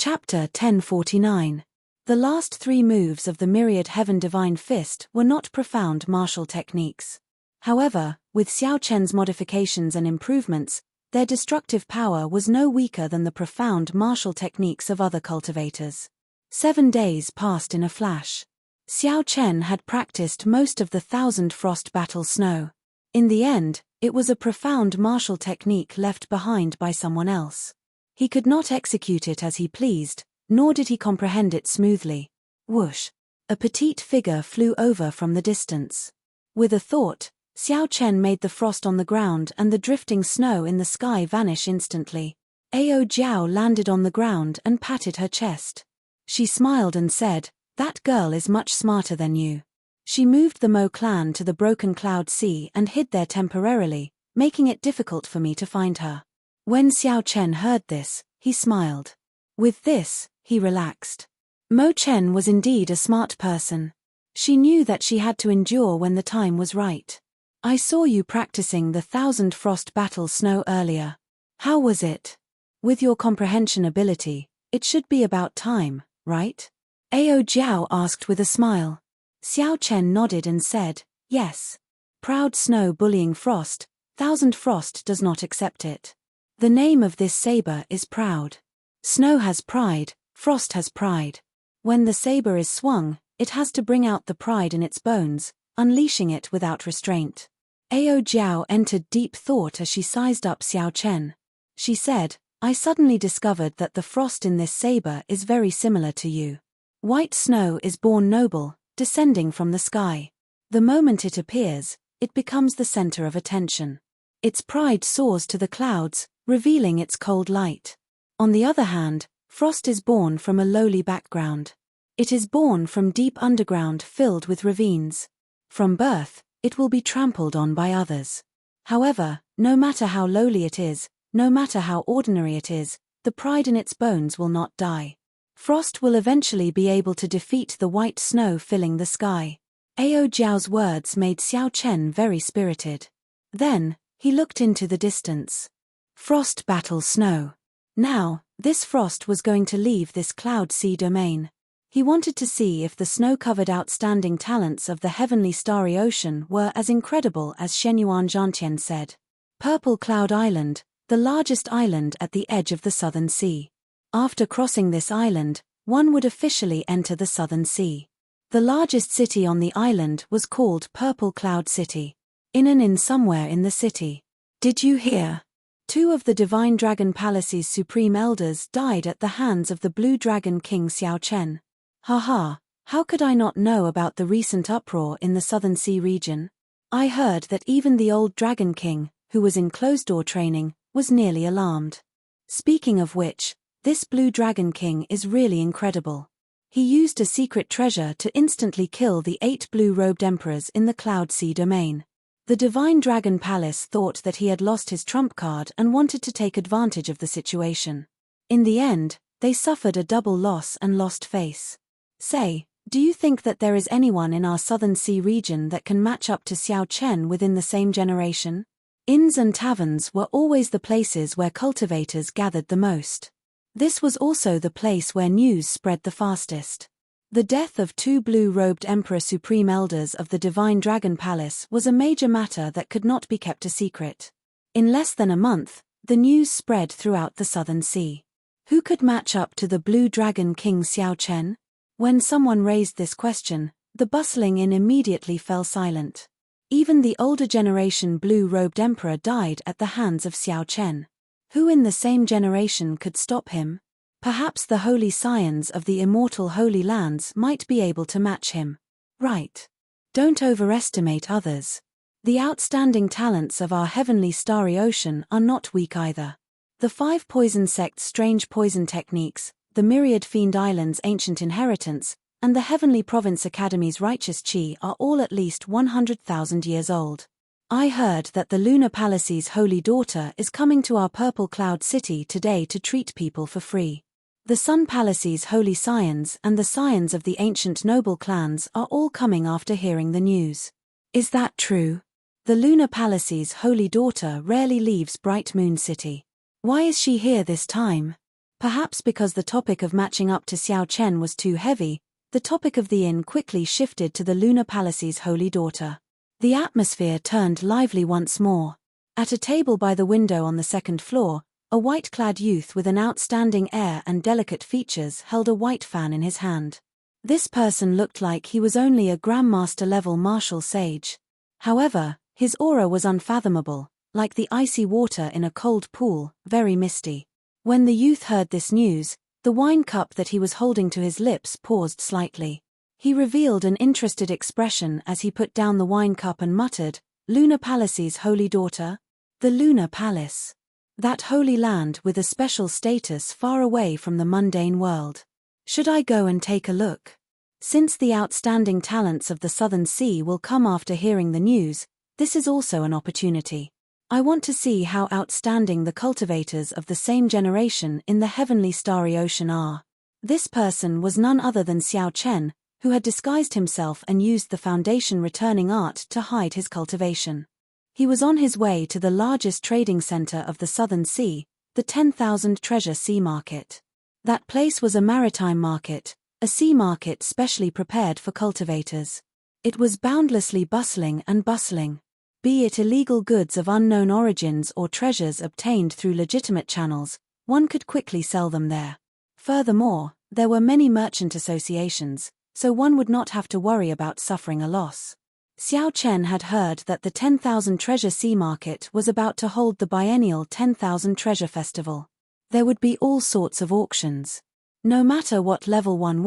Chapter 1049. The last three moves of the myriad heaven divine fist were not profound martial techniques. However, with Xiao Chen's modifications and improvements, their destructive power was no weaker than the profound martial techniques of other cultivators. 7 days passed in a flash. Xiao Chen had practiced most of the 1,000 frost battle snow. In the end, it was a profound martial technique left behind by someone else. He could not execute it as he pleased, nor did he comprehend it smoothly. Whoosh! A petite figure flew over from the distance. With a thought, Xiao Chen made the frost on the ground and the drifting snow in the sky vanish instantly. Ao Jiao landed on the ground and patted her chest. She smiled and said, "That girl is much smarter than you." She moved the Mo clan to the Broken Cloud Sea and hid there temporarily, making it difficult for me to find her. When Xiao Chen heard this, he smiled. With this, he relaxed. Mo Chen was indeed a smart person. She knew that she had to endure when the time was right. "I saw you practicing the 1,000 frost battle snow earlier. How was it? With your comprehension ability, it should be about time, right?" Ao Jiao asked with a smile. Xiao Chen nodded and said, "Yes. Proud snow bullying frost, 1,000 frost does not accept it. The name of this saber is proud. Snow has pride, frost has pride. When the saber is swung, it has to bring out the pride in its bones, unleashing it without restraint." Ao Jiao entered deep thought as she sized up Xiao Chen. She said, "I suddenly discovered that the frost in this saber is very similar to you. White snow is born noble, descending from the sky. The moment it appears, it becomes the center of attention. Its pride soars to the clouds, revealing its cold light. On the other hand, frost is born from a lowly background. It is born from deep underground filled with ravines. From birth, it will be trampled on by others. However, no matter how lowly it is, no matter how ordinary it is, the pride in its bones will not die. Frost will eventually be able to defeat the white snow filling the sky." Ao Jiao's words made Xiao Chen very spirited. Then, he looked into the distance. Frost battle snow. Now, this frost was going to leave this cloud sea domain. He wanted to see if the snow-covered outstanding talents of the heavenly starry ocean were as incredible as Shenyuan Zhantian said. Purple Cloud Island, the largest island at the edge of the Southern Sea. After crossing this island, one would officially enter the Southern Sea. The largest city on the island was called Purple Cloud City. In an inn somewhere in the city. "Did you hear? 2 of the Divine Dragon Palace's supreme elders died at the hands of the Blue Dragon King Xiao Chen. Haha, how could I not know about the recent uproar in the Southern Sea region? I heard that even the old Dragon King, who was in closed-door training, was nearly alarmed. Speaking of which, this Blue Dragon King is really incredible. He used a secret treasure to instantly kill the 8 blue-robed emperors in the Cloud Sea domain. The Divine Dragon Palace thought that he had lost his trump card and wanted to take advantage of the situation. In the end, they suffered a double loss and lost face. Say, do you think that there is anyone in our Southern Sea region that can match up to Xiao Chen within the same generation?" Inns and taverns were always the places where cultivators gathered the most. This was also the place where news spread the fastest. The death of 2 blue-robed Emperor Supreme Elders of the Divine Dragon Palace was a major matter that could not be kept a secret. In less than a month, the news spread throughout the Southern Sea. Who could match up to the Blue Dragon King Xiao Chen? When someone raised this question, the bustling inn immediately fell silent. Even the older generation blue-robed emperor died at the hands of Xiao Chen. Who in the same generation could stop him? Perhaps the holy scions of the immortal Holy Lands might be able to match him. Right. Don't overestimate others. The outstanding talents of our heavenly starry ocean are not weak either. The 5 poison sects' strange poison techniques, the myriad fiend islands' ancient inheritance, and the Heavenly Province Academy's righteous chi are all at least 100,000 years old. I heard that the Lunar Palace's holy daughter is coming to our Purple Cloud City today to treat people for free. The Sun Palace's holy scions and the scions of the ancient noble clans are all coming after hearing the news. Is that true? The Lunar Palace's holy daughter rarely leaves Bright Moon City. Why is she here this time? Perhaps because the topic of matching up to Xiao Chen was too heavy, the topic of the inn quickly shifted to the Lunar Palace's holy daughter. The atmosphere turned lively once more. At a table by the window on the second floor, a white-clad youth with an outstanding air and delicate features held a white fan in his hand. This person looked like he was only a Grandmaster-level martial sage. However, his aura was unfathomable, like the icy water in a cold pool, very misty. When the youth heard this news, the wine cup that he was holding to his lips paused slightly. He revealed an interested expression as he put down the wine cup and muttered, "Lunar Palace's holy daughter? The Lunar Palace. That holy land with a special status far away from the mundane world. Should I go and take a look? Since the outstanding talents of the Southern Sea will come after hearing the news, this is also an opportunity. I want to see how outstanding the cultivators of the same generation in the heavenly starry ocean are." This person was none other than Xiao Chen, who had disguised himself and used the Foundation returning art to hide his cultivation. He was on his way to the largest trading center of the Southern Sea, the 10,000 Treasure Sea Market. That place was a maritime market, a sea market specially prepared for cultivators. It was boundlessly bustling and bustling. Be it illegal goods of unknown origins or treasures obtained through legitimate channels, one could quickly sell them there. Furthermore, there were many merchant associations, so one would not have to worry about suffering a loss. Xiao Chen had heard that the 10,000 Treasure Sea Market was about to hold the biennial 10,000 Treasure Festival. There would be all sorts of auctions. No matter what level one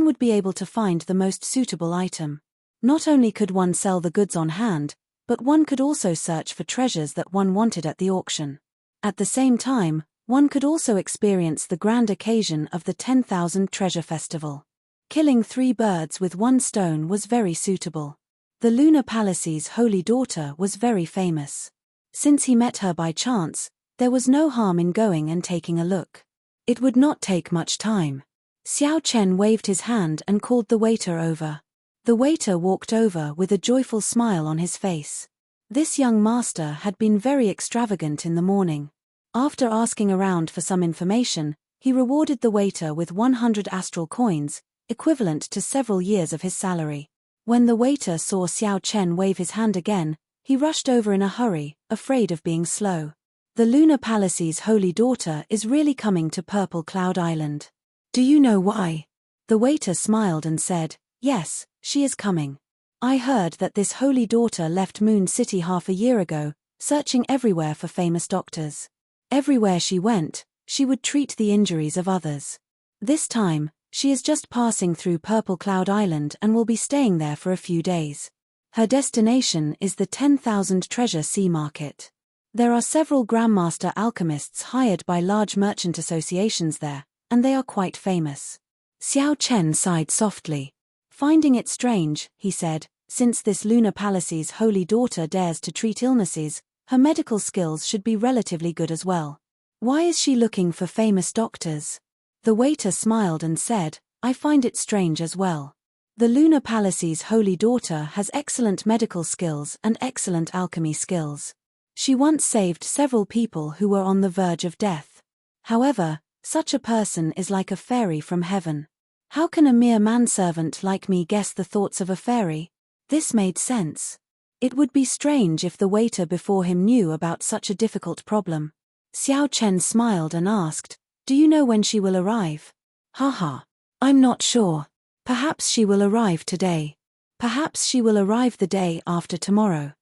would be able to find the most suitable item. Not only could one sell the goods on hand, but one could also search for treasures that one wanted at the auction. At the same time, one could also experience the grand occasion of the 10,000 Treasure Festival. Killing 3 birds with 1 stone was very suitable. The Lunar Palace's holy daughter was very famous. Since he met her by chance, there was no harm in going and taking a look. It would not take much time. Xiao Chen waved his hand and called the waiter over. The waiter walked over with a joyful smile on his face. This young master had been very extravagant in the morning. After asking around for some information, he rewarded the waiter with 100 astral coins, equivalent to several years of his salary. When the waiter saw Xiao Chen wave his hand again, he rushed over in a hurry, afraid of being slow. The Lunar Palace's holy daughter is really coming to Purple Cloud Island. Do you know why? The waiter smiled and said, "Yes, she is coming. I heard that this holy daughter left Moon City half a year ago, searching everywhere for famous doctors. Everywhere she went, she would treat the injuries of others. This time, she is just passing through Purple Cloud Island and will be staying there for a few days. Her destination is the 10,000 Treasure Sea Market. There are several Grandmaster alchemists hired by large merchant associations there, and they are quite famous." Xiao Chen sighed softly. Finding it strange, he said, since this Lunar Palace's holy daughter dares to treat illnesses, her medical skills should be relatively good as well. Why is she looking for famous doctors? The waiter smiled and said, "I find it strange as well. The Lunar Palace's holy daughter has excellent medical skills and excellent alchemy skills. She once saved several people who were on the verge of death. However, such a person is like a fairy from heaven. How can a mere manservant like me guess the thoughts of a fairy?" This made sense. It would be strange if the waiter before him knew about such a difficult problem. Xiao Chen smiled and asked, "Do you know when she will arrive?" "Haha. I'm not sure. Perhaps she will arrive today. Perhaps she will arrive the day after tomorrow.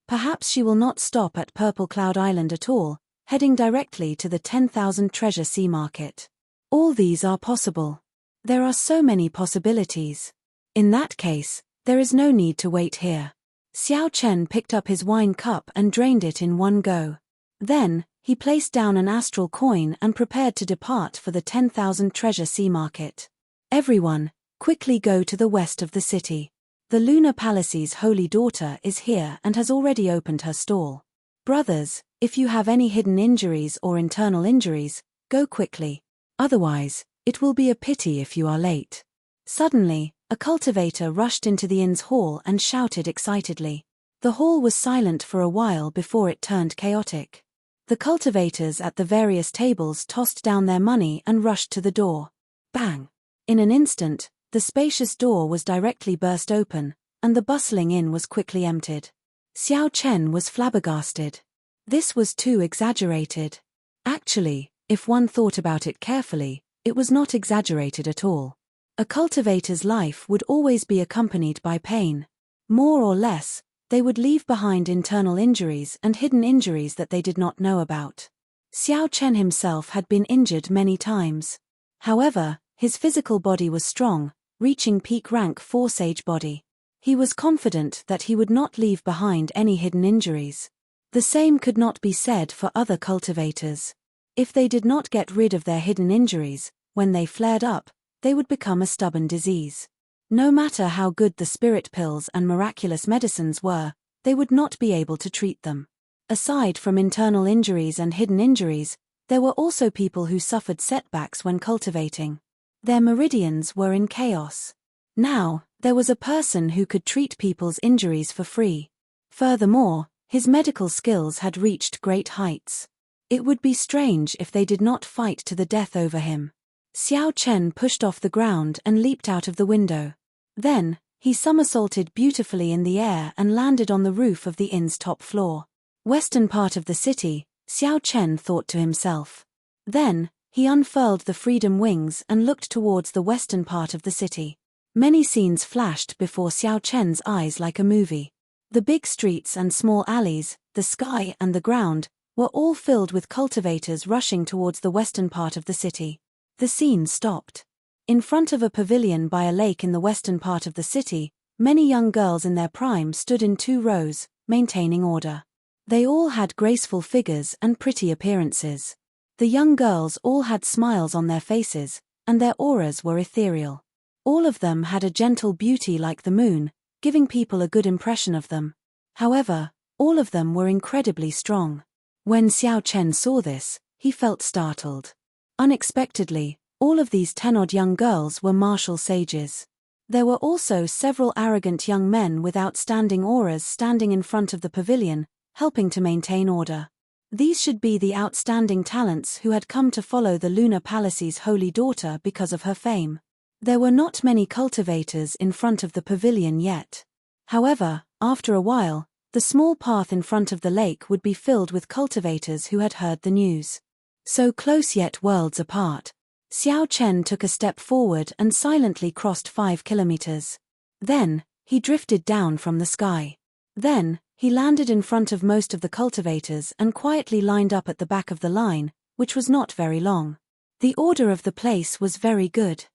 Perhaps she will not stop at Purple Cloud Island at all, heading directly to the 10,000 Treasure Sea Market. All these are possible. There are so many possibilities. In that case, there is no need to wait here." Xiao Chen picked up his wine cup and drained it in one go. Then, he placed down an astral coin and prepared to depart for the 10,000 Treasure Sea Market. "Everyone, quickly go to the west of the city. The Lunar Palace's holy daughter is here and has already opened her stall. Brothers, if you have any hidden injuries or internal injuries, go quickly. Otherwise, it will be a pity if you are late." Suddenly, a cultivator rushed into the inn's hall and shouted excitedly. The hall was silent for a while before it turned chaotic. The cultivators at the various tables tossed down their money and rushed to the door. Bang! In an instant, the spacious door was directly burst open, and the bustling inn was quickly emptied. Xiao Chen was flabbergasted. This was too exaggerated. Actually, if one thought about it carefully, it was not exaggerated at all. A cultivator's life would always be accompanied by pain. More or less, they would leave behind internal injuries and hidden injuries that they did not know about. Xiao Chen himself had been injured many times. However, his physical body was strong, reaching peak rank 4 sage body. He was confident that he would not leave behind any hidden injuries. The same could not be said for other cultivators. If they did not get rid of their hidden injuries, when they flared up, they would become a stubborn disease. No matter how good the spirit pills and miraculous medicines were, they would not be able to treat them. Aside from internal injuries and hidden injuries, there were also people who suffered setbacks when cultivating. Their meridians were in chaos. Now, there was a person who could treat people's injuries for free. Furthermore, his medical skills had reached great heights. It would be strange if they did not fight to the death over him. Xiao Chen pushed off the ground and leaped out of the window. Then, he somersaulted beautifully in the air and landed on the roof of the inn's top floor. Western part of the city, Xiao Chen thought to himself. Then, he unfurled the freedom wings and looked towards the western part of the city. Many scenes flashed before Xiao Chen's eyes like a movie. The big streets and small alleys, the sky and the ground, were all filled with cultivators rushing towards the western part of the city. The scene stopped. In front of a pavilion by a lake in the western part of the city, many young girls in their prime stood in 2 rows, maintaining order. They all had graceful figures and pretty appearances. The young girls all had smiles on their faces, and their auras were ethereal. All of them had a gentle beauty like the moon, giving people a good impression of them. However, all of them were incredibly strong. When Xiao Chen saw this, he felt startled. Unexpectedly, all of these 10-odd young girls were martial sages. There were also several arrogant young men with outstanding auras standing in front of the pavilion, helping to maintain order. These should be the outstanding talents who had come to follow the Lunar Palace's holy daughter because of her fame. There were not many cultivators in front of the pavilion yet. However, after a while, the small path in front of the lake would be filled with cultivators who had heard the news. So close yet worlds apart. Xiao Chen took a step forward and silently crossed 5 kilometers. Then, he drifted down from the sky. Then, he landed in front of most of the cultivators and quietly lined up at the back of the line, which was not very long. The order of the place was very good.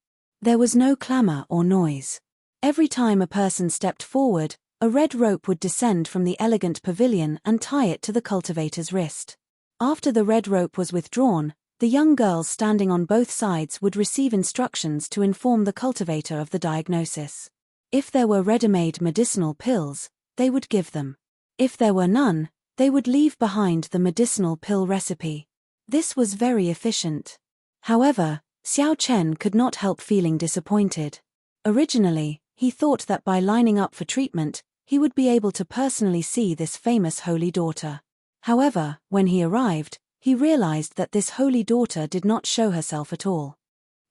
There was no clamor or noise. Every time a person stepped forward, a red rope would descend from the elegant pavilion and tie it to the cultivator's wrist. After the red rope was withdrawn, the young girls standing on both sides would receive instructions to inform the cultivator of the diagnosis. If there were ready-made medicinal pills, they would give them. If there were none, they would leave behind the medicinal pill recipe. This was very efficient. However, Xiao Chen could not help feeling disappointed. Originally, he thought that by lining up for treatment, he would be able to personally see this famous holy daughter. However, when he arrived, he realized that this holy daughter did not show herself at all.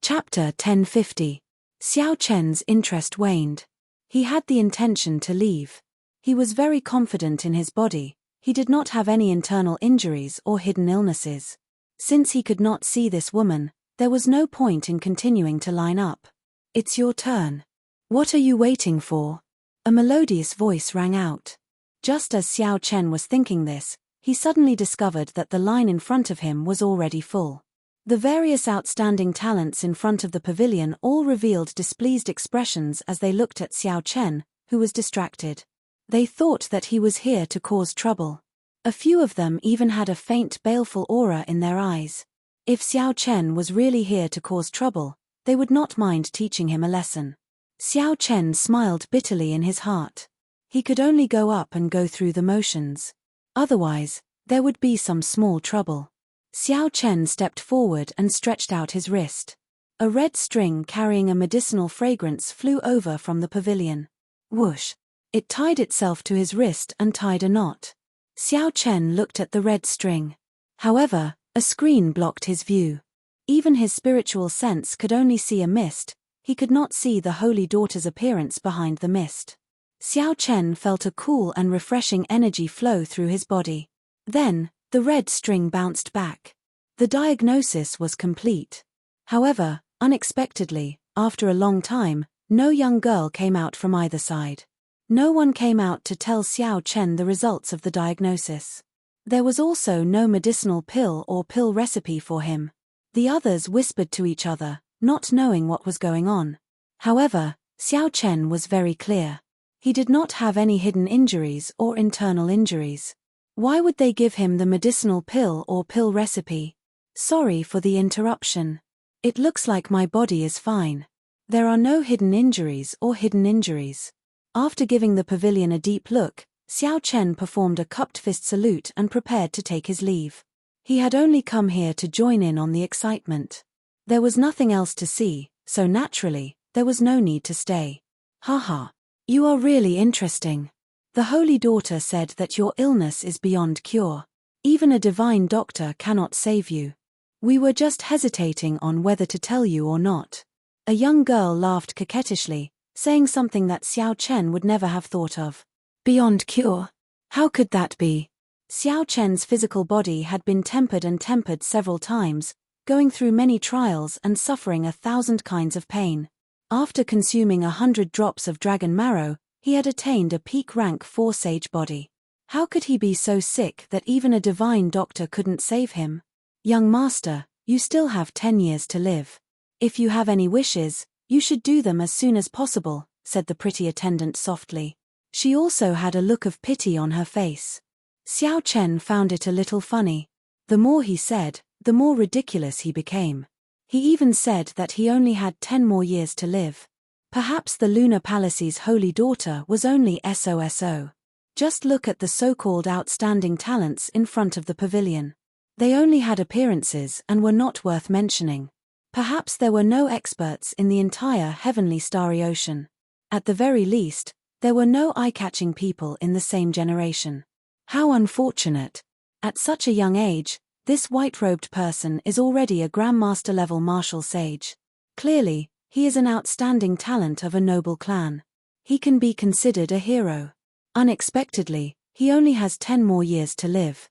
Chapter 1050. Xiao Chen's interest waned. He had the intention to leave. He was very confident in his body, he did not have any internal injuries or hidden illnesses. Since he could not see this woman, there was no point in continuing to line up. "It's your turn. What are you waiting for?" A melodious voice rang out. Just as Xiao Chen was thinking this, he suddenly discovered that the line in front of him was already full. The various outstanding talents in front of the pavilion all revealed displeased expressions as they looked at Xiao Chen, who was distracted. They thought that he was here to cause trouble. A few of them even had a faint baleful aura in their eyes. If Xiao Chen was really here to cause trouble, they would not mind teaching him a lesson. Xiao Chen smiled bitterly in his heart. He could only go up and go through the motions. Otherwise, there would be some small trouble. Xiao Chen stepped forward and stretched out his wrist. A red string carrying a medicinal fragrance flew over from the pavilion. Whoosh! It tied itself to his wrist and tied a knot. Xiao Chen looked at the red string. However, a screen blocked his view. Even his spiritual sense could only see a mist. He could not see the Holy Daughter's appearance behind the mist. Xiao Chen felt a cool and refreshing energy flow through his body. Then, the red string bounced back. The diagnosis was complete. However, unexpectedly, after a long time, no young girl came out from either side. No one came out to tell Xiao Chen the results of the diagnosis. There was also no medicinal pill or pill recipe for him. The others whispered to each other, not knowing what was going on. However, Xiao Chen was very clear. He did not have any hidden injuries or internal injuries. Why would they give him the medicinal pill or pill recipe? Sorry for the interruption. It looks like my body is fine. There are no hidden injuries or hidden injuries. After giving the pavilion a deep look, Xiao Chen performed a cupped fist salute and prepared to take his leave. He had only come here to join in on the excitement. There was nothing else to see, so naturally, there was no need to stay. Haha. You are really interesting. The Holy Daughter said that your illness is beyond cure. Even a divine doctor cannot save you. We were just hesitating on whether to tell you or not. A young girl laughed coquettishly, saying something that Xiao Chen would never have thought of. Beyond cure? How could that be? Xiao Chen's physical body had been tempered and tempered several times, going through many trials and suffering 1,000 kinds of pain. After consuming 100 drops of dragon marrow, he had attained a peak rank 4 sage body. How could he be so sick that even a divine doctor couldn't save him? Young master, you still have 10 years to live. If you have any wishes, you should do them as soon as possible, said the pretty attendant softly. She also had a look of pity on her face. Xiao Chen found it a little funny. The more he said, the more ridiculous he became. He even said that he only had 10 more years to live. Perhaps the Lunar Palace's Holy Daughter was only SOSO. Just look at the so-called outstanding talents in front of the pavilion. They only had appearances and were not worth mentioning. Perhaps there were no experts in the entire heavenly starry ocean. At the very least, there were no eye-catching people in the same generation. How unfortunate. At such a young age, this white-robed person is already a Grandmaster-level martial sage. Clearly, he is an outstanding talent of a noble clan. He can be considered a hero. Unexpectedly, he only has 10 more years to live.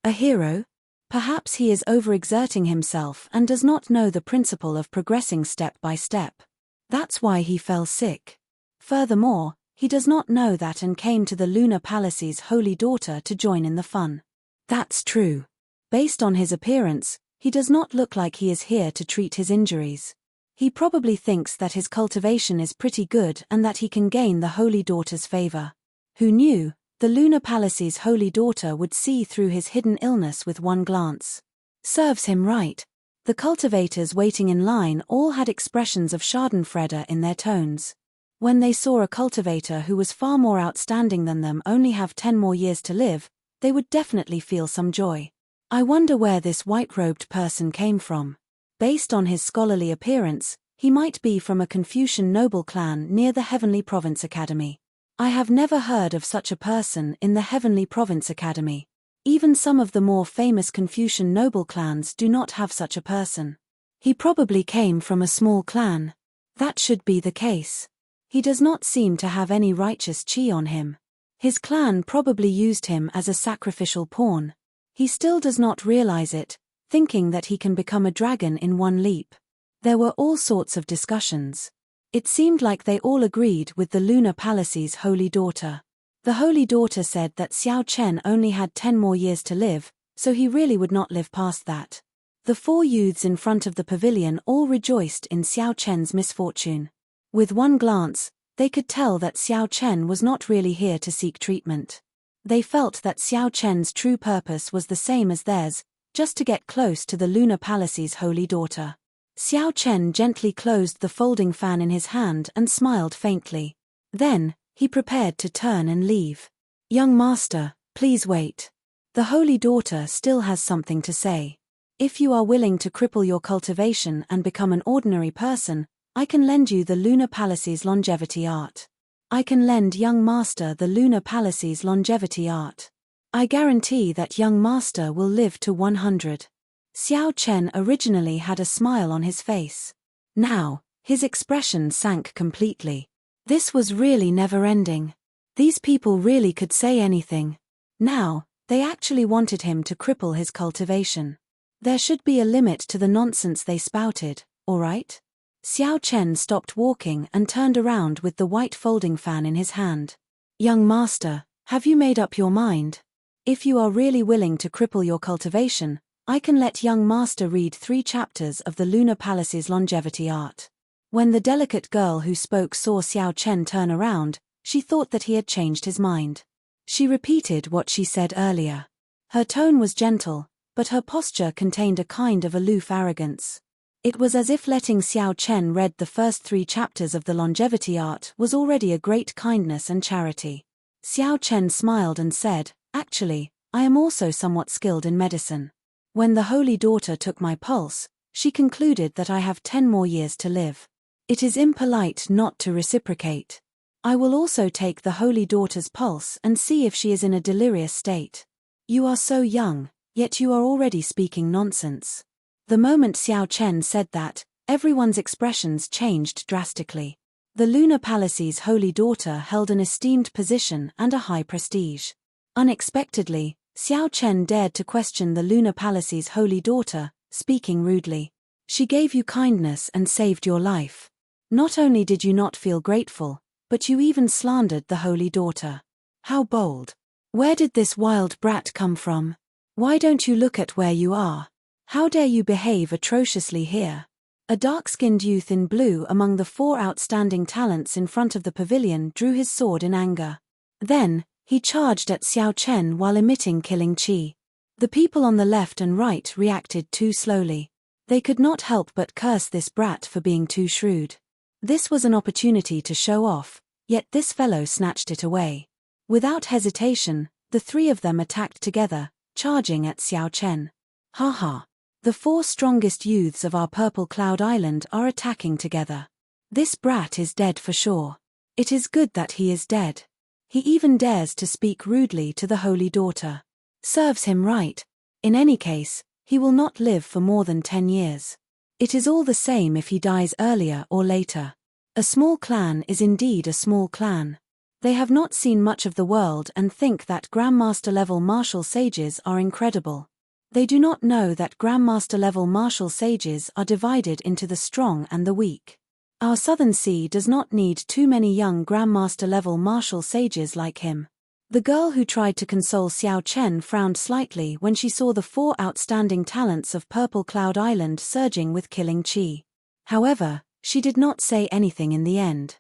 A hero? Perhaps he is overexerting himself and does not know the principle of progressing step by step. That's why he fell sick. Furthermore, he does not know that and came to the Lunar Palace's Holy Daughter to join in the fun. That's true. Based on his appearance, he does not look like he is here to treat his injuries. He probably thinks that his cultivation is pretty good and that he can gain the Holy Daughter's favor. Who knew, the Lunar Palace's Holy Daughter would see through his hidden illness with one glance. Serves him right. The cultivators waiting in line all had expressions of schadenfreude in their tones. When they saw a cultivator who was far more outstanding than them only have 10 more years to live, they would definitely feel some joy. I wonder where this white-robed person came from. Based on his scholarly appearance, he might be from a Confucian noble clan near the Heavenly Province Academy. I have never heard of such a person in the Heavenly Province Academy. Even some of the more famous Confucian noble clans do not have such a person. He probably came from a small clan. That should be the case. He does not seem to have any righteous chi on him. His clan probably used him as a sacrificial pawn. He still does not realize it, thinking that he can become a dragon in one leap. There were all sorts of discussions. It seemed like they all agreed with the Lunar Palace's Holy Daughter. The Holy Daughter said that Xiao Chen only had 10 more years to live, so he really would not live past that. The 4 youths in front of the pavilion all rejoiced in Xiao Chen's misfortune. With one glance, they could tell that Xiao Chen was not really here to seek treatment. They felt that Xiao Chen's true purpose was the same as theirs, just to get close to the Lunar Palace's Holy Daughter. Xiao Chen gently closed the folding fan in his hand and smiled faintly. Then, he prepared to turn and leave. Young master, please wait. The Holy Daughter still has something to say. If you are willing to cripple your cultivation and become an ordinary person, I can lend you the Lunar Palace's longevity art. I can lend young master the Lunar Palace's longevity art. I guarantee that young master will live to 100. Xiao Chen originally had a smile on his face. Now, his expression sank completely. This was really never-ending. These people really could say anything. Now, they actually wanted him to cripple his cultivation. There should be a limit to the nonsense they spouted, all right? Xiao Chen stopped walking and turned around with the white folding fan in his hand. Young master, have you made up your mind? If you are really willing to cripple your cultivation, I can let young master read 3 chapters of the Lunar Palace's longevity art. When the delicate girl who spoke saw Xiao Chen turn around, she thought that he had changed his mind. She repeated what she said earlier. Her tone was gentle, but her posture contained a kind of aloof arrogance. It was as if letting Xiao Chen read the first 3 chapters of the longevity art was already a great kindness and charity. Xiao Chen smiled and said, "Actually, I am also somewhat skilled in medicine. When the Holy Daughter took my pulse, she concluded that I have 10 more years to live. It is impolite not to reciprocate. I will also take the Holy Daughter's pulse and see if she is in a delirious state. You are so young, yet you are already speaking nonsense." The moment Xiao Chen said that, everyone's expressions changed drastically. The Lunar Palace's Holy Daughter held an esteemed position and a high prestige. Unexpectedly, Xiao Chen dared to question the Lunar Palace's Holy Daughter, speaking rudely. "She gave you kindness and saved your life. Not only did you not feel grateful, but you even slandered the Holy Daughter. How bold. Where did this wild brat come from? Why don't you look at where you are? How dare you behave atrociously here?" A dark-skinned youth in blue among the 4 outstanding talents in front of the pavilion drew his sword in anger. Then, he charged at Xiao Chen while emitting killing chi. The people on the left and right reacted too slowly. They could not help but curse this brat for being too shrewd. This was an opportunity to show off, yet this fellow snatched it away. Without hesitation, the 3 of them attacked together, charging at Xiao Chen. "Ha ha! The 4 strongest youths of our Purple Cloud Island are attacking together. This brat is dead for sure. It is good that he is dead. He even dares to speak rudely to the Holy Daughter. Serves him right. In any case, he will not live for more than 10 years. It is all the same if he dies earlier or later. A small clan is indeed a small clan. They have not seen much of the world and think that Grandmaster-level martial sages are incredible. They do not know that Grandmaster-level martial sages are divided into the strong and the weak. Our Southern Sea does not need too many young Grandmaster-level martial sages like him." The girl who tried to console Xiao Chen frowned slightly when she saw the 4 outstanding talents of Purple Cloud Island surging with killing chi. However, she did not say anything in the end.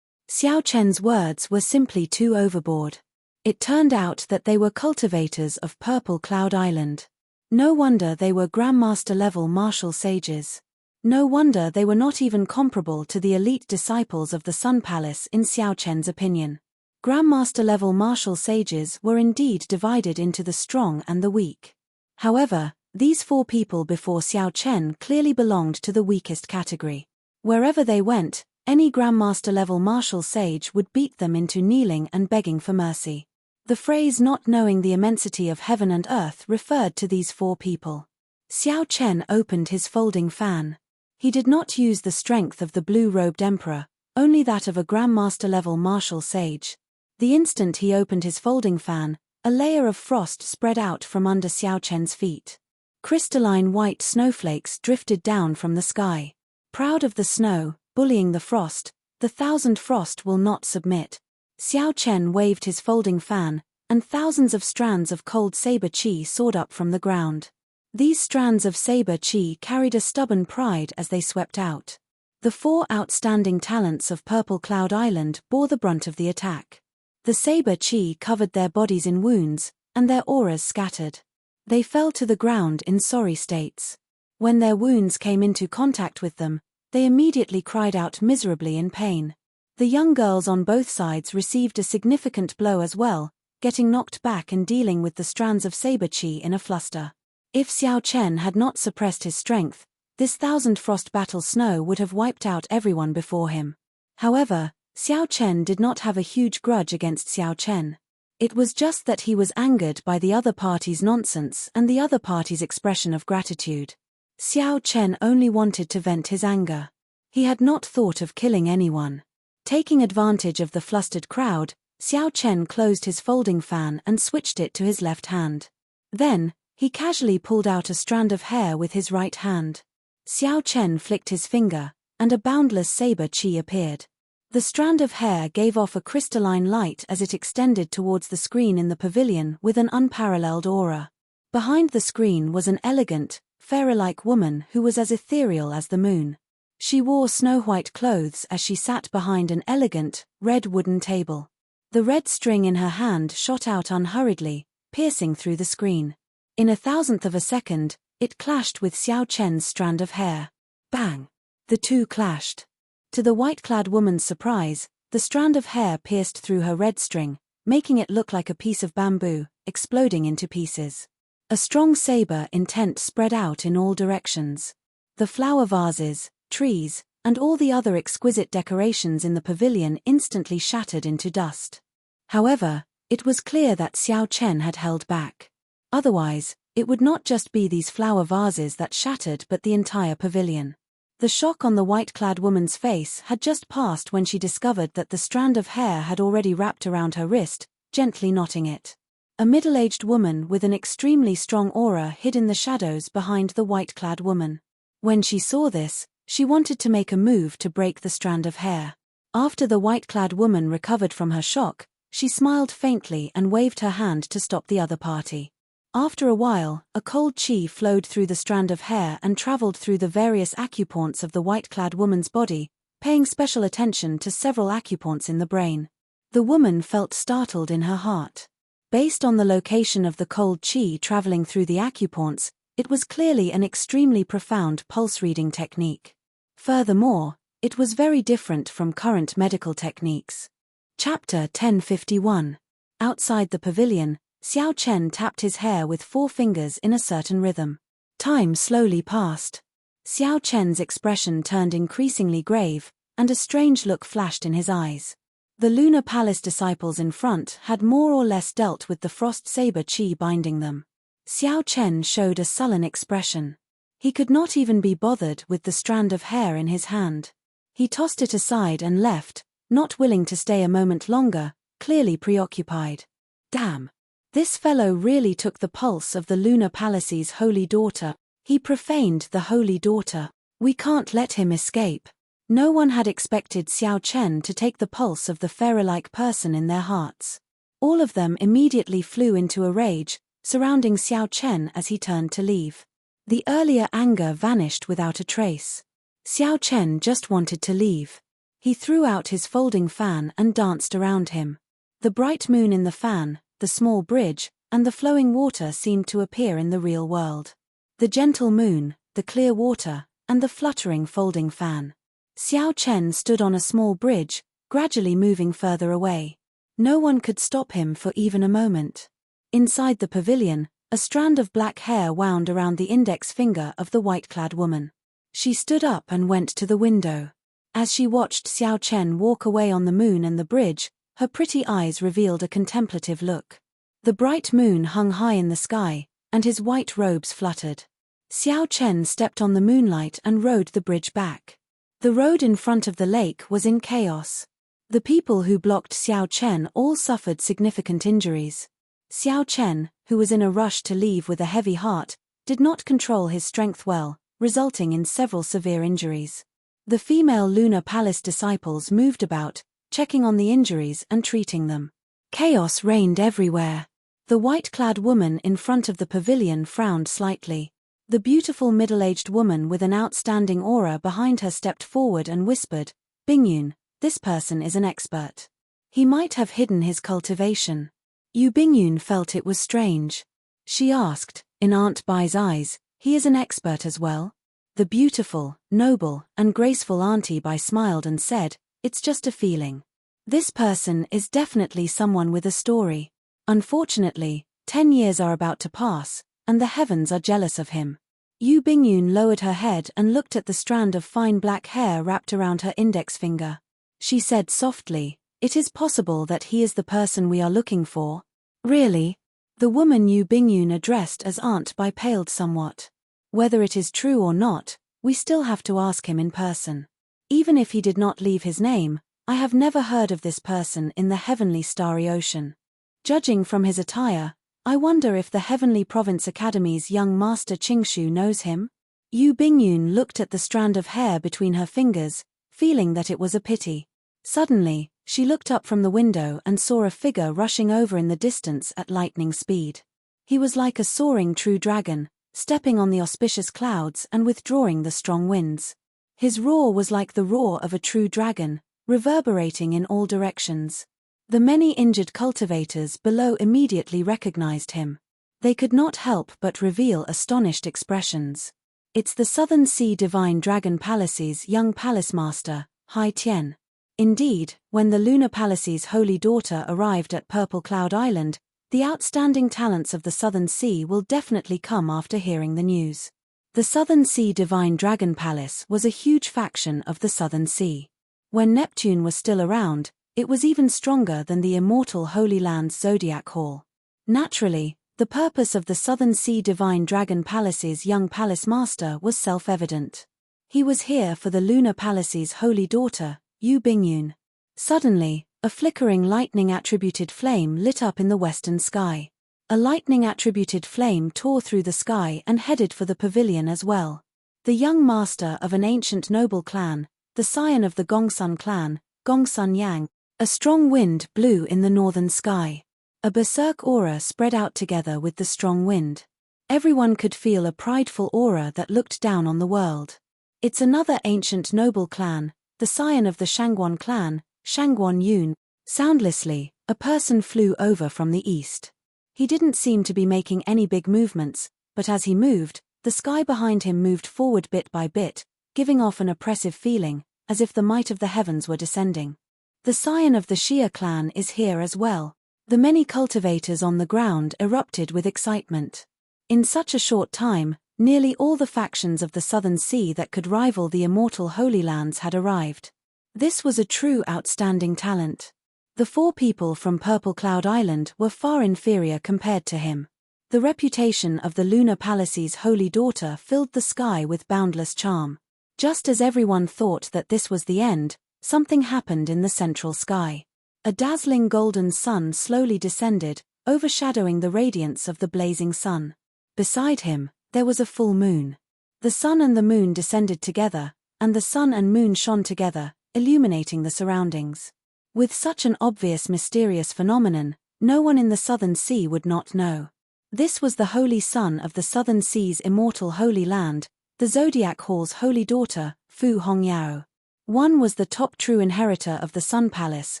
Xiao Chen's words were simply too overboard. It turned out that they were cultivators of Purple Cloud Island. No wonder they were Grandmaster-level martial sages. No wonder they were not even comparable to the elite disciples of the Sun Palace in Xiao Chen's opinion. Grandmaster-level martial sages were indeed divided into the strong and the weak. However, these 4 people before Xiao Chen clearly belonged to the weakest category. Wherever they went, any Grandmaster-level martial sage would beat them into kneeling and begging for mercy. The phrase "not knowing the immensity of heaven and earth" referred to these 4 people. Xiao Chen opened his folding fan. He did not use the strength of the blue-robed emperor, only that of a Grandmaster-level martial sage. The instant he opened his folding fan, a layer of frost spread out from under Xiao Chen's feet. Crystalline white snowflakes drifted down from the sky. Proud of the snow, bullying the frost, the 1,000 frost will not submit. Xiao Chen waved his folding fan, and thousands of strands of cold saber chi soared up from the ground. These strands of saber chi carried a stubborn pride as they swept out. The 4 outstanding talents of Purple Cloud Island bore the brunt of the attack. The saber chi covered their bodies in wounds, and their auras scattered. They fell to the ground in sorry states. When their wounds came into contact with them, they immediately cried out miserably in pain. The young girls on both sides received a significant blow as well, getting knocked back and dealing with the strands of saber chi in a fluster. If Xiao Chen had not suppressed his strength, this 1,000 frost battle snow would have wiped out everyone before him. However, Xiao Chen did not have a huge grudge against Xiao Chen. It was just that he was angered by the other party's nonsense and the other party's expression of gratitude. Xiao Chen only wanted to vent his anger. He had not thought of killing anyone. Taking advantage of the flustered crowd, Xiao Chen closed his folding fan and switched it to his left hand. Then, he casually pulled out a strand of hair with his right hand. Xiao Chen flicked his finger, and a boundless saber qi appeared. The strand of hair gave off a crystalline light as it extended towards the screen in the pavilion with an unparalleled aura. Behind the screen was an elegant, fairy-like woman who was as ethereal as the moon. She wore snow-white clothes as she sat behind an elegant, red wooden table. The red string in her hand shot out unhurriedly, piercing through the screen. In a thousandth of a second, it clashed with Xiao Chen's strand of hair. Bang! The two clashed. To the white-clad woman's surprise, the strand of hair pierced through her red string, making it look like a piece of bamboo, exploding into pieces. A strong saber intent spread out in all directions. The flower vases, trees, and all the other exquisite decorations in the pavilion instantly shattered into dust. However, it was clear that Xiao Chen had held back. Otherwise, it would not just be these flower vases that shattered but the entire pavilion. The shock on the white-clad woman's face had just passed when she discovered that the strand of hair had already wrapped around her wrist, gently knotting it. A middle-aged woman with an extremely strong aura hid in the shadows behind the white-clad woman. When she saw this, she wanted to make a move to break the strand of hair. After the white-clad woman recovered from her shock, she smiled faintly and waved her hand to stop the other party. After a while, a cold qi flowed through the strand of hair and traveled through the various acupoints of the white-clad woman's body, paying special attention to several acupoints in the brain. The woman felt startled in her heart. Based on the location of the cold qi traveling through the acupoints, it was clearly an extremely profound pulse-reading technique. Furthermore, it was very different from current medical techniques. Chapter 1051. Outside the pavilion, Xiao Chen tapped his hair with 4 fingers in a certain rhythm. Time slowly passed. Xiao Chen's expression turned increasingly grave, and a strange look flashed in his eyes. The Lunar Palace disciples in front had more or less dealt with the frost saber qi binding them. Xiao Chen showed a sullen expression. He could not even be bothered with the strand of hair in his hand. He tossed it aside and left, not willing to stay a moment longer, clearly preoccupied. Damn! This fellow really took the pulse of the Lunar Palace's holy daughter. He profaned the holy daughter. We can't let him escape. No one had expected Xiao Chen to take the pulse of the fairy-like person in their hearts. All of them immediately flew into a rage, surrounding Xiao Chen as he turned to leave. The earlier anger vanished without a trace. Xiao Chen just wanted to leave. He threw out his folding fan and danced around him. The bright moon in the fan, the small bridge, and the flowing water seemed to appear in the real world. The gentle moon, the clear water, and the fluttering folding fan. Xiao Chen stood on a small bridge, gradually moving further away. No one could stop him for even a moment. Inside the pavilion, a strand of black hair wound around the index finger of the white-clad woman. She stood up and went to the window. As she watched Xiao Chen walk away on the moon and the bridge, her pretty eyes revealed a contemplative look. The bright moon hung high in the sky, and his white robes fluttered. Xiao Chen stepped on the moonlight and rode the bridge back. The road in front of the lake was in chaos. The people who blocked Xiao Chen all suffered significant injuries. Xiao Chen, who was in a rush to leave with a heavy heart, did not control his strength well, resulting in several severe injuries. The female Lunar Palace disciples moved about, checking on the injuries and treating them. Chaos reigned everywhere. The white-clad woman in front of the pavilion frowned slightly. The beautiful middle-aged woman with an outstanding aura behind her stepped forward and whispered, "Bingyun, this person is an expert. He might have hidden his cultivation." Yu Bingyun felt it was strange. She asked, in Aunt Bai's eyes, "He is an expert as well?" The beautiful, noble, and graceful Auntie Bai smiled and said, "It's just a feeling. This person is definitely someone with a story. Unfortunately, 10 years are about to pass, and the heavens are jealous of him." Yu Bingyun lowered her head and looked at the strand of fine black hair wrapped around her index finger. She said softly, "It is possible that he is the person we are looking for." Really? The woman Yu Bingyun addressed as aunt Bai paled somewhat. Whether it is true or not, we still have to ask him in person. Even if he did not leave his name, I have never heard of this person in the heavenly starry ocean. Judging from his attire, I wonder if the Heavenly Province Academy's young master Qingshu knows him? Yu Bingyun looked at the strand of hair between her fingers, feeling that it was a pity. Suddenly, she looked up from the window and saw a figure rushing over in the distance at lightning speed. He was like a soaring true dragon, stepping on the auspicious clouds and withdrawing the strong winds. His roar was like the roar of a true dragon, reverberating in all directions. The many injured cultivators below immediately recognized him. They could not help but reveal astonished expressions. It's the Southern Sea Divine Dragon Palace's young palace master, Hai Tian. Indeed, when the Lunar Palace's holy daughter arrived at Purple Cloud Island, the outstanding talents of the Southern Sea will definitely come after hearing the news. The Southern Sea Divine Dragon Palace was a huge faction of the Southern Sea. When Neptune was still around, it was even stronger than the Immortal Holy Land's Zodiac Hall. Naturally, the purpose of the Southern Sea Divine Dragon Palace's young palace master was self-evident. He was here for the Lunar Palace's holy daughter, Yu Bingyun. Suddenly, a flickering lightning-attributed flame lit up in the western sky. A lightning-attributed flame tore through the sky and headed for the pavilion as well. The young master of an ancient noble clan, the scion of the Gongsun clan, Gongsun Yang. A strong wind blew in the northern sky. A berserk aura spread out together with the strong wind. Everyone could feel a prideful aura that looked down on the world. It's another ancient noble clan, the scion of the Shangguan clan, Shangguan Yun. Soundlessly, a person flew over from the east. He didn't seem to be making any big movements, but as he moved, the sky behind him moved forward bit by bit, giving off an oppressive feeling, as if the might of the heavens were descending. The scion of the Xia clan is here as well. The many cultivators on the ground erupted with excitement. In such a short time, nearly all the factions of the Southern Sea that could rival the Immortal Holy Lands had arrived. This was a true outstanding talent. The 4 people from Purple Cloud Island were far inferior compared to him. The reputation of the Lunar Palace's holy daughter filled the sky with boundless charm. Just as everyone thought that this was the end, something happened in the central sky. A dazzling golden sun slowly descended, overshadowing the radiance of the blazing sun. Beside him, there was a full moon. The sun and the moon descended together, and the sun and moon shone together, illuminating the surroundings. With such an obvious mysterious phenomenon, no one in the Southern Sea would not know. This was the holy sun of the Southern Sea's immortal holy land, the Zodiac Hall's holy daughter, Fu Hongyao. One was the top true inheritor of the Sun Palace,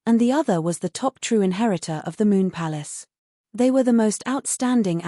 and the other was the top true inheritor of the Moon Palace. They were the most outstanding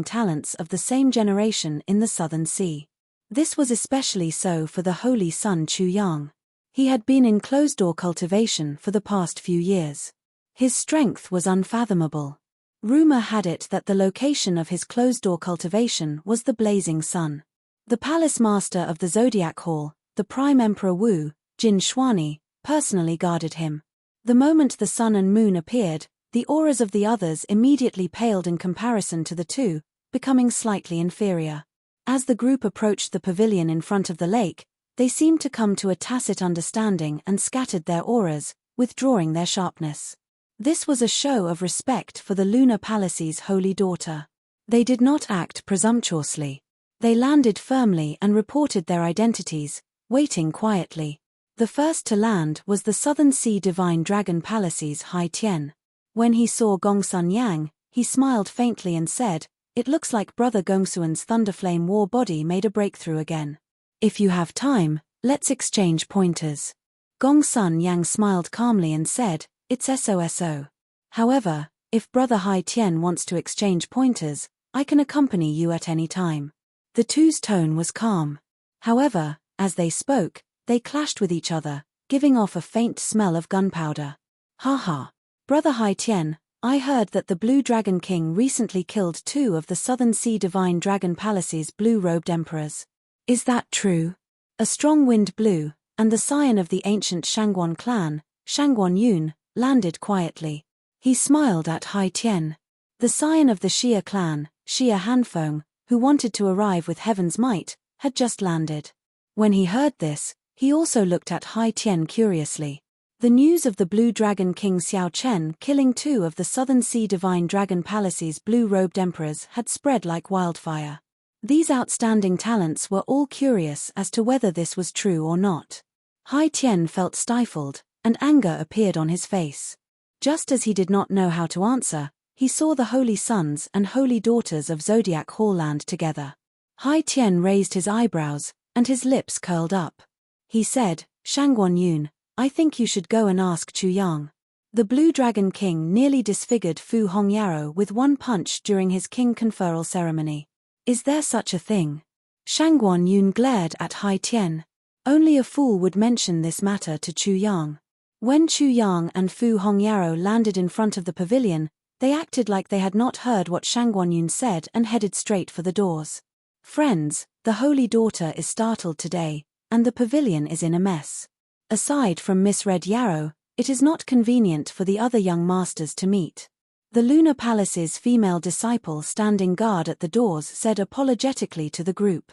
talents of the same generation in the Southern Sea. This was especially so for the holy son Chu Yang. He had been in closed-door cultivation for the past few years. His strength was unfathomable. Rumor had it that the location of his closed-door cultivation was the blazing sun. The palace master of the Zodiac Hall, the Prime Emperor Wu, Jin Xuani, personally guarded him. The moment the sun and moon appeared, the auras of the others immediately paled in comparison to the two, becoming slightly inferior. As the group approached the pavilion in front of the lake, they seemed to come to a tacit understanding and scattered their auras, withdrawing their sharpness. This was a show of respect for the Lunar Palace's holy daughter. They did not act presumptuously. They landed firmly and reported their identities, waiting quietly. The first to land was the Southern Sea Divine Dragon Palace's Hai Tian. When he saw Gongsun Yang, he smiled faintly and said, "It looks like Brother Gongsuan's Thunderflame war body made a breakthrough again. If you have time, let's exchange pointers." Gongsun Yang smiled calmly and said, "It's SOSO. However, if Brother Hai Tian wants to exchange pointers, I can accompany you at any time." The two's tone was calm. However, as they spoke, they clashed with each other, giving off a faint smell of gunpowder. "Haha. Brother Hai Tian, I heard that the Blue Dragon King recently killed 2 of the Southern Sea Divine Dragon Palace's blue-robed emperors. Is that true?" A strong wind blew, and the scion of the ancient Shangguan clan, Shangguan Yun, landed quietly. He smiled at Hai Tian. The scion of the Xia clan, Xia Hanfeng, who wanted to arrive with heaven's might, had just landed. When he heard this, he also looked at Hai Tian curiously. The news of the Blue Dragon King Xiao Chen killing 2 of the Southern Sea Divine Dragon Palace's blue-robed emperors had spread like wildfire. These outstanding talents were all curious as to whether this was true or not. Hai Tian felt stifled, and anger appeared on his face. Just as he did not know how to answer, he saw the holy sons and holy daughters of Zodiac Hall land together. Hai Tian raised his eyebrows, and his lips curled up. He said, "Shangguan Yun, I think you should go and ask Chu Yang." The Blue Dragon King nearly disfigured Fu Hongyaro with one punch during his king conferral ceremony. Is there such a thing? Shangguan Yun glared at Hai Tian. Only a fool would mention this matter to Chu Yang. When Chu Yang and Fu Hongyaro landed in front of the pavilion, they acted like they had not heard what Shangguan Yun said and headed straight for the doors. Friends, the holy daughter is startled today, and the pavilion is in a mess. Aside from misread Yarrow, it is not convenient for the other young masters to meet. The Lunar Palace's female disciple standing guard at the doors said apologetically to the group.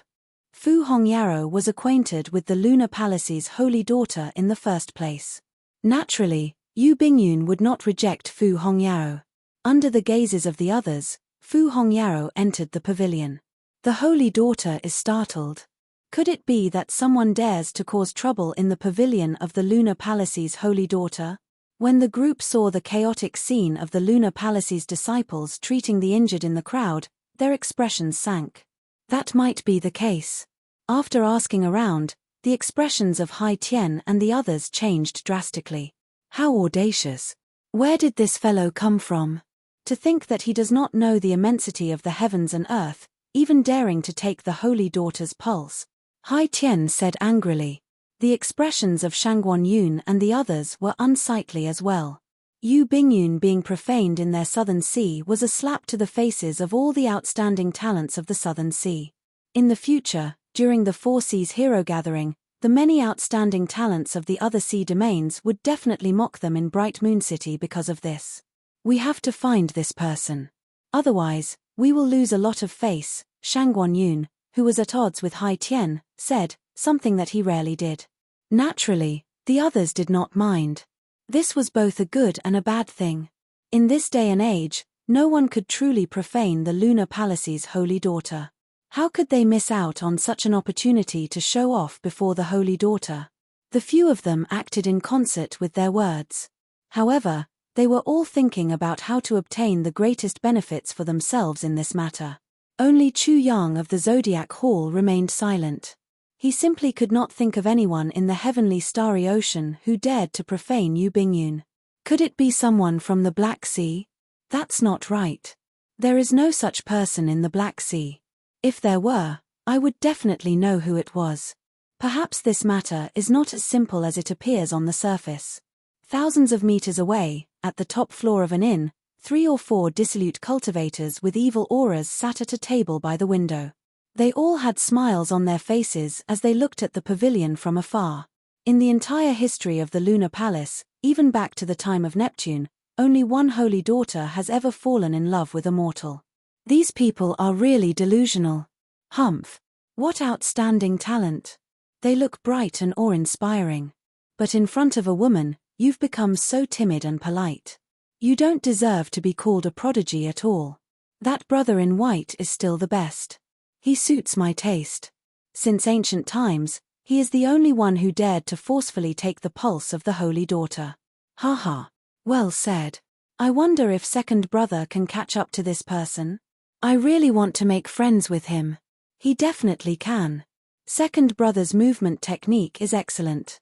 Fu Hongyaro was acquainted with the Lunar Palace's holy daughter in the first place. Naturally, Yu Bingyun would not reject Fu Hongyaro. Under the gazes of the others, Fu Hongyaro entered the pavilion. The holy daughter is startled. Could it be that someone dares to cause trouble in the pavilion of the Lunar Palace's holy daughter? When the group saw the chaotic scene of the Lunar Palace's disciples treating the injured in the crowd, their expressions sank. That might be the case. After asking around, the expressions of Hai Tian and the others changed drastically. How audacious! Where did this fellow come from? To think that he does not know the immensity of the heavens and earth, even daring to take the holy daughter's pulse. Hai Tian said angrily. The expressions of Shangguan Yun and the others were unsightly as well. Yu Bingyun being profaned in their Southern Sea was a slap to the faces of all the outstanding talents of the Southern Sea. In the future, during the Four Seas Hero Gathering, the many outstanding talents of the other sea domains would definitely mock them in Bright Moon City because of this. We have to find this person. Otherwise, we will lose a lot of face, Shangguan Yun, who was at odds with Hai Tian, said, something that he rarely did. Naturally, the others did not mind. This was both a good and a bad thing. In this day and age, no one could truly profane the Lunar Palace's holy daughter. How could they miss out on such an opportunity to show off before the holy daughter? The few of them acted in concert with their words. However, they were all thinking about how to obtain the greatest benefits for themselves in this matter. Only Chu Yang of the Zodiac Hall remained silent. He simply could not think of anyone in the heavenly starry ocean who dared to profane Yu Bingyun. Could it be someone from the Black Sea? That's not right. There is no such person in the Black Sea. If there were, I would definitely know who it was. Perhaps this matter is not as simple as it appears on the surface. Thousands of meters away, at the top floor of an inn, 3 or 4 dissolute cultivators with evil auras sat at a table by the window. They all had smiles on their faces as they looked at the pavilion from afar. In the entire history of the Lunar Palace, even back to the time of Neptune, only one holy daughter has ever fallen in love with a mortal. These people are really delusional. Humph! What outstanding talent! They look bright and awe-inspiring. But in front of a woman, you've become so timid and polite. You don't deserve to be called a prodigy at all. That brother in white is still the best. He suits my taste. Since ancient times, he is the only one who dared to forcefully take the pulse of the holy daughter. Ha ha. Well said. I wonder if second brother can catch up to this person? I really want to make friends with him. He definitely can. Second brother's movement technique is excellent.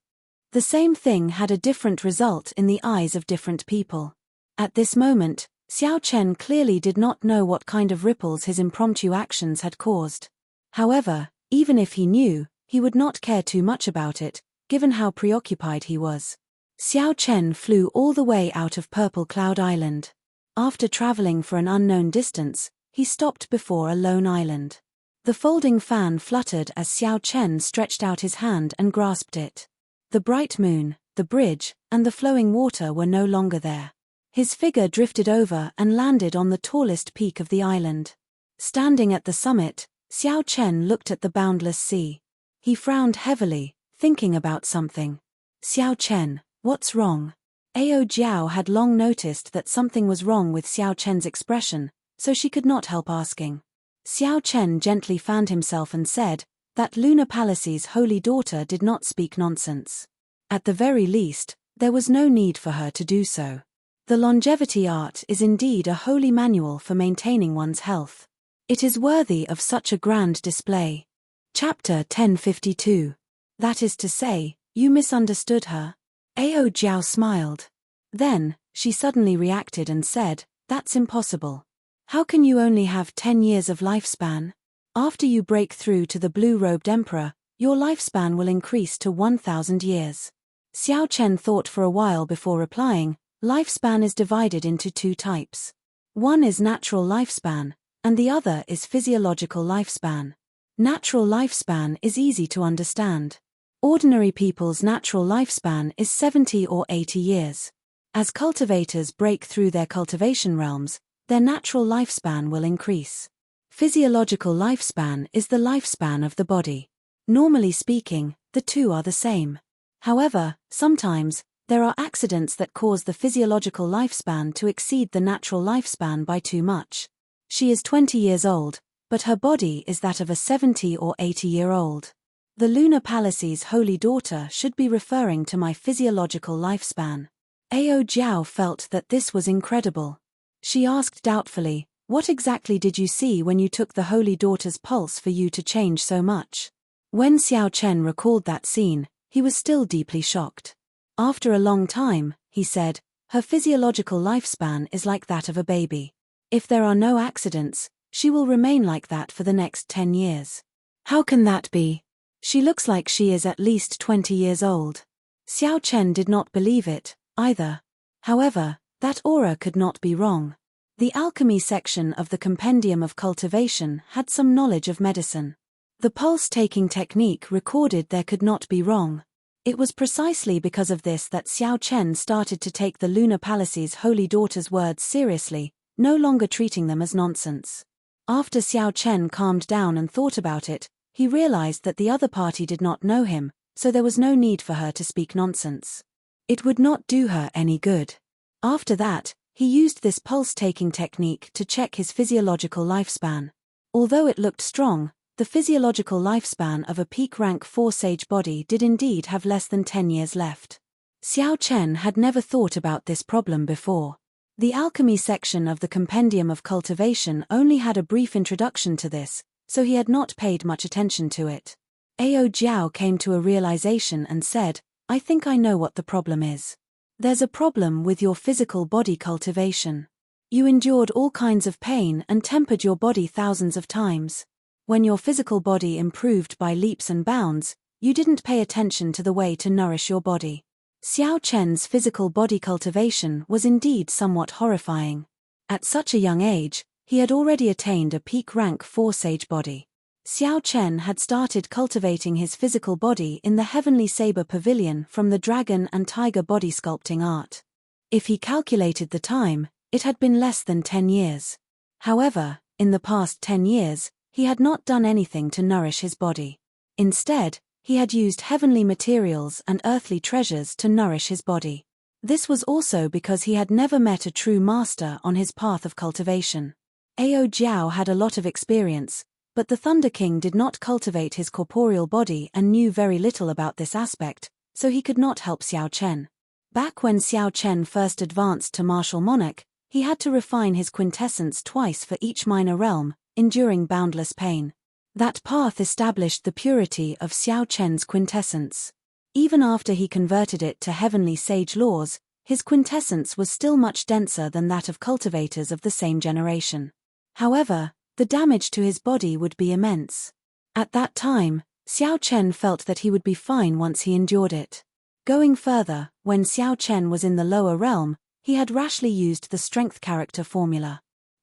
The same thing had a different result in the eyes of different people. At this moment, Xiao Chen clearly did not know what kind of ripples his impromptu actions had caused. However, even if he knew, he would not care too much about it, given how preoccupied he was. Xiao Chen flew all the way out of Purple Cloud Island. After traveling for an unknown distance, he stopped before a lone island. The folding fan fluttered as Xiao Chen stretched out his hand and grasped it. The bright moon, the bridge, and the flowing water were no longer there. His figure drifted over and landed on the tallest peak of the island. Standing at the summit, Xiao Chen looked at the boundless sea. He frowned heavily, thinking about something. Xiao Chen, what's wrong? Ao Jiao had long noticed that something was wrong with Xiao Chen's expression, so she could not help asking. Xiao Chen gently fanned himself and said that Lunar Palace's holy daughter did not speak nonsense. At the very least, there was no need for her to do so. The longevity art is indeed a holy manual for maintaining one's health. It is worthy of such a grand display. Chapter 1052. That is to say, you misunderstood her? Ao Jiao smiled. Then, she suddenly reacted and said, that's impossible. How can you only have 10 years of lifespan? After you break through to the blue-robed emperor, your lifespan will increase to 1,000 years. Xiao Chen thought for a while before replying, lifespan is divided into two types. One is natural lifespan, and the other is physiological lifespan. Natural lifespan is easy to understand. Ordinary people's natural lifespan is 70 or 80 years. As cultivators break through their cultivation realms, their natural lifespan will increase. Physiological lifespan is the lifespan of the body. Normally speaking, the two are the same. However, sometimes, there are accidents that cause the physiological lifespan to exceed the natural lifespan by too much. She is 20 years old, but her body is that of a 70 or 80-year-old. The Lunar Palace's holy daughter should be referring to my physiological lifespan. Ao Jiao felt that this was incredible. She asked doubtfully, what exactly did you see when you took the holy daughter's pulse for you to change so much? When Xiao Chen recalled that scene, he was still deeply shocked. After a long time, he said, her physiological lifespan is like that of a baby. If there are no accidents, she will remain like that for the next 10 years. How can that be? She looks like she is at least 20 years old. Xiao Chen did not believe it, either. However, that aura could not be wrong. The alchemy section of the Compendium of Cultivation had some knowledge of medicine. The pulse-taking technique recorded there could not be wrong. It was precisely because of this that Xiao Chen started to take the Lunar Palace's holy daughter's words seriously, no longer treating them as nonsense. After Xiao Chen calmed down and thought about it, he realized that the other party did not know him, so there was no need for her to speak nonsense. It would not do her any good. After that, he used this pulse-taking technique to check his physiological lifespan. Although it looked strong, the physiological lifespan of a peak rank 4 sage body did indeed have less than 10 years left. Xiao Chen had never thought about this problem before. The alchemy section of the Compendium of Cultivation only had a brief introduction to this, so he had not paid much attention to it. Ao Jiao came to a realization and said, I think I know what the problem is. There's a problem with your physical body cultivation. You endured all kinds of pain and tempered your body thousands of times. When your physical body improved by leaps and bounds, you didn't pay attention to the way to nourish your body. Xiao Chen's physical body cultivation was indeed somewhat horrifying. At such a young age, he had already attained a peak rank 4 sage body. Xiao Chen had started cultivating his physical body in the Heavenly Saber Pavilion from the Dragon and Tiger body sculpting art. If he calculated the time, it had been less than 10 years. However, in the past 10 years, he had not done anything to nourish his body. Instead, he had used heavenly materials and earthly treasures to nourish his body. This was also because he had never met a true master on his path of cultivation. Ao Jiao had a lot of experience, but the Thunder King did not cultivate his corporeal body and knew very little about this aspect, so he could not help Xiao Chen. Back when Xiao Chen first advanced to Martial Monarch, he had to refine his quintessence twice for each minor realm, enduring boundless pain. That path established the purity of Xiao Chen's quintessence. Even after he converted it to heavenly sage laws, his quintessence was still much denser than that of cultivators of the same generation. However, the damage to his body would be immense. At that time, Xiao Chen felt that he would be fine once he endured it. Going further, when Xiao Chen was in the lower realm, he had rashly used the strength character formula.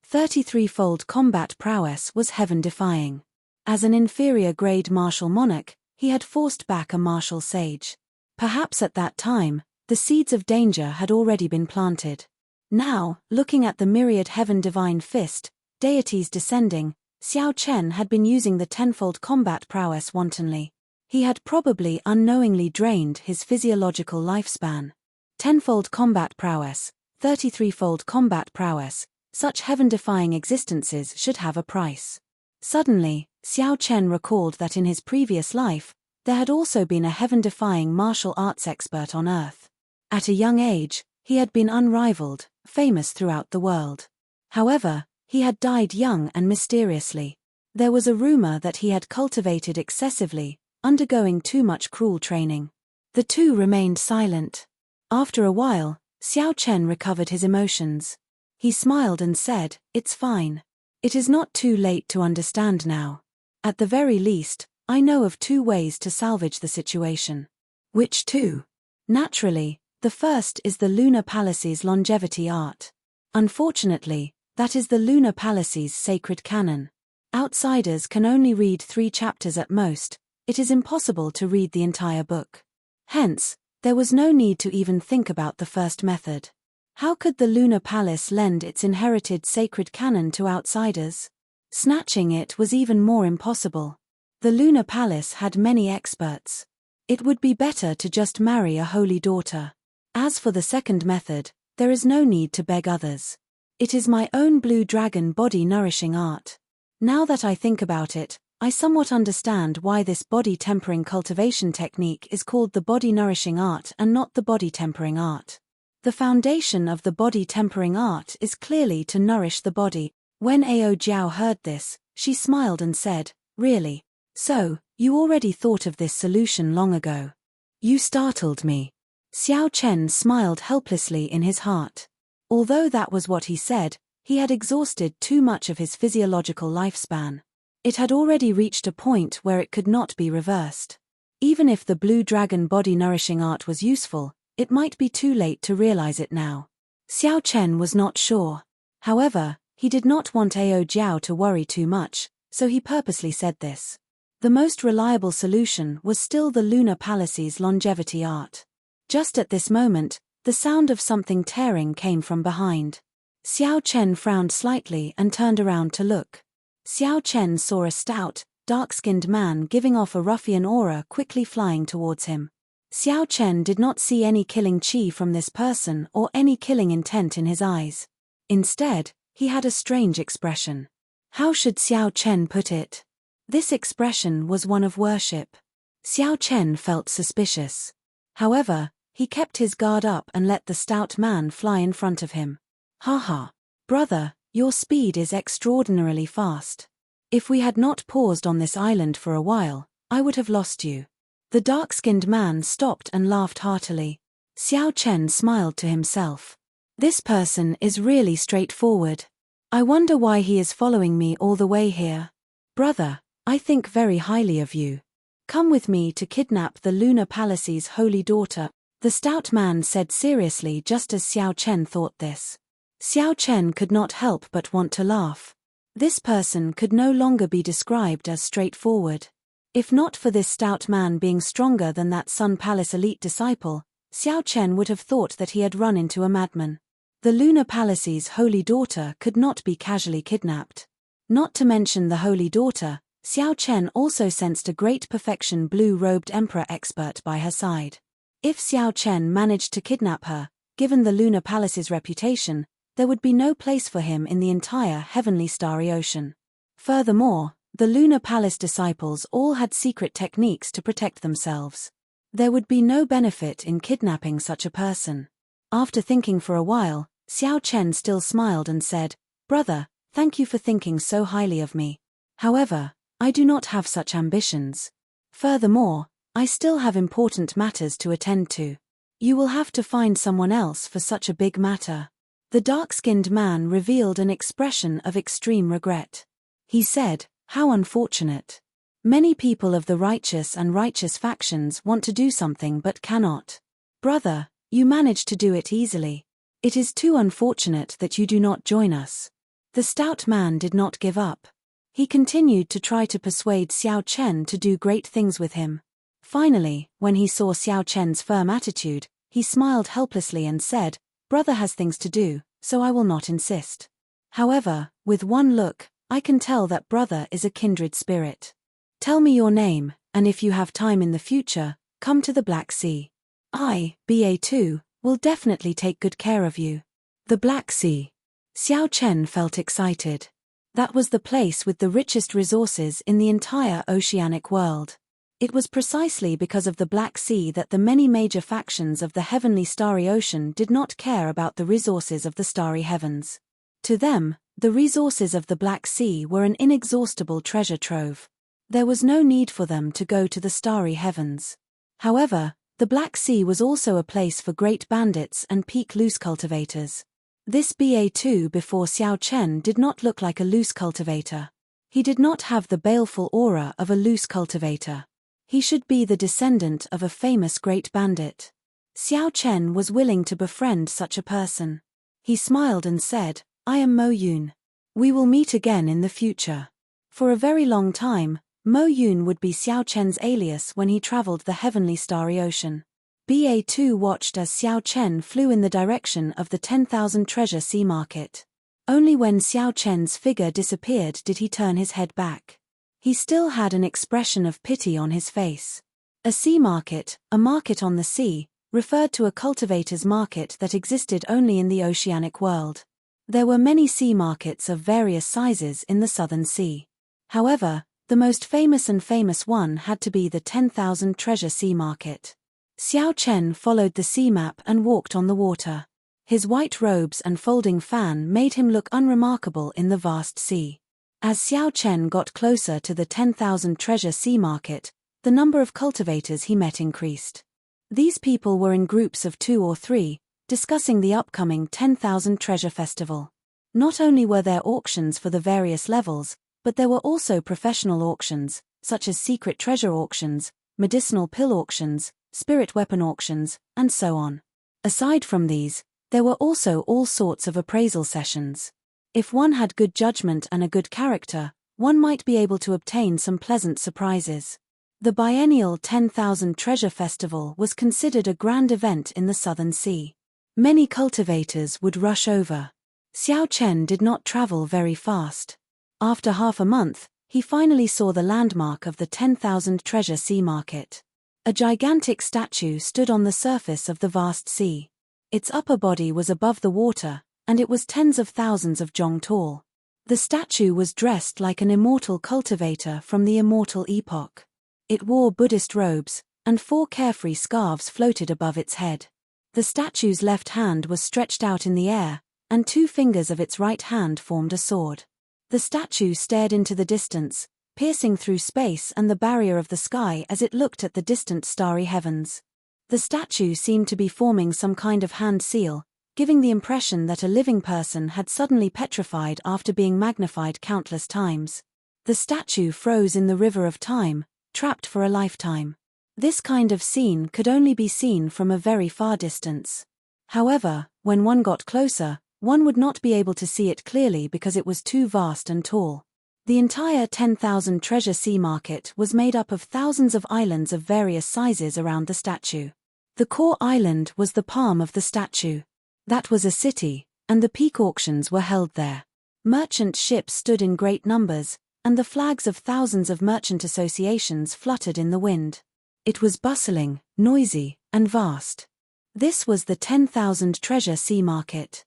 33-fold combat prowess was heaven-defying. As an inferior-grade martial monarch, he had forced back a martial sage. Perhaps at that time, the seeds of danger had already been planted. Now, looking at the myriad heaven divine fist, deities descending, Xiao Chen had been using the tenfold combat prowess wantonly. He had probably unknowingly drained his physiological lifespan. Tenfold combat prowess, 33-fold combat prowess, such heaven-defying existences should have a price. Suddenly, Xiao Chen recalled that in his previous life, there had also been a heaven-defying martial arts expert on Earth. At a young age, he had been unrivaled, famous throughout the world. However, he had died young and mysteriously. There was a rumor that he had cultivated excessively, undergoing too much cruel training. The two remained silent. After a while, Xiao Chen recovered his emotions. He smiled and said, "It's fine. It is not too late to understand now. At the very least, I know of 2 ways to salvage the situation." "Which 2? "Naturally, the first is the Lunar Palace's longevity art. Unfortunately, that is the Lunar Palace's sacred canon. Outsiders can only read 3 chapters at most. It is impossible to read the entire book. Hence, there was no need to even think about the first method. How could the Lunar Palace lend its inherited sacred canon to outsiders? Snatching it was even more impossible. The Lunar Palace had many experts. It would be better to just marry a holy daughter. As for the second method, there is no need to beg others. It is my own blue dragon body-nourishing art. Now that I think about it, I somewhat understand why this body-tempering cultivation technique is called the body-nourishing art and not the body-tempering art. The foundation of the body-tempering art is clearly to nourish the body." When Ao Jiao heard this, she smiled and said, "Really? So, you already thought of this solution long ago?" "You startled me." Xiao Chen smiled helplessly in his heart. Although that was what he said, he had exhausted too much of his physiological lifespan. It had already reached a point where it could not be reversed. Even if the blue dragon body-nourishing art was useful, it might be too late to realize it now. Xiao Chen was not sure. However, he did not want Ao Jiao to worry too much, so he purposely said this. The most reliable solution was still the Lunar Palace's longevity art. Just at this moment, the sound of something tearing came from behind. Xiao Chen frowned slightly and turned around to look. Xiao Chen saw a stout, dark-skinned man giving off a ruffian aura quickly flying towards him. Xiao Chen did not see any killing chi from this person or any killing intent in his eyes. Instead, he had a strange expression. How should Xiao Chen put it? This expression was one of worship. Xiao Chen felt suspicious. However, he kept his guard up and let the stout man fly in front of him. "Haha. Brother, your speed is extraordinarily fast. If we had not paused on this island for a while, I would have lost you." The dark-skinned man stopped and laughed heartily. Xiao Chen smiled to himself. This person is really straightforward. I wonder why he is following me all the way here. Brother, I think very highly of you. Come with me to kidnap the Lunar Palace's holy daughter, the stout man said seriously just as Xiao Chen thought this. Xiao Chen could not help but want to laugh. This person could no longer be described as straightforward. If not for this stout man being stronger than that Sun Palace elite disciple, Xiao Chen would have thought that he had run into a madman. The Lunar Palace's holy daughter could not be casually kidnapped. Not to mention the holy daughter, Xiao Chen also sensed a great perfection blue-robed emperor expert by her side. If Xiao Chen managed to kidnap her, given the Lunar Palace's reputation, there would be no place for him in the entire heavenly starry ocean. Furthermore, the Lunar Palace disciples all had secret techniques to protect themselves. There would be no benefit in kidnapping such a person. After thinking for a while, Xiao Chen still smiled and said, "Brother, thank you for thinking so highly of me. However, I do not have such ambitions. Furthermore, I still have important matters to attend to. You will have to find someone else for such a big matter." The dark-skinned man revealed an expression of extreme regret. He said, "How unfortunate. Many people of the righteous and righteous factions want to do something but cannot. Brother, you managed to do it easily. It is too unfortunate that you do not join us." The stout man did not give up. He continued to try to persuade Xiao Chen to do great things with him. Finally, when he saw Xiao Chen's firm attitude, he smiled helplessly and said, "Brother has things to do, so I will not insist. However, with one look, I can tell that brother is a kindred spirit. Tell me your name, and if you have time in the future, come to the Black Sea. I, BA2, will definitely take good care of you. The Black Sea. Xiao Chen felt excited. That was the place with the richest resources in the entire oceanic world. It was precisely because of the Black Sea that the many major factions of the heavenly starry ocean did not care about the resources of the starry heavens. To them, the resources of the Black Sea were an inexhaustible treasure trove. There was no need for them to go to the starry heavens. However, the Black Sea was also a place for great bandits and peak loose cultivators. This BA2 before Xiao Chen did not look like a loose cultivator. He did not have the baleful aura of a loose cultivator. He should be the descendant of a famous great bandit. Xiao Chen was willing to befriend such a person. He smiled and said, I am Mo Yun. We will meet again in the future. For a very long time, Mo Yun would be Xiao Chen's alias when he traveled the heavenly starry ocean. BA2 watched as Xiao Chen flew in the direction of the 10,000 treasure sea market. Only when Xiao Chen's figure disappeared did he turn his head back. He still had an expression of pity on his face. A sea market, a market on the sea, referred to a cultivator's market that existed only in the oceanic world. There were many sea markets of various sizes in the Southern Sea. However, the most famous one had to be the 10,000 treasure sea market. Xiao Chen followed the sea map and walked on the water. His white robes and folding fan made him look unremarkable in the vast sea. As Xiao Chen got closer to the 10,000 treasure sea market, the number of cultivators he met increased. These people were in groups of 2 or 3, discussing the upcoming 10,000 treasure festival. Not only were there auctions for the various levels, but there were also professional auctions, such as secret treasure auctions, medicinal pill auctions, spirit weapon auctions, and so on. Aside from these, there were also all sorts of appraisal sessions. If one had good judgment and a good character, one might be able to obtain some pleasant surprises. The biennial 10,000 Treasure Festival was considered a grand event in the Southern Sea. Many cultivators would rush over. Xiao Chen did not travel very fast. After half a month, he finally saw the landmark of the 10,000 Treasure Sea Market. A gigantic statue stood on the surface of the vast sea. Its upper body was above the water, and it was tens of thousands of zhong tall. The statue was dressed like an immortal cultivator from the Immortal epoch. It wore Buddhist robes, and 4 carefree scarves floated above its head. The statue's left hand was stretched out in the air, and 2 fingers of its right hand formed a sword. The statue stared into the distance, piercing through space and the barrier of the sky as it looked at the distant starry heavens. The statue seemed to be forming some kind of hand seal, giving the impression that a living person had suddenly petrified after being magnified countless times. The statue froze in the river of time, trapped for a lifetime. This kind of scene could only be seen from a very far distance. However, when one got closer, one would not be able to see it clearly because it was too vast and tall. The entire 10,000 Treasure Sea Market was made up of thousands of islands of various sizes around the statue. The core island was the palm of the statue. That was a city, and the peak auctions were held there. Merchant ships stood in great numbers, and the flags of thousands of merchant associations fluttered in the wind. It was bustling, noisy, and vast. This was the 10,000 Treasure Sea Market.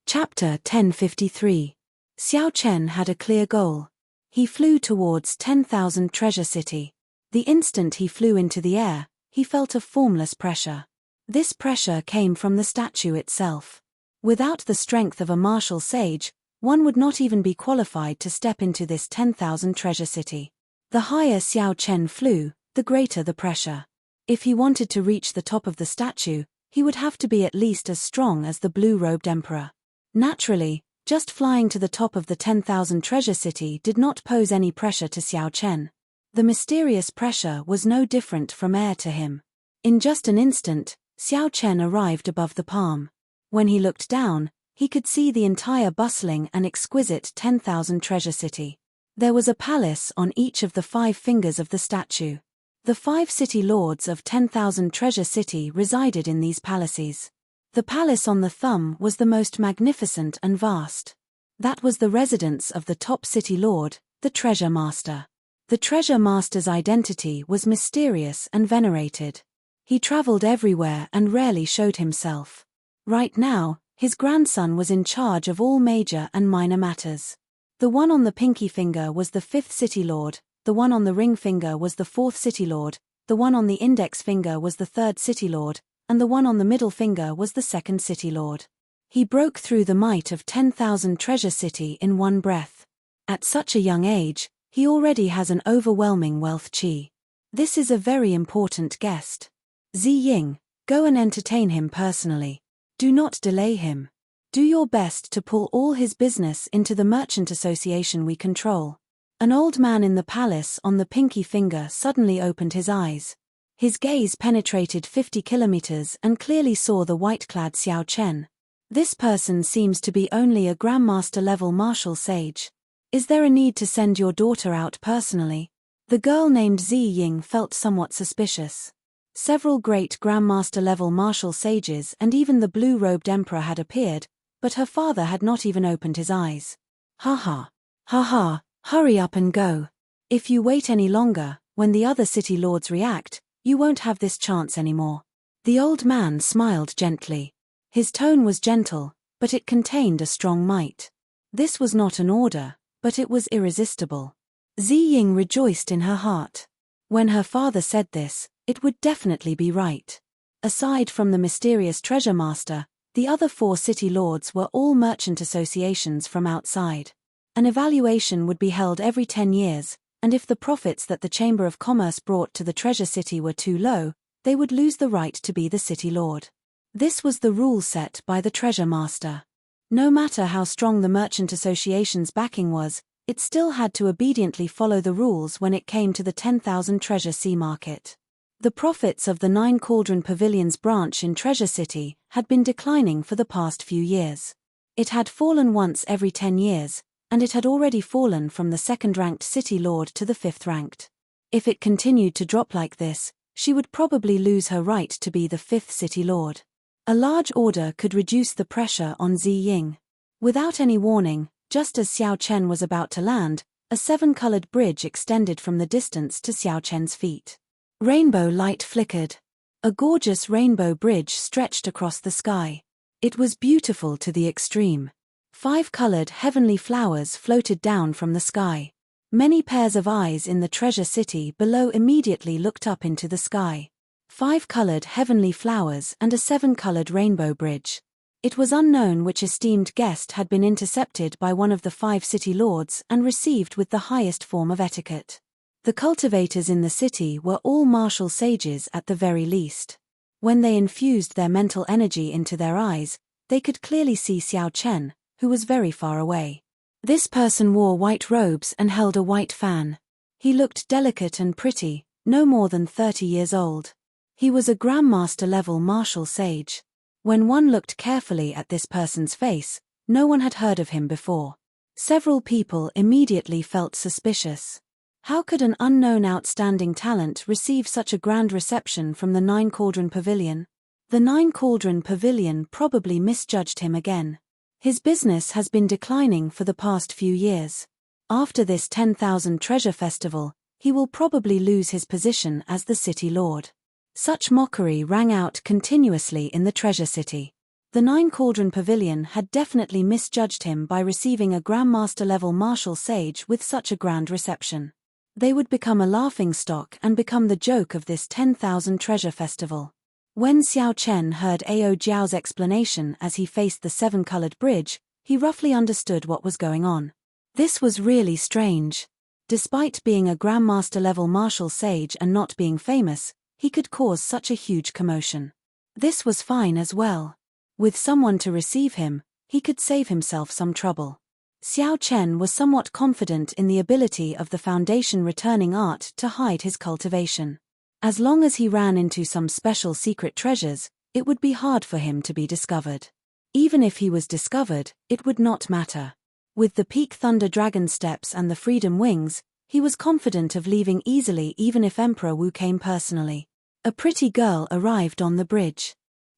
Chapter 1053. Xiao Chen had a clear goal. He flew towards 10,000 Treasure City. The instant he flew into the air, he felt a formless pressure. This pressure came from the statue itself. Without the strength of a martial sage, one would not even be qualified to step into this 10,000 Treasure City. The higher Xiao Chen flew, the greater the pressure. If he wanted to reach the top of the statue, he would have to be at least as strong as the blue-robed emperor. Naturally, just flying to the top of the 10,000 Treasure City did not pose any pressure to Xiao Chen. The mysterious pressure was no different from air to him. In just an instant, Xiao Chen arrived above the palm. When he looked down, he could see the entire bustling and exquisite 10,000 Treasure City. There was a palace on each of the 5 fingers of the statue. The 5 city lords of 10,000 Treasure City resided in these palaces. The palace on the thumb was the most magnificent and vast. That was the residence of the top city lord, the treasure master. The treasure master's identity was mysterious and venerated. He traveled everywhere and rarely showed himself. Right now, his grandson was in charge of all major and minor matters. The one on the pinky finger was the 5th city lord, the one on the ring finger was the 4th city lord, the one on the index finger was the 3rd city lord, and the one on the middle finger was the 2nd city lord. He broke through the might of 10,000 treasure city in one breath. At such a young age, he already has an overwhelming wealth chi. This is a very important guest. Zi Ying, go and entertain him personally. Do not delay him. Do your best to pull all his business into the merchant association we control. An old man in the palace on the pinky finger suddenly opened his eyes. His gaze penetrated 50 kilometers and clearly saw the white-clad Xiao Chen. This person seems to be only a grandmaster-level martial sage. Is there a need to send your daughter out personally? The girl named Zi Ying felt somewhat suspicious. Several great grandmaster-level martial sages and even the blue-robed emperor had appeared, but her father had not even opened his eyes. Ha ha. Ha ha, hurry up and go. If you wait any longer, when the other city lords react, you won't have this chance anymore. The old man smiled gently. His tone was gentle, but it contained a strong might. This was not an order, but it was irresistible. Zi Ying rejoiced in her heart. When her father said this, it would definitely be right. Aside from the mysterious treasure master, the other 4 city lords were all merchant associations from outside. An evaluation would be held every 10 years, and if the profits that the Chamber of Commerce brought to the treasure city were too low, they would lose the right to be the city lord. This was the rule set by the treasure master. No matter how strong the merchant association's backing was, it still had to obediently follow the rules when it came to the 10,000 treasure sea market. The profits of the 9 Cauldron Pavilions branch in Treasure City had been declining for the past few years. It had fallen once every 10 years, and it had already fallen from the 2nd-ranked city lord to the 5th-ranked. If it continued to drop like this, she would probably lose her right to be the 5th city lord. A large order could reduce the pressure on Zi Ying. Without any warning, just as Xiao Chen was about to land, a 7-colored bridge extended from the distance to Xiao Chen's feet. Rainbow light flickered. A gorgeous rainbow bridge stretched across the sky. It was beautiful to the extreme. 5-colored heavenly flowers floated down from the sky. Many pairs of eyes in the treasure city below immediately looked up into the sky. 5-colored heavenly flowers and a 7-colored rainbow bridge. It was unknown which esteemed guest had been intercepted by one of the 5 city lords and received with the highest form of etiquette. The cultivators in the city were all martial sages at the very least. When they infused their mental energy into their eyes, they could clearly see Xiao Chen, who was very far away. This person wore white robes and held a white fan. He looked delicate and pretty, no more than 30 years old. He was a grandmaster-level martial sage. When one looked carefully at this person's face, no one had heard of him before. Several people immediately felt suspicious. How could an unknown outstanding talent receive such a grand reception from the 9 Cauldron Pavilion? The 9 Cauldron Pavilion probably misjudged him again. His business has been declining for the past few years. After this 10,000 treasure festival, he will probably lose his position as the city lord. Such mockery rang out continuously in the treasure city. The 9 Cauldron Pavilion had definitely misjudged him by receiving a grandmaster-level martial sage with such a grand reception. They would become a laughingstock and become the joke of this 10,000 treasure festival. When Xiao Chen heard Ao Jiao's explanation as he faced the 7-colored bridge, he roughly understood what was going on. This was really strange. Despite being a grandmaster-level martial sage and not being famous, he could cause such a huge commotion. This was fine as well. With someone to receive him, he could save himself some trouble. Xiao Chen was somewhat confident in the ability of the Foundation returning art to hide his cultivation. As long as he ran into some special secret treasures, it would be hard for him to be discovered. Even if he was discovered, it would not matter. With the Peak Thunder Dragon Steps and the Freedom Wings, he was confident of leaving easily even if Emperor Wu came personally. A pretty girl arrived on the bridge.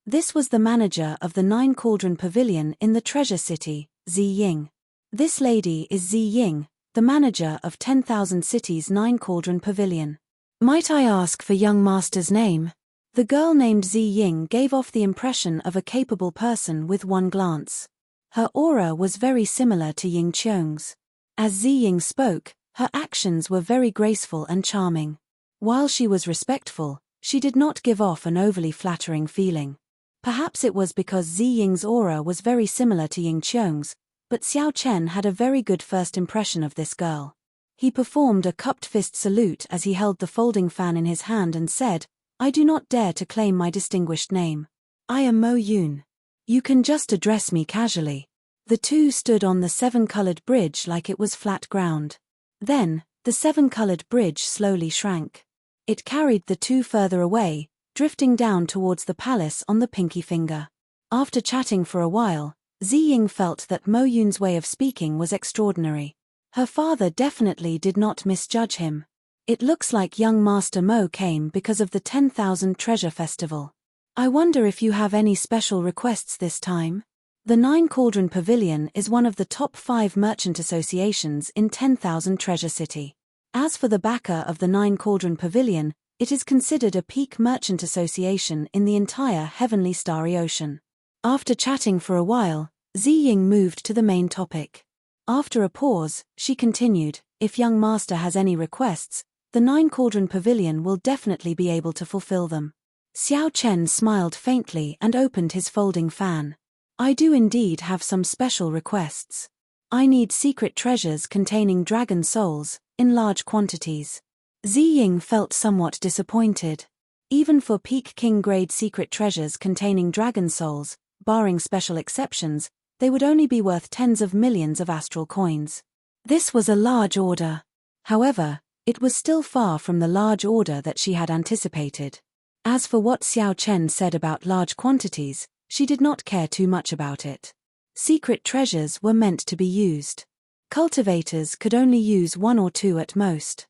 This was the manager of the Nine Cauldron Pavilion in the Treasure City, Zi Ying. This lady is Zi Ying, the manager of 10,000 City's Nine Cauldron Pavilion. Might I ask for young master's name? The girl named Zi Ying gave off the impression of a capable person with one glance. Her aura was very similar to Ying Qiong's. As Zi Ying spoke, her actions were very graceful and charming. While she was respectful, she did not give off an overly flattering feeling. Perhaps it was because Zi Ying's aura was very similar to Ying Qiong's, but Xiao Chen had a very good first impression of this girl. He performed a cupped fist salute as he held the folding fan in his hand and said, "I do not dare to claim my distinguished name. I am Mo Yun. You can just address me casually." The two stood on the seven-colored bridge like it was flat ground. Then, the seven-colored bridge slowly shrank. It carried the two further away, drifting down towards the palace on the pinky finger. After chatting for a while, Zi Ying felt that Mo Yun's way of speaking was extraordinary. Her father definitely did not misjudge him. It looks like young Master Mo came because of the 10,000 Treasure Festival. I wonder if you have any special requests this time? The Nine Cauldron Pavilion is one of the top 5 merchant associations in 10,000 Treasure City. As for the backer of the Nine Cauldron Pavilion, it is considered a peak merchant association in the entire Heavenly Starry Ocean. After chatting for a while, Zi Ying moved to the main topic. After a pause, she continued, "If young master has any requests, the Nine Cauldron Pavilion will definitely be able to fulfill them." Xiao Chen smiled faintly and opened his folding fan. "I do indeed have some special requests. I need secret treasures containing dragon souls, in large quantities." Zi Ying felt somewhat disappointed. Even for peak king-grade secret treasures containing dragon souls, barring special exceptions, they would only be worth tens of millions of astral coins. This was a large order. However, it was still far from the large order that she had anticipated. As for what Xiao Chen said about large quantities, she did not care too much about it. Secret treasures were meant to be used. Cultivators could only use 1 or 2 at most.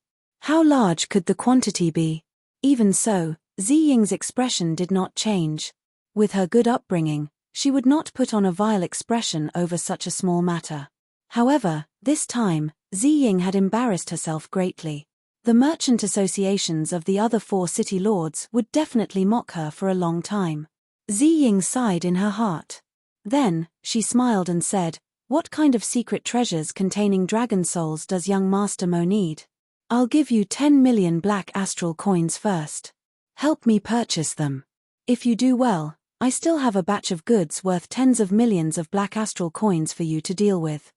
How large could the quantity be? Even so, Zi Ying's expression did not change. With her good upbringing, she would not put on a vile expression over such a small matter. However, this time, Zi Ying had embarrassed herself greatly. The merchant associations of the other 4 city lords would definitely mock her for a long time. Zi Ying sighed in her heart. Then, she smiled and said, "What kind of secret treasures containing dragon souls does young Master Mo need? I'll give you 10 million black astral coins first. Help me purchase them. If you do well, I still have a batch of goods worth tens of millions of black astral coins for you to deal with."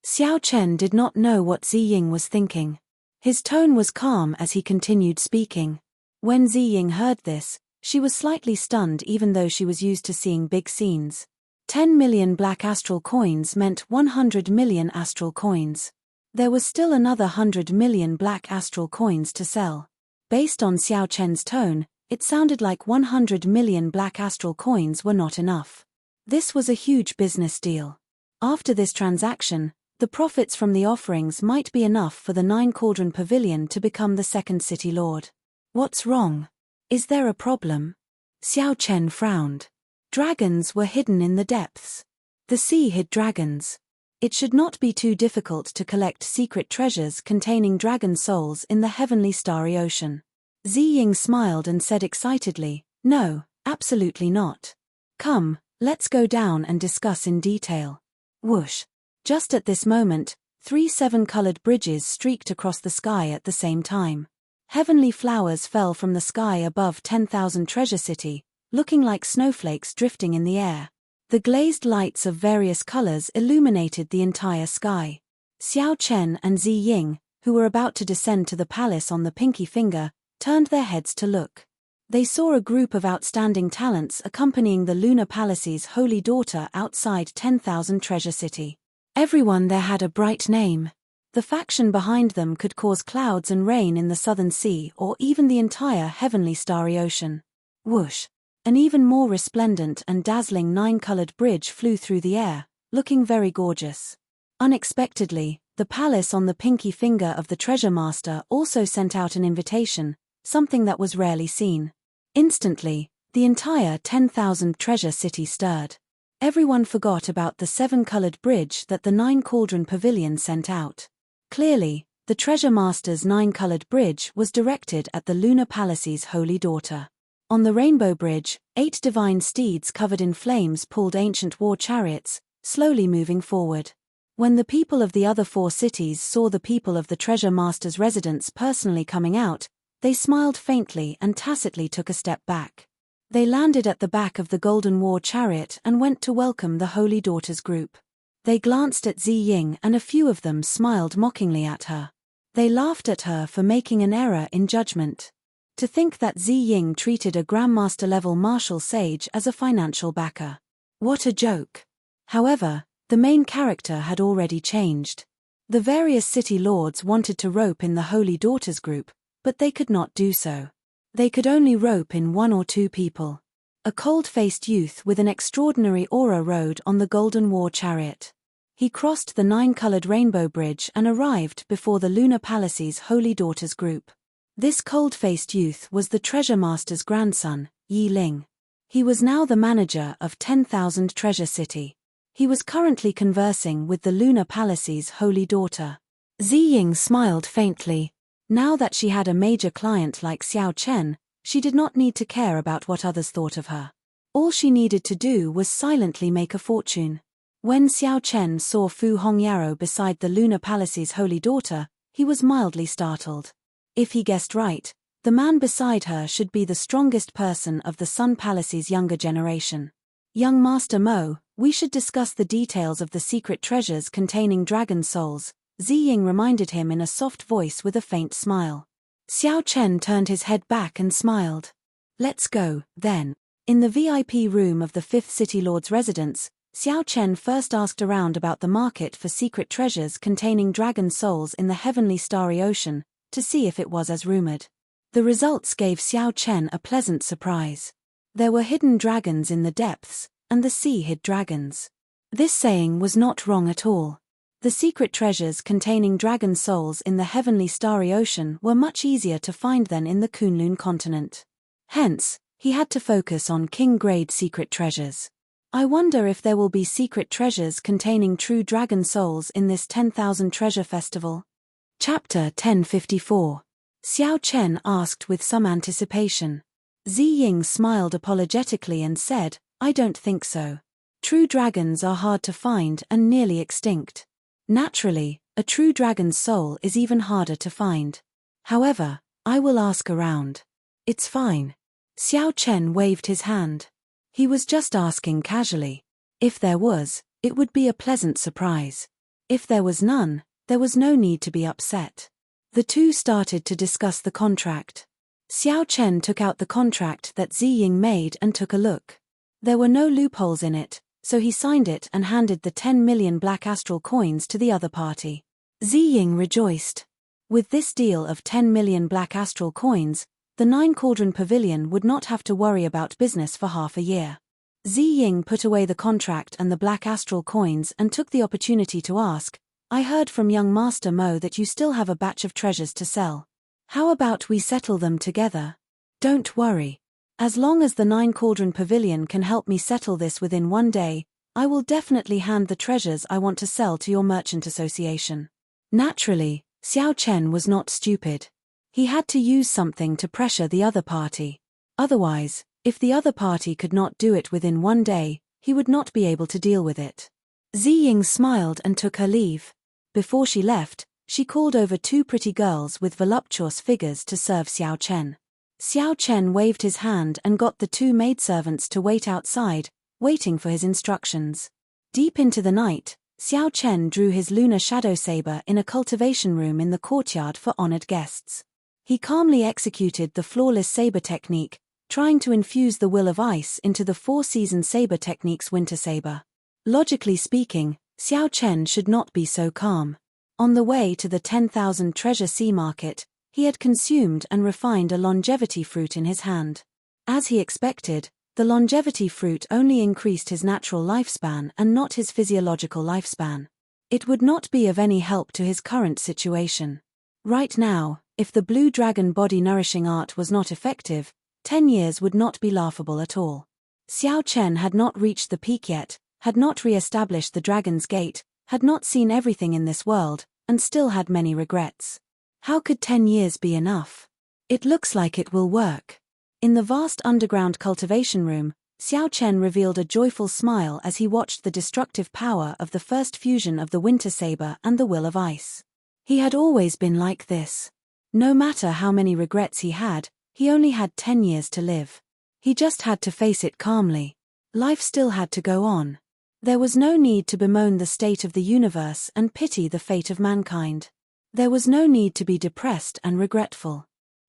Xiao Chen did not know what Zi Ying was thinking. His tone was calm as he continued speaking. When Zi Ying heard this, she was slightly stunned even though she was used to seeing big scenes. 10 million black astral coins meant 100 million astral coins. There was still another 100 million black astral coins to sell. Based on Xiao Chen's tone, it sounded like 100 million black astral coins were not enough. This was a huge business deal. After this transaction, the profits from the offerings might be enough for the Nine Cauldron Pavilion to become the second city lord. What's wrong? Is there a problem? Xiao Chen frowned. Dragons were hidden in the depths. The sea hid dragons. It should not be too difficult to collect secret treasures containing dragon souls in the Heavenly Starry Ocean. Zi Ying smiled and said excitedly, "No, absolutely not. Come, let's go down and discuss in detail." Whoosh. Just at this moment, 3 7-colored bridges streaked across the sky at the same time. Heavenly flowers fell from the sky above 10,000 Treasure City, looking like snowflakes drifting in the air. The glazed lights of various colors illuminated the entire sky. Xiao Chen and Zi Ying, who were about to descend to the palace on the pinky finger, turned their heads to look. They saw a group of outstanding talents accompanying the Lunar Palace's holy daughter outside 10,000 Treasure City. Everyone there had a bright name. The faction behind them could cause clouds and rain in the Southern Sea or even the entire Heavenly Starry Ocean. Whoosh! An even more resplendent and dazzling 9-colored bridge flew through the air, looking very gorgeous. Unexpectedly, the palace on the pinky finger of the Treasure Master also sent out an invitation, something that was rarely seen. Instantly, The entire 10,000 treasure city stirred. Everyone forgot about the 7-colored bridge that the 9-cauldron pavilion sent out. Clearly, the treasure master's 9-colored bridge was directed at the lunar palace's holy daughter. On the rainbow bridge, 8 divine steeds covered in flames pulled ancient war chariots, slowly moving forward. When the people of the other 4 cities saw the people of the treasure master's residence personally coming out, they smiled faintly and tacitly took a step back. They landed at the back of the golden war chariot and went to welcome the holy daughter's group. They glanced at Zi Ying and a few of them smiled mockingly at her. They laughed at her for making an error in judgment. To think that Zi Ying treated a Grandmaster-level martial sage as a financial backer. What a joke. However, the main character had already changed. The various city lords wanted to rope in the holy daughter's group, but they could not do so. They could only rope in 1 or 2 people. A cold-faced youth with an extraordinary aura rode on the golden war chariot. He crossed the 9-colored rainbow bridge and arrived before the lunar palace's holy daughter's group. This cold-faced youth was the treasure master's grandson, Yi Ling. He was now the manager of 10,000 Treasure City. He was currently conversing with the lunar palace's holy daughter. Zi Ying smiled faintly. Now that she had a major client like Xiao Chen, she did not need to care about what others thought of her. All she needed to do was silently make a fortune. When Xiao Chen saw Fu Hongyaro beside the lunar palace's holy daughter, he was mildly startled. If he guessed right, the man beside her should be the strongest person of the Sun Palace's younger generation. Young Master Mo, we should discuss the details of the secret treasures containing dragon souls, Zi Ying reminded him in a soft voice with a faint smile. Xiao Chen turned his head back and smiled. Let's go, then. In the VIP room of the 5th City Lord's residence, Xiao Chen first asked around about the market for secret treasures containing dragon souls in the heavenly starry ocean, to see if it was as rumored. The results gave Xiao Chen a pleasant surprise. There were hidden dragons in the depths, and the sea hid dragons. This saying was not wrong at all. The secret treasures containing dragon souls in the heavenly starry ocean were much easier to find than in the Kunlun continent. Hence, he had to focus on king-grade secret treasures. I wonder if there will be secret treasures containing true dragon souls in this 10,000 treasure festival. Chapter 1054. Xiao Chen asked with some anticipation. Zi Ying smiled apologetically and said, I don't think so. True dragons are hard to find and nearly extinct. Naturally, a true dragon's soul is even harder to find. However, I will ask around. It's fine. Xiao Chen waved his hand. He was just asking casually. If there was, it would be a pleasant surprise. If there was none, there was no need to be upset. The two started to discuss the contract. Xiao Chen took out the contract that Zi Ying made and took a look. There were no loopholes in it, so he signed it and handed the 10 million black astral coins to the other party. Zi Ying rejoiced. With this deal of 10 million black astral coins, the 9-cauldron pavilion would not have to worry about business for half a year. Zi Ying put away the contract and the black astral coins and took the opportunity to ask, I heard from young Master Mo that you still have a batch of treasures to sell. How about we settle them together? Don't worry. As long as the 9-cauldron pavilion can help me settle this within 1 day, I will definitely hand the treasures I want to sell to your merchant association. Naturally, Xiao Chen was not stupid. He had to use something to pressure the other party. Otherwise, if the other party could not do it within 1 day, he would not be able to deal with it. Zi Ying smiled and took her leave. Before she left, she called over 2 pretty girls with voluptuous figures to serve Xiao Chen. Xiao Chen waved his hand and got the 2 maidservants to wait outside, waiting for his instructions. Deep into the night, Xiao Chen drew his lunar shadow saber in a cultivation room in the courtyard for honored guests. He calmly executed the flawless saber technique, trying to infuse the will of ice into the 4-season saber technique's winter saber. Logically speaking, Xiao Chen should not be so calm. On the way to the 10,000 treasure sea market, he had consumed and refined a longevity fruit in his hand. As he expected, the longevity fruit only increased his natural lifespan and not his physiological lifespan. It would not be of any help to his current situation. Right now, if the blue dragon body nourishing art was not effective, 10 years would not be laughable at all. Xiao Chen had not reached the peak yet, had not re-established the Dragon's Gate, had not seen everything in this world, and still had many regrets. How could 10 years be enough? It looks like it will work. In the vast underground cultivation room, Xiao Chen revealed a joyful smile as he watched the destructive power of the first fusion of the Winter Saber and the Will of Ice. He had always been like this. No matter how many regrets he only had 10 years to live. He just had to face it calmly. Life still had to go on. There was no need to bemoan the state of the universe and pity the fate of mankind. There was no need to be depressed and regretful.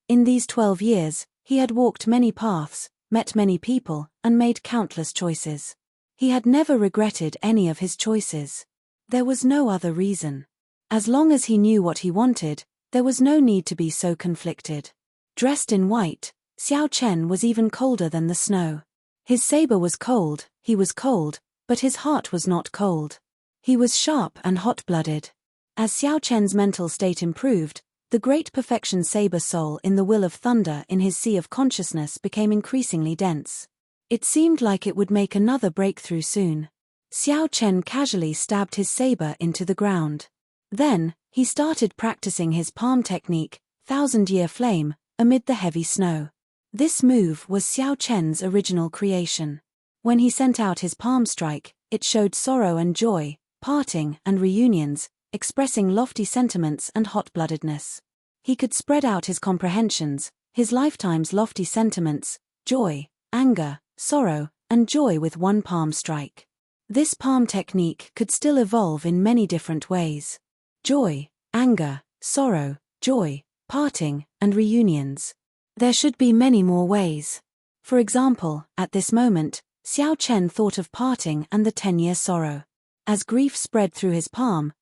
In these 12 years, he had walked many paths, met many people, and made countless choices. He had never regretted any of his choices. There was no other reason. As long as he knew what he wanted, there was no need to be so conflicted. Dressed in white, Xiao Chen was even colder than the snow. His saber was cold, he was cold, but his heart was not cold. He was sharp and hot-blooded. As Xiao Chen's mental state improved, the great perfection saber soul in the will of thunder in his sea of consciousness became increasingly dense. It seemed like it would make another breakthrough soon. Xiao Chen casually stabbed his saber into the ground. Then, he started practicing his palm technique, thousand-year flame, amid the heavy snow. This move was Xiao Chen's original creation. When he sent out his palm strike, it showed sorrow and joy, parting and reunions, expressing lofty sentiments and hot-bloodedness. He could spread out his comprehensions, his lifetime's lofty sentiments, joy, anger, sorrow, and joy with one palm strike. This palm technique could still evolve in many different ways. Joy, anger, sorrow, joy, parting, and reunions. There should be many more ways. For example, at this moment, Xiao Chen thought of parting and the 10-year sorrow. As grief spread through his palm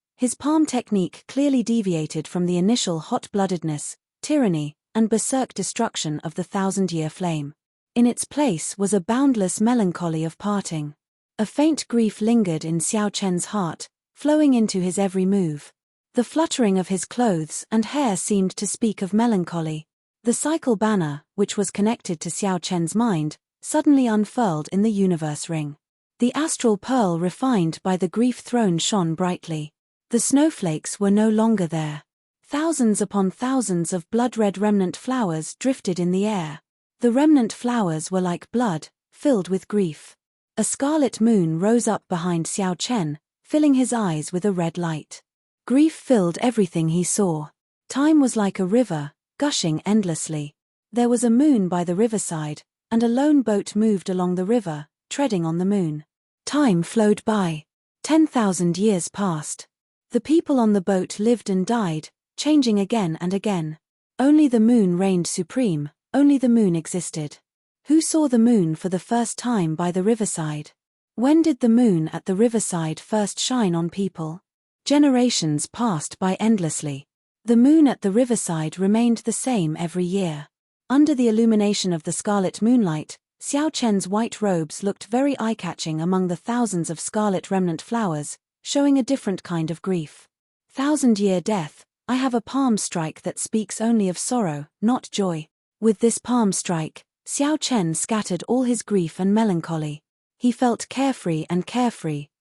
technique clearly deviated from the initial hot-bloodedness, tyranny, and berserk destruction of the thousand-year flame. In its place was a boundless melancholy of parting. A faint grief lingered in Xiao Chen's heart, flowing into his every move. The fluttering of his clothes and hair seemed to speak of melancholy. The cycle banner, which was connected to Xiao Chen's mind, suddenly unfurled in the universe ring. The astral pearl refined by the grief throne shone brightly. The snowflakes were no longer there. Thousands upon thousands of blood-red remnant flowers drifted in the air. The remnant flowers were like blood, filled with grief. A scarlet moon rose up behind Xiao Chen, filling his eyes with a red light. Grief filled everything he saw. Time was like a river, gushing endlessly. There was a moon by the riverside, and a lone boat moved along the river, treading on the moon. Time flowed by. 10,000 years passed. The people on the boat lived and died, changing again and again. Only the moon reigned supreme, only the moon existed. Who saw the moon for the first time by the riverside? When did the moon at the riverside first shine on people? Generations passed by endlessly. The moon at the riverside remained the same every year. Under the illumination of the scarlet moonlight, Xiao Chen's white robes looked very eye-catching among the thousands of scarlet remnant flowers, showing a different kind of grief. Thousand-year death, I have a palm strike that speaks only of sorrow, not joy. With this palm strike, Xiao Chen scattered all his grief and melancholy. He felt carefree,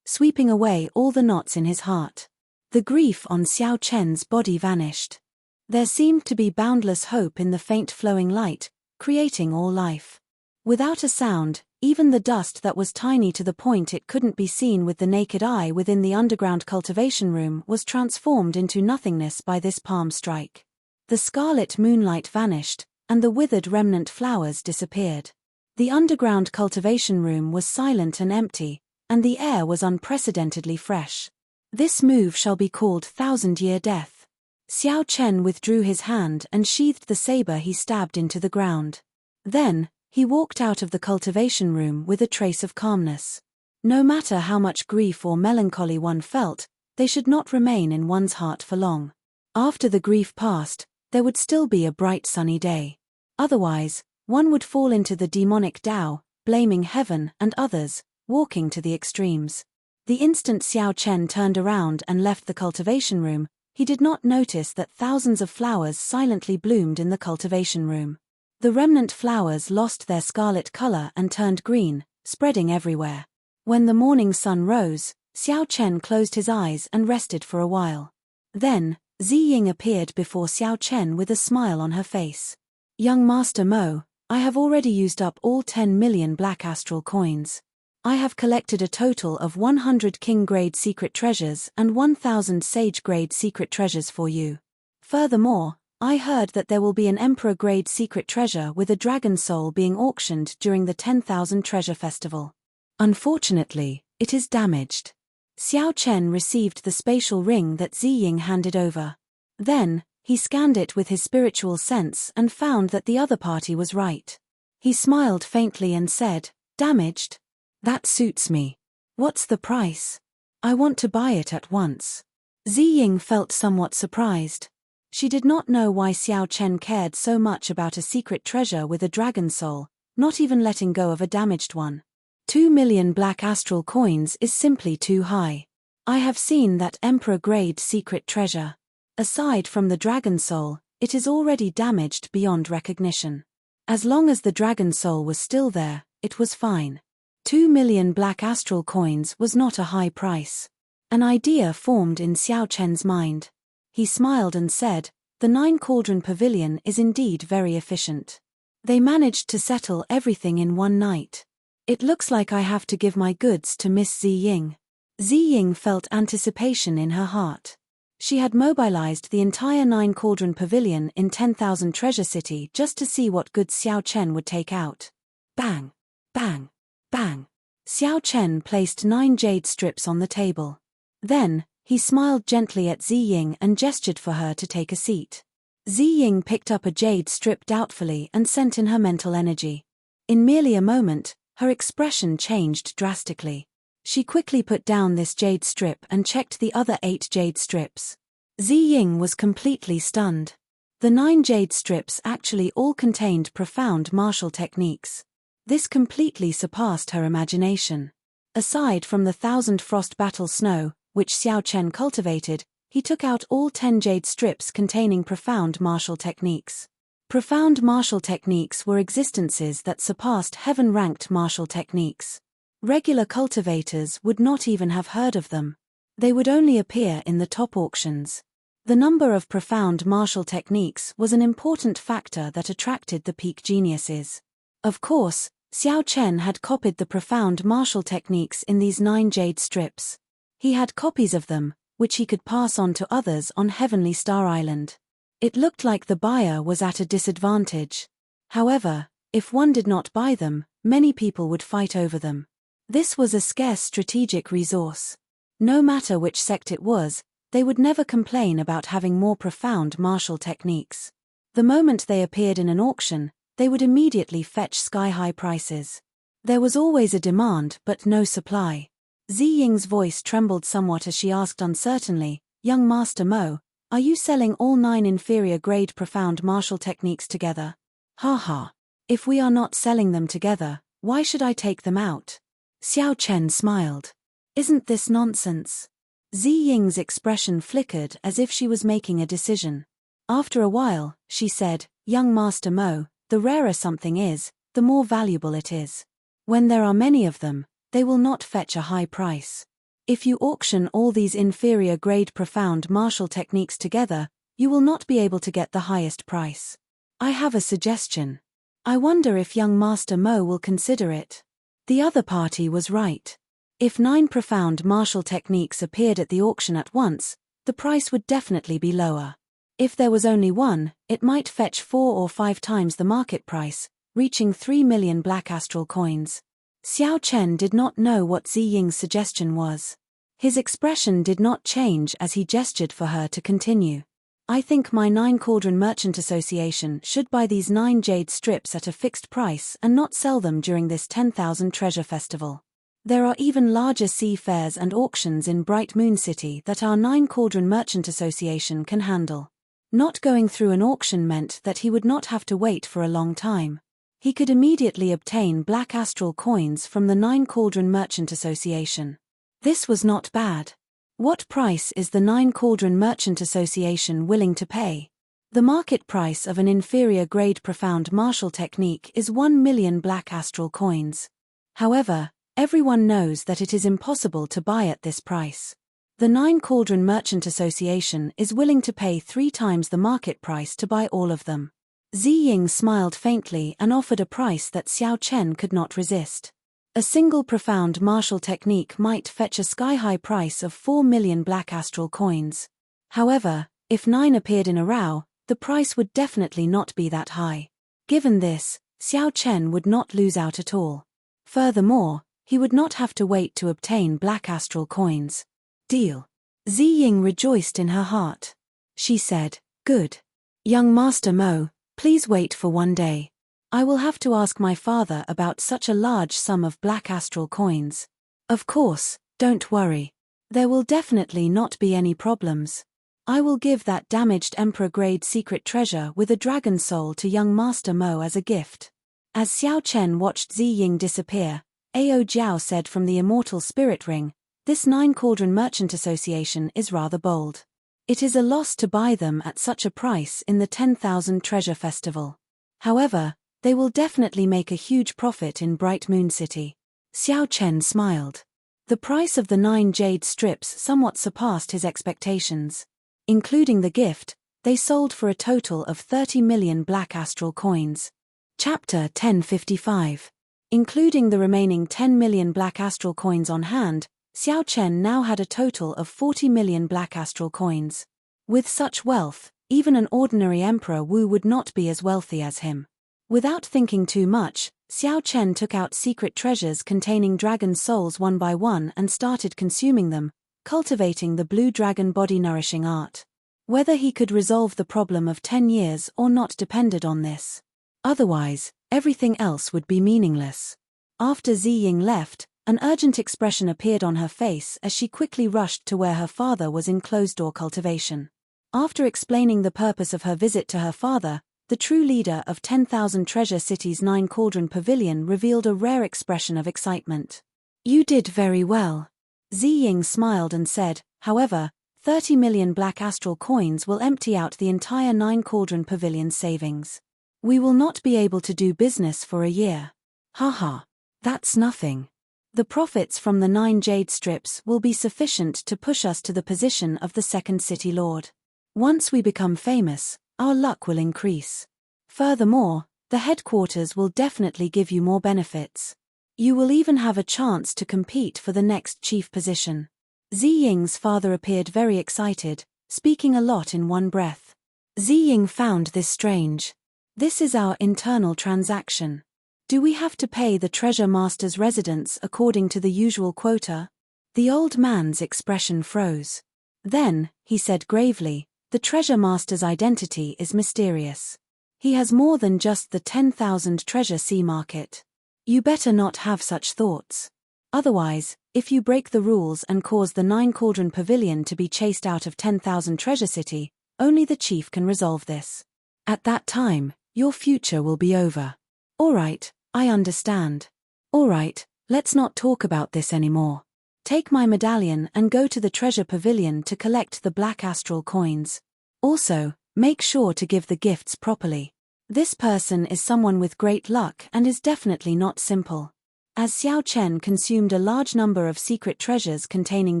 sweeping away all the knots in his heart. The grief on Xiao Chen's body vanished. There seemed to be boundless hope in the faint flowing light, creating all life. Without a sound, even the dust that was tiny to the point it couldn't be seen with the naked eye within the underground cultivation room was transformed into nothingness by this palm strike. The scarlet moonlight vanished, and the withered remnant flowers disappeared. The underground cultivation room was silent and empty, and the air was unprecedentedly fresh. This move shall be called thousand-year death. Xiao Chen withdrew his hand and sheathed the saber he stabbed into the ground. Then, he walked out of the cultivation room with a trace of calmness. No matter how much grief or melancholy one felt, they should not remain in one's heart for long. After the grief passed, there would still be a bright sunny day. Otherwise, one would fall into the demonic Tao, blaming heaven and others, walking to the extremes. The instant Xiao Chen turned around and left the cultivation room, he did not notice that thousands of flowers silently bloomed in the cultivation room. The remnant flowers lost their scarlet color and turned green, spreading everywhere. When the morning sun rose, Xiao Chen closed his eyes and rested for a while. Then, Ziying appeared before Xiao Chen with a smile on her face. "Young Master Mo, I have already used up all 10 million black astral coins. I have collected a total of 100 king-grade secret treasures and 1,000 sage-grade secret treasures for you. Furthermore, I heard that there will be an emperor-grade secret treasure with a dragon soul being auctioned during the 10,000 treasure festival. Unfortunately, it is damaged." Xiao Chen received the spatial ring that Ziying handed over. Then, he scanned it with his spiritual sense and found that the other party was right. He smiled faintly and said, "Damaged? That suits me. What's the price? I want to buy it at once." Ziying felt somewhat surprised. She did not know why Xiao Chen cared so much about a secret treasure with a dragon soul, not even letting go of a damaged one. 2 million black astral coins is simply too high. I have seen that emperor-grade secret treasure. Aside from the dragon soul, it is already damaged beyond recognition. As long as the dragon soul was still there, it was fine. 2 million black astral coins was not a high price. An idea formed in Xiao Chen's mind. He smiled and said, "The 9-cauldron pavilion is indeed very efficient. They managed to settle everything in one night. It looks like I have to give my goods to Miss Ziying." Ziying felt anticipation in her heart. She had mobilized the entire 9-cauldron pavilion in 10,000 Treasure City just to see what goods Xiao Chen would take out. Bang! Bang! Bang! Xiao Chen placed 9 jade strips on the table. Then, he smiled gently at Ziying and gestured for her to take a seat. Ziying picked up a jade strip doubtfully and sent in her mental energy. In merely a moment, her expression changed drastically. She quickly put down this jade strip and checked the other 8 jade strips. Ziying was completely stunned. The 9 jade strips actually all contained profound martial techniques. This completely surpassed her imagination. Aside from the 1,000 frost battle snow, which Xiao Chen cultivated, he took out all 10 jade strips containing profound martial techniques. Profound martial techniques were existences that surpassed heaven-ranked martial techniques. Regular cultivators would not even have heard of them. They would only appear in the top auctions. The number of profound martial techniques was an important factor that attracted the peak geniuses. Of course, Xiao Chen had copied the profound martial techniques in these 9 jade strips. He had copies of them, which he could pass on to others on Heavenly Star Island. It looked like the buyer was at a disadvantage. However, if one did not buy them, many people would fight over them. This was a scarce strategic resource. No matter which sect it was, they would never complain about having more profound martial techniques. The moment they appeared in an auction, they would immediately fetch sky-high prices. There was always a demand but no supply. Ziying's voice trembled somewhat as she asked uncertainly, "Young Master Mo, are you selling all 9 inferior-grade profound martial techniques together?" "Ha ha. If we are not selling them together, why should I take them out?" Xiao Chen smiled. "Isn't this nonsense?" Ziying's expression flickered as if she was making a decision. After a while, she said, "Young Master Mo, the rarer something is, the more valuable it is. When there are many of them, they will not fetch a high price. If you auction all these inferior-grade profound martial techniques together, you will not be able to get the highest price. I have a suggestion. I wonder if young Master Mo will consider it." The other party was right. If 9 profound martial techniques appeared at the auction at once, the price would definitely be lower. If there was only one, it might fetch 4 or 5 times the market price, reaching 3 million black astral coins. Xiao Chen did not know what Ziying's suggestion was. His expression did not change as he gestured for her to continue. "I think my 9-cauldron merchant association should buy these 9 jade strips at a fixed price and not sell them during this 10,000 treasure festival. There are even larger sea fairs and auctions in Bright Moon City that our 9-cauldron merchant association can handle." Not going through an auction meant that he would not have to wait for a long time. He could immediately obtain black astral coins from the 9-cauldron merchant association. This was not bad. What price is the 9-cauldron merchant association willing to pay? The market price of an inferior-grade profound martial technique is 1 million black astral coins. However, everyone knows that it is impossible to buy at this price. The Nine Cauldron Merchant Association is willing to pay 3 times the market price to buy all of them. Ziying smiled faintly and offered a price that Xiao Chen could not resist. A single profound martial technique might fetch a sky-high price of 4 million black astral coins. However, if 9 appeared in a row, the price would definitely not be that high. Given this, Xiao Chen would not lose out at all. Furthermore, he would not have to wait to obtain black astral coins. Deal. Ziying rejoiced in her heart. She said, "Good. Young Master Mo, please wait for 1 day. I will have to ask my father about such a large sum of black astral coins." "Of course, don't worry. There will definitely not be any problems. I will give that damaged Emperor-grade secret treasure with a dragon soul to young Master Mo as a gift." As Xiao Chen watched Ziying disappear, Ao Jiao said from the Immortal Spirit Ring, "This Nine Cauldron Merchant Association is rather bold. It is a loss to buy them at such a price in the 10,000 Treasure Festival. However, they will definitely make a huge profit in Bright Moon City." Xiao Chen smiled. The price of the 9 jade strips somewhat surpassed his expectations. Including the gift, they sold for a total of 30 million black astral coins. Chapter 1055. Including the remaining 10 million black astral coins on hand, Xiao Chen now had a total of 40 million black astral coins. With such wealth, even an ordinary Emperor Wu would not be as wealthy as him. Without thinking too much, Xiao Chen took out secret treasures containing dragon souls one by one and started consuming them, cultivating the blue dragon body nourishing art. Whether he could resolve the problem of 10 years or not depended on this. Otherwise, everything else would be meaningless. After Ziying left, an urgent expression appeared on her face as she quickly rushed to where her father was in closed-door cultivation. After explaining the purpose of her visit to her father, the true leader of 10,000 Treasure City's Nine Cauldron Pavilion revealed a rare expression of excitement. "You did very well." Ziying smiled and said, "However, 30 million black astral coins will empty out the entire Nine Cauldron Pavilion's savings. We will not be able to do business for a year." "Haha. That's nothing. The profits from the 9 jade strips will be sufficient to push us to the position of the second city lord. Once we become famous, our luck will increase. Furthermore, the headquarters will definitely give you more benefits. You will even have a chance to compete for the next chief position." Ziying's father appeared very excited, speaking a lot in one breath. Ziying found this strange. "This is our internal transaction. Do we have to pay the treasure master's residence according to the usual quota?" The old man's expression froze. Then, he said gravely, "The treasure master's identity is mysterious. He has more than just the 10,000 treasure sea market. You better not have such thoughts. Otherwise, if you break the rules and cause the Nine Cauldron Pavilion to be chased out of 10,000 Treasure City, only the chief can resolve this. At that time, your future will be over." "Alright, I understand. Alright, let's not talk about this anymore. Take my medallion and go to the treasure pavilion to collect the black astral coins. Also, make sure to give the gifts properly. This person is someone with great luck and is definitely not simple." As Xiao Chen consumed a large number of secret treasures containing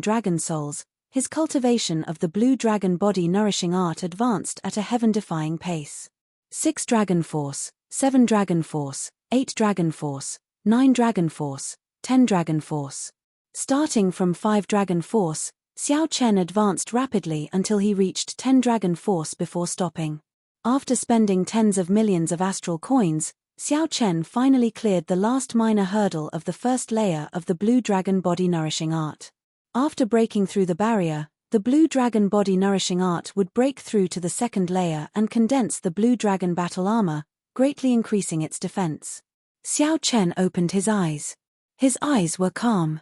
dragon souls, his cultivation of the blue dragon body nourishing art advanced at a heaven-defying pace. 6 Dragon Force, 7 Dragon Force, 8 Dragon Force, 9 Dragon Force, 10 Dragon Force. Starting from 5 Dragon Force, Xiao Chen advanced rapidly until he reached 10 Dragon Force before stopping. After spending tens of millions of astral coins, Xiao Chen finally cleared the last minor hurdle of the first layer of the blue dragon body nourishing art. After breaking through the barrier, the blue dragon body nourishing art would break through to the second layer and condense the blue dragon battle armor, greatly increasing its defense. Xiao Chen opened his eyes. His eyes were calm.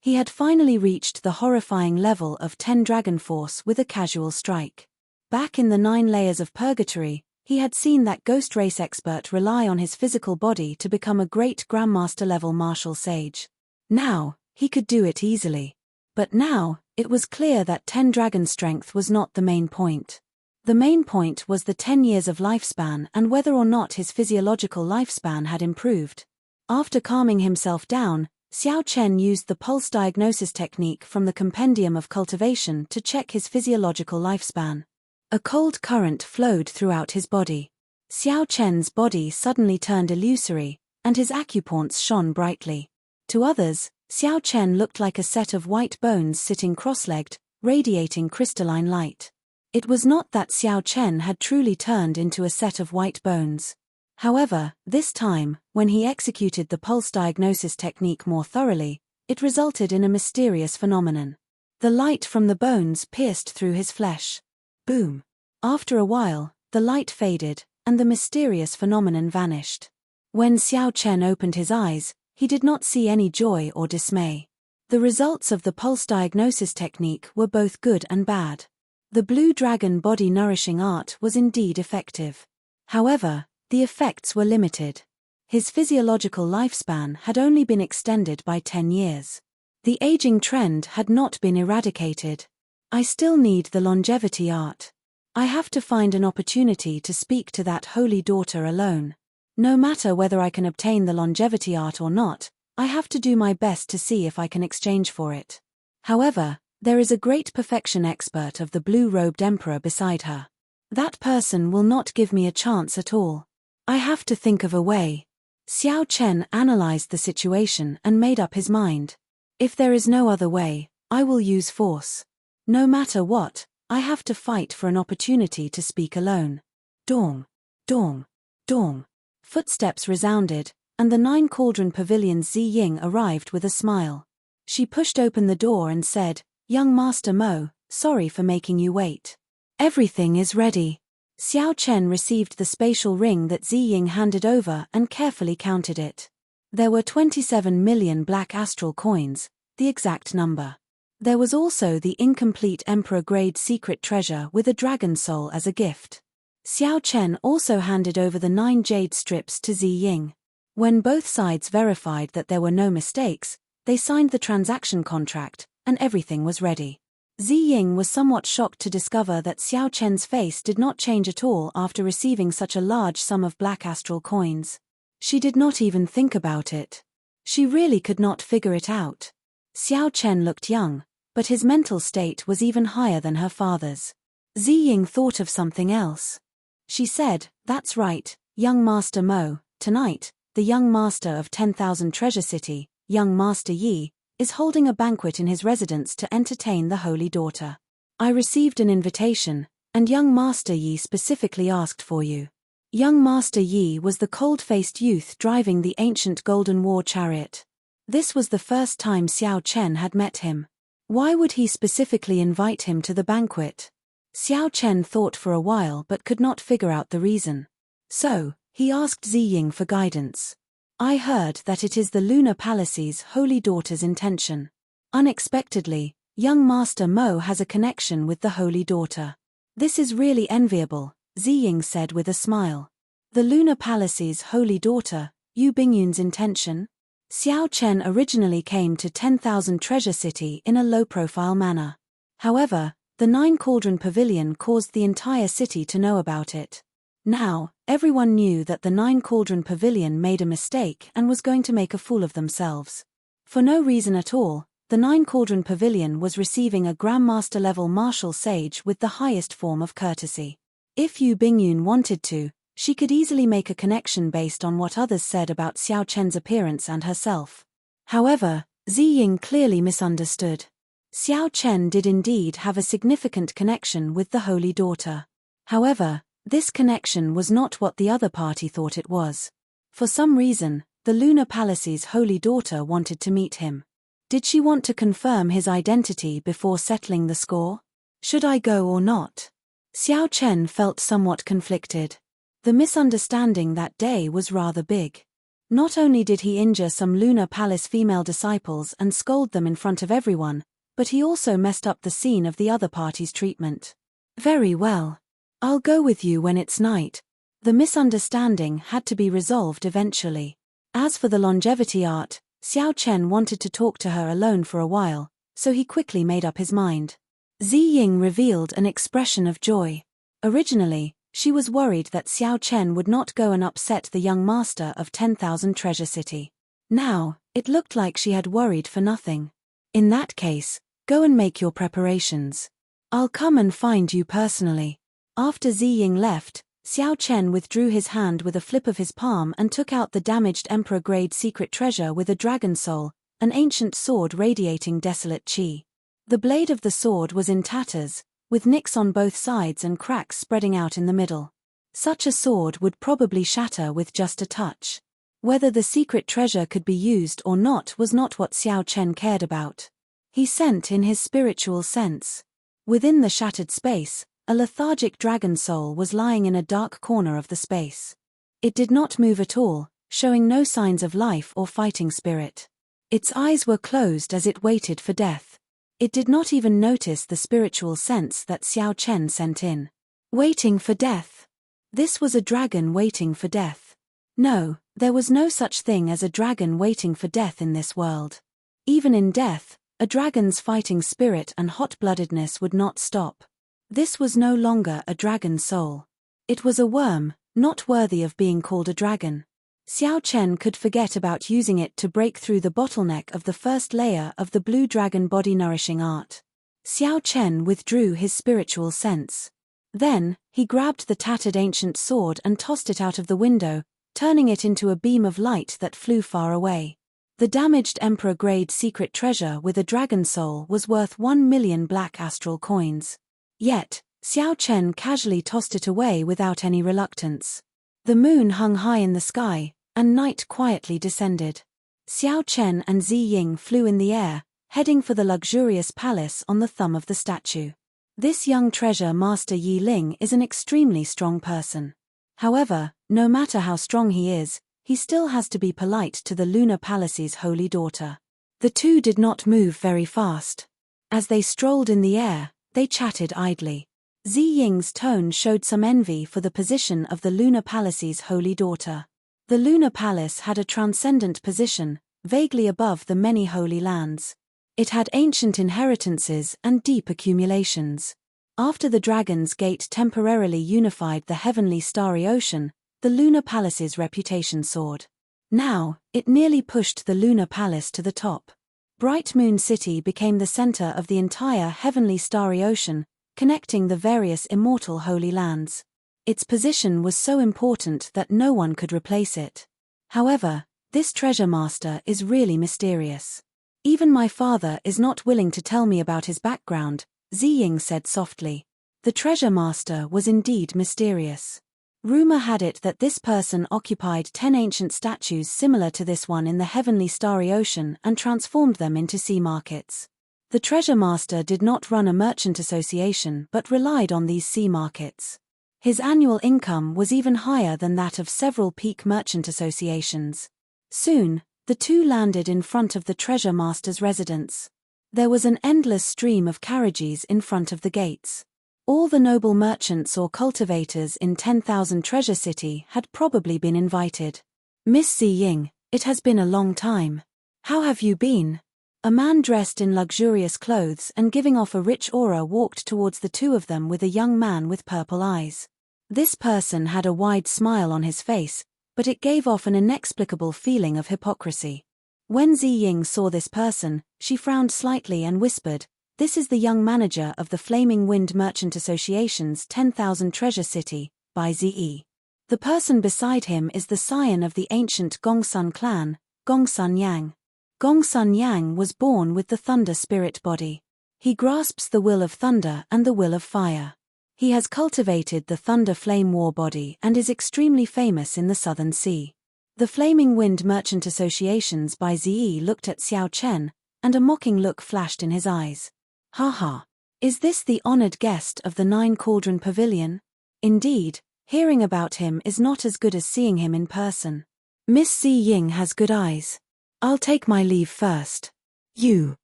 He had finally reached the horrifying level of 10 Dragon Force with a casual strike. Back in the 9 layers of purgatory, he had seen that ghost race expert rely on his physical body to become a great Grandmaster-level martial sage. Now, he could do it easily. But now, it was clear that 10 dragon strength was not the main point. The main point was the 10 years of lifespan and whether or not his physiological lifespan had improved. After calming himself down, Xiao Chen used the pulse diagnosis technique from the Compendium of Cultivation to check his physiological lifespan. A cold current flowed throughout his body. Xiao Chen's body suddenly turned illusory, and his acupoints shone brightly. To others, Xiao Chen looked like a set of white bones sitting cross-legged, radiating crystalline light. It was not that Xiao Chen had truly turned into a set of white bones. However, this time, when he executed the pulse diagnosis technique more thoroughly, it resulted in a mysterious phenomenon. The light from the bones pierced through his flesh. Boom! After a while, the light faded, and the mysterious phenomenon vanished. When Xiao Chen opened his eyes, he did not see any joy or dismay. The results of the pulse diagnosis technique were both good and bad. The blue dragon body nourishing art was indeed effective. However, the effects were limited. His physiological lifespan had only been extended by 10 years. The aging trend had not been eradicated. I still need the longevity art. I have to find an opportunity to speak to that holy daughter alone. No matter whether I can obtain the longevity art or not, I have to do my best to see if I can exchange for it. However, there is a great perfection expert of the blue-robed emperor beside her. That person will not give me a chance at all. I have to think of a way. Xiao Chen analyzed the situation and made up his mind. If there is no other way, I will use force. No matter what, I have to fight for an opportunity to speak alone. Dong, dong, dong. Footsteps resounded, and the 9 Cauldron Pavilion's Zi Ying arrived with a smile. She pushed open the door and said, "Young Master Mo, sorry for making you wait. Everything is ready." Xiao Chen received the spatial ring that Zi Ying handed over and carefully counted it. There were 27 million black astral coins, the exact number. There was also the incomplete Emperor-grade secret treasure with a dragon soul as a gift. Xiao Chen also handed over the 9 jade strips to Zi Ying. When both sides verified that there were no mistakes, they signed the transaction contract, and everything was ready. Zi Ying was somewhat shocked to discover that Xiao Chen's face did not change at all after receiving such a large sum of black astral coins. She did not even think about it. She really could not figure it out. Xiao Chen looked young, but his mental state was even higher than her father's. Zi Ying thought of something else. She said, "That's right, young Master Mo, tonight, the young master of 10,000 Treasure City, young Master Yi, is holding a banquet in his residence to entertain the holy daughter. I received an invitation, and young Master Yi specifically asked for you." Young Master Yi was the cold-faced youth driving the ancient golden war chariot. This was the first time Xiao Chen had met him. Why would he specifically invite him to the banquet? Xiao Chen thought for a while but could not figure out the reason. So, he asked Zi Ying for guidance. "I heard that it is the Lunar Palace's holy daughter's intention." Unexpectedly, young Master Mo has a connection with the holy daughter. "This is really enviable," Zi Ying said with a smile. "The Lunar Palace's holy daughter, Yu Bingyun's intention?" Xiao Chen originally came to 10,000 Treasure City in a low-profile manner. However, the 9 Cauldron Pavilion caused the entire city to know about it. Now, everyone knew that the 9 Cauldron Pavilion made a mistake and was going to make a fool of themselves. For no reason at all, the 9 Cauldron Pavilion was receiving a Grandmaster-level martial sage with the highest form of courtesy. If Yu Bingyun wanted to, she could easily make a connection based on what others said about Xiao Chen's appearance and herself. However, Zi Ying clearly misunderstood. Xiao Chen did indeed have a significant connection with the holy daughter. However, this connection was not what the other party thought it was. For some reason, the Lunar Palace's holy daughter wanted to meet him. Did she want to confirm his identity before settling the score? Should I go or not? Xiao Chen felt somewhat conflicted. The misunderstanding that day was rather big. Not only did he injure some Lunar Palace female disciples and scold them in front of everyone, but he also messed up the scene of the other party's treatment. "Very well. I'll go with you when it's night." The misunderstanding had to be resolved eventually. As for the longevity art, Xiao Chen wanted to talk to her alone for a while, so he quickly made up his mind. Zi Ying revealed an expression of joy. Originally, she was worried that Xiao Chen would not go and upset the young master of 10,000 Treasure City. Now, it looked like she had worried for nothing. In that case, go and make your preparations. I'll come and find you personally. After Ziying left, Xiao Chen withdrew his hand with a flip of his palm and took out the damaged Emperor-grade secret treasure with a dragon soul, an ancient sword radiating desolate qi. The blade of the sword was in tatters, with nicks on both sides and cracks spreading out in the middle. Such a sword would probably shatter with just a touch. Whether the secret treasure could be used or not was not what Xiao Chen cared about. He sent in his spiritual sense. Within the shattered space, a lethargic dragon soul was lying in a dark corner of the space. It did not move at all, showing no signs of life or fighting spirit. Its eyes were closed as it waited for death. It did not even notice the spiritual sense that Xiao Chen sent in. Waiting for death. This was a dragon waiting for death. No, there was no such thing as a dragon waiting for death in this world. Even in death, a dragon's fighting spirit and hot-bloodedness would not stop. This was no longer a dragon soul. It was a worm, not worthy of being called a dragon. Xiao Chen could forget about using it to break through the bottleneck of the first layer of the blue dragon body nourishing art. Xiao Chen withdrew his spiritual sense. Then, he grabbed the tattered ancient sword and tossed it out of the window, turning it into a beam of light that flew far away. The damaged Emperor-grade secret treasure with a dragon soul was worth 1 million black astral coins. Yet, Xiao Chen casually tossed it away without any reluctance. The moon hung high in the sky, and night quietly descended. Xiao Chen and Ziying flew in the air, heading for the luxurious palace on the thumb of the statue. This young treasure master Yi Ling is an extremely strong person. However, no matter how strong he is, he still has to be polite to the Lunar Palace's holy daughter. The two did not move very fast. As they strolled in the air, they chatted idly. Ziying's tone showed some envy for the position of the Lunar Palace's holy daughter. The Lunar Palace had a transcendent position, vaguely above the many holy lands. It had ancient inheritances and deep accumulations. After the Dragon's Gate temporarily unified the heavenly starry ocean, the Lunar Palace's reputation soared. Now, it nearly pushed the Lunar Palace to the top. Bright Moon City became the center of the entire heavenly starry ocean, connecting the various immortal holy lands. Its position was so important that no one could replace it. However, this treasure master is really mysterious. Even my father is not willing to tell me about his background, Ziying said softly. The treasure master was indeed mysterious. Rumor had it that this person occupied 10 ancient statues similar to this one in the heavenly starry ocean and transformed them into sea markets. The treasure master did not run a merchant association but relied on these sea markets. His annual income was even higher than that of several peak merchant associations. Soon, the two landed in front of the treasure master's residence. There was an endless stream of carriages in front of the gates. All the noble merchants or cultivators in 10,000 Treasure City had probably been invited. Miss Ziying, it has been a long time. How have you been? A man dressed in luxurious clothes and giving off a rich aura walked towards the two of them with a young man with purple eyes. This person had a wide smile on his face, but it gave off an inexplicable feeling of hypocrisy. When Ziying saw this person, she frowned slightly and whispered, "This is the young manager of the Flaming Wind Merchant Association's 10,000 Treasure City, by Zi. The person beside him is the scion of the ancient Gongsun clan, Gongsun Yang. Gongsun Yang was born with the thunder spirit body. He grasps the will of thunder and the will of fire. He has cultivated the thunder flame war body and is extremely famous in the Southern Sea." The Flaming Wind Merchant Associations by Zi looked at Xiao Chen, and a mocking look flashed in his eyes. "Haha. Is this the honored guest of the Nine Cauldron Pavilion? Indeed, hearing about him is not as good as seeing him in person. Miss Ziying has good eyes. I'll take my leave first." "You."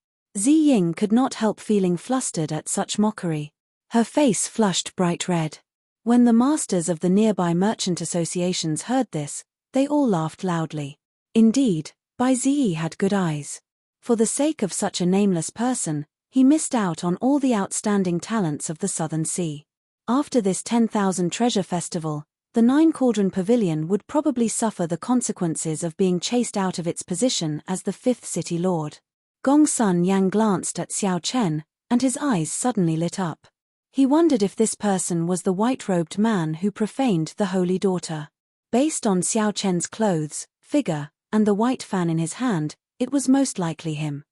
Ziying could not help feeling flustered at such mockery. Her face flushed bright red. When the masters of the nearby merchant associations heard this, they all laughed loudly. Indeed, Bai Zi had good eyes. For the sake of such a nameless person, he missed out on all the outstanding talents of the Southern Sea. After this 10,000 treasure festival, the Nine Cauldron Pavilion would probably suffer the consequences of being chased out of its position as the fifth city lord. Gongsun Yang glanced at Xiao Chen, and his eyes suddenly lit up. He wondered if this person was the white-robed man who profaned the holy daughter. Based on Xiao Chen's clothes, figure, and the white fan in his hand, it was most likely him.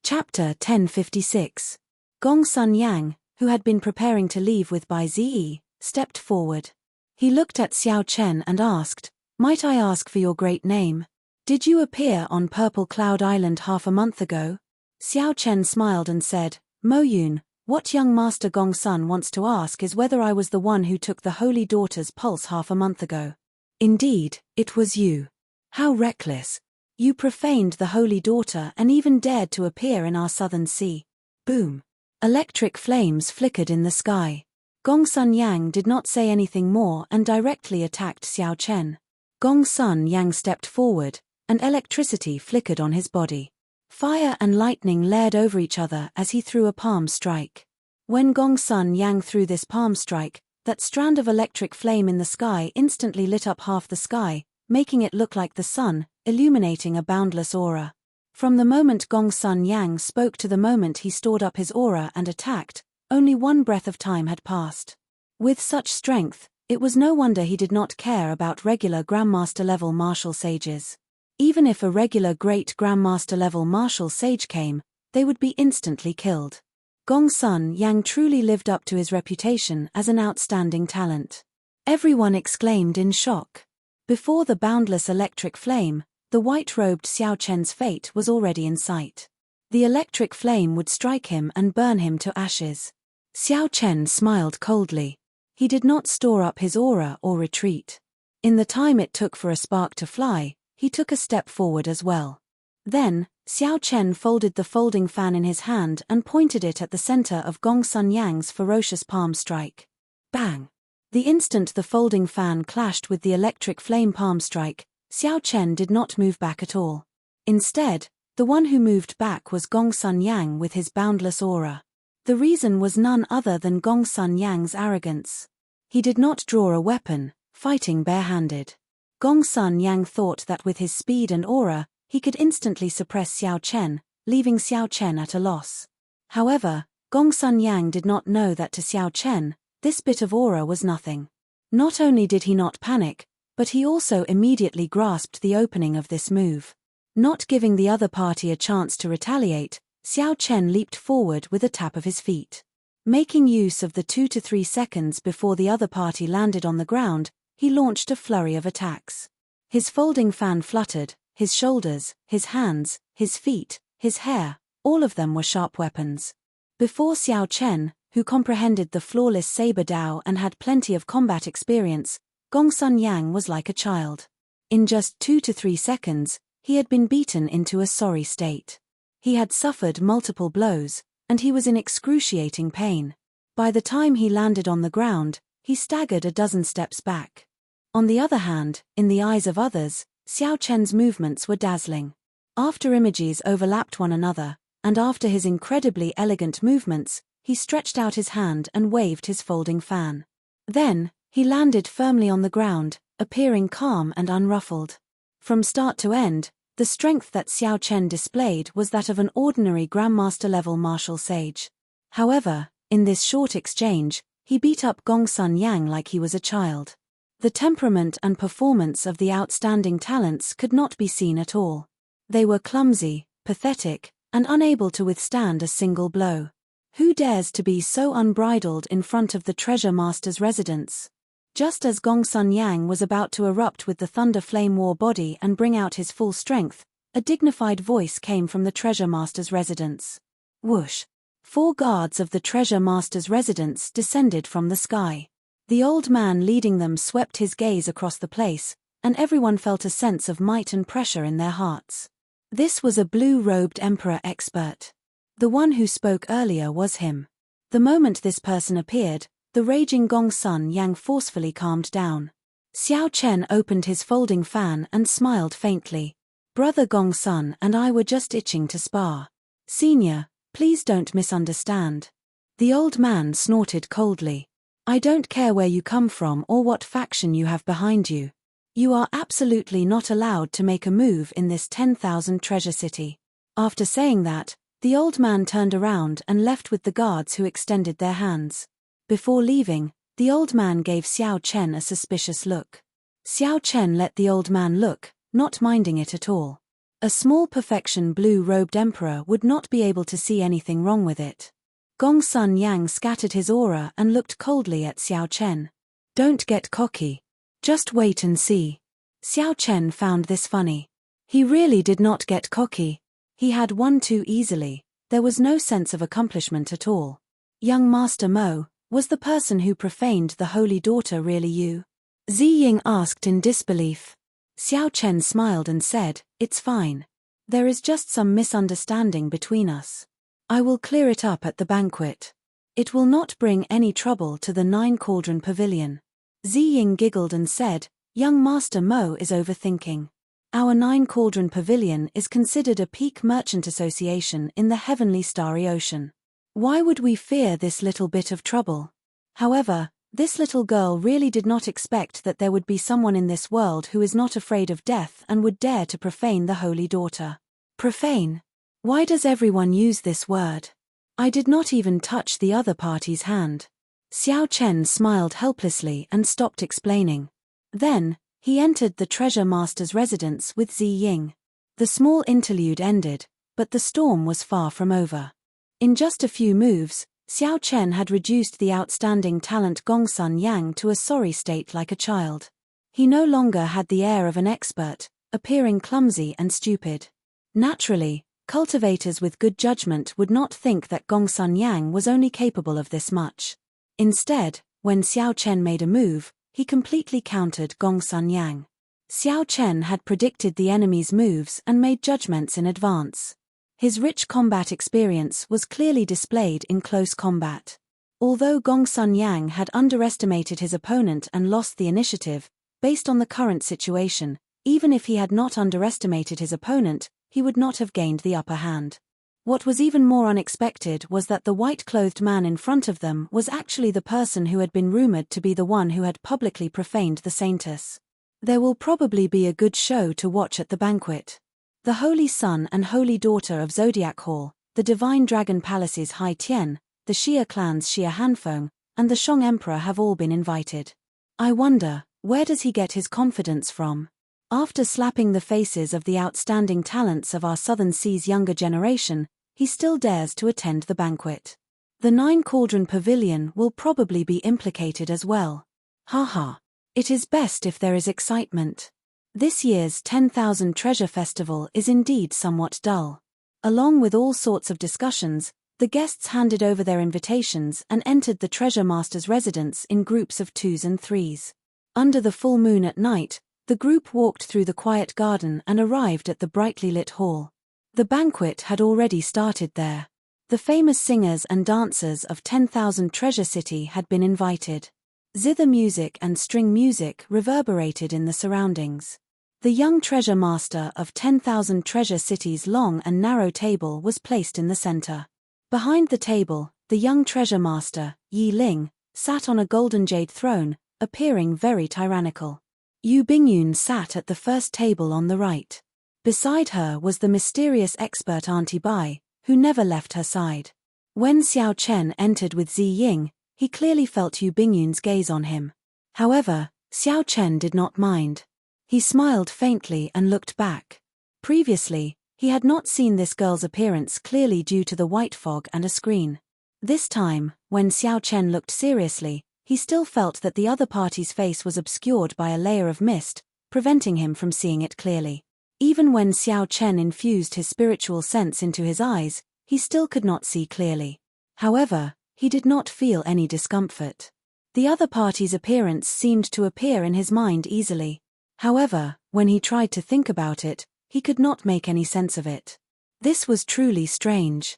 Chapter 1056. Gongsun Yang, who had been preparing to leave with Bai Ziyi, stepped forward. He looked at Xiao Chen and asked, "Might I ask for your great name? Did you appear on Purple Cloud Island half a month ago?" Xiao Chen smiled and said, "Mo Yun, what young Master Gongsun wants to ask is whether I was the one who took the holy daughter's pulse half a month ago." "Indeed, it was you. How reckless. You profaned the holy daughter and even dared to appear in our southern sea." Boom. Electric flames flickered in the sky. Gongsun Yang did not say anything more and directly attacked Xiao Chen. Gongsun Yang stepped forward, and electricity flickered on his body. Fire and lightning layered over each other as he threw a palm strike. When Gongsun Yang threw this palm strike, that strand of electric flame in the sky instantly lit up half the sky, making it look like the sun, illuminating a boundless aura. From the moment Gongsun Yang spoke to the moment he stored up his aura and attacked, only one breath of time had passed. With such strength, it was no wonder he did not care about regular Grandmaster-level martial sages. Even if a regular Great Grandmaster-level martial sage came, they would be instantly killed. Gongsun Yang truly lived up to his reputation as an outstanding talent. Everyone exclaimed in shock. Before the boundless electric flame, the white-robed Xiao Chen's fate was already in sight. The electric flame would strike him and burn him to ashes. Xiao Chen smiled coldly. He did not store up his aura or retreat. In the time it took for a spark to fly, he took a step forward as well. Then, Xiao Chen folded the folding fan in his hand and pointed it at the center of Gongsun Yang's ferocious palm strike. Bang! The instant the folding fan clashed with the electric flame palm strike, Xiao Chen did not move back at all. Instead, the one who moved back was Gongsun Yang with his boundless aura. The reason was none other than Gongsun Yang's arrogance. He did not draw a weapon, fighting barehanded. Gongsun Yang thought that with his speed and aura, he could instantly suppress Xiao Chen, leaving Xiao Chen at a loss. However, Gongsun Yang did not know that to Xiao Chen, this bit of aura was nothing. Not only did he not panic, but he also immediately grasped the opening of this move. Not giving the other party a chance to retaliate, Xiao Chen leaped forward with a tap of his feet. Making use of the 2 to 3 seconds before the other party landed on the ground, he launched a flurry of attacks. His folding fan fluttered, his shoulders, his hands, his feet, his hair, all of them were sharp weapons. Before Xiao Chen, who comprehended the flawless saber Dao and had plenty of combat experience, Gongsun Yang was like a child. In just 2 to 3 seconds, he had been beaten into a sorry state. He had suffered multiple blows, and he was in excruciating pain. By the time he landed on the ground, he staggered a dozen steps back. On the other hand, in the eyes of others, Xiao Chen's movements were dazzling. After images overlapped one another, and after his incredibly elegant movements, he stretched out his hand and waved his folding fan. Then, he landed firmly on the ground, appearing calm and unruffled. From start to end, the strength that Xiao Chen displayed was that of an ordinary Grandmaster-level martial sage. However, in this short exchange, he beat up Gongsun Yang like he was a child. The temperament and performance of the outstanding talents could not be seen at all. They were clumsy, pathetic, and unable to withstand a single blow. Who dares to be so unbridled in front of the Treasure Master's residence? Just as Gongsun Yang was about to erupt with the Thunder Flame War body and bring out his full strength, a dignified voice came from the Treasure Master's residence. Whoosh! 4 guards of the Treasure Master's residence descended from the sky. The old man leading them swept his gaze across the place, and everyone felt a sense of might and pressure in their hearts. This was a blue-robed emperor expert. The one who spoke earlier was him. The moment this person appeared, the raging Gongsun Yang forcefully calmed down. Xiao Chen opened his folding fan and smiled faintly. Brother Gongsun and I were just itching to spar. Senior, please don't misunderstand. The old man snorted coldly. I don't care where you come from or what faction you have behind you. You are absolutely not allowed to make a move in this 10,000 treasure city. After saying that, the old man turned around and left with the guards who extended their hands. Before leaving, the old man gave Xiao Chen a suspicious look. Xiao Chen let the old man look, not minding it at all. A small perfection blue-robed emperor would not be able to see anything wrong with it. Gongsun Yang scattered his aura and looked coldly at Xiao Chen. Don't get cocky. Just wait and see. Xiao Chen found this funny. He really did not get cocky. He had won too easily. There was no sense of accomplishment at all. Young Master Mo, was the person who profaned the holy daughter really you? Zi Ying asked in disbelief. Xiao Chen smiled and said, it's fine. There is just some misunderstanding between us. I will clear it up at the banquet. It will not bring any trouble to the Nine Cauldron Pavilion. Zi Ying giggled and said, young Master Mo is overthinking. Our Nine Cauldron Pavilion is considered a peak merchant association in the heavenly starry ocean. Why would we fear this little bit of trouble? However, this little girl really did not expect that there would be someone in this world who is not afraid of death and would dare to profane the holy daughter. Profane? Why does everyone use this word? I did not even touch the other party's hand. Xiao Chen smiled helplessly and stopped explaining. Then, he entered the treasure master's residence with Zi Ying. The small interlude ended, but the storm was far from over. In just a few moves, Xiao Chen had reduced the outstanding talent Gongsun Yang to a sorry state like a child. He no longer had the air of an expert, appearing clumsy and stupid. Naturally, cultivators with good judgment would not think that Gongsun Yang was only capable of this much. Instead, when Xiao Chen made a move, he completely countered Gongsun Yang. Xiao Chen had predicted the enemy's moves and made judgments in advance. His rich combat experience was clearly displayed in close combat. Although Gongsun Yang had underestimated his opponent and lost the initiative, based on the current situation, even if he had not underestimated his opponent, he would not have gained the upper hand. What was even more unexpected was that the white-clothed man in front of them was actually the person who had been rumored to be the one who had publicly profaned the saintess. There will probably be a good show to watch at the banquet. The Holy Son and Holy Daughter of Zodiac Hall, the Divine Dragon Palace's Hai Tian, the Xia clan's Xia Hanfeng, and the Shang Emperor have all been invited. I wonder, where does he get his confidence from? After slapping the faces of the outstanding talents of our Southern Sea's younger generation, he still dares to attend the banquet. The Nine Cauldron Pavilion will probably be implicated as well. Haha. It is best if there is excitement. This year's 10,000 Treasure Festival is indeed somewhat dull. Along with all sorts of discussions, the guests handed over their invitations and entered the Treasure Master's residence in groups of 2s and 3s. Under the full moon at night, the group walked through the quiet garden and arrived at the brightly lit hall. The banquet had already started there. The famous singers and dancers of 10,000 Treasure City had been invited. Zither music and string music reverberated in the surroundings. The young treasure master of 10,000 Treasure City's long and narrow table was placed in the center. Behind the table, the young treasure master, Yi Ling, sat on a golden jade throne, appearing very tyrannical. Yu Bingyun sat at the first table on the right. Beside her was the mysterious expert Auntie Bai, who never left her side. When Xiao Chen entered with Zi Ying, he clearly felt Yu Bingyun's gaze on him. However, Xiao Chen did not mind. He smiled faintly and looked back. Previously, he had not seen this girl's appearance clearly due to the white fog and a screen. This time, when Xiao Chen looked seriously, he still felt that the other party's face was obscured by a layer of mist, preventing him from seeing it clearly. Even when Xiao Chen infused his spiritual sense into his eyes, he still could not see clearly. However, he did not feel any discomfort. The other party's appearance seemed to appear in his mind easily. However, when he tried to think about it, he could not make any sense of it. This was truly strange.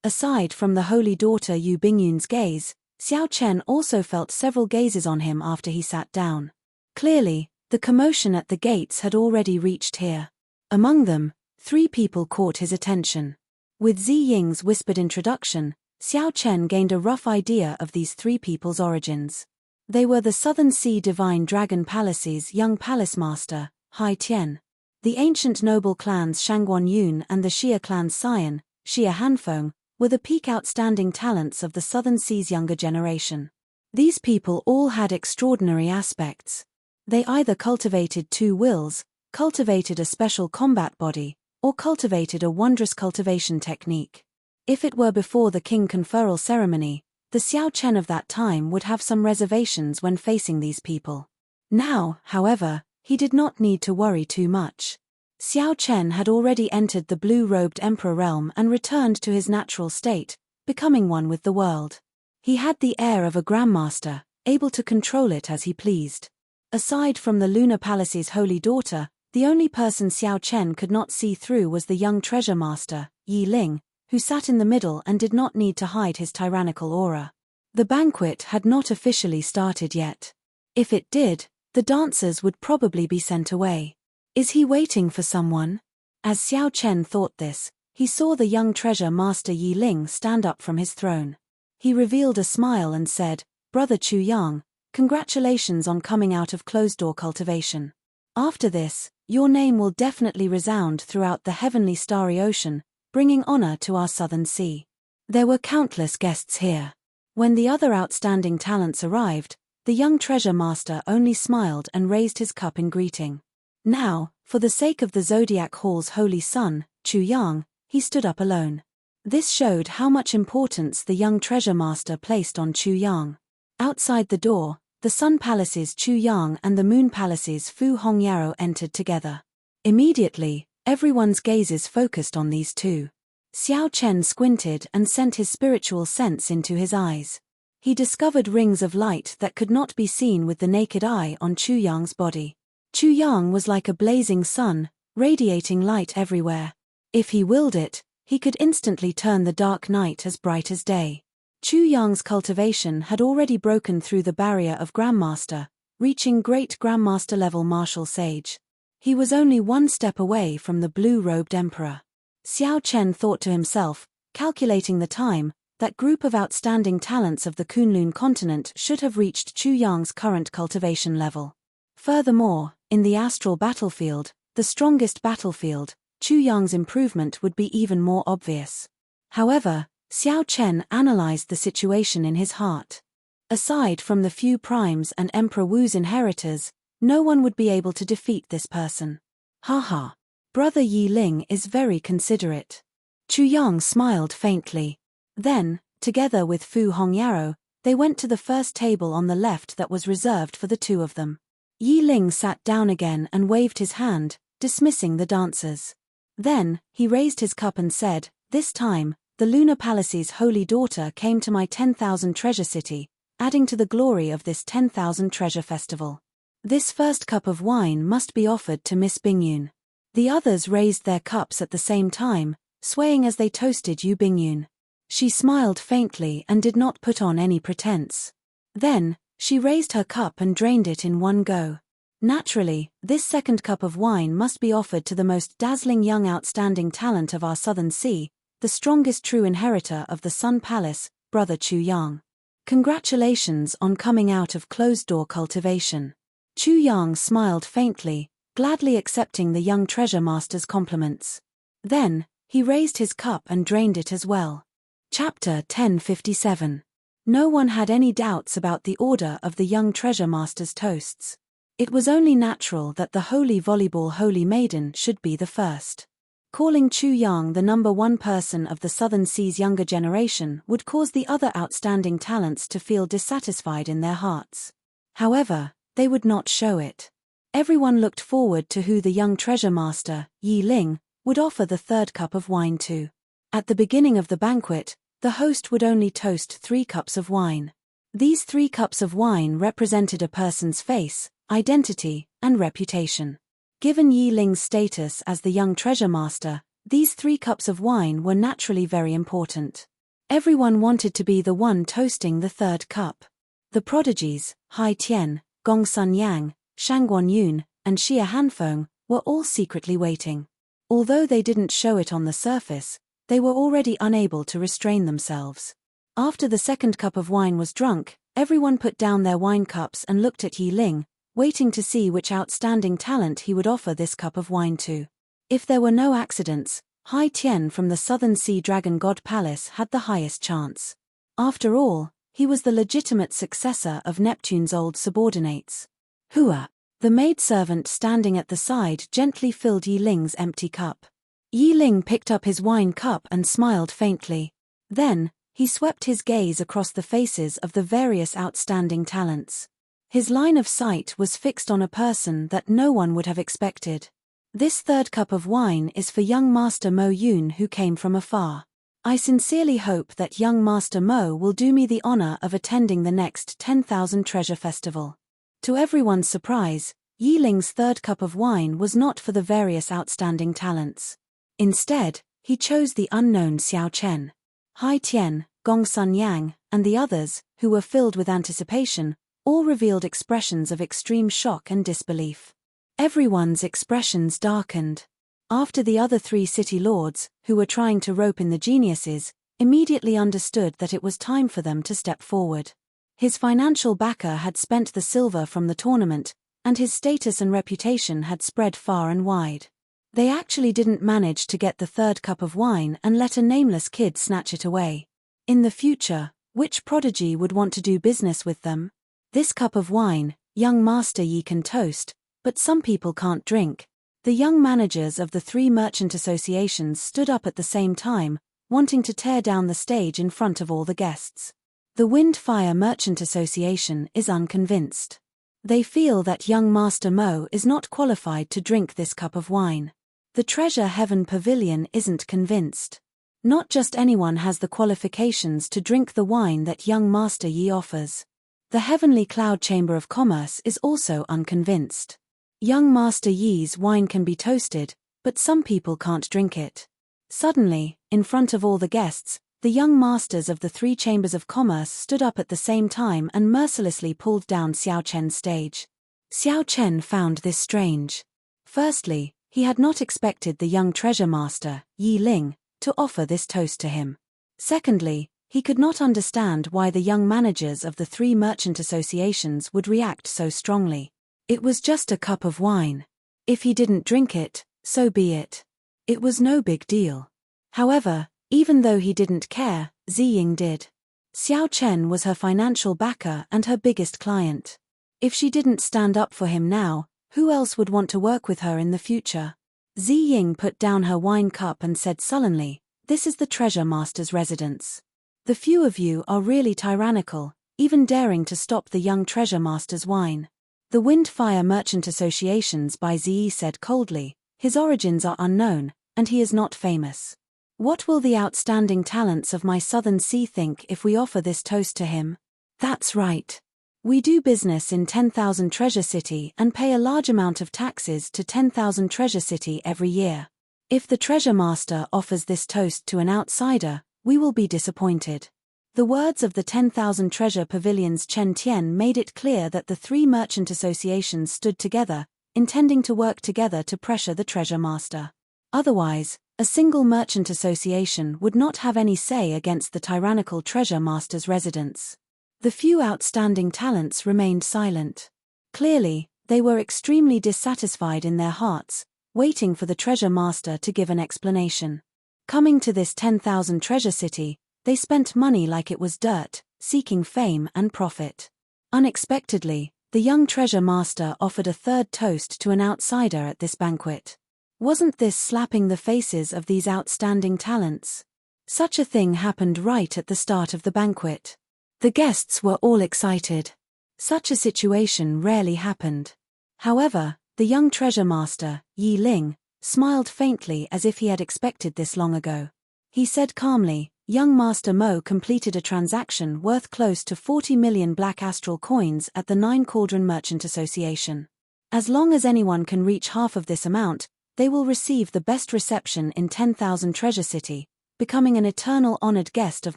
Aside from the holy daughter Yu Bingyun's gaze, Xiao Chen also felt several gazes on him after he sat down. Clearly, the commotion at the gates had already reached here. Among them, 3 people caught his attention. With Zi Ying's whispered introduction, Xiao Chen gained a rough idea of these three people's origins. They were the Southern Sea Divine Dragon Palace's young palace master, Hai Tian. The ancient noble clans Shangguan Yun and the Xia clan's scion, Xia Hanfeng, were the peak outstanding talents of the Southern Sea's younger generation. These people all had extraordinary aspects. They either cultivated two wills, cultivated a special combat body, or cultivated a wondrous cultivation technique. If it were before the king conferral ceremony, the Xiao Chen of that time would have some reservations when facing these people. Now, however, he did not need to worry too much. Xiao Chen had already entered the blue-robed emperor realm and returned to his natural state, becoming one with the world. He had the air of a grandmaster, able to control it as he pleased. Aside from the Lunar Palace's holy daughter, the only person Xiao Chen could not see through was the young treasure master, Yi Ling, who sat in the middle and did not need to hide his tyrannical aura. The banquet had not officially started yet. If it did, the dancers would probably be sent away. Is he waiting for someone? As Xiao Chen thought this, he saw the young treasure master Yi Ling stand up from his throne. He revealed a smile and said, "Brother Chu Yang, congratulations on coming out of closed-door cultivation. After this, your name will definitely resound throughout the heavenly starry ocean, bringing honor to our southern sea." There were countless guests here. When the other outstanding talents arrived, the young treasure master only smiled and raised his cup in greeting. Now, for the sake of the Zodiac Hall's holy son, Chu Yang, he stood up alone. This showed how much importance the young treasure master placed on Chu Yang. Outside the door, the Sun Palace's Chu Yang and the Moon Palace's Fu Hongyaro entered together. Immediately, everyone's gazes focused on these two. Xiao Chen squinted and sent his spiritual sense into his eyes. He discovered rings of light that could not be seen with the naked eye on Chu Yang's body. Chu Yang was like a blazing sun, radiating light everywhere. If he willed it, he could instantly turn the dark night as bright as day. Chu Yang's cultivation had already broken through the barrier of Grandmaster, reaching Great Grandmaster level martial sage. He was only one step away from the blue-robed emperor. Xiao Chen thought to himself, calculating the time, that group of outstanding talents of the Kunlun continent should have reached Chu Yang's current cultivation level. Furthermore, in the astral battlefield, the strongest battlefield, Chu Yang's improvement would be even more obvious. However, Xiao Chen analyzed the situation in his heart. Aside from the few primes and Emperor Wu's inheritors, no one would be able to defeat this person. Haha. Brother Yi Ling is very considerate. Chu Yang smiled faintly. Then, together with Fu Hongyaro, they went to the first table on the left that was reserved for the two of them. Yi Ling sat down again and waved his hand, dismissing the dancers. Then, he raised his cup and said, "This time, the Lunar Palace's holy daughter came to my 10,000 treasure city, adding to the glory of this 10,000 treasure festival. This first cup of wine must be offered to Miss Bingyun." The others raised their cups at the same time, swaying as they toasted Yu Bingyun. She smiled faintly and did not put on any pretense. Then, she raised her cup and drained it in one go. Naturally, this second cup of wine must be offered to the most dazzling young outstanding talent of our southern sea, the strongest true inheritor of the Sun Palace, Brother Chu Yang. Congratulations on coming out of closed-door cultivation. Chu Yang smiled faintly, gladly accepting the young treasure master's compliments. Then, he raised his cup and drained it as well. Chapter 1057. No one had any doubts about the order of the young treasure master's toasts. It was only natural that the holy volleyball holy maiden should be the first. Calling Chu Yang the number one person of the Southern Sea's younger generation would cause the other outstanding talents to feel dissatisfied in their hearts. However, they would not show it. Everyone looked forward to who the young treasure master, Yi Ling, would offer the third cup of wine to. At the beginning of the banquet, the host would only toast 3 cups of wine. These 3 cups of wine represented a person's face, identity, and reputation. Given Yi Ling's status as the young treasure master, these 3 cups of wine were naturally very important. Everyone wanted to be the one toasting the third cup. The prodigies, Hai Tian, Gong Sun Yang, Shangguan Yun, and Xia Hanfeng, were all secretly waiting. Although they didn't show it on the surface, they were already unable to restrain themselves. After the second cup of wine was drunk, everyone put down their wine cups and looked at Yi Ling, waiting to see which outstanding talent he would offer this cup of wine to. If there were no accidents, Hai Tian from the Southern Sea Dragon God Palace had the highest chance. After all, he was the legitimate successor of Neptune's old subordinates. Hua. The maidservant standing at the side gently filled Yi Ling's empty cup. Yi Ling picked up his wine cup and smiled faintly. Then, he swept his gaze across the faces of the various outstanding talents. His line of sight was fixed on a person that no one would have expected. This third cup of wine is for young Master Mo Yun, who came from afar. I sincerely hope that young Master Mo will do me the honor of attending the next 10,000 Treasure Festival. To everyone's surprise, Yi Ling's third cup of wine was not for the various outstanding talents. Instead, he chose the unknown Xiao Chen. Hai Tian, Gong Sun Yang, and the others, who were filled with anticipation, all revealed expressions of extreme shock and disbelief. Everyone's expressions darkened. After the other three city lords, who were trying to rope in the geniuses, immediately understood that it was time for them to step forward. His financial backer had spent the silver from the tournament, and his status and reputation had spread far and wide. They actually didn't manage to get the third cup of wine and let a nameless kid snatch it away. In the future, which prodigy would want to do business with them? This cup of wine, young Master Yi can toast, but some people can't drink. The young managers of the three merchant associations stood up at the same time, wanting to tear down the stage in front of all the guests. The Wind-Fire Merchant Association is unconvinced. They feel that young Master Mo is not qualified to drink this cup of wine. The Treasure Heaven Pavilion isn't convinced. Not just anyone has the qualifications to drink the wine that young Master Yi offers. The Heavenly Cloud Chamber of Commerce is also unconvinced. Young Master Yi's wine can be toasted, but some people can't drink it. Suddenly, in front of all the guests, the young masters of the three chambers of commerce stood up at the same time and mercilessly pulled down Xiao Chen's stage. Xiao Chen found this strange. Firstly, he had not expected the young treasure master, Yi Ling, to offer this toast to him. Secondly, he could not understand why the young managers of the three merchant associations would react so strongly. It was just a cup of wine. If he didn't drink it, so be it. It was no big deal. However, even though he didn't care, Ziying did. Xiao Chen was her financial backer and her biggest client. If she didn't stand up for him now, who else would want to work with her in the future? Ziying put down her wine cup and said sullenly, "This is the treasure master's residence. The few of you are really tyrannical, even daring to stop the young treasure master's wine." The Wind-Fire Merchant Associations by Ziyi said coldly, "His origins are unknown, and he is not famous. What will the outstanding talents of my Southern Sea think if we offer this toast to him? That's right. We do business in 10,000 Treasure City and pay a large amount of taxes to 10,000 Treasure City every year. If the treasure master offers this toast to an outsider, we will be disappointed." The words of the 10,000 Treasure Pavilion's Chen Tian made it clear that the three merchant associations stood together, intending to work together to pressure the treasure master. Otherwise, a single merchant association would not have any say against the tyrannical treasure master's residence. The few outstanding talents remained silent. Clearly, they were extremely dissatisfied in their hearts, waiting for the treasure master to give an explanation. Coming to this 10,000 Treasure City, they spent money like it was dirt, seeking fame and profit. Unexpectedly, the young treasure master offered a third toast to an outsider at this banquet. Wasn't this slapping the faces of these outstanding talents? Such a thing happened right at the start of the banquet. The guests were all excited. Such a situation rarely happened. However, the young treasure master, Yi Ling, smiled faintly as if he had expected this long ago. He said calmly, "Young Master Mo completed a transaction worth close to 40 million black astral coins at the Nine Cauldron Merchant Association. As long as anyone can reach half of this amount, they will receive the best reception in 10,000 Treasure City, becoming an eternal honored guest of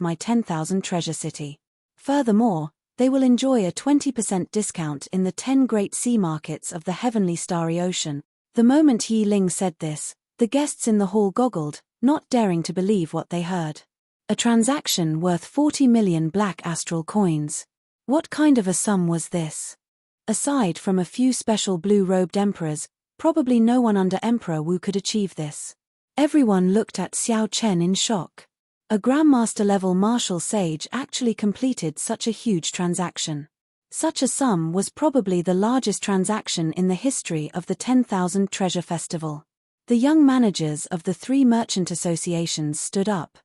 my 10,000 Treasure City. Furthermore, they will enjoy a 20% discount in the 10 great sea markets of the heavenly starry ocean." The moment Yi Ling said this, the guests in the hall goggled, not daring to believe what they heard. A transaction worth 40 million black astral coins. What kind of a sum was this? Aside from a few special blue-robed emperors, probably no one under Emperor Wu could achieve this. Everyone looked at Xiao Chen in shock. A Grandmaster-level martial sage actually completed such a huge transaction. Such a sum was probably the largest transaction in the history of the 10,000 Treasure Festival. The young managers of the 3 merchant associations stood up.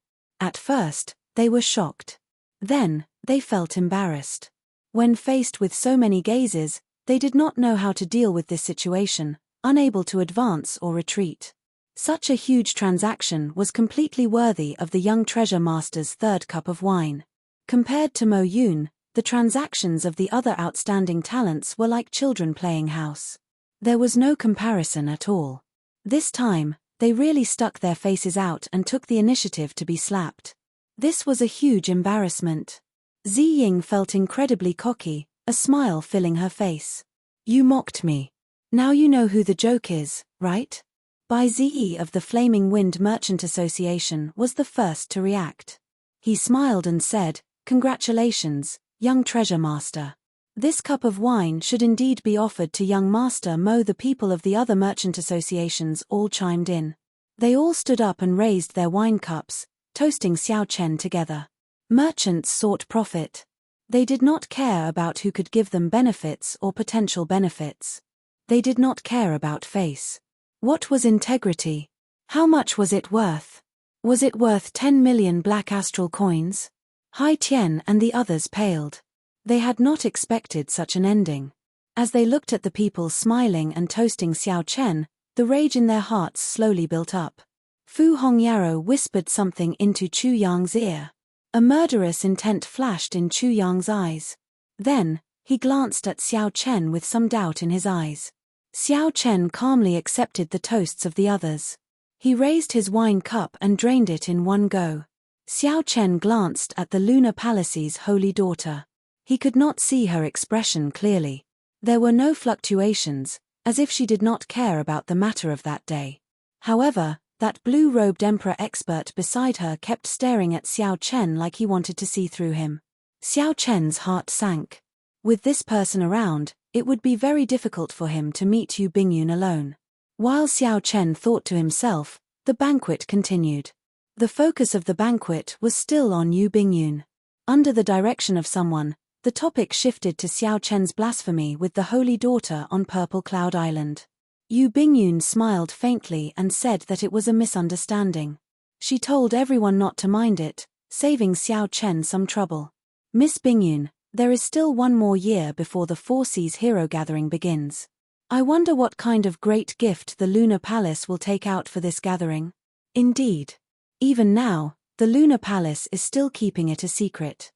At first, they were shocked. Then, they felt embarrassed. When faced with so many gazes, they did not know how to deal with this situation, unable to advance or retreat. Such a huge transaction was completely worthy of the young treasure master's 3rd cup of wine. Compared to Mo Yun, the transactions of the other outstanding talents were like children playing house. There was no comparison at all. This time, they really stuck their faces out and took the initiative to be slapped. This was a huge embarrassment. Zi Ying felt incredibly cocky, a smile filling her face. You mocked me. Now you know who the joke is, right? Bai Zi of the Flaming Wind Merchant Association was the first to react. He smiled and said, "Congratulations, young treasure master. This cup of wine should indeed be offered to young Master Mo." The people of the other merchant associations all chimed in. They all stood up and raised their wine cups, toasting Xiao Chen together. Merchants sought profit. They did not care about who could give them benefits or potential benefits. They did not care about face. What was integrity? How much was it worth? Was it worth 10 million black astral coins? Hai Tian and the others paled. They had not expected such an ending. As they looked at the people smiling and toasting Xiao Chen, the rage in their hearts slowly built up. Fu Hongyaro whispered something into Chu Yang's ear. A murderous intent flashed in Chu Yang's eyes. Then, he glanced at Xiao Chen with some doubt in his eyes. Xiao Chen calmly accepted the toasts of the others. He raised his wine cup and drained it in one go. Xiao Chen glanced at the Lunar Palace's holy daughter. He could not see her expression clearly. There were no fluctuations, as if she did not care about the matter of that day. However, that blue-robed emperor expert beside her kept staring at Xiao Chen like he wanted to see through him. Xiao Chen's heart sank. With this person around, it would be very difficult for him to meet Yu Bingyun alone. While Xiao Chen thought to himself, the banquet continued. The focus of the banquet was still on Yu Bingyun. Under the direction of someone, the topic shifted to Xiao Chen's blasphemy with the holy daughter on Purple Cloud Island. Yu Bingyun smiled faintly and said that it was a misunderstanding. She told everyone not to mind it, saving Xiao Chen some trouble. Miss Bingyun, there is still one more year before the Four Seas Hero Gathering begins. I wonder what kind of great gift the Lunar Palace will take out for this gathering. Indeed. Even now, the Lunar Palace is still keeping it a secret.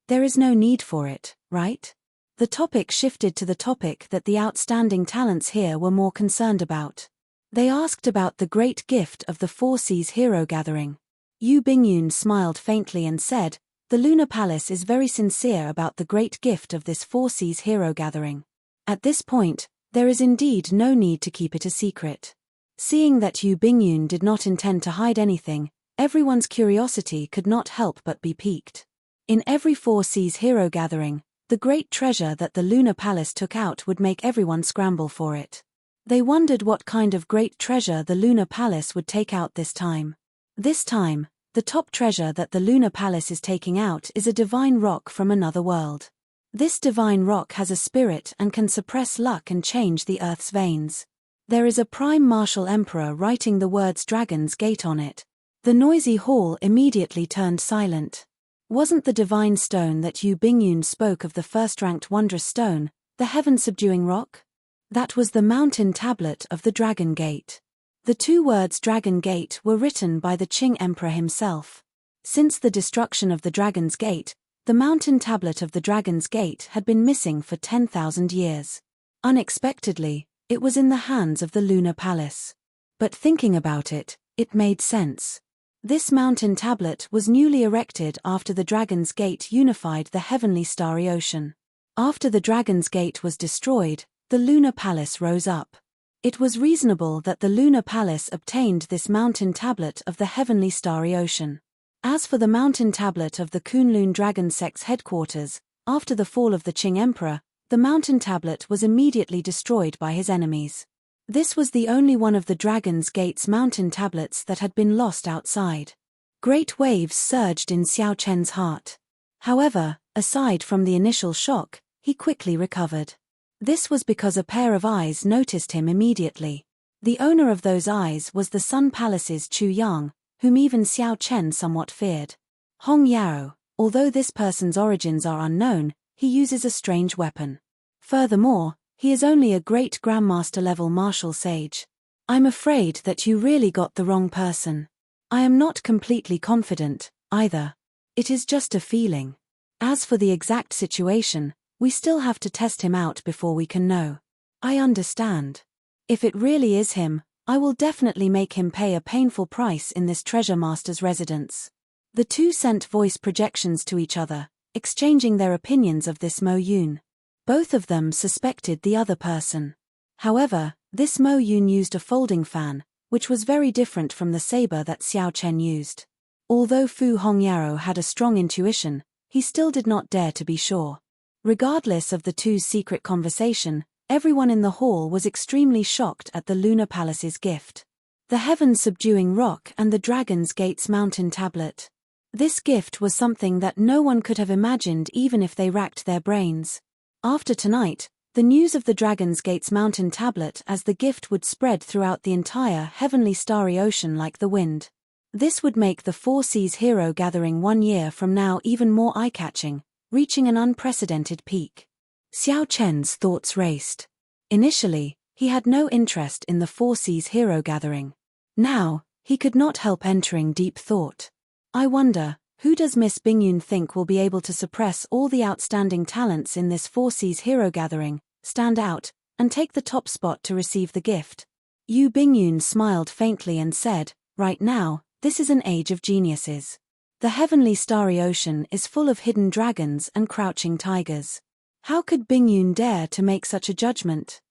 There is no need for it, right? The topic shifted to the topic that the outstanding talents here were more concerned about. They asked about the great gift of the Four Seas Hero Gathering. Yu Bingyun smiled faintly and said, "The Lunar Palace is very sincere about the great gift of this Four Seas Hero Gathering. At this point, there is indeed no need to keep it a secret." Seeing that Yu Bingyun did not intend to hide anything, everyone's curiosity could not help but be piqued. In every Four Seas Hero Gathering, the great treasure that the Lunar Palace took out would make everyone scramble for it. They wondered what kind of great treasure the Lunar Palace would take out this time. This time, the top treasure that the Lunar Palace is taking out is a divine rock from another world. This divine rock has a spirit and can suppress luck and change the Earth's veins. There is a prime martial emperor writing the words Dragon's Gate on it. The noisy hall immediately turned silent. Wasn't the divine stone that Yu Bingyun spoke of the first-ranked wondrous stone, the heaven-subduing rock? That was the mountain tablet of the Dragon Gate. The two words Dragon Gate were written by the Qing Emperor himself. Since the destruction of the Dragon's Gate, the mountain tablet of the Dragon's Gate had been missing for 10,000 years. Unexpectedly, it was in the hands of the Lunar Palace. But thinking about it, it made sense. This mountain tablet was newly erected after the Dragon's Gate unified the heavenly starry ocean. After the Dragon's Gate was destroyed, the Lunar Palace rose up. It was reasonable that the Lunar Palace obtained this mountain tablet of the heavenly starry ocean. As for the mountain tablet of the Kunlun dragon sect's headquarters, after the fall of the Qing emperor, the mountain tablet was immediately destroyed by his enemies. This was the only one of the Dragon's Gate's mountain tablets that had been lost outside. Great waves surged in Xiao Chen's heart. However, aside from the initial shock, he quickly recovered. This was because a pair of eyes noticed him immediately. The owner of those eyes was the Sun Palace's Chu Yang, whom even Xiao Chen somewhat feared. Hong Yao, although this person's origins are unknown, he uses a strange weapon. Furthermore, he is only a great grandmaster-level martial sage. I'm afraid that you really got the wrong person. I am not completely confident, either. It is just a feeling. As for the exact situation, we still have to test him out before we can know. I understand. If it really is him, I will definitely make him pay a painful price in this treasure master's residence. The two sent voice projections to each other, exchanging their opinions of this Mo Yun. Both of them suspected the other person. However, this Mo Yun used a folding fan, which was very different from the saber that Xiao Chen used. Although Fu Hongyaro had a strong intuition, he still did not dare to be sure. Regardless of the two's secret conversation, everyone in the hall was extremely shocked at the Lunar Palace's gift. The heaven-subduing rock and the Dragon's Gate's mountain tablet. This gift was something that no one could have imagined even if they racked their brains. After tonight, the news of the Dragon's Gate's mountain tablet as the gift would spread throughout the entire heavenly starry ocean like the wind. This would make the Four Seas Hero Gathering 1 year from now even more eye-catching, reaching an unprecedented peak. Xiao Chen's thoughts raced. Initially, he had no interest in the Four Seas Hero Gathering. Now, he could not help entering deep thought. I wonder, who does Miss Bingyun think will be able to suppress all the outstanding talents in this Four Seas Hero Gathering, stand out, and take the top spot to receive the gift? Yu Bingyun smiled faintly and said, right now, this is an age of geniuses. The heavenly starry ocean is full of hidden dragons and crouching tigers. How could Bingyun dare to make such a judgment?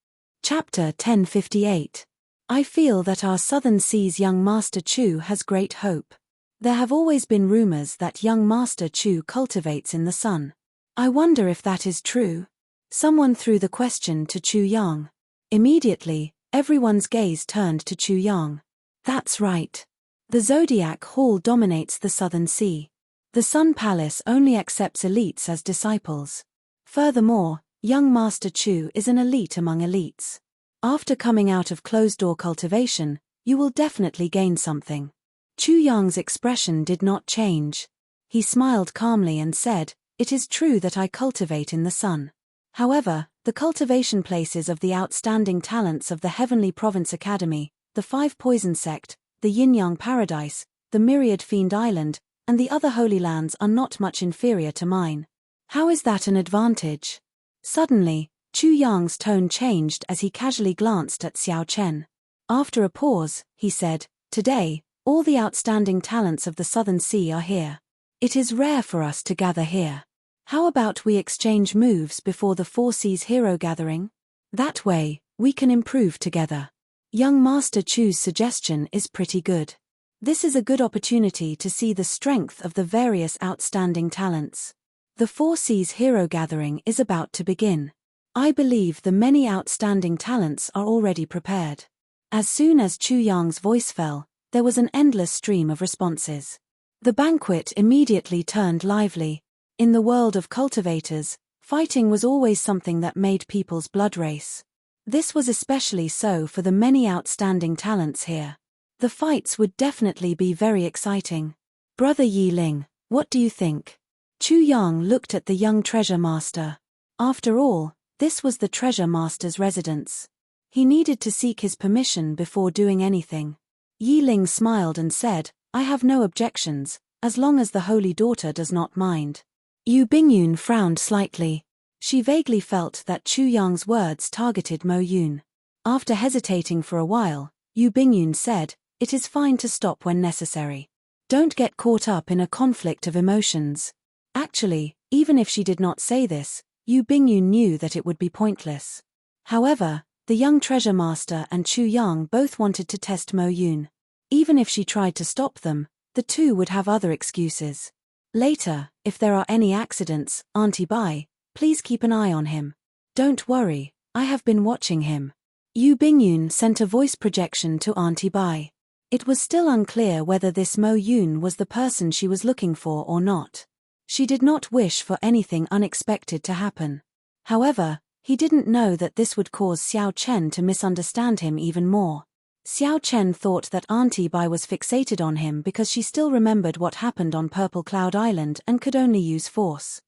Chapter 1058. I feel that our Southern Sea's young Master Chu has great hope. There have always been rumors that young Master Chu cultivates in the sun. I wonder if that is true. Someone threw the question to Chu Yang. Immediately, everyone's gaze turned to Chu Yang. That's right. The Zodiac Hall dominates the Southern Sea. The Sun Palace only accepts elites as disciples. Furthermore, young Master Chu is an elite among elites. After coming out of closed-door cultivation, you will definitely gain something. Chu Yang's expression did not change. He smiled calmly and said, it is true that I cultivate in the sun. However, the cultivation places of the outstanding talents of the Heavenly Province Academy, the Five Poison Sect, the Yin-Yang Paradise, the Myriad Fiend Island, and the other Holy Lands are not much inferior to mine. How is that an advantage? Suddenly, Chu Yang's tone changed as he casually glanced at Xiao Chen. After a pause, he said, today, all the outstanding talents of the Southern Sea are here. It is rare for us to gather here. How about we exchange moves before the Four Seas Hero Gathering? That way, we can improve together. Young Master Chu's suggestion is pretty good. This is a good opportunity to see the strength of the various outstanding talents. The Four Seas Hero Gathering is about to begin. I believe the many outstanding talents are already prepared. As soon as Chu Yang's voice fell, there was an endless stream of responses. The banquet immediately turned lively. In the world of cultivators, fighting was always something that made people's blood race. This was especially so for the many outstanding talents here. The fights would definitely be very exciting. Brother Yi Ling, what do you think? Chu Yang looked at the young treasure master. After all, this was the treasure master's residence. He needed to seek his permission before doing anything. Yi Ling smiled and said, I have no objections, as long as the holy daughter does not mind. Yu Bingyun frowned slightly. She vaguely felt that Chu Yang's words targeted Mo Yun. After hesitating for a while, Yu Bingyun said, it is fine to stop when necessary. Don't get caught up in a conflict of emotions. Actually, even if she did not say this, Yu Bingyun knew that it would be pointless. However, the young treasure master and Chu Yang both wanted to test Mo Yun. Even if she tried to stop them, the two would have other excuses. Later, if there are any accidents, Auntie Bai, please keep an eye on him. Don't worry, I have been watching him. Yu Bingyun sent a voice projection to Auntie Bai. It was still unclear whether this Mo Yun was the person she was looking for or not. She did not wish for anything unexpected to happen. However, he didn't know that this would cause Xiao Chen to misunderstand him even more. Xiao Chen thought that Auntie Bai was fixated on him because she still remembered what happened on Purple Cloud Island and could only use force.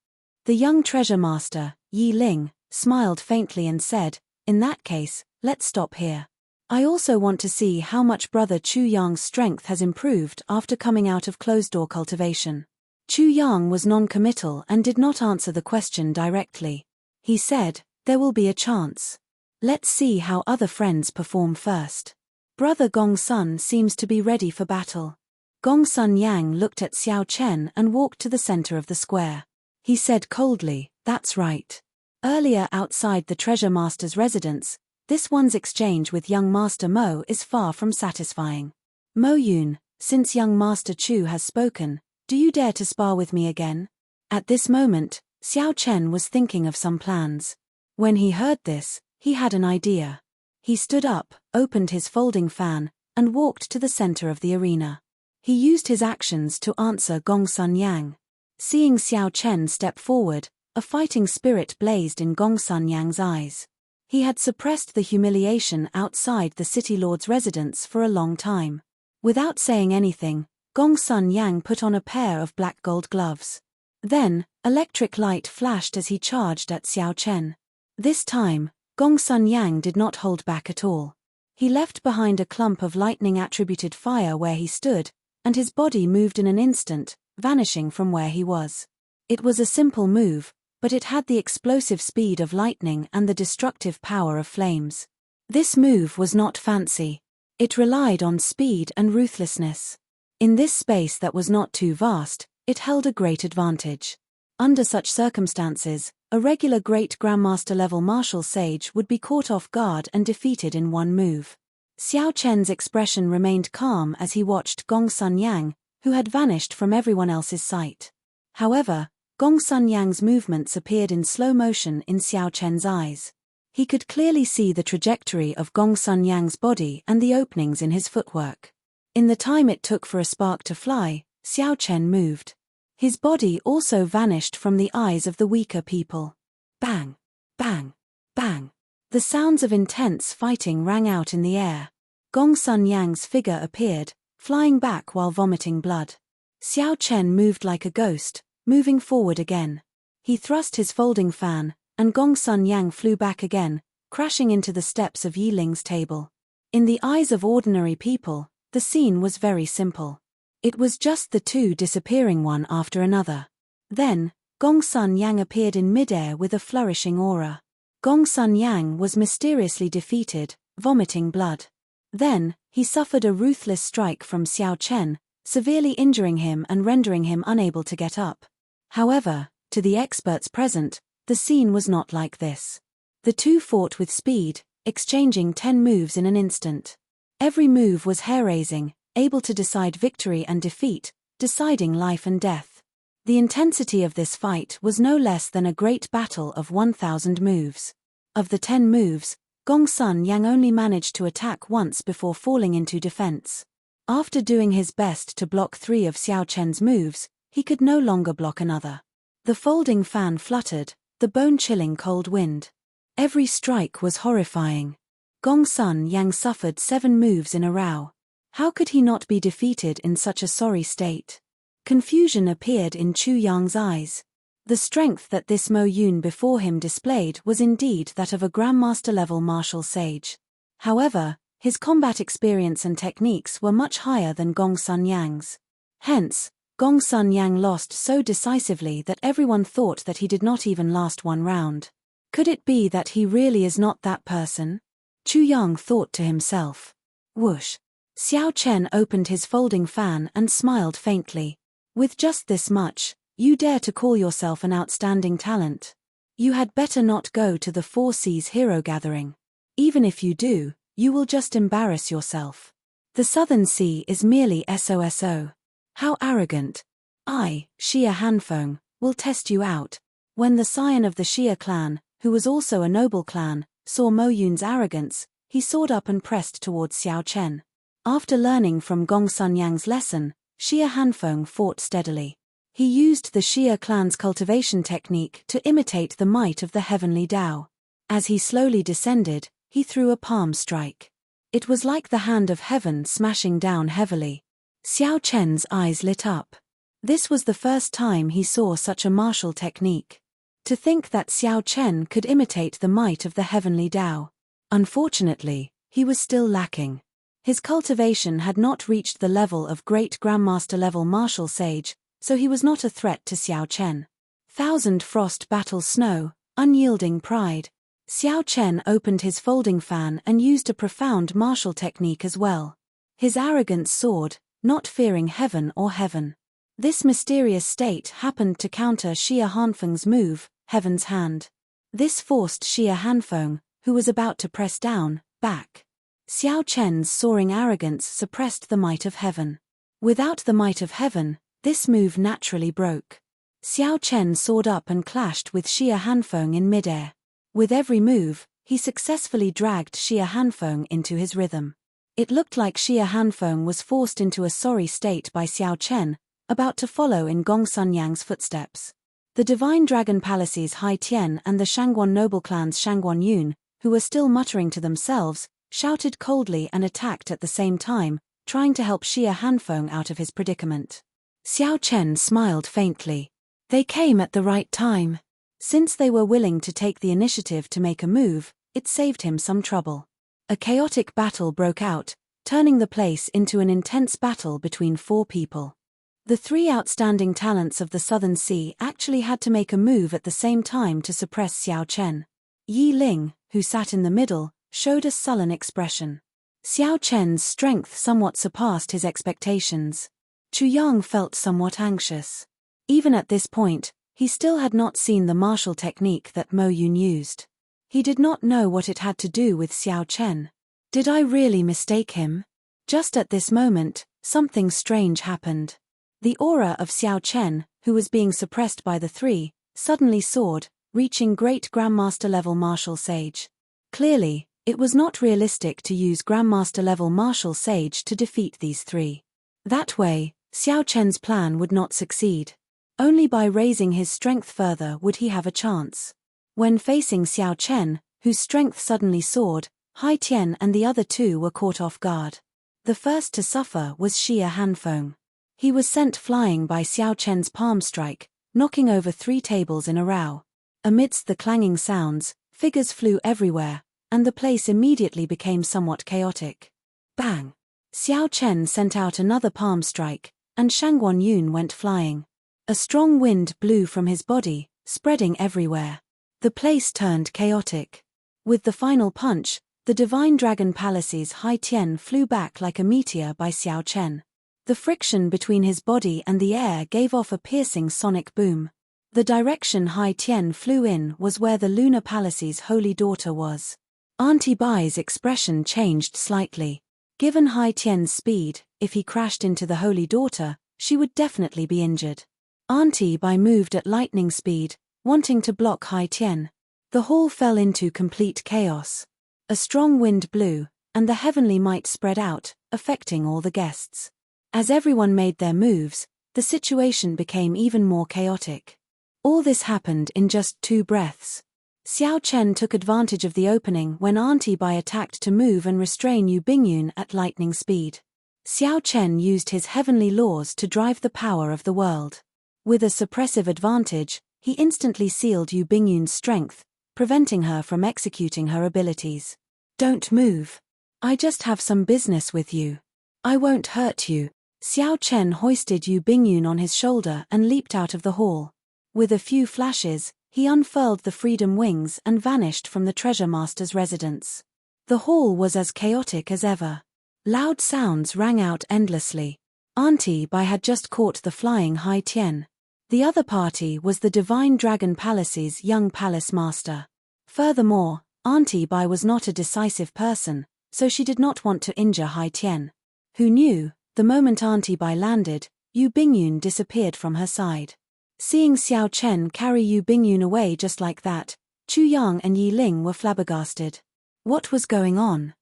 The young treasure master, Yi Ling, smiled faintly and said, "In that case, let's stop here. I also want to see how much Brother Chu Yang's strength has improved after coming out of closed-door cultivation." Chu Yang was non-committal and did not answer the question directly. He said, "There will be a chance. Let's see how other friends perform first. Brother Gong Sun seems to be ready for battle." Gong Sun Yang looked at Xiao Chen and walked to the center of the square. He said coldly, "That's right. Earlier outside the treasure master's residence, this one's exchange with young Master Mo is far from satisfying. Mo Yun, since young Master Chu has spoken, do you dare to spar with me again?" At this moment, Xiao Chen was thinking of some plans. When he heard this, he had an idea. He stood up, opened his folding fan, and walked to the center of the arena. He used his actions to answer Gong Sun Yang. Seeing Xiao Chen step forward, a fighting spirit blazed in Gong Sun Yang's eyes. He had suppressed the humiliation outside the city lord's residence for a long time. Without saying anything, Gong Sun Yang put on a pair of black gold gloves. Then, electric light flashed as he charged at Xiao Chen. This time, Gong Sun Yang did not hold back at all. He left behind a clump of lightning-attributed fire where he stood, and his body moved in an instant, vanishing from where he was. It was a simple move, but it had the explosive speed of lightning and the destructive power of flames. This move was not fancy. It relied on speed and ruthlessness. In this space that was not too vast, it held a great advantage. Under such circumstances, a regular Great Grandmaster-level martial sage would be caught off guard and defeated in one move. Xiao Chen's expression remained calm as he watched Gong Sun Yang, who had vanished from everyone else's sight. However, Gong Sun Yang's movements appeared in slow motion in Xiao Chen's eyes. He could clearly see the trajectory of Gong Sun Yang's body and the openings in his footwork. In the time it took for a spark to fly, Xiao Chen moved. His body also vanished from the eyes of the weaker people. Bang! Bang! Bang! The sounds of intense fighting rang out in the air. Gong Sun Yang's figure appeared, flying back while vomiting blood. Xiao Chen moved like a ghost, moving forward again. He thrust his folding fan, and Gong Sun Yang flew back again, crashing into the steps of Yi Ling's table. In the eyes of ordinary people, the scene was very simple. It was just the two disappearing one after another. Then, Gong Sun Yang appeared in midair with a flourishing aura. Gong Sun Yang was mysteriously defeated, vomiting blood. Then, he suffered a ruthless strike from Xiao Chen, severely injuring him and rendering him unable to get up. However, to the experts present, the scene was not like this. The two fought with speed, exchanging 10 moves in an instant. Every move was hair-raising, able to decide victory and defeat, deciding life and death. The intensity of this fight was no less than a great battle of 1,000 moves. Of the 10 moves, Gong Sun Yang only managed to attack once before falling into defense. After doing his best to block 3 of Xiao Chen's moves, he could no longer block another. The folding fan fluttered, the bone-chilling cold wind. Every strike was horrifying. Gong Sun Yang suffered 7 moves in a row. How could he not be defeated in such a sorry state? Confusion appeared in Chu Yang's eyes. The strength that this Mo Yun before him displayed was indeed that of a Grandmaster-level martial sage. However, his combat experience and techniques were much higher than Gong Sun Yang's. Hence, Gong Sun Yang lost so decisively that everyone thought that he did not even last one round. Could it be that he really is not that person? Chu Yang thought to himself. Whoosh! Xiao Chen opened his folding fan and smiled faintly. With just this much, you dare to call yourself an outstanding talent. You had better not go to the Four Seas Hero Gathering. Even if you do, you will just embarrass yourself. The Southern Sea is merely SOSO. How arrogant. I, Xia Hanfeng, will test you out. When the scion of the Xia clan, who was also a noble clan, saw Mo Yun's arrogance, he soared up and pressed towards Xiao Chen. After learning from Gong Sun Yang's lesson, Xia Hanfeng fought steadily. He used the Xia clan's cultivation technique to imitate the might of the heavenly Tao. As he slowly descended, he threw a palm strike. It was like the hand of heaven smashing down heavily. Xiao Chen's eyes lit up. This was the first time he saw such a martial technique. To think that Xiao Chen could imitate the might of the heavenly Tao. Unfortunately, he was still lacking. His cultivation had not reached the level of great grandmaster-level martial sage, so he was not a threat to Xiao Chen. Thousand Frost Battle Snow, Unyielding Pride. Xiao Chen opened his folding fan and used a profound martial technique as well. His arrogance soared, not fearing heaven or heaven. This mysterious state happened to counter Xia Hanfeng's move, Heaven's Hand. This forced Xia Hanfeng, who was about to press down, back. Xiao Chen's soaring arrogance suppressed the might of heaven. Without the might of heaven, this move naturally broke. Xiao Chen soared up and clashed with Xia Hanfeng in midair. With every move, he successfully dragged Xia Hanfeng into his rhythm. It looked like Xia Hanfeng was forced into a sorry state by Xiao Chen, about to follow in Gong Sun Yang's footsteps. The Divine Dragon Palace's Hai Tian and the Shangguan noble clan's Shangguan Yun, who were still muttering to themselves, shouted coldly and attacked at the same time, trying to help Xia Hanfeng out of his predicament. Xiao Chen smiled faintly. They came at the right time. Since they were willing to take the initiative to make a move, it saved him some trouble. A chaotic battle broke out, turning the place into an intense battle between four people. The three outstanding talents of the Southern Sea actually had to make a move at the same time to suppress Xiao Chen. Yi Ling, who sat in the middle, showed a sullen expression. Xiao Chen's strength somewhat surpassed his expectations. Chu Yang felt somewhat anxious. Even at this point, he still had not seen the martial technique that Mo Yun used. He did not know what it had to do with Xiao Chen. Did I really mistake him? Just at this moment, something strange happened. The aura of Xiao Chen, who was being suppressed by the three, suddenly soared, reaching great Grandmaster-level martial sage. Clearly, it was not realistic to use Grandmaster-level martial sage to defeat these three. That way, Xiao Chen's plan would not succeed. Only by raising his strength further would he have a chance. When facing Xiao Chen, whose strength suddenly soared, Hai Tian and the other two were caught off guard. The first to suffer was Xia Hanfeng. He was sent flying by Xiao Chen's palm strike, knocking over 3 tables in a row. Amidst the clanging sounds, figures flew everywhere, and the place immediately became somewhat chaotic. Bang! Xiao Chen sent out another palm strike, and Shangguan Yun went flying. A strong wind blew from his body, spreading everywhere. The place turned chaotic. With the final punch, the Divine Dragon Palace's Hai Tian flew back like a meteor by Xiao Chen. The friction between his body and the air gave off a piercing sonic boom. The direction Hai Tian flew in was where the Lunar Palace's holy daughter was. Auntie Bai's expression changed slightly. Given Hai Tian's speed, if he crashed into the holy daughter, she would definitely be injured. Auntie Bai moved at lightning speed, wanting to block Hai Tian. The hall fell into complete chaos. A strong wind blew, and the heavenly might spread out, affecting all the guests. As everyone made their moves, the situation became even more chaotic. All this happened in just 2 breaths. Xiao Chen took advantage of the opening when Auntie Bai attacked to move and restrain Yu Bingyun at lightning speed. Xiao Chen used his heavenly laws to drive the power of the world. With a suppressive advantage, he instantly sealed Yu Bingyun's strength, preventing her from executing her abilities. Don't move. I just have some business with you. I won't hurt you. Xiao Chen hoisted Yu Bingyun on his shoulder and leaped out of the hall. With a few flashes, he unfurled the freedom wings and vanished from the treasure master's residence. The hall was as chaotic as ever. Loud sounds rang out endlessly. Auntie Bai had just caught the flying Hai Tian. The other party was the Divine Dragon Palace's young palace master. Furthermore, Auntie Bai was not a decisive person, so she did not want to injure Hai Tian. Who knew, the moment Auntie Bai landed, Yu Bingyun disappeared from her side. Seeing Xiao Chen carry Yu Bingyun away just like that, Chu Yang and Yi Ling were flabbergasted. What was going on?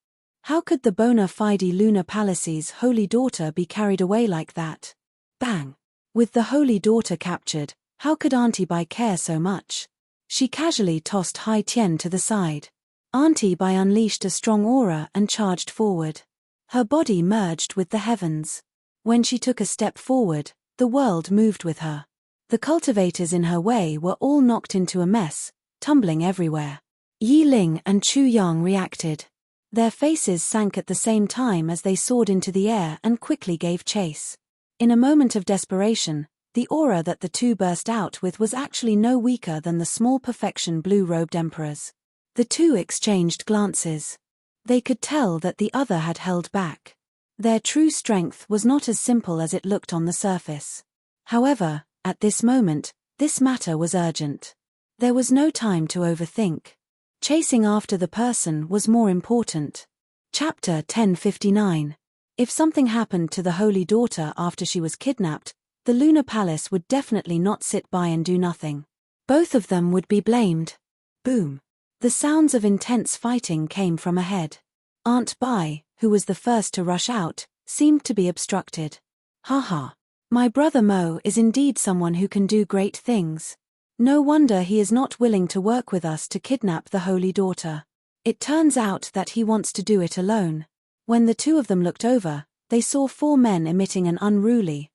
How could the bona fide Lunar Palace's holy daughter be carried away like that? Bang! With the holy daughter captured, how could Auntie Bai care so much? She casually tossed Hai Tian to the side. Auntie Bai unleashed a strong aura and charged forward. Her body merged with the heavens. When she took a step forward, the world moved with her. The cultivators in her way were all knocked into a mess, tumbling everywhere. Yi Ling and Chu Yang reacted. Their faces sank at the same time as they soared into the air and quickly gave chase. In a moment of desperation, the aura that the two burst out with was actually no weaker than the small perfection blue-robed emperors. The two exchanged glances. They could tell that the other had held back. Their true strength was not as simple as it looked on the surface. However, at this moment, this matter was urgent. There was no time to overthink. Chasing after the person was more important. Chapter 1059. If something happened to the Holy Daughter after she was kidnapped, the Lunar Palace would definitely not sit by and do nothing. Both of them would be blamed. Boom. The sounds of intense fighting came from ahead. Aunt Bai, who was the first to rush out, seemed to be obstructed. Haha. My brother Mo is indeed someone who can do great things. No wonder he is not willing to work with us to kidnap the Holy Daughter. It turns out that he wants to do it alone. When the two of them looked over, they saw 4 men emitting an unruly,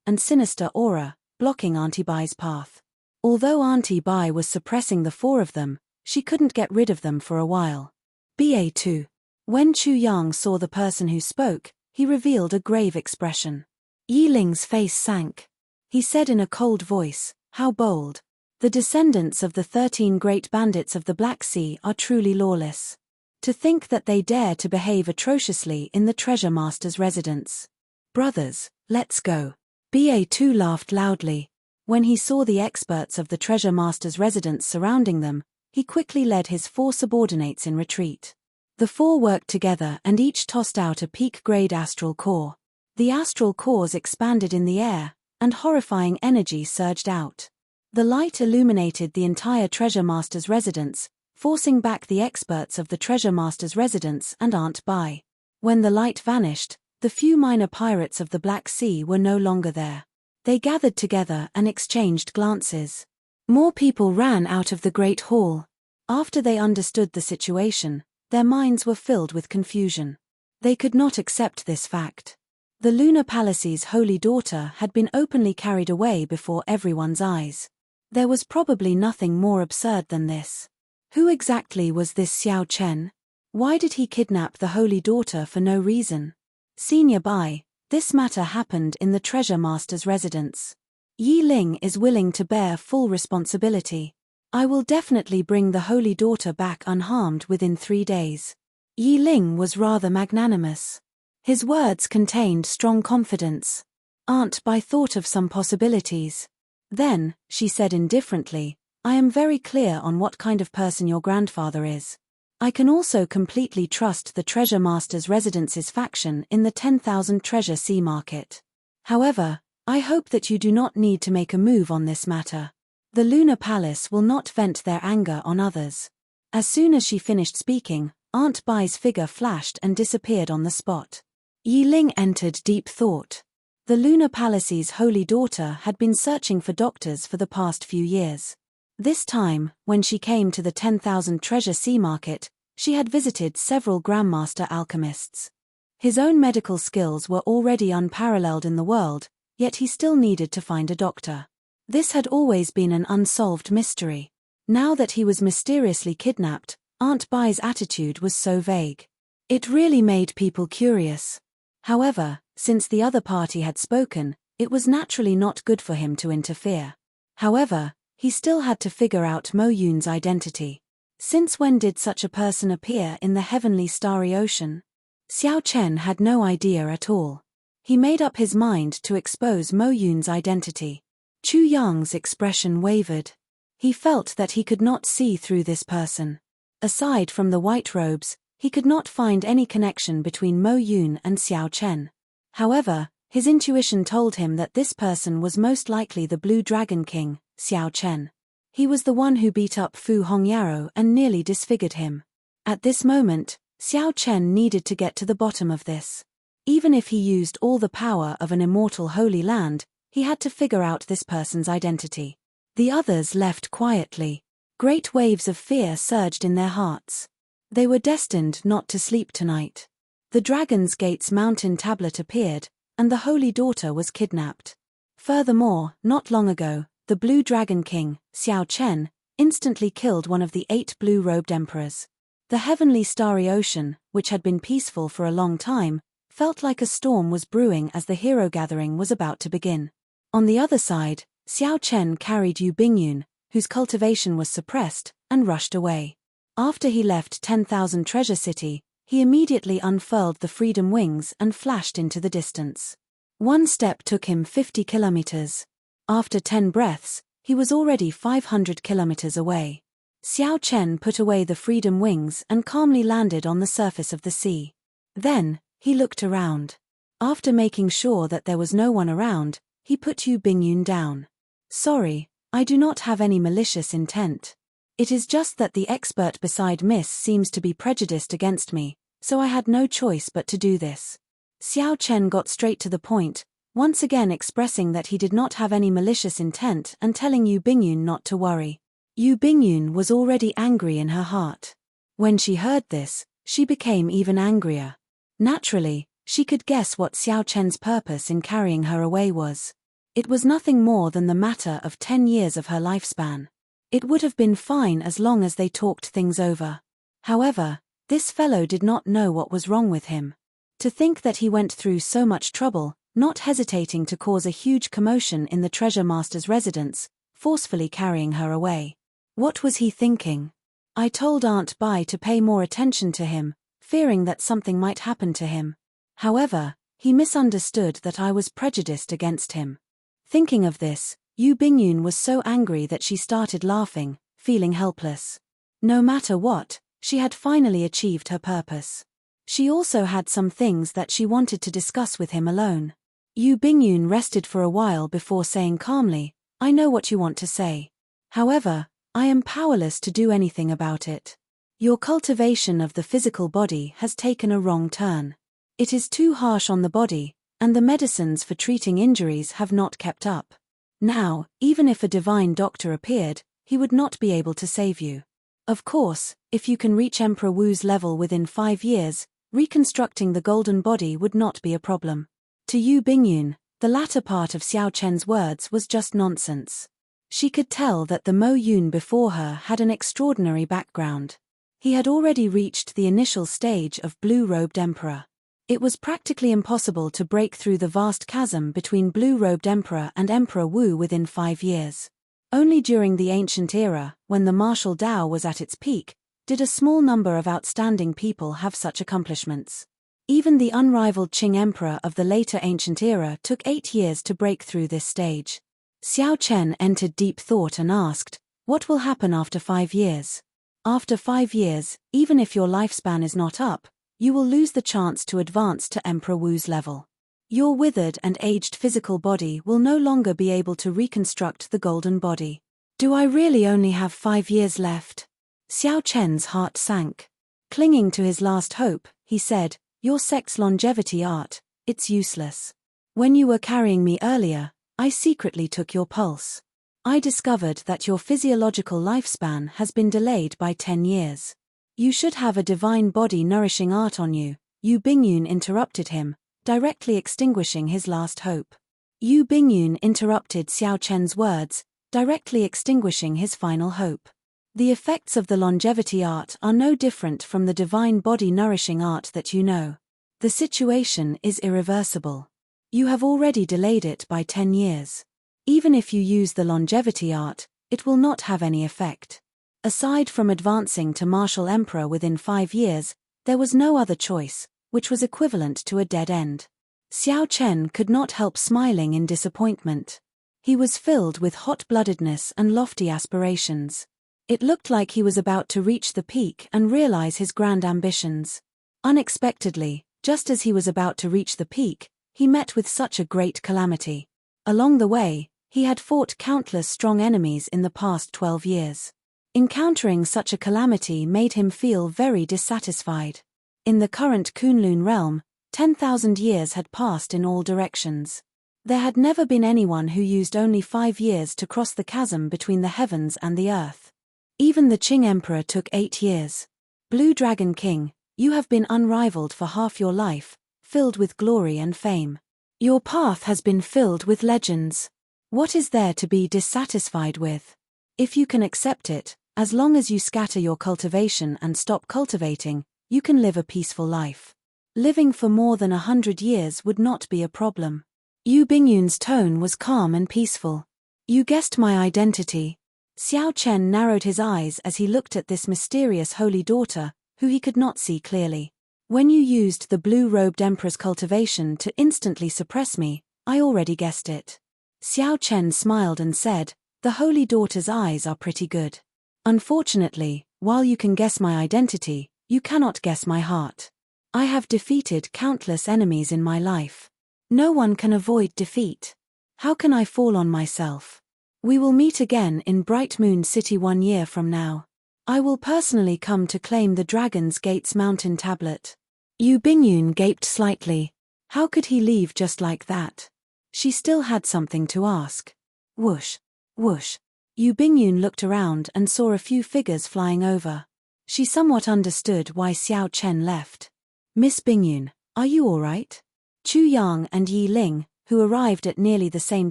and sinister aura, blocking Auntie Bai's path. Although Auntie Bai was suppressing the 4 of them, she couldn't get rid of them for a while. BA2. When Chu Yang saw the person who spoke, he revealed a grave expression. Yi Ling's face sank. He said in a cold voice, "How bold. The descendants of the 13 great bandits of the Black Sea are truly lawless. To think that they dare to behave atrociously in the Treasure Master's residence. Brothers, let's go." BA2 laughed loudly. When he saw the experts of the Treasure Master's residence surrounding them, he quickly led his 4 subordinates in retreat. The 4 worked together and each tossed out a peak-grade astral core. The astral cores expanded in the air, and horrifying energy surged out. The light illuminated the entire Treasure Master's residence, forcing back the experts of the Treasure Master's residence and Aunt Bai. When the light vanished, the few minor pirates of the Black Sea were no longer there. They gathered together and exchanged glances. More people ran out of the Great Hall. After they understood the situation, their minds were filled with confusion. They could not accept this fact. The Lunar Palace's Holy Daughter had been openly carried away before everyone's eyes. There was probably nothing more absurd than this. Who exactly was this Xiao Chen? Why did he kidnap the Holy Daughter for no reason? Senior Bai, this matter happened in the Treasure Master's residence. Yi Ling is willing to bear full responsibility. I will definitely bring the Holy Daughter back unharmed within 3 days. Yi Ling was rather magnanimous. His words contained strong confidence. Aunt Bai thought of some possibilities. Then, she said indifferently, I am very clear on what kind of person your grandfather is. I can also completely trust the Treasure Master's residence's faction in the 10,000 treasure sea market. However, I hope that you do not need to make a move on this matter. The Lunar Palace will not vent their anger on others. As soon as she finished speaking, Aunt Bai's figure flashed and disappeared on the spot. Yi Ling entered deep thought. The Lunar Palace's Holy Daughter had been searching for doctors for the past few years. This time, when she came to the 10,000 treasure sea market, she had visited several Grandmaster alchemists. His own medical skills were already unparalleled in the world, yet he still needed to find a doctor. This had always been an unsolved mystery. Now that he was mysteriously kidnapped, Aunt Bai's attitude was so vague. It really made people curious. However, since the other party had spoken, it was naturally not good for him to interfere. However, he still had to figure out Mo Yun's identity. Since when did such a person appear in the heavenly starry ocean? Xiao Chen had no idea at all. He made up his mind to expose Mo Yun's identity. Chu Yang's expression wavered. He felt that he could not see through this person. Aside from the white robes, he could not find any connection between Mo Yun and Xiao Chen. However, His intuition told him that this person was most likely the Blue Dragon King, Xiao Chen. He was the one who beat up Fu Hongyaro and nearly disfigured him. At this moment, Xiao Chen needed to get to the bottom of this. Even if he used all the power of an immortal holy land, he had to figure out this person's identity. The others left quietly. Great waves of fear surged in their hearts. They were destined not to sleep tonight. The Dragon's Gate's mountain tablet appeared, and the Holy Daughter was kidnapped. Furthermore, not long ago, the Blue Dragon King, Xiao Chen, instantly killed one of the 8 blue-robed emperors. The heavenly starry ocean, which had been peaceful for a long time, felt like a storm was brewing as the hero gathering was about to begin. On the other side, Xiao Chen carried Yu Bingyun, whose cultivation was suppressed, and rushed away. After he left 10,000 Treasure City, he immediately unfurled the freedom wings and flashed into the distance. One step took him 50 kilometers. After 10 breaths, he was already 500 kilometers away. Xiao Chen put away the freedom wings and calmly landed on the surface of the sea. Then, he looked around. After making sure that there was no one around, he put Yu Bingyun down. Sorry, I do not have any malicious intent. It is just that the expert beside Miss seems to be prejudiced against me, so I had no choice but to do this. Xiao Chen got straight to the point, once again expressing that he did not have any malicious intent and telling Yu Bingyun not to worry. Yu Bingyun was already angry in her heart. When she heard this, she became even angrier. Naturally, she could guess what Xiao Chen's purpose in carrying her away was. It was nothing more than the matter of 10 years of her lifespan. It would have been fine as long as they talked things over. However, this fellow did not know what was wrong with him. To think that he went through so much trouble, not hesitating to cause a huge commotion in the treasure master's residence, forcefully carrying her away. What was he thinking? I told Aunt Bai to pay more attention to him, fearing that something might happen to him. However, he misunderstood that I was prejudiced against him. Thinking of this, Yu Bingyun was so angry that she started laughing, feeling helpless. No matter what, she had finally achieved her purpose. She also had some things that she wanted to discuss with him alone. Yu Bingyun rested for a while before saying calmly, I know what you want to say. However, I am powerless to do anything about it. Your cultivation of the physical body has taken a wrong turn. It is too harsh on the body, and the medicines for treating injuries have not kept up. Now, even if a divine doctor appeared, he would not be able to save you. Of course, if you can reach Emperor Wu's level within 5 years, reconstructing the golden body would not be a problem. To Yu Bingyun, the latter part of Xiao Chen's words was just nonsense. She could tell that the Mo Yun before her had an extraordinary background. He had already reached the initial stage of blue-robed emperor. It was practically impossible to break through the vast chasm between blue-robed emperor and Emperor Wu within 5 years. Only during the ancient era, when the martial Dao was at its peak, did a small number of outstanding people have such accomplishments. Even the unrivaled Qing emperor of the later ancient era took 8 years to break through this stage. Xiao Chen entered deep thought and asked, what will happen after 5 years? After 5 years, even if your lifespan is not up, you will lose the chance to advance to Emperor Wu's level. Your withered and aged physical body will no longer be able to reconstruct the golden body. Do I really only have 5 years left? Xiao Chen's heart sank. Clinging to his last hope, he said, your sex longevity art, it's useless. When you were carrying me earlier, I secretly took your pulse. I discovered that your physiological lifespan has been delayed by 10 years. You should have a divine body nourishing art on you, Yu Bingyun interrupted him, directly extinguishing his last hope. Yu Bingyun interrupted Xiao Chen's words, directly extinguishing his final hope. The effects of the longevity art are no different from the divine body nourishing art that you know. The situation is irreversible. You have already delayed it by 10 years. Even if you use the longevity art, it will not have any effect. Aside from advancing to martial emperor within 5 years, there was no other choice, which was equivalent to a dead end. Xiao Chen could not help smiling in disappointment. He was filled with hot-bloodedness and lofty aspirations. It looked like he was about to reach the peak and realize his grand ambitions. Unexpectedly, just as he was about to reach the peak, he met with such a great calamity. Along the way, he had fought countless strong enemies in the past 12 years. Encountering such a calamity made him feel very dissatisfied. In the current Kunlun realm, 10,000 years had passed in all directions. There had never been anyone who used only 5 years to cross the chasm between the heavens and the earth. Even the Qing Emperor took 8 years. Blue Dragon King, you have been unrivaled for half your life, filled with glory and fame. Your path has been filled with legends. What is there to be dissatisfied with? If you can accept it, as long as you scatter your cultivation and stop cultivating, you can live a peaceful life. Living for more than 100 years would not be a problem. Yu Bingyun's tone was calm and peaceful. You guessed my identity. Xiao Chen narrowed his eyes as he looked at this mysterious holy daughter, who he could not see clearly. When you used the blue-robed emperor's cultivation to instantly suppress me, I already guessed it. Xiao Chen smiled and said, the holy daughter's eyes are pretty good. Unfortunately, while you can guess my identity, you cannot guess my heart. I have defeated countless enemies in my life. No one can avoid defeat. How can I fall on myself? We will meet again in Bright Moon City 1 year from now. I will personally come to claim the Dragon's Gate's mountain tablet. Yu Bingyun gaped slightly. How could he leave just like that? She still had something to ask. Whoosh, whoosh. Yu Bingyun looked around and saw a few figures flying over. She somewhat understood why Xiao Chen left. Miss Bingyun, are you all right? Chu Yang and Yi Ling, who arrived at nearly the same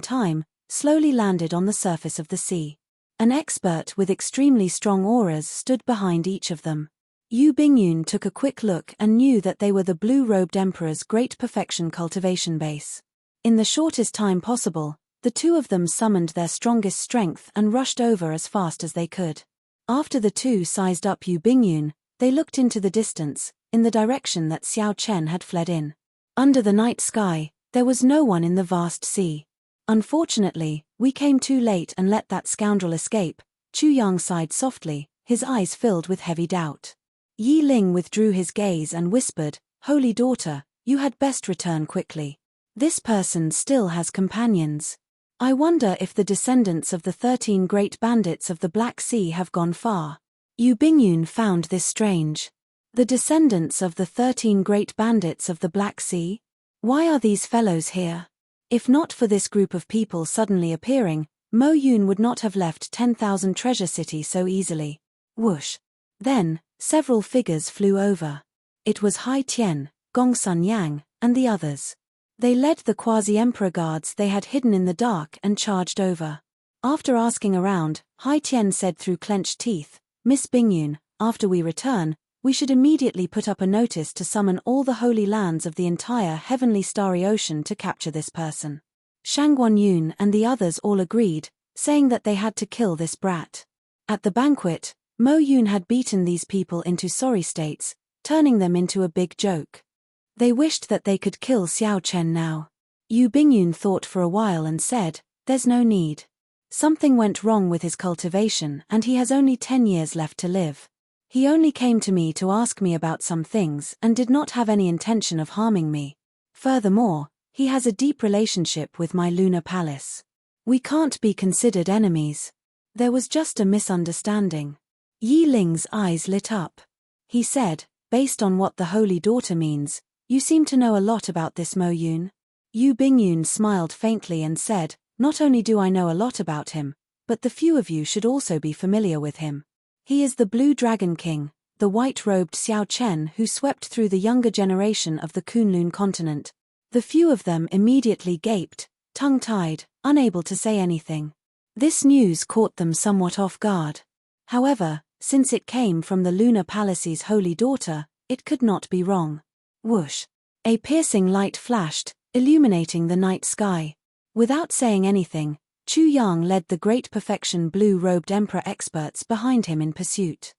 time, slowly landed on the surface of the sea. An expert with extremely strong auras stood behind each of them. Yu Bingyun took a quick look and knew that they were the blue-robed emperor's great perfection cultivation base. In the shortest time possible, the two of them summoned their strongest strength and rushed over as fast as they could. After the two sized up Yu Bingyun, they looked into the distance, in the direction that Xiao Chen had fled in. Under the night sky, there was no one in the vast sea. Unfortunately, we came too late and let that scoundrel escape. Chu Yang sighed softly, his eyes filled with heavy doubt. Yi Ling withdrew his gaze and whispered, Holy daughter, you had best return quickly. This person still has companions. I wonder if the descendants of the 13 great bandits of the Black Sea have gone far. Yu Bingyun found this strange. The descendants of the 13 great bandits of the Black Sea? Why are these fellows here? If not for this group of people suddenly appearing, Mo Yun would not have left 10,000 Treasure City so easily. Whoosh. Then, several figures flew over. It was Hai Tian, Gong Sun Yang, and the others. They led the quasi-emperor guards they had hidden in the dark and charged over. After asking around, Hai Tian said through clenched teeth, Miss Bingyun, after we return, we should immediately put up a notice to summon all the holy lands of the entire heavenly starry ocean to capture this person. Shangguan Yun and the others all agreed, saying that they had to kill this brat. At the banquet, Mo Yun had beaten these people into sorry states, turning them into a big joke. They wished that they could kill Xiao Chen now. Yu Bingyun thought for a while and said, there's no need. Something went wrong with his cultivation and he has only 10 years left to live. He only came to me to ask me about some things and did not have any intention of harming me. Furthermore, he has a deep relationship with my lunar palace. We can't be considered enemies. There was just a misunderstanding. Yi Ling's eyes lit up. He said, based on what the holy daughter means, you seem to know a lot about this Mo Yun. Yu Bingyun smiled faintly and said, not only do I know a lot about him, but the few of you should also be familiar with him. He is the Blue Dragon King, the white-robed Xiao Chen who swept through the younger generation of the Kunlun continent. The few of them immediately gaped, tongue-tied, unable to say anything. This news caught them somewhat off guard. However, since it came from the Lunar Palace's holy daughter, it could not be wrong. Whoosh! A piercing light flashed, illuminating the night sky. Without saying anything, Chu Yang led the Great Perfection blue-robed Emperor experts behind him in pursuit.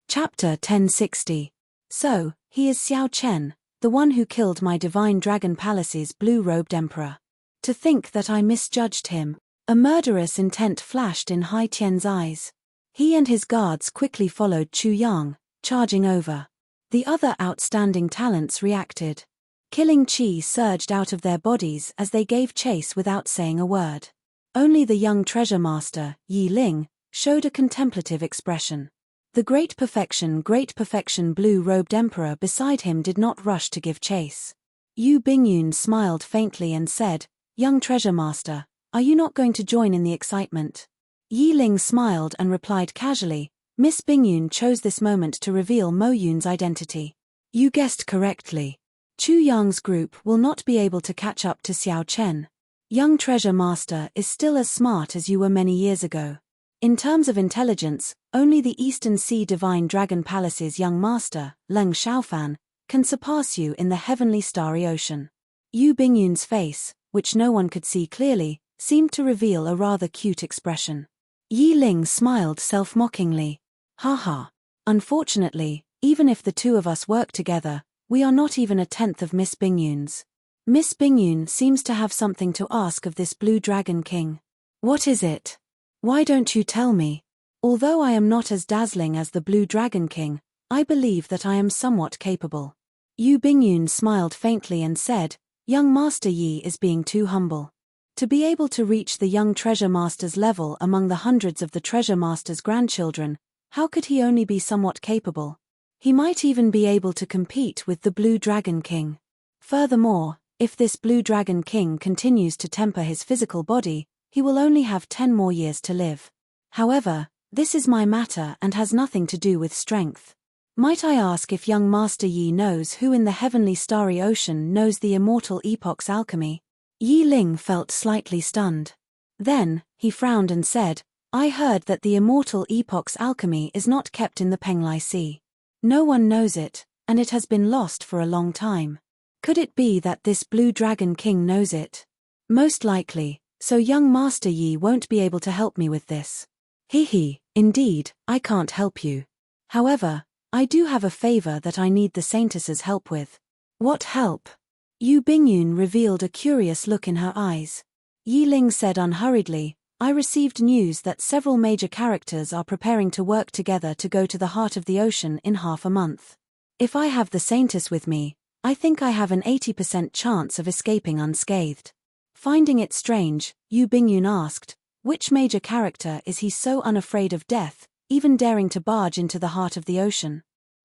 Chapter 1060. So, he is Xiao Chen, the one who killed my Divine Dragon Palace's blue-robed Emperor. To think that I misjudged him. A murderous intent flashed in Hai Tian's eyes. He and his guards quickly followed Chu Yang, charging over. The other outstanding talents reacted. Killing chi surged out of their bodies as they gave chase without saying a word. Only the young treasure master, Yi Ling, showed a contemplative expression. The great perfection blue-robed emperor beside him did not rush to give chase. Yu Bingyun smiled faintly and said, "Young treasure master, are you not going to join in the excitement?" Yi Ling smiled and replied casually, "Miss Bingyun chose this moment to reveal Mo Yun's identity. You guessed correctly. Chu Yang's group will not be able to catch up to Xiao Chen. Young treasure master is still as smart as you were many years ago. In terms of intelligence, only the Eastern Sea Divine Dragon Palace's young master, Leng Xiaofan, can surpass you in the heavenly starry ocean." Yu Bingyun's face, which no one could see clearly, seemed to reveal a rather cute expression. Yi Ling smiled self-mockingly. "Haha. Unfortunately, even if the two of us work together, we are not even a tenth of Miss Bingyun's. Miss Bingyun seems to have something to ask of this Blue Dragon King. What is it? Why don't you tell me? Although I am not as dazzling as the Blue Dragon King, I believe that I am somewhat capable." Yu Bingyun smiled faintly and said, "Young Master Yi is being too humble. To be able to reach the young treasure master's level among the hundreds of the treasure master's grandchildren, how could he only be somewhat capable? He might even be able to compete with the Blue Dragon King. Furthermore, if this Blue Dragon King continues to temper his physical body, he will only have 10 more years to live. However, this is my matter and has nothing to do with strength. Might I ask if young Master Yi knows who in the heavenly starry ocean knows the Immortal Epoch's alchemy?" Yi Ling felt slightly stunned. Then, he frowned and said, "I heard that the Immortal Epoch's alchemy is not kept in the Penglai Sea. No one knows it, and it has been lost for a long time. Could it be that this Blue Dragon King knows it? Most likely, so young Master Yi won't be able to help me with this." Indeed, I can't help you. However, I do have a favor that I need the Saintess's help with." "What help?" Yu Bingyun revealed a curious look in her eyes. Yi Ling said unhurriedly, "I received news that several major characters are preparing to work together to go to the heart of the ocean in half a month. If I have the Saintess with me, I think I have an 80% chance of escaping unscathed." Finding it strange, Yu Bingyun asked, "Which major character is he so unafraid of death, even daring to barge into the heart of the ocean?"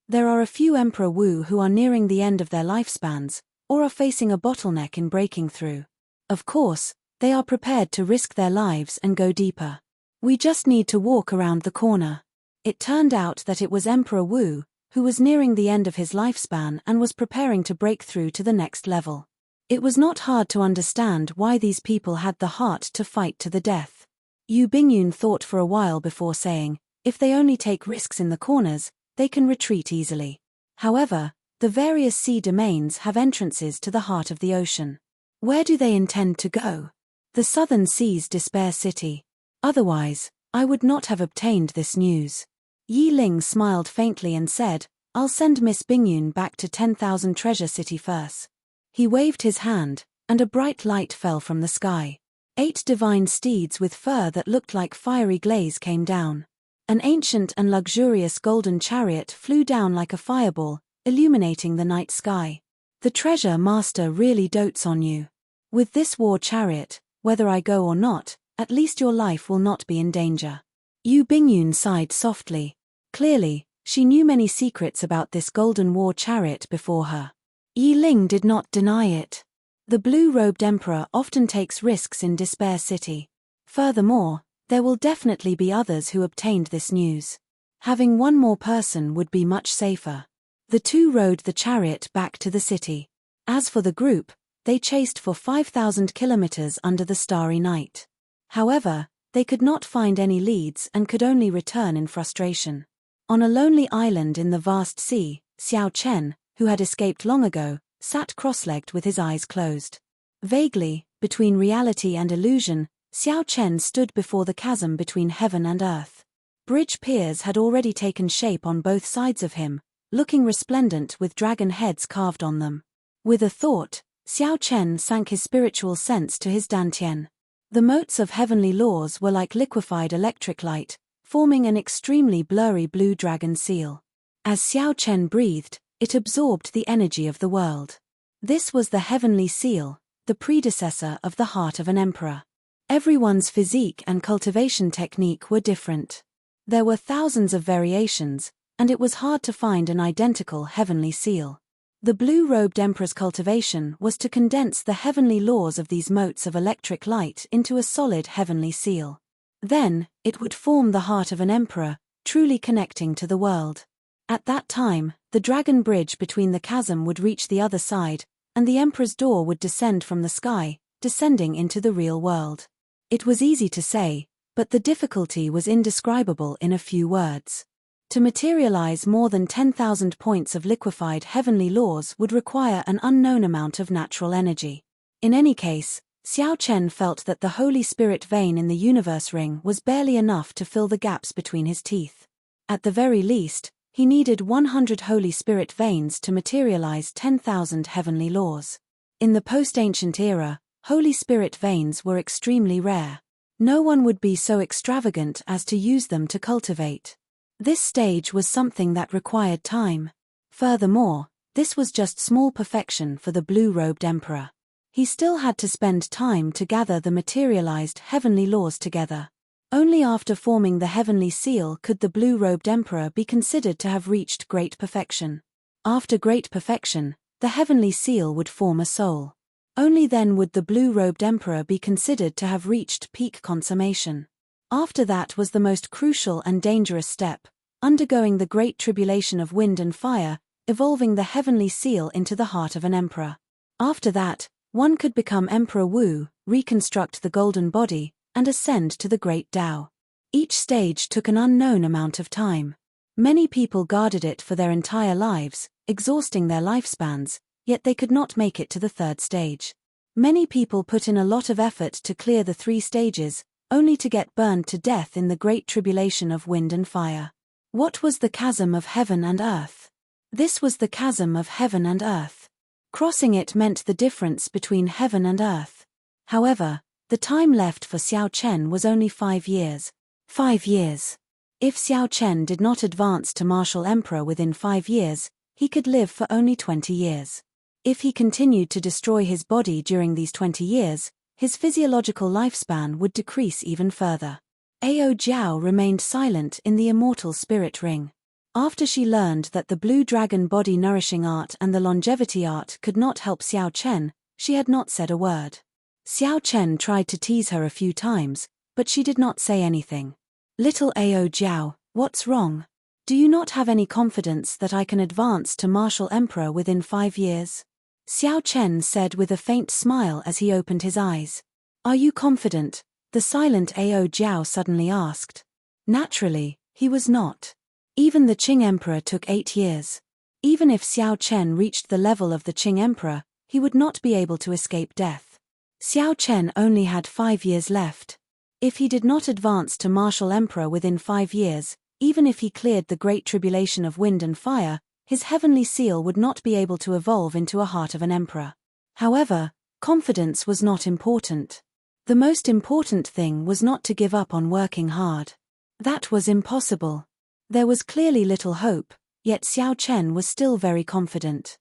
"There are a few Emperor Wu who are nearing the end of their lifespans, or are facing a bottleneck in breaking through. Of course, they are prepared to risk their lives and go deeper. We just need to walk around the corner." It turned out that it was Emperor Wu, who was nearing the end of his lifespan and was preparing to break through to the next level. It was not hard to understand why these people had the heart to fight to the death. Yu Bingyun thought for a while before saying, "If they only take risks in the corners, they can retreat easily. However, the various sea domains have entrances to the heart of the ocean. Where do they intend to go?" "The Southern Sea's Despair City. Otherwise, I would not have obtained this news." Yi Ling smiled faintly and said, "I'll send Miss Bingyun back to 10,000 Treasure City first." He waved his hand, and a bright light fell from the sky. 8 divine steeds with fur that looked like fiery glaze came down. An ancient and luxurious golden chariot flew down like a fireball, illuminating the night sky. "The treasure master really dotes on you. With this war chariot, whether I go or not, at least your life will not be in danger." Yu Bingyun sighed softly. Clearly, she knew many secrets about this golden war chariot before her. Yi Ling did not deny it. The blue-robed emperor often takes risks in Despair City. Furthermore, there will definitely be others who obtained this news. Having one more person would be much safer. The two rode the chariot back to the city. As for the group, they chased for 5,000 kilometers under the starry night. However, they could not find any leads and could only return in frustration. On a lonely island in the vast sea, Xiao Chen, who had escaped long ago, sat cross-legged with his eyes closed. Vaguely, between reality and illusion, Xiao Chen stood before the chasm between heaven and earth. Bridge piers had already taken shape on both sides of him, looking resplendent with dragon heads carved on them. With a thought, Xiao Chen sank his spiritual sense to his dantian. The motes of heavenly laws were like liquefied electric light, forming an extremely blurry blue dragon seal. As Xiao Chen breathed, it absorbed the energy of the world. This was the heavenly seal, the predecessor of the heart of an emperor. Everyone's physique and cultivation technique were different. There were thousands of variations, and it was hard to find an identical heavenly seal. The blue-robed emperor's cultivation was to condense the heavenly laws of these motes of electric light into a solid heavenly seal. Then, it would form the heart of an emperor, truly connecting to the world. At that time, the dragon bridge between the chasm would reach the other side, and the emperor's door would descend from the sky, descending into the real world. It was easy to say, but the difficulty was indescribable in a few words. To materialize more than 10,000 points of liquefied heavenly laws would require an unknown amount of natural energy. In any case, Xiao Chen felt that the Holy Spirit vein in the universe ring was barely enough to fill the gaps between his teeth. At the very least, he needed 100 Holy Spirit veins to materialize 10,000 heavenly laws. In the post-ancient era, Holy Spirit veins were extremely rare. No one would be so extravagant as to use them to cultivate. This stage was something that required time. Furthermore, this was just small perfection for the blue-robed emperor. He still had to spend time to gather the materialized heavenly laws together. Only after forming the heavenly seal could the blue-robed emperor be considered to have reached great perfection. After great perfection, the heavenly seal would form a soul. Only then would the blue-robed emperor be considered to have reached peak consummation. After that was the most crucial and dangerous step, undergoing the great tribulation of wind and fire, evolving the heavenly seal into the heart of an emperor. After that, one could become Emperor Wu, reconstruct the golden body, and ascend to the great Tao. Each stage took an unknown amount of time. Many people guarded it for their entire lives, exhausting their lifespans, yet they could not make it to the third stage. Many people put in a lot of effort to clear the 3 stages, only to get burned to death in the great tribulation of wind and fire. What was the chasm of heaven and earth? This was the chasm of heaven and earth. Crossing it meant the difference between heaven and earth. However, the time left for Xiao Chen was only 5 years. 5 years. If Xiao Chen did not advance to martial emperor within 5 years, he could live for only 20 years. If he continued to destroy his body during these 20 years, his physiological lifespan would decrease even further. Ao Jiao remained silent in the Immortal Spirit Ring. After she learned that the Blue Dragon Body Nourishing Art and the Longevity Art could not help Xiao Chen, she had not said a word. Xiao Chen tried to tease her a few times, but she did not say anything. Little Ao Jiao, what's wrong? Do you not have any confidence that I can advance to martial emperor within 5 years? Xiao Chen said with a faint smile as he opened his eyes. Are you confident? The silent Ao Jiao suddenly asked. Naturally, he was not. Even the Qing Emperor took 8 years. Even if Xiao Chen reached the level of the Qing Emperor, he would not be able to escape death. Xiao Chen only had 5 years left. If he did not advance to martial emperor within 5 years, even if he cleared the great tribulation of wind and fire, his heavenly seal would not be able to evolve into a heart of an emperor. However, confidence was not important. The most important thing was not to give up on working hard. That was impossible. There was clearly little hope, yet Xiao Chen was still very confident.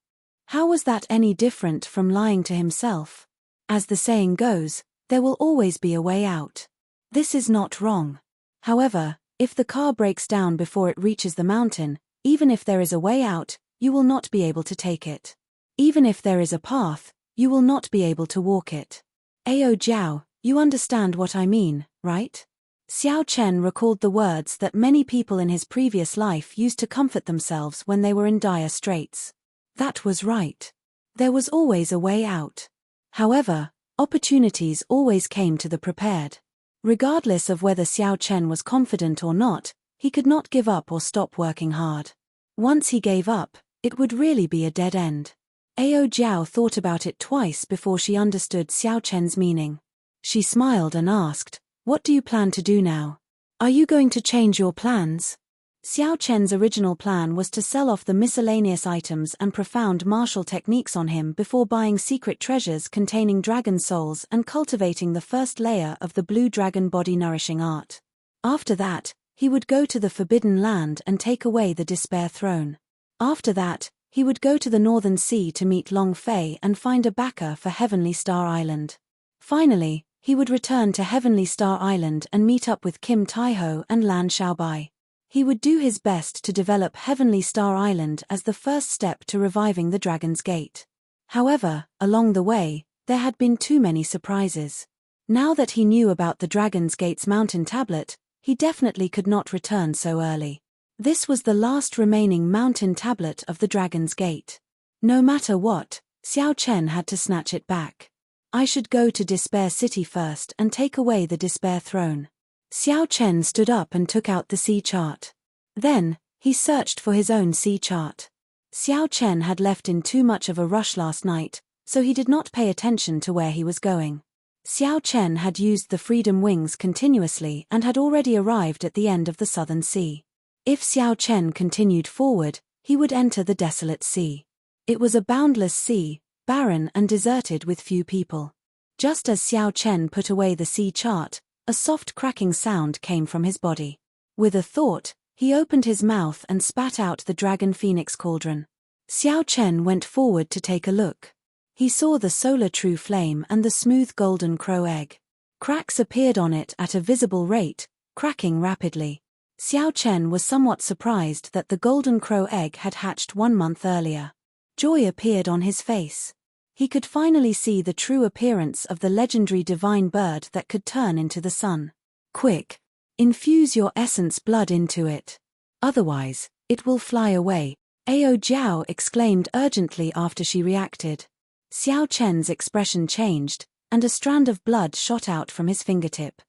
How was that any different from lying to himself? As the saying goes, there will always be a way out. This is not wrong. However, if the car breaks down before it reaches the mountain, even if there is a way out, you will not be able to take it. Even if there is a path, you will not be able to walk it. Ao Jiao, you understand what I mean, right? Xiao Chen recalled the words that many people in his previous life used to comfort themselves when they were in dire straits. That was right. There was always a way out. However, opportunities always came to the prepared. Regardless of whether Xiao Chen was confident or not, he could not give up or stop working hard. Once he gave up, it would really be a dead end. Ao Jiao thought about it twice before she understood Xiao Chen's meaning. She smiled and asked, "What do you plan to do now? Are you going to change your plans?" Xiao Chen's original plan was to sell off the miscellaneous items and profound martial techniques on him before buying secret treasures containing dragon souls and cultivating the first layer of the Blue Dragon Body Nourishing Art. After that, he would go to the Forbidden Land and take away the Despair Throne. After that, He would go to the Northern Sea to meet Long Fei and find a backer for Heavenly Star Island. Finally, he would return to Heavenly Star Island and meet up with Kim Taiho and Lan Xiaobai. He would do his best to develop Heavenly Star Island as the first step to reviving the Dragon's Gate. However, along the way, there had been too many surprises. Now that he knew about the Dragon's Gate's mountain tablet, he definitely could not return so early. This was the last remaining mountain tablet of the Dragon's Gate. No matter what, Xiao Chen had to snatch it back. I should go to Despair City first and take away the Despair Throne. Xiao Chen stood up and took out the sea chart. Then, he searched for his own sea chart. Xiao Chen had left in too much of a rush last night, so he did not pay attention to where he was going. Xiao Chen had used the Freedom Wings continuously and had already arrived at the end of the Southern Sea. If Xiao Chen continued forward, he would enter the Desolate Sea. It was a boundless sea, barren and deserted with few people. Just as Xiao Chen put away the sea chart, a soft cracking sound came from his body. With a thought, he opened his mouth and spat out the Dragon Phoenix Cauldron. Xiao Chen went forward to take a look. He saw the solar true flame and the smooth golden crow egg. Cracks appeared on it at a visible rate, cracking rapidly. Xiao Chen was somewhat surprised that the golden crow egg had hatched 1 month earlier. Joy appeared on his face. He could finally see the true appearance of the legendary divine bird that could turn into the sun. Quick! Infuse your essence blood into it. Otherwise, it will fly away, Ao Jiao exclaimed urgently after she reacted. Xiao Chen's expression changed, and a strand of blood shot out from his fingertip.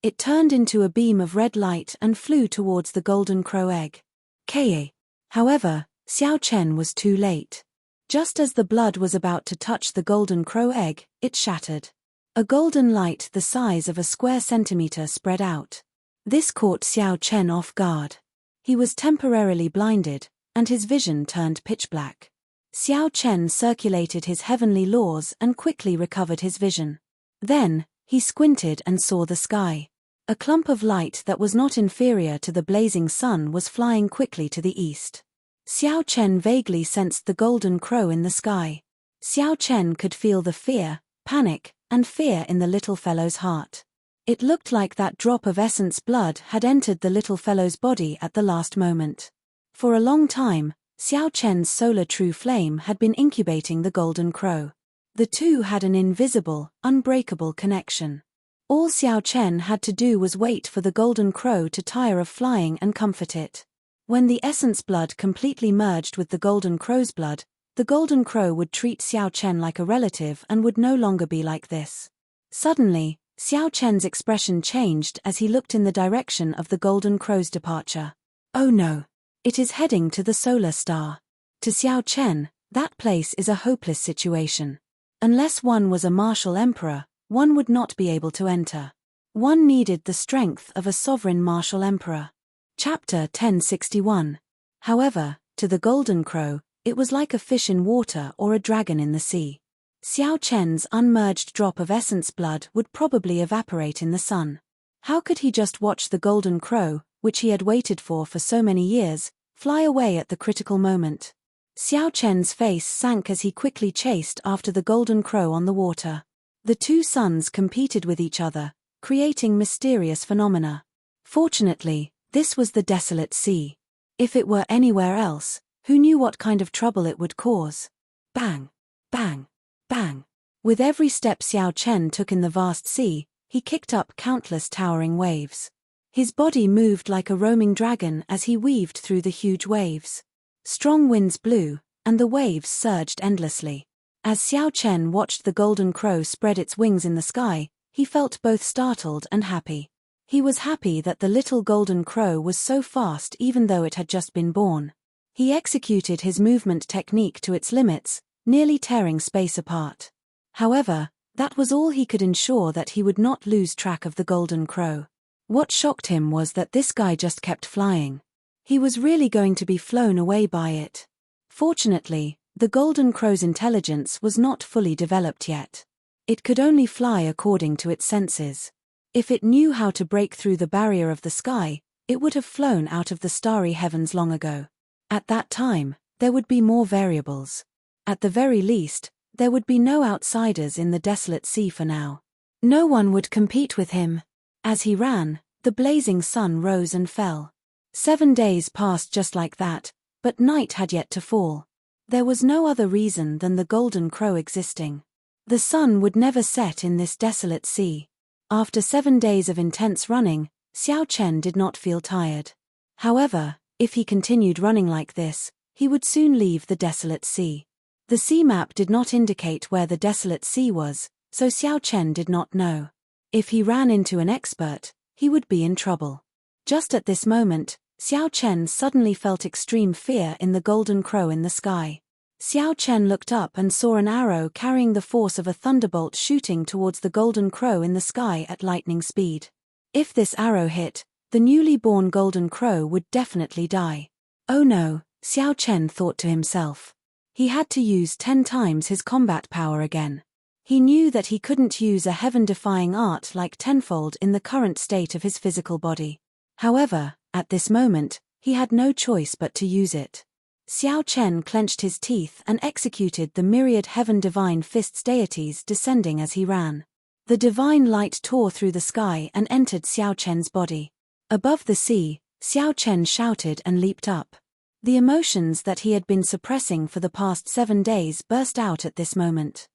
It turned into a beam of red light and flew towards the golden crow egg. Ka. However, Xiao Chen was too late. Just as the blood was about to touch the golden crow egg, it shattered. A golden light the size of a square centimeter spread out. This caught Xiao Chen off guard. He was temporarily blinded, and his vision turned pitch black. Xiao Chen circulated his heavenly laws and quickly recovered his vision. Then, he squinted and saw the sky. A clump of light that was not inferior to the blazing sun was flying quickly to the east. Xiao Chen vaguely sensed the golden crow in the sky. Xiao Chen could feel the fear, panic, and fear in the little fellow's heart. It looked like that drop of essence blood had entered the little fellow's body at the last moment. For a long time, Xiao Chen's solar true flame had been incubating the golden crow. The two had an invisible, unbreakable connection. All Xiao Chen had to do was wait for the golden crow to tire of flying and comfort it. When the essence blood completely merged with the golden crow's blood, the golden crow would treat Xiao Chen like a relative and would no longer be like this. Suddenly, Xiao Chen's expression changed as he looked in the direction of the golden crow's departure. Oh no! It is heading to the solar star. To Xiao Chen, that place is a hopeless situation. Unless one was a martial emperor, one would not be able to enter. One needed the strength of a sovereign martial emperor. Chapter 1061. However, to the golden crow, it was like a fish in water or a dragon in the sea. Xiao Chen's unmerged drop of essence blood would probably evaporate in the sun. How could he just watch the golden crow, which he had waited for so many years, fly away at the critical moment? Xiao Chen's face sank as he quickly chased after the golden crow on the water. The two suns competed with each other, creating mysterious phenomena. Fortunately, this was the Desolate Sea. If it were anywhere else, who knew what kind of trouble it would cause? Bang! Bang! Bang! With every step Xiao Chen took in the vast sea, he kicked up countless towering waves. His body moved like a roaming dragon as he weaved through the huge waves. Strong winds blew, and the waves surged endlessly. As Xiao Chen watched the golden crow spread its wings in the sky, he felt both startled and happy. He was happy that the little golden crow was so fast even though it had just been born. He executed his movement technique to its limits, nearly tearing space apart. However, that was all he could ensure that he would not lose track of the golden crow. What shocked him was that this guy just kept flying. He was really going to be flown away by it. Fortunately, the golden crow's intelligence was not fully developed yet. It could only fly according to its senses. If it knew how to break through the barrier of the sky, it would have flown out of the starry heavens long ago. At that time, there would be more variables. At the very least, there would be no outsiders in the desolate sea for now. No one would compete with him. As he ran, the blazing sun rose and fell. 7 days passed just like that, but night had yet to fall. There was no other reason than the golden crow existing. The sun would never set in this desolate sea. After 7 days of intense running, Xiao Chen did not feel tired. However, if he continued running like this, he would soon leave the desolate sea. The sea map did not indicate where the desolate sea was, so Xiao Chen did not know. If he ran into an expert, he would be in trouble. Just at this moment, Xiao Chen suddenly felt extreme fear in the golden crow in the sky. Xiao Chen looked up and saw an arrow carrying the force of a thunderbolt shooting towards the golden crow in the sky at lightning speed. If this arrow hit, the newly born golden crow would definitely die. Oh no, Xiao Chen thought to himself. He had to use 10 times his combat power again. He knew that he couldn't use a heaven-defying art like tenfold in the current state of his physical body. However, at this moment, he had no choice but to use it. Xiao Chen clenched his teeth and executed the myriad heaven-divine fists deities descending as he ran. The divine light tore through the sky and entered Xiao Chen's body. Above the sea, Xiao Chen shouted and leaped up. The emotions that he had been suppressing for the past 7 days burst out at this moment.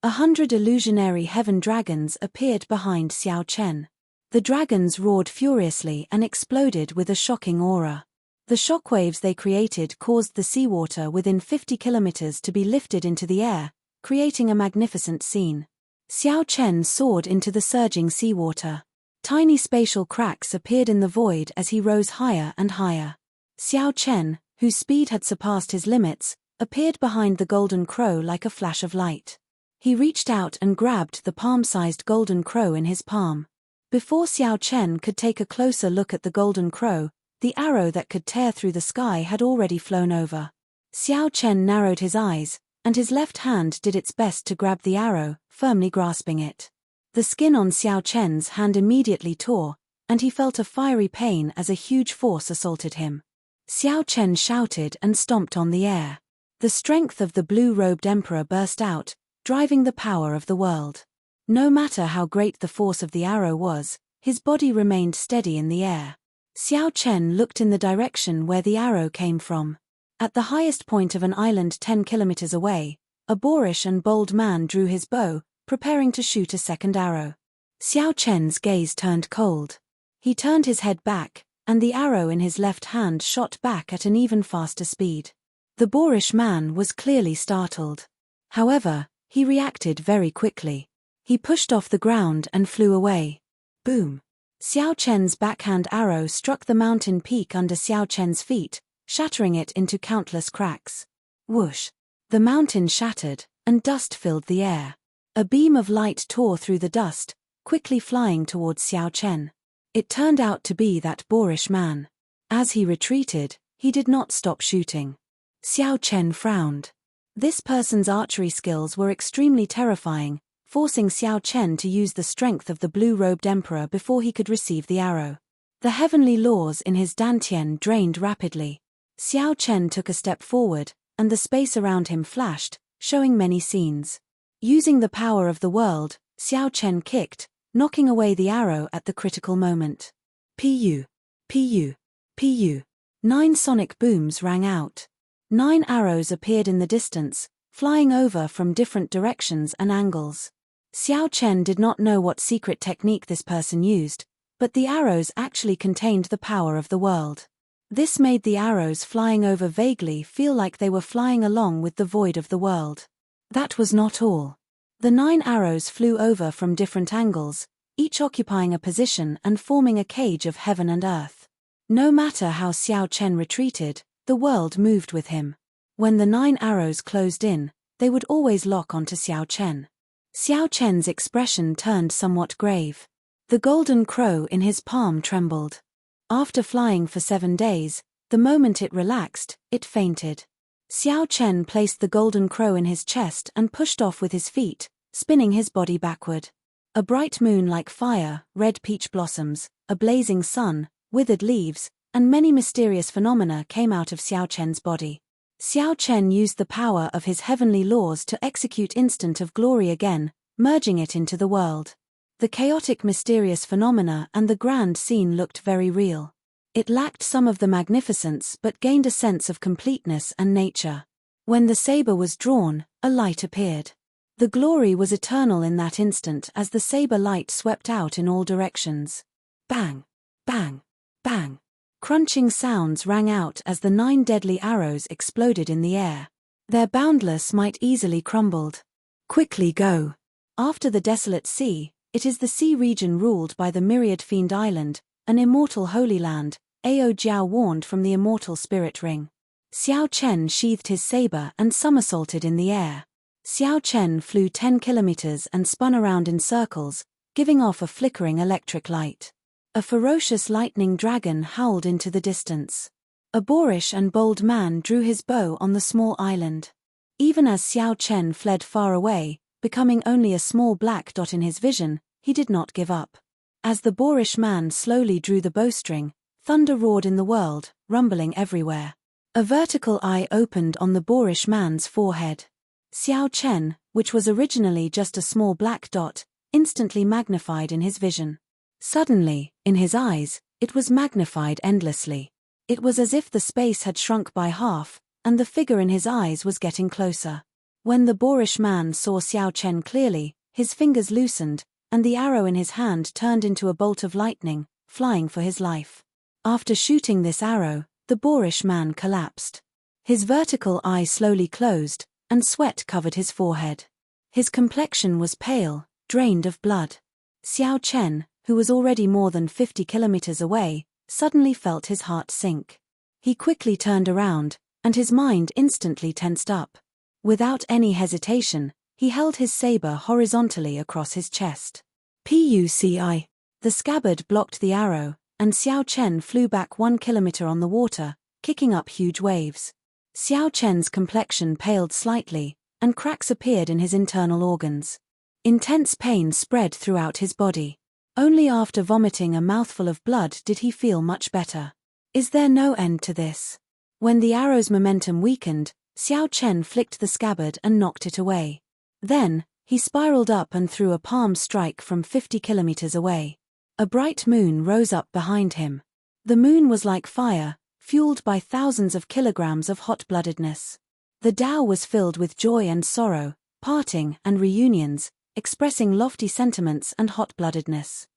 100 illusionary heaven dragons appeared behind Xiao Chen. The dragons roared furiously and exploded with a shocking aura. The shockwaves they created caused the seawater within 50 kilometers to be lifted into the air, creating a magnificent scene. Xiao Chen soared into the surging seawater. Tiny spatial cracks appeared in the void as he rose higher and higher. Xiao Chen, whose speed had surpassed his limits, appeared behind the golden crow like a flash of light. He reached out and grabbed the palm-sized golden crow in his palm. Before Xiao Chen could take a closer look at the golden crow, the arrow that could tear through the sky had already flown over. Xiao Chen narrowed his eyes, and his left hand did its best to grab the arrow, firmly grasping it. The skin on Xiao Chen's hand immediately tore, and he felt a fiery pain as a huge force assaulted him. Xiao Chen shouted and stomped on the air. The strength of the blue-robed emperor burst out, driving the power of the world. No matter how great the force of the arrow was, his body remained steady in the air. Xiao Chen looked in the direction where the arrow came from. At the highest point of an island 10 kilometers away, a boorish and bold man drew his bow, preparing to shoot a second arrow. Xiao Chen's gaze turned cold. He turned his head back, and the arrow in his left hand shot back at an even faster speed. The boorish man was clearly startled. However, he reacted very quickly. He pushed off the ground and flew away. Boom! Xiao Chen's backhand arrow struck the mountain peak under Xiao Chen's feet, shattering it into countless cracks. Whoosh! The mountain shattered, and dust filled the air. A beam of light tore through the dust, quickly flying towards Xiao Chen. It turned out to be that boorish man. As he retreated, he did not stop shooting. Xiao Chen frowned. This person's archery skills were extremely terrifying, forcing Xiao Chen to use the strength of the blue-robed emperor before he could receive the arrow. The heavenly laws in his dantian drained rapidly. Xiao Chen took a step forward, and the space around him flashed, showing many scenes. Using the power of the world, Xiao Chen kicked, knocking away the arrow at the critical moment. Pu! Pu! Pu! 9 sonic booms rang out. 9 arrows appeared in the distance, flying over from different directions and angles. Xiao Chen did not know what secret technique this person used, but the arrows actually contained the power of the world. This made the arrows flying over vaguely feel like they were flying along with the void of the world. That was not all. The 9 arrows flew over from different angles, each occupying a position and forming a cage of heaven and earth. No matter how Xiao Chen retreated, the world moved with him. When the 9 arrows closed in, they would always lock onto Xiao Chen. Xiao Chen's expression turned somewhat grave. The golden crow in his palm trembled. After flying for 7 days, the moment it relaxed, it fainted. Xiao Chen placed the golden crow in his chest and pushed off with his feet, spinning his body backward. A bright moon like fire, red peach blossoms, a blazing sun, withered leaves, and many mysterious phenomena came out of Xiao Chen's body. Xiao Chen used the power of his heavenly laws to execute instant of glory again, merging it into the world. The chaotic mysterious phenomena and the grand scene looked very real. It lacked some of the magnificence but gained a sense of completeness and nature. When the saber was drawn, a light appeared. The glory was eternal in that instant as the saber light swept out in all directions. Bang! Bang! Bang! Crunching sounds rang out as the 9 deadly arrows exploded in the air. Their boundless might easily crumbled. Quickly go! After the desolate sea, it is the sea region ruled by the myriad fiend island, an immortal holy land, Ao Jiao warned from the immortal spirit ring. Xiao Chen sheathed his saber and somersaulted in the air. Xiao Chen flew 10 kilometers and spun around in circles, giving off a flickering electric light. A ferocious lightning dragon howled into the distance. A boorish and bold man drew his bow on the small island. Even as Xiao Chen fled far away, becoming only a small black dot in his vision, he did not give up. As the boorish man slowly drew the bowstring, thunder roared in the world, rumbling everywhere. A vertical eye opened on the boorish man's forehead. Xiao Chen, which was originally just a small black dot, instantly magnified in his vision. Suddenly, in his eyes, it was magnified endlessly. It was as if the space had shrunk by half, and the figure in his eyes was getting closer. When the boorish man saw Xiao Chen clearly, his fingers loosened, and the arrow in his hand turned into a bolt of lightning, flying for his life. After shooting this arrow, the boorish man collapsed. His vertical eye slowly closed, and sweat covered his forehead. His complexion was pale, drained of blood. Xiao Chen, who was already more than 50 kilometers away, suddenly felt his heart sink. He quickly turned around, and his mind instantly tensed up. Without any hesitation, he held his saber horizontally across his chest. Puci. The scabbard blocked the arrow, and Xiao Chen flew back 1 kilometer on the water, kicking up huge waves. Xiao Chen's complexion paled slightly, and cracks appeared in his internal organs. Intense pain spread throughout his body. Only after vomiting a mouthful of blood did he feel much better. Is there no end to this? When the arrow's momentum weakened, Xiao Chen flicked the scabbard and knocked it away. Then, he spiraled up and threw a palm strike from 50 kilometers away. A bright moon rose up behind him. The moon was like fire, fueled by thousands of kilograms of hot-bloodedness. The Tao was filled with joy and sorrow, parting and reunions, expressing lofty sentiments and hot-bloodedness.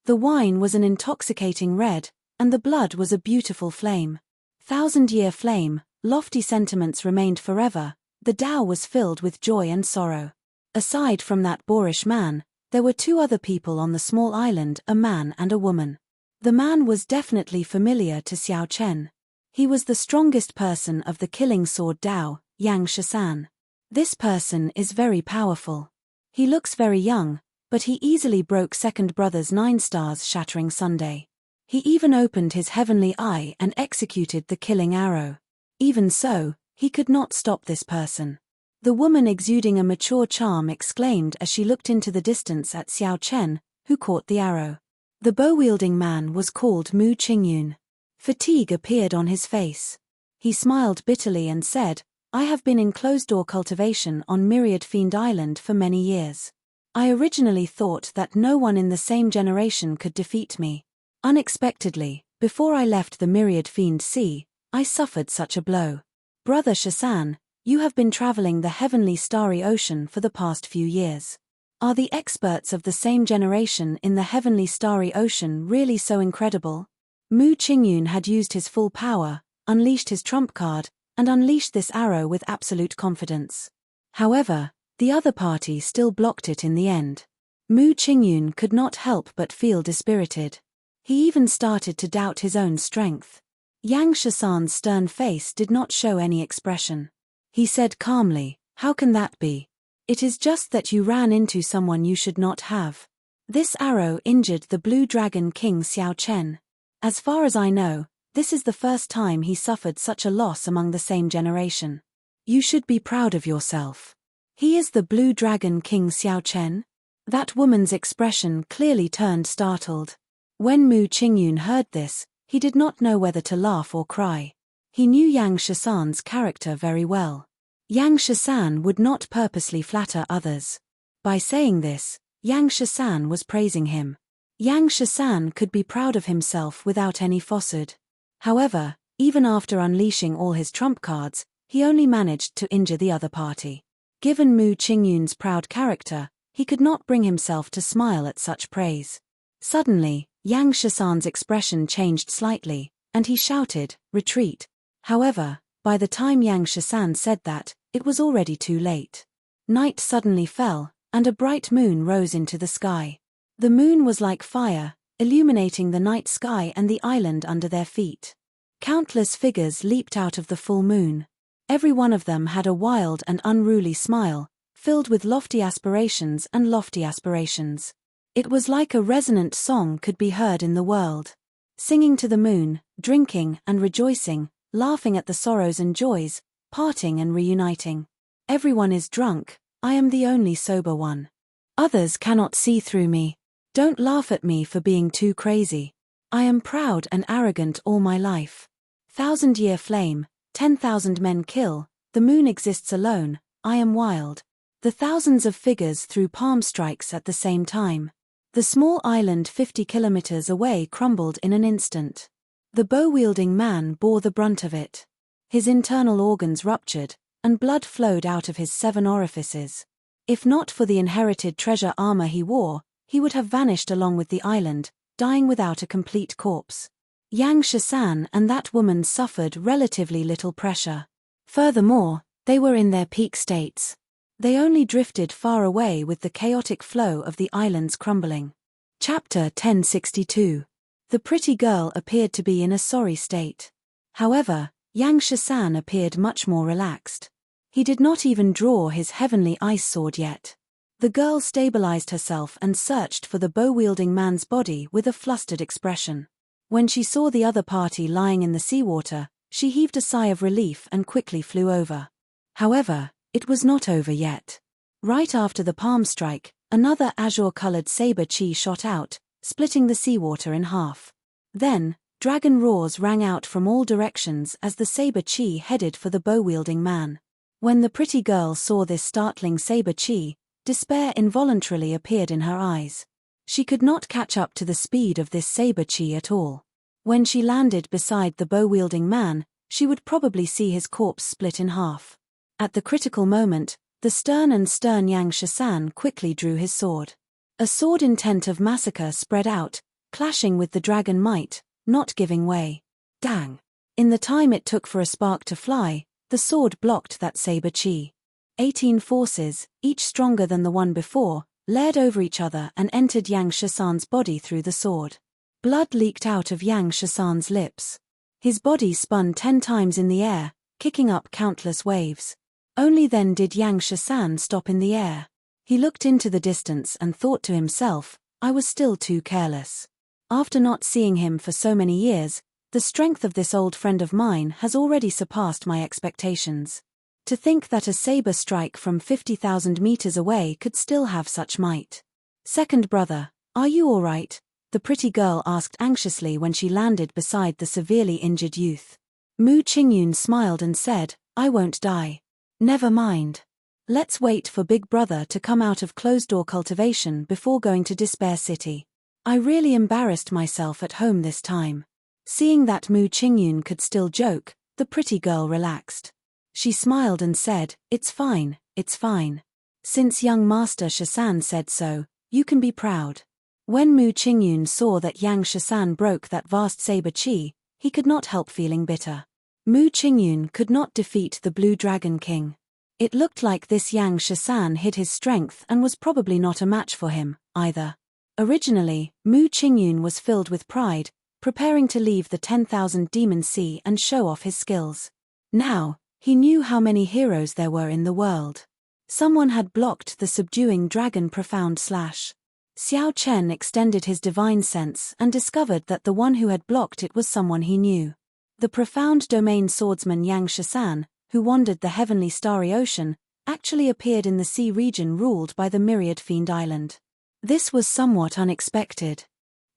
The wine was an intoxicating red, and the blood was a beautiful flame. Thousand-year flame, lofty sentiments remained forever, the Tao was filled with joy and sorrow. Aside from that boorish man, there were 2 other people on the small island, a man and a woman. The man was definitely familiar to Xiao Chen. He was the strongest person of the killing sword Tao, Yang Shisan. This person is very powerful. He looks very young, but he easily broke second brother's 9 stars shattering Sunday. He even opened his heavenly eye and executed the killing arrow. Even so, he could not stop this person. The woman exuding a mature charm exclaimed as she looked into the distance at Xiao Chen, who caught the arrow. The bow-wielding man was called Mu Qingyun. Fatigue appeared on his face. He smiled bitterly and said, I have been in closed-door cultivation on Myriad Fiend Island for many years. I originally thought that no one in the same generation could defeat me. Unexpectedly, before I left the Myriad Fiend Sea, I suffered such a blow. Brother Shisan, you have been traveling the heavenly starry ocean for the past few years. Are the experts of the same generation in the heavenly starry ocean really so incredible? Mu Qingyun had used his full power, unleashed his trump card, and unleashed this arrow with absolute confidence. However, the other party still blocked it in the end. Mu Qingyun could not help but feel dispirited. He even started to doubt his own strength. Yang Shisan's stern face did not show any expression. He said calmly, How can that be? It is just that you ran into someone you should not have. This arrow injured the Blue Dragon King Xiao Chen. As far as I know, this is the first time he suffered such a loss among the same generation. You should be proud of yourself. He is the Blue Dragon King Xiao Chen? That woman's expression clearly turned startled. When Mu Qingyun heard this, he did not know whether to laugh or cry. He knew Yang Shisan's character very well. Yang Shisan would not purposely flatter others. By saying this, Yang Shisan was praising him. Yang Shisan could be proud of himself without any falsehood. However, even after unleashing all his trump cards, he only managed to injure the other party. Given Mu Qingyun's proud character, he could not bring himself to smile at such praise. Suddenly, Yang Shisan's expression changed slightly, and he shouted, "Retreat." However, by the time Yang Shisan said that, it was already too late. Night suddenly fell, and a bright moon rose into the sky. The moon was like fire, illuminating the night sky and the island under their feet. Countless figures leaped out of the full moon. Every one of them had a wild and unruly smile, filled with lofty aspirations and lofty aspirations. It was like a resonant song could be heard in the world. Singing to the moon, drinking and rejoicing, laughing at the sorrows and joys, parting and reuniting. Everyone is drunk, I am the only sober one. Others cannot see through me. Don't laugh at me for being too crazy. I am proud and arrogant all my life. 1,000-year flame, 10,000 men kill, the moon exists alone, I am wild. The thousands of figures threw palm strikes at the same time. The small island 50 kilometers away crumbled in an instant. The bow-wielding man bore the brunt of it. His internal organs ruptured, and blood flowed out of his 7 orifices. If not for the inherited treasure armor he wore, he would have vanished along with the island, dying without a complete corpse. Yang Shisan and that woman suffered relatively little pressure. Furthermore, they were in their peak states. They only drifted far away with the chaotic flow of the island's crumbling. Chapter 1062. The pretty girl appeared to be in a sorry state. However, Yang Shisan appeared much more relaxed. He did not even draw his heavenly ice sword yet. The girl stabilized herself and searched for the bow-wielding man's body with a flustered expression. When she saw the other party lying in the seawater, she heaved a sigh of relief and quickly flew over. However, it was not over yet. Right after the palm strike, another azure-colored saber chi shot out, splitting the seawater in half. Then, dragon roars rang out from all directions as the saber chi headed for the bow-wielding man. When the pretty girl saw this startling saber chi, despair involuntarily appeared in her eyes. She could not catch up to the speed of this saber chi at all. When she landed beside the bow-wielding man, she would probably see his corpse split in half. At the critical moment, the stern Yang Shisan quickly drew his sword. A sword intent of massacre spread out, clashing with the dragon might, not giving way. Dang! In the time it took for a spark to fly, the sword blocked that saber chi. 18 forces, each stronger than the one before, layered over each other and entered Yang Shisan's body through the sword. Blood leaked out of Yang Shisan's lips. His body spun 10 times in the air, kicking up countless waves. Only then did Yang Shisan stop in the air. He looked into the distance and thought to himself, I was still too careless. After not seeing him for so many years, the strength of this old friend of mine has already surpassed my expectations. To think that a saber strike from 50,000 meters away could still have such might. Second brother, are you all right? The pretty girl asked anxiously when she landed beside the severely injured youth. Mu Qingyun smiled and said, I won't die. Never mind. Let's wait for Big Brother to come out of closed-door cultivation before going to Despair City. I really embarrassed myself at home this time. Seeing that Mu Qingyun could still joke, the pretty girl relaxed. She smiled and said, it's fine, it's fine. Since young Master Shisan said so, you can be proud. When Mu Qingyun saw that Yang Shisan broke that vast saber chi, he could not help feeling bitter. Mu Qingyun could not defeat the Blue Dragon King. It looked like this Yang Shisan hid his strength and was probably not a match for him, either. Originally, Mu Qingyun was filled with pride, preparing to leave the 10,000 Demon Sea and show off his skills. Now, he knew how many heroes there were in the world. Someone had blocked the subduing dragon profound slash. Xiao Chen extended his divine sense and discovered that the one who had blocked it was someone he knew. The profound domain swordsman Yang Shisan, who wandered the heavenly starry ocean, actually appeared in the sea region ruled by the myriad fiend island. This was somewhat unexpected.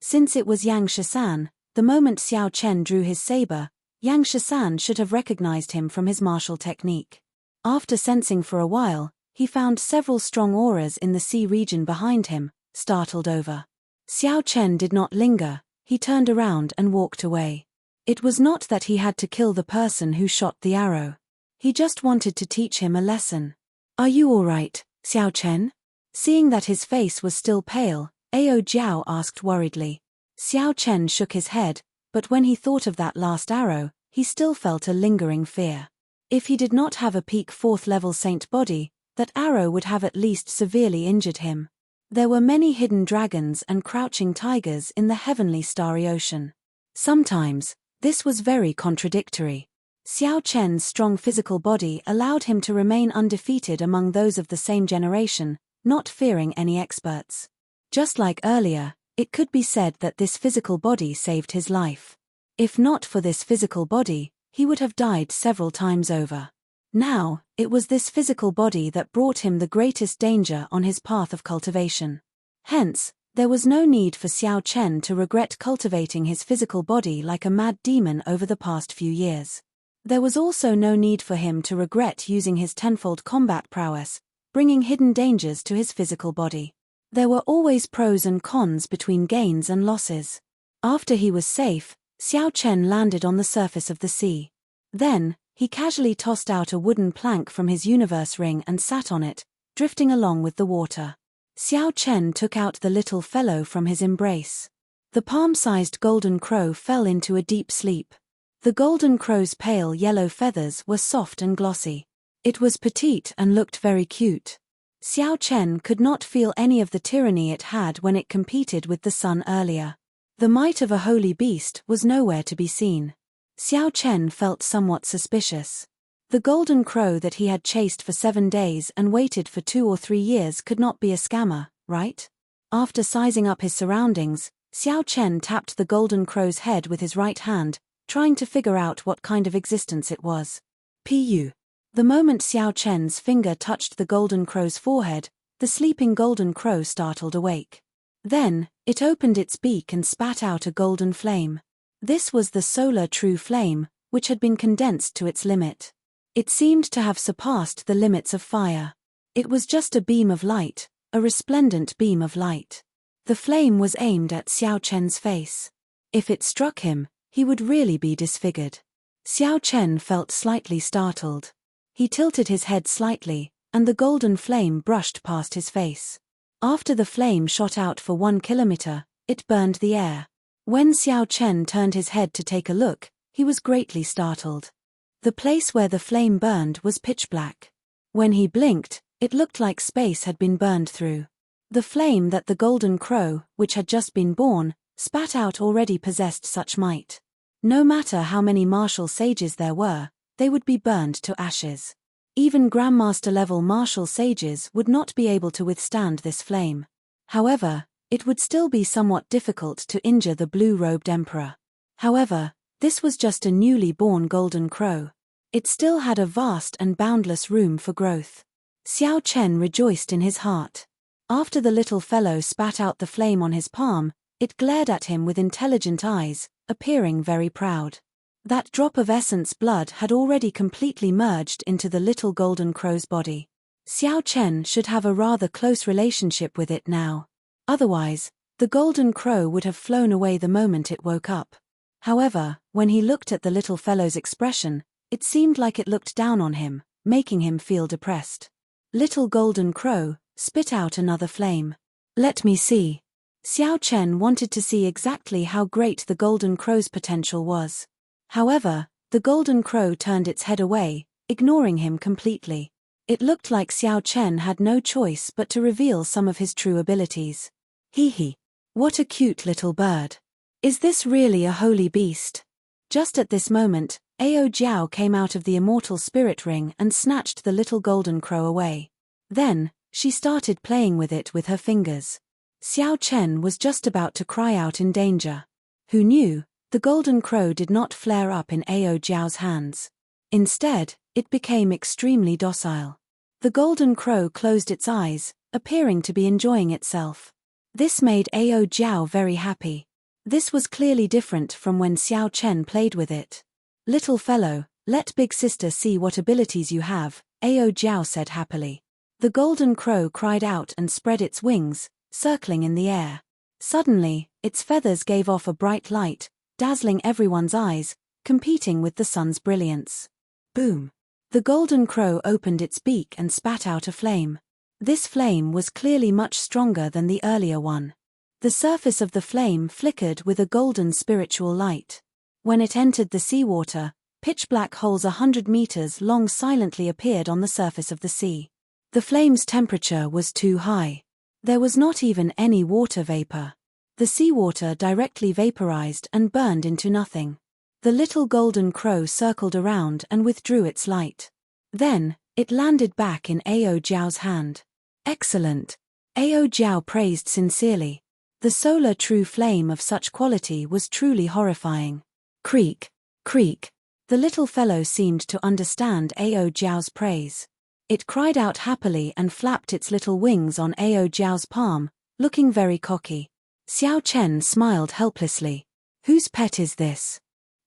Since it was Yang Shisan, the moment Xiao Chen drew his saber, Yang Shisan should have recognized him from his martial technique. After sensing for a while, he found several strong auras in the sea region behind him, startled over. Xiao Chen did not linger, he turned around and walked away. It was not that he had to kill the person who shot the arrow. He just wanted to teach him a lesson. Are you all right, Xiao Chen? Seeing that his face was still pale, Ao Jiao asked worriedly. Xiao Chen shook his head, but when he thought of that last arrow, he still felt a lingering fear. If he did not have a peak 4th level saint body, that arrow would have at least severely injured him. There were many hidden dragons and crouching tigers in the heavenly starry ocean. Sometimes, this was very contradictory. Xiao Chen's strong physical body allowed him to remain undefeated among those of the same generation, not fearing any experts. Just like earlier, it could be said that this physical body saved his life. If not for this physical body, he would have died several times over. Now, it was this physical body that brought him the greatest danger on his path of cultivation. Hence, there was no need for Xiao Chen to regret cultivating his physical body like a mad demon over the past few years. There was also no need for him to regret using his tenfold combat prowess, bringing hidden dangers to his physical body. There were always pros and cons between gains and losses. After he was safe, Xiao Chen landed on the surface of the sea. Then, he casually tossed out a wooden plank from his universe ring and sat on it, drifting along with the water. Xiao Chen took out the little fellow from his embrace. The palm-sized golden crow fell into a deep sleep. The golden crow's pale yellow feathers were soft and glossy. It was petite and looked very cute. Xiao Chen could not feel any of the tyranny it had when it competed with the sun earlier. The might of a holy beast was nowhere to be seen. Xiao Chen felt somewhat suspicious. The golden crow that he had chased for 7 days and waited for 2 or 3 years could not be a scammer, right? After sizing up his surroundings, Xiao Chen tapped the golden crow's head with his right hand, trying to figure out what kind of existence it was. Pu. The moment Xiao Chen's finger touched the golden crow's forehead, the sleeping golden crow startled awake. Then, it opened its beak and spat out a golden flame. This was the solar true flame, which had been condensed to its limit. It seemed to have surpassed the limits of fire. It was just a beam of light, a resplendent beam of light. The flame was aimed at Xiao Chen's face. If it struck him, he would really be disfigured. Xiao Chen felt slightly startled. He tilted his head slightly, and the golden flame brushed past his face. After the flame shot out for 1 kilometer, it burned the air. When Xiao Chen turned his head to take a look, he was greatly startled. The place where the flame burned was pitch black. When he blinked, it looked like space had been burned through. The flame that the golden crow, which had just been born, spat out already possessed such might. No matter how many martial sages there were, they would be burned to ashes. Even Grandmaster-level martial sages would not be able to withstand this flame. However, it would still be somewhat difficult to injure the blue-robed emperor. However, this was just a newly born golden crow. It still had a vast and boundless room for growth. Xiao Chen rejoiced in his heart. After the little fellow spat out the flame on his palm, it glared at him with intelligent eyes, appearing very proud. That drop of essence blood had already completely merged into the little golden crow's body. Xiao Chen should have a rather close relationship with it now. Otherwise, the golden crow would have flown away the moment it woke up. However, when he looked at the little fellow's expression, it seemed like it looked down on him, making him feel depressed. Little golden crow, spit out another flame. Let me see. Xiao Chen wanted to see exactly how great the golden crow's potential was. However, the golden crow turned its head away, ignoring him completely. It looked like Xiao Chen had no choice but to reveal some of his true abilities. Hee hee. What a cute little bird. Is this really a holy beast? Just at this moment, Ao Jiao came out of the Immortal spirit ring and snatched the little golden crow away. Then, she started playing with it with her fingers. Xiao Chen was just about to cry out in danger. Who knew? The golden crow did not flare up in Ao Jiao's hands. Instead, it became extremely docile. The golden crow closed its eyes, appearing to be enjoying itself. This made Ao Jiao very happy. This was clearly different from when Xiao Chen played with it. Little fellow, let big sister see what abilities you have, Ao Jiao said happily. The golden crow cried out and spread its wings, circling in the air. Suddenly, its feathers gave off a bright light, dazzling everyone's eyes, competing with the sun's brilliance. Boom! The golden crow opened its beak and spat out a flame. This flame was clearly much stronger than the earlier one. The surface of the flame flickered with a golden spiritual light. When it entered the seawater, pitch-black holes 100 meters long silently appeared on the surface of the sea. The flame's temperature was too high. There was not even any water vapor. The seawater directly vaporized and burned into nothing. The little golden crow circled around and withdrew its light. Then, it landed back in Ao Jiao's hand. Excellent! Ao Jiao praised sincerely. The solar true flame of such quality was truly horrifying. Creak, creak. The little fellow seemed to understand Ao Jiao's praise. It cried out happily and flapped its little wings on Ao Jiao's palm, looking very cocky. Xiao Chen smiled helplessly. Whose pet is this?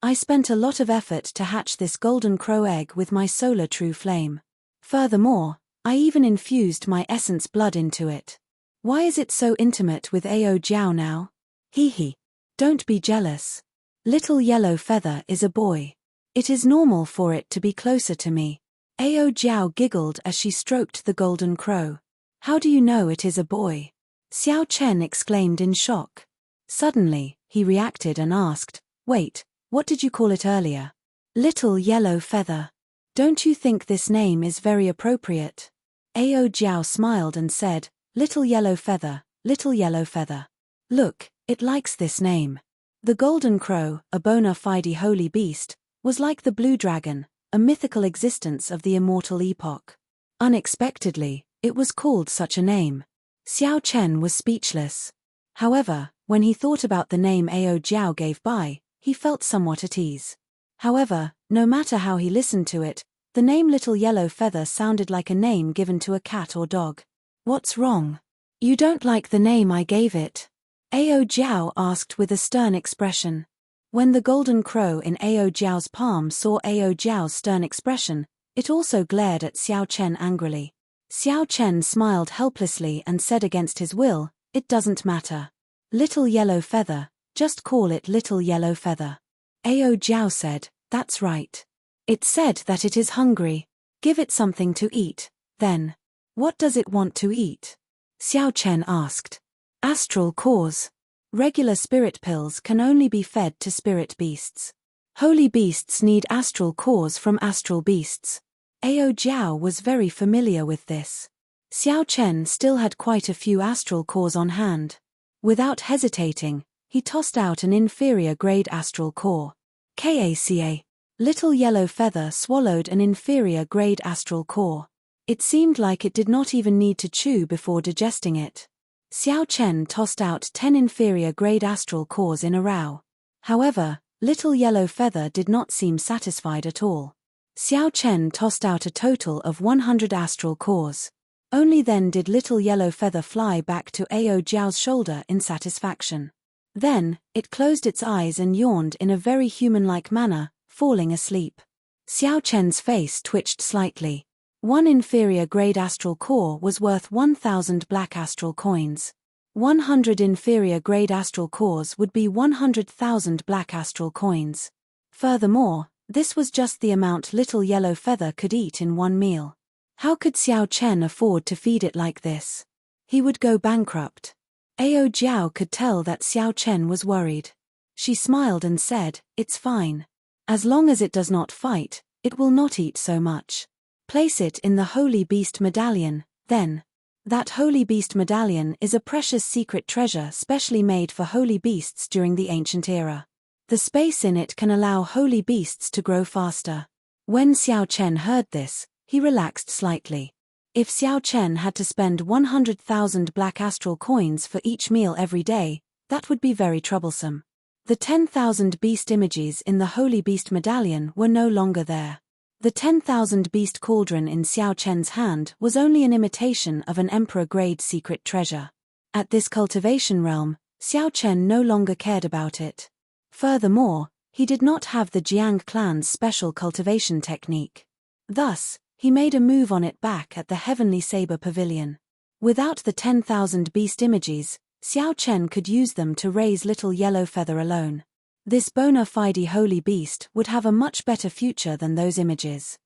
I spent a lot of effort to hatch this golden crow egg with my solar true flame. Furthermore, I even infused my essence blood into it. Why is it so intimate with Ao Jiao now? Hee hee. Don't be jealous. Little Yellow Feather is a boy. It is normal for it to be closer to me. Ao Jiao giggled as she stroked the golden crow. How do you know it is a boy? Xiao Chen exclaimed in shock. Suddenly, he reacted and asked, wait, what did you call it earlier? Little Yellow Feather. Don't you think this name is very appropriate? Ao Jiao smiled and said, Little Yellow Feather, Little Yellow Feather. Look, it likes this name. The golden crow, a bona fide holy beast, was like the blue dragon, a mythical existence of the immortal epoch. Unexpectedly, it was called such a name. Xiao Chen was speechless. However, when he thought about the name Ao Jiao gave by, he felt somewhat at ease. However, no matter how he listened to it, the name Little Yellow Feather sounded like a name given to a cat or dog. What's wrong? You don't like the name I gave it? Ao Jiao asked with a stern expression. When the golden crow in Ao Jiao's palm saw Ao Jiao's stern expression, it also glared at Xiao Chen angrily. Xiao Chen smiled helplessly and said against his will, it doesn't matter. Little Yellow Feather, just call it Little Yellow Feather. Ao Jiao said, that's right. It said that it is hungry. Give it something to eat, then. What does it want to eat? Xiao Chen asked. Astral cores. Regular spirit pills can only be fed to spirit beasts. Holy beasts need astral cores from astral beasts. Ao Jiao was very familiar with this. Xiao Chen still had quite a few astral cores on hand. Without hesitating, he tossed out an inferior grade astral core. KACA. Little Yellow Feather swallowed an inferior grade astral core. It seemed like it did not even need to chew before digesting it. Xiao Chen tossed out 10 inferior grade astral cores in a row. However, Little Yellow Feather did not seem satisfied at all. Xiao Chen tossed out a total of 100 astral cores. Only then did Little Yellow Feather fly back to Ao Jiao's shoulder in satisfaction. Then, it closed its eyes and yawned in a very human-like manner, falling asleep. Xiao Chen's face twitched slightly. One inferior grade astral core was worth 1,000 black astral coins. 100 inferior grade astral cores would be 100,000 black astral coins. Furthermore, this was just the amount Little Yellow Feather could eat in one meal. How could Xiao Chen afford to feed it like this? He would go bankrupt. Ao Jiao could tell that Xiao Chen was worried. She smiled and said, it's fine. As long as it does not fight, it will not eat so much. Place it in the Holy Beast Medallion, then. That Holy Beast Medallion is a precious secret treasure specially made for holy beasts during the ancient era. The space in it can allow holy beasts to grow faster. When Xiao Chen heard this, he relaxed slightly. If Xiao Chen had to spend 100,000 black astral coins for each meal every day, that would be very troublesome. The 10,000 beast images in the Holy Beast Medallion were no longer there. The 10,000 beast cauldron in Xiao Chen's hand was only an imitation of an emperor-grade secret treasure. At this cultivation realm, Xiao Chen no longer cared about it. Furthermore, He did not have the Jiang clan's special cultivation technique. Thus, he made a move on it back at the Heavenly Saber Pavilion. Without the 10,000 beast images, Xiao Chen could use them to raise Little Yellow Feather alone. This bona fide holy beast would have a much better future than those images.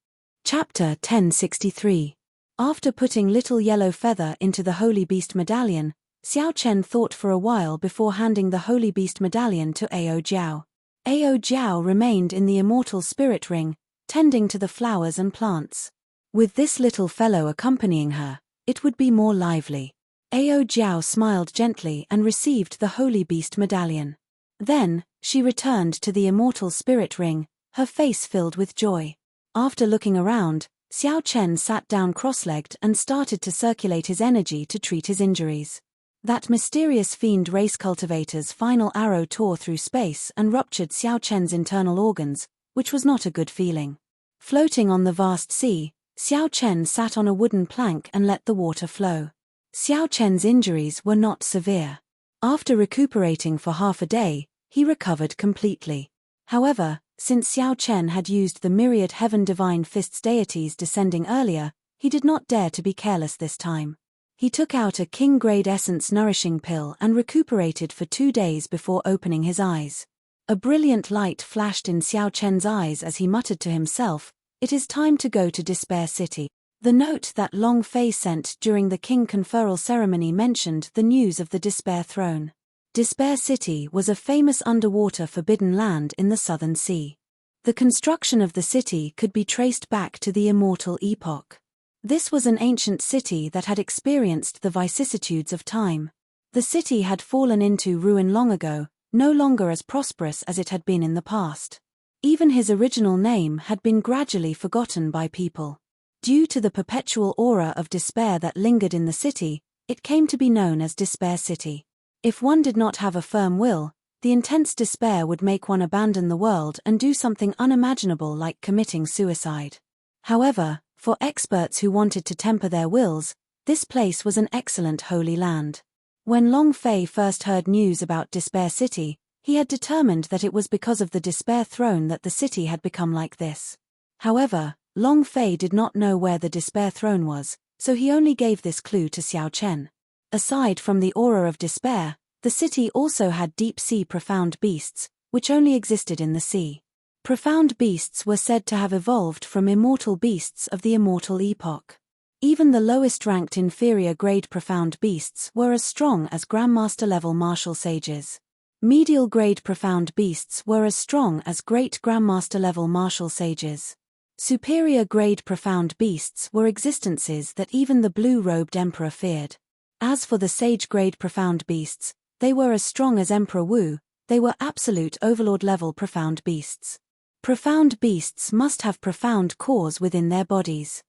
Chapter 1063. After putting Little Yellow Feather into the Holy Beast Medallion, Xiao Chen thought for a while before handing the Holy Beast Medallion to Ao Jiao. Ao Jiao remained in the Immortal Spirit Ring, tending to the flowers and plants. With this little fellow accompanying her, it would be more lively. Ao Jiao smiled gently and received the Holy Beast Medallion. Then, she returned to the Immortal Spirit Ring, her face filled with joy. After looking around, Xiao Chen sat down cross-legged and started to circulate his energy to treat his injuries. That mysterious fiend race cultivator's final arrow tore through space and ruptured Xiao Chen's internal organs, which was not a good feeling. Floating on the vast sea, Xiao Chen sat on a wooden plank and let the water flow. Xiao Chen's injuries were not severe. After recuperating for half a day, he recovered completely. However, since Xiao Chen had used the myriad heaven divine fists deities descending earlier, he did not dare to be careless this time. He took out a king-grade essence nourishing pill and recuperated for 2 days before opening his eyes. A brilliant light flashed in Xiao Chen's eyes as he muttered to himself, "It is time to go to Despair City." The note that Long Fei sent during the king conferral ceremony mentioned the news of the Despair Throne. Despair City was a famous underwater forbidden land in the Southern Sea. The construction of the city could be traced back to the Immortal epoch. This was an ancient city that had experienced the vicissitudes of time. The city had fallen into ruin long ago, no longer as prosperous as it had been in the past. Even his original name had been gradually forgotten by people. Due to the perpetual aura of despair that lingered in the city, it came to be known as Despair City. If one did not have a firm will, the intense despair would make one abandon the world and do something unimaginable like committing suicide. However, for experts who wanted to temper their wills, this place was an excellent holy land. When Long Fei first heard news about Despair City, he had determined that it was because of the Despair Throne that the city had become like this. However, Long Fei did not know where the Despair Throne was, so he only gave this clue to Xiao Chen. Aside from the aura of despair, the city also had deep-sea profound beasts, which only existed in the sea. Profound beasts were said to have evolved from immortal beasts of the Immortal epoch. Even the lowest-ranked inferior-grade profound beasts were as strong as Grandmaster-level martial sages. Medial-grade profound beasts were as strong as great Grandmaster-level martial sages. Superior-grade profound beasts were existences that even the blue-robed emperor feared. As for the sage-grade profound beasts, they were as strong as Emperor Wu. They were absolute overlord-level profound beasts. Profound beasts must have profound cores within their bodies.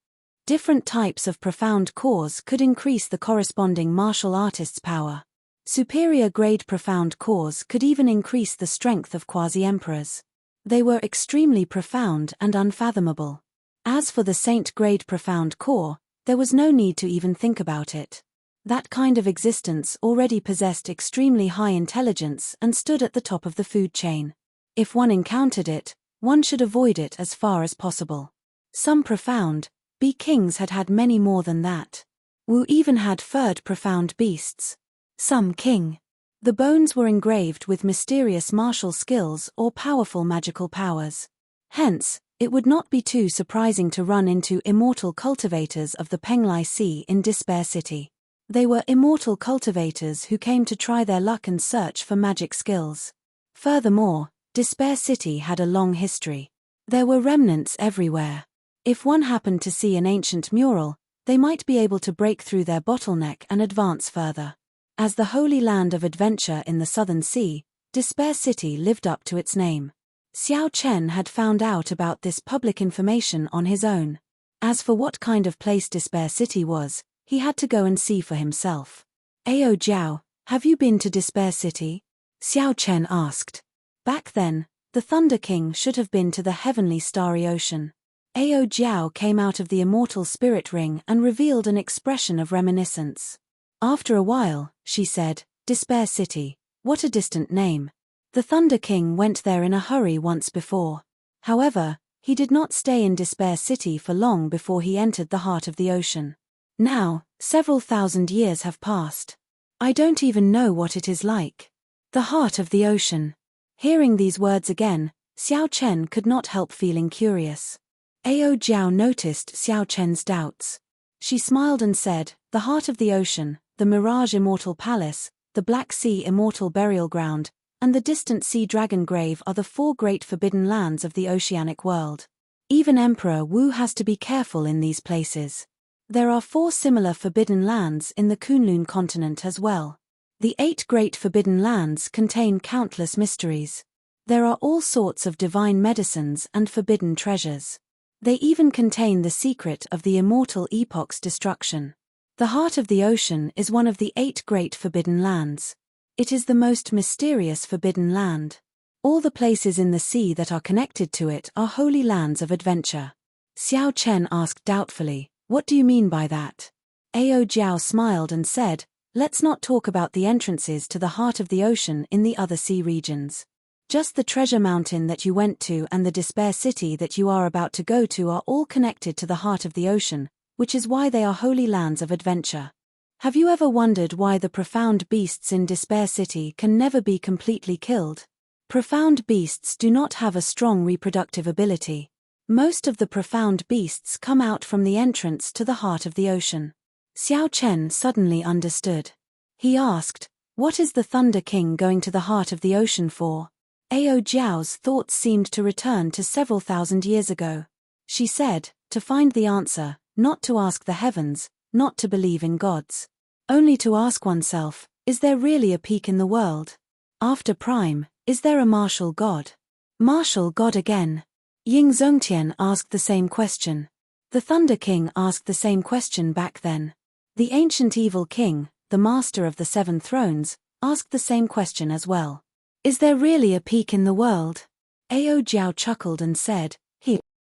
Different types of profound cores could increase the corresponding martial artist's power. Superior-grade profound cores could even increase the strength of quasi-emperors. They were extremely profound and unfathomable. As for the saint-grade profound core, there was no need to even think about it. That kind of existence already possessed extremely high intelligence and stood at the top of the food chain. If one encountered it, one should avoid it as far as possible. Some profound kings had had many more than that. Wu even had furred profound beasts. Some king. The bones were engraved with mysterious martial skills or powerful magical powers. Hence, it would not be too surprising to run into immortal cultivators of the Penglai Sea in Despair City. They were immortal cultivators who came to try their luck and search for magic skills. Furthermore, Despair City had a long history. There were remnants everywhere. If one happened to see an ancient mural, they might be able to break through their bottleneck and advance further. As the holy land of adventure in the Southern Sea, Despair City lived up to its name. Xiao Chen had found out about this public information on his own. As for what kind of place Despair City was, he had to go and see for himself. Ao Jiao, have you been to Despair City? Xiao Chen asked. Back then, the Thunder King should have been to the heavenly starry ocean. Ao Jiao came out of the Immortal Spirit Ring and revealed an expression of reminiscence. After a while, she said, Despair City, what a distant name. The Thunder King went there in a hurry once before. However, he did not stay in Despair City for long before he entered the heart of the ocean. Now, several thousand years have passed. I don't even know what it is like. The heart of the ocean. Hearing these words again, Xiao Chen could not help feeling curious. Ao Jiao noticed Xiao Chen's doubts. She smiled and said, "The heart of the ocean, the Mirage Immortal Palace, the Black Sea Immortal Burial Ground, and the distant Sea Dragon Grave are the 4 great forbidden lands of the oceanic world. Even Emperor Wu has to be careful in these places. There are 4 similar forbidden lands in the Kunlun continent as well. The 8 great forbidden lands contain countless mysteries. There are all sorts of divine medicines and forbidden treasures. They even contain the secret of the immortal epoch's destruction. The heart of the ocean is one of the 8 great forbidden lands. It is the most mysterious forbidden land. All the places in the sea that are connected to it are holy lands of adventure." Xiao Chen asked doubtfully, "What do you mean by that?" Ao Jiao smiled and said, "Let's not talk about the entrances to the heart of the ocean in the other sea regions. Just the treasure mountain that you went to and the Despair City that you are about to go to are all connected to the heart of the ocean, which is why they are holy lands of adventure. Have you ever wondered why the profound beasts in Despair City can never be completely killed? Profound beasts do not have a strong reproductive ability. Most of the profound beasts come out from the entrance to the heart of the ocean." Xiao Chen suddenly understood. He asked, "What is the Thunder King going to the heart of the ocean for?" Ao Jiao's thoughts seemed to return to several thousand years ago. She said, "To find the answer, not to ask the heavens, not to believe in gods. Only to ask oneself, is there really a peak in the world? After Prime, is there a martial god? Martial god again?" Ying Zongtian asked the same question. The Thunder King asked the same question back then. The ancient evil king, the master of the 7 thrones, asked the same question as well. "Is there really a peak in the world?" Ao Jiao chuckled and said,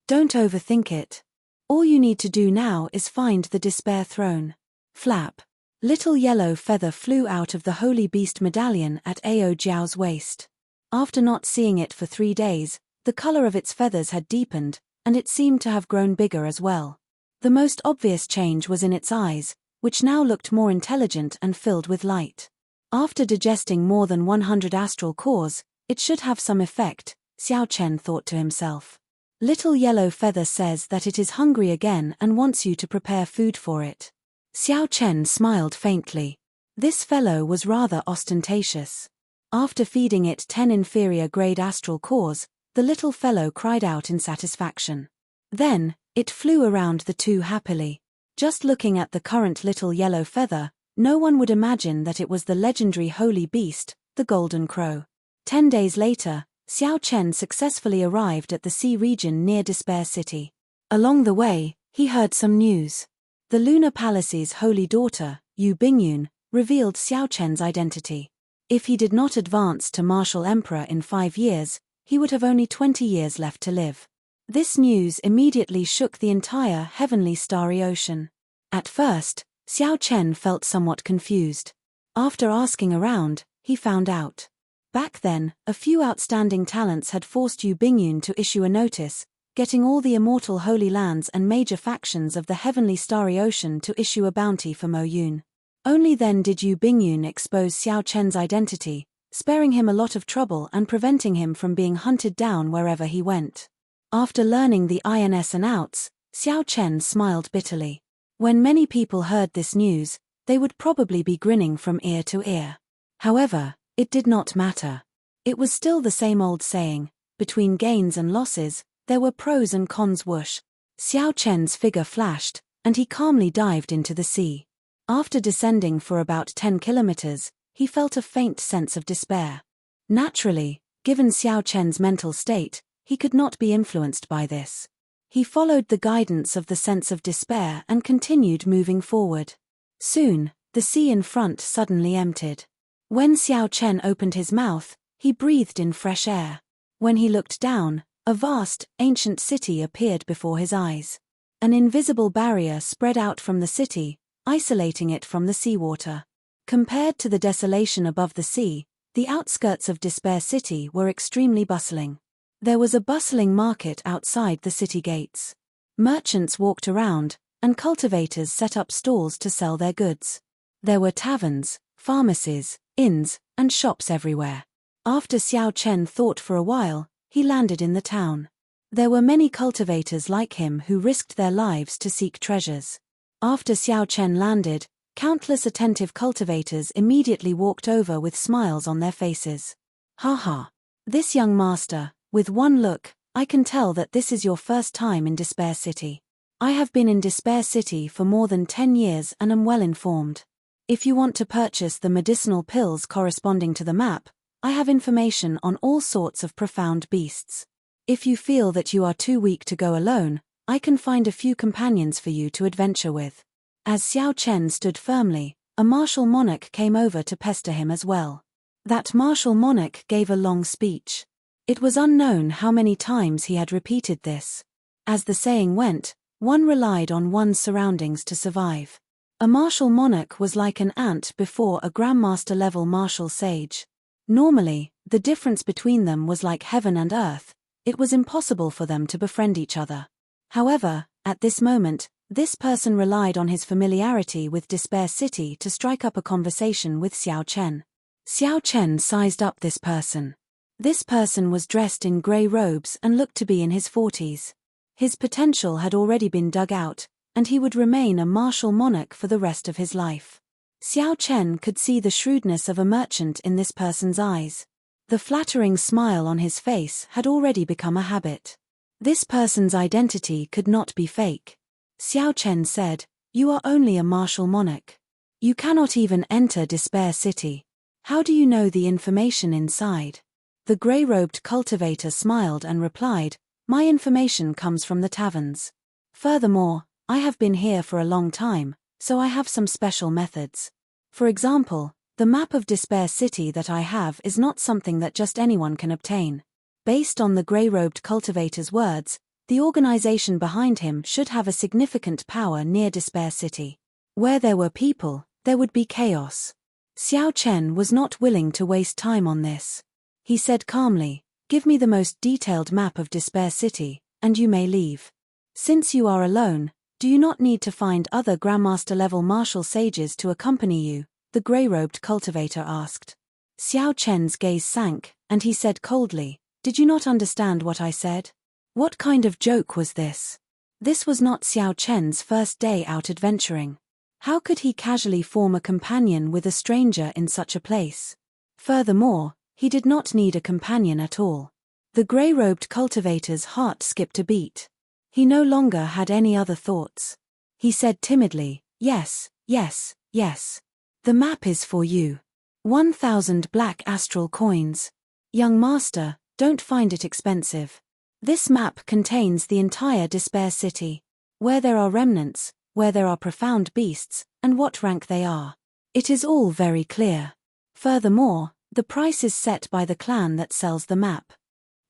"Don't overthink it. All you need to do now is find the Despair Throne." Flap. Little yellow feather flew out of the Holy Beast medallion at Ao Jiao's waist. After not seeing it for 3 days, the color of its feathers had deepened, and it seemed to have grown bigger as well. The most obvious change was in its eyes, which now looked more intelligent and filled with light. After digesting more than 100 astral cores, it should have some effect, Xiao Chen thought to himself. Little yellow feather says that it is hungry again and wants you to prepare food for it. Xiao Chen smiled faintly. This fellow was rather ostentatious. After feeding it 10 inferior grade astral cores, the little fellow cried out in satisfaction. Then, it flew around the 2 happily. Just looking at the current little yellow feather, no one would imagine that it was the legendary holy beast, the Golden Crow. 10 days later, Xiao Chen successfully arrived at the sea region near Despair City. Along the way, he heard some news. The Lunar Palace's holy daughter, Yu Bingyun, revealed Xiao Chen's identity. If he did not advance to Martial Emperor in 5 years, he would have only 20 years left to live. This news immediately shook the entire heavenly starry ocean. At first, Xiao Chen felt somewhat confused. After asking around, he found out. Back then, a few outstanding talents had forced Yu Bingyun to issue a notice, getting all the immortal holy lands and major factions of the heavenly starry ocean to issue a bounty for Mo Yun. Only then did Yu Bingyun expose Xiao Chen's identity, sparing him a lot of trouble and preventing him from being hunted down wherever he went. After learning the ins and outs, Xiao Chen smiled bitterly. When many people heard this news, they would probably be grinning from ear to ear. However, it did not matter. It was still the same old saying, between gains and losses, there were pros and cons. Whoosh. Xiao Chen's figure flashed, and he calmly dived into the sea. After descending for about 10 kilometers, he felt a faint sense of despair. Naturally, given Xiao Chen's mental state, he could not be influenced by this. He followed the guidance of the sense of despair and continued moving forward. Soon, the sea in front suddenly emptied. When Xiao Chen opened his mouth, he breathed in fresh air. When he looked down, a vast, ancient city appeared before his eyes. An invisible barrier spread out from the city, isolating it from the seawater. Compared to the desolation above the sea, The outskirts of Despair City were extremely bustling. There was a bustling market outside the city gates. Merchants walked around, and cultivators set up stalls to sell their goods. There were taverns, pharmacies, inns, and shops everywhere. After Xiao Chen thought for a while, he landed in the town. There were many cultivators like him who risked their lives to seek treasures. After Xiao Chen landed, countless attentive cultivators immediately walked over with smiles on their faces. Ha ha! This young master, with one look, I can tell that this is your first time in Despair City. I have been in Despair City for more than 10 years and am well informed. If you want to purchase the medicinal pills corresponding to the map, I have information on all sorts of profound beasts. If you feel that you are too weak to go alone, I can find a few companions for you to adventure with. As Xiao Chen stood firmly, a martial monarch came over to pester him as well. That martial monarch gave a long speech. It was unknown how many times he had repeated this. As the saying went, one relied on one's surroundings to survive. A martial monarch was like an ant before a grandmaster-level martial sage. Normally, the difference between them was like heaven and earth. It was impossible for them to befriend each other. However, at this moment, this person relied on his familiarity with Despair City to strike up a conversation with Xiao Chen. Xiao Chen sized up this person. This person was dressed in grey robes and looked to be in his 40s. His potential had already been dug out, and he would remain a martial monarch for the rest of his life. Xiao Chen could see the shrewdness of a merchant in this person's eyes. The flattering smile on his face had already become a habit. This person's identity could not be fake. Xiao Chen said, "You are only a martial monarch. You cannot even enter Despair City. How do you know the information inside?" The grey-robed cultivator smiled and replied, "My information comes from the taverns. Furthermore, I have been here for a long time, so I have some special methods. For example, the map of Despair City that I have is not something that just anyone can obtain." Based on the grey-robed cultivator's words, the organization behind him should have a significant power near Despair City. Where there were people, there would be chaos. Xiao Chen was not willing to waste time on this. He said calmly, "Give me the most detailed map of Despair City, and you may leave. Since you are alone, do you not need to find other Grandmaster-level martial sages to accompany you?" the grey-robed cultivator asked. Xiao Chen's gaze sank, and he said coldly, "Did you not understand what I said? What kind of joke was this?" This was not Xiao Chen's first day out adventuring. How could he casually form a companion with a stranger in such a place? Furthermore, he did not need a companion at all. The grey-robed cultivator's heart skipped a beat. He no longer had any other thoughts. He said timidly, "Yes, yes, yes. The map is for you. 1,000 black astral coins. Young master, don't find it expensive. This map contains the entire Despair City. Where there are remnants, where there are profound beasts, and what rank they are. It is all very clear. Furthermore, the price is set by the clan that sells the map."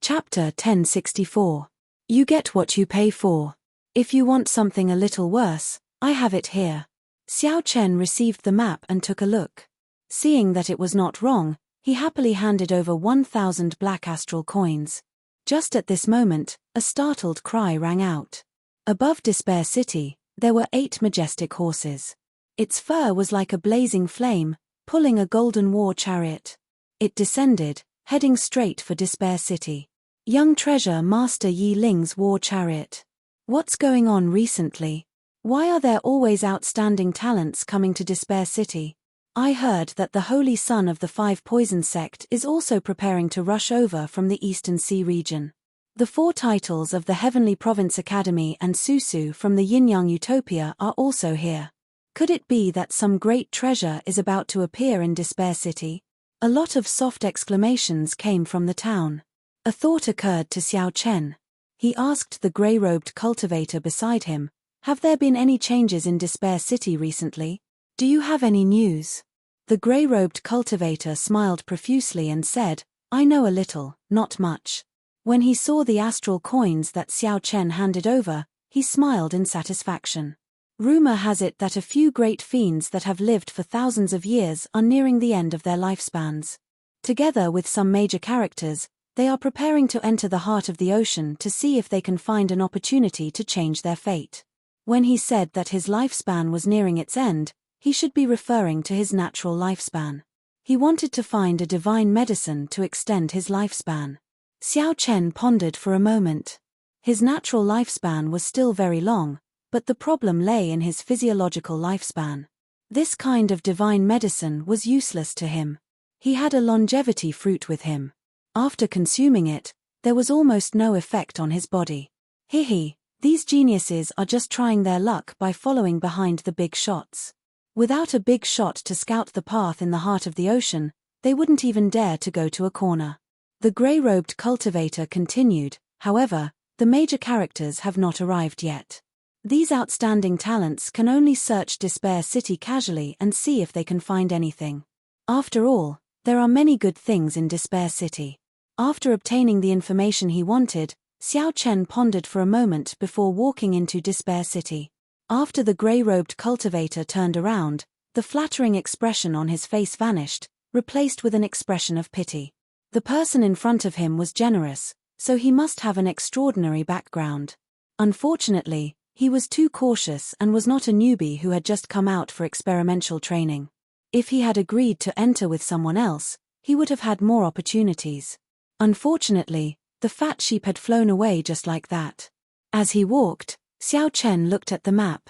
Chapter 1064. You get what you pay for. If you want something a little worse, I have it here. Xiao Chen received the map and took a look. Seeing that it was not wrong, he happily handed over 1,000 black astral coins. Just at this moment, a startled cry rang out. Above Despair City, there were 8 majestic horses. Its fur was like a blazing flame, pulling a golden war chariot. It descended, heading straight for Despair City. Young Treasure Master Yi Ling's war chariot. What's going on recently? Why are there always outstanding talents coming to Despair City? I heard that the Holy Son of the 5 Poison sect is also preparing to rush over from the Eastern Sea region. The 4 titles of the Heavenly Province Academy and Susu from the Yin-Yang Utopia are also here. Could it be that some great treasure is about to appear in Despair City? A lot of soft exclamations came from the town. A thought occurred to Xiao Chen. He asked the grey-robed cultivator beside him, "Have there been any changes in Despair City recently? Do you have any news?" The grey-robed cultivator smiled profusely and said, "I know a little, not much." When he saw the astral coins that Xiao Chen handed over, he smiled in satisfaction. Rumor has it that a few great fiends that have lived for thousands of years are nearing the end of their lifespans. Together with some major characters, they are preparing to enter the heart of the ocean to see if they can find an opportunity to change their fate. When he said that his lifespan was nearing its end, he should be referring to his natural lifespan. He wanted to find a divine medicine to extend his lifespan. Xiao Chen pondered for a moment. His natural lifespan was still very long, but the problem lay in his physiological lifespan. This kind of divine medicine was useless to him. He had a longevity fruit with him. After consuming it, there was almost no effect on his body. These geniuses are just trying their luck by following behind the big shots. Without a big shot to scout the path in the heart of the ocean, they wouldn't even dare to go to a corner. The grey-robed cultivator continued, however, the major characters have not arrived yet. These outstanding talents can only search Despair City casually and see if they can find anything. After all, there are many good things in Despair City. After obtaining the information he wanted, Xiao Chen pondered for a moment before walking into Despair City. After the grey-robed cultivator turned around, the flattering expression on his face vanished, replaced with an expression of pity. The person in front of him was generous, so he must have an extraordinary background. Unfortunately, he was too cautious and was not a newbie who had just come out for experimental training. If he had agreed to enter with someone else, he would have had more opportunities. Unfortunately, the fat sheep had flown away just like that. As he walked, Xiao Chen looked at the map.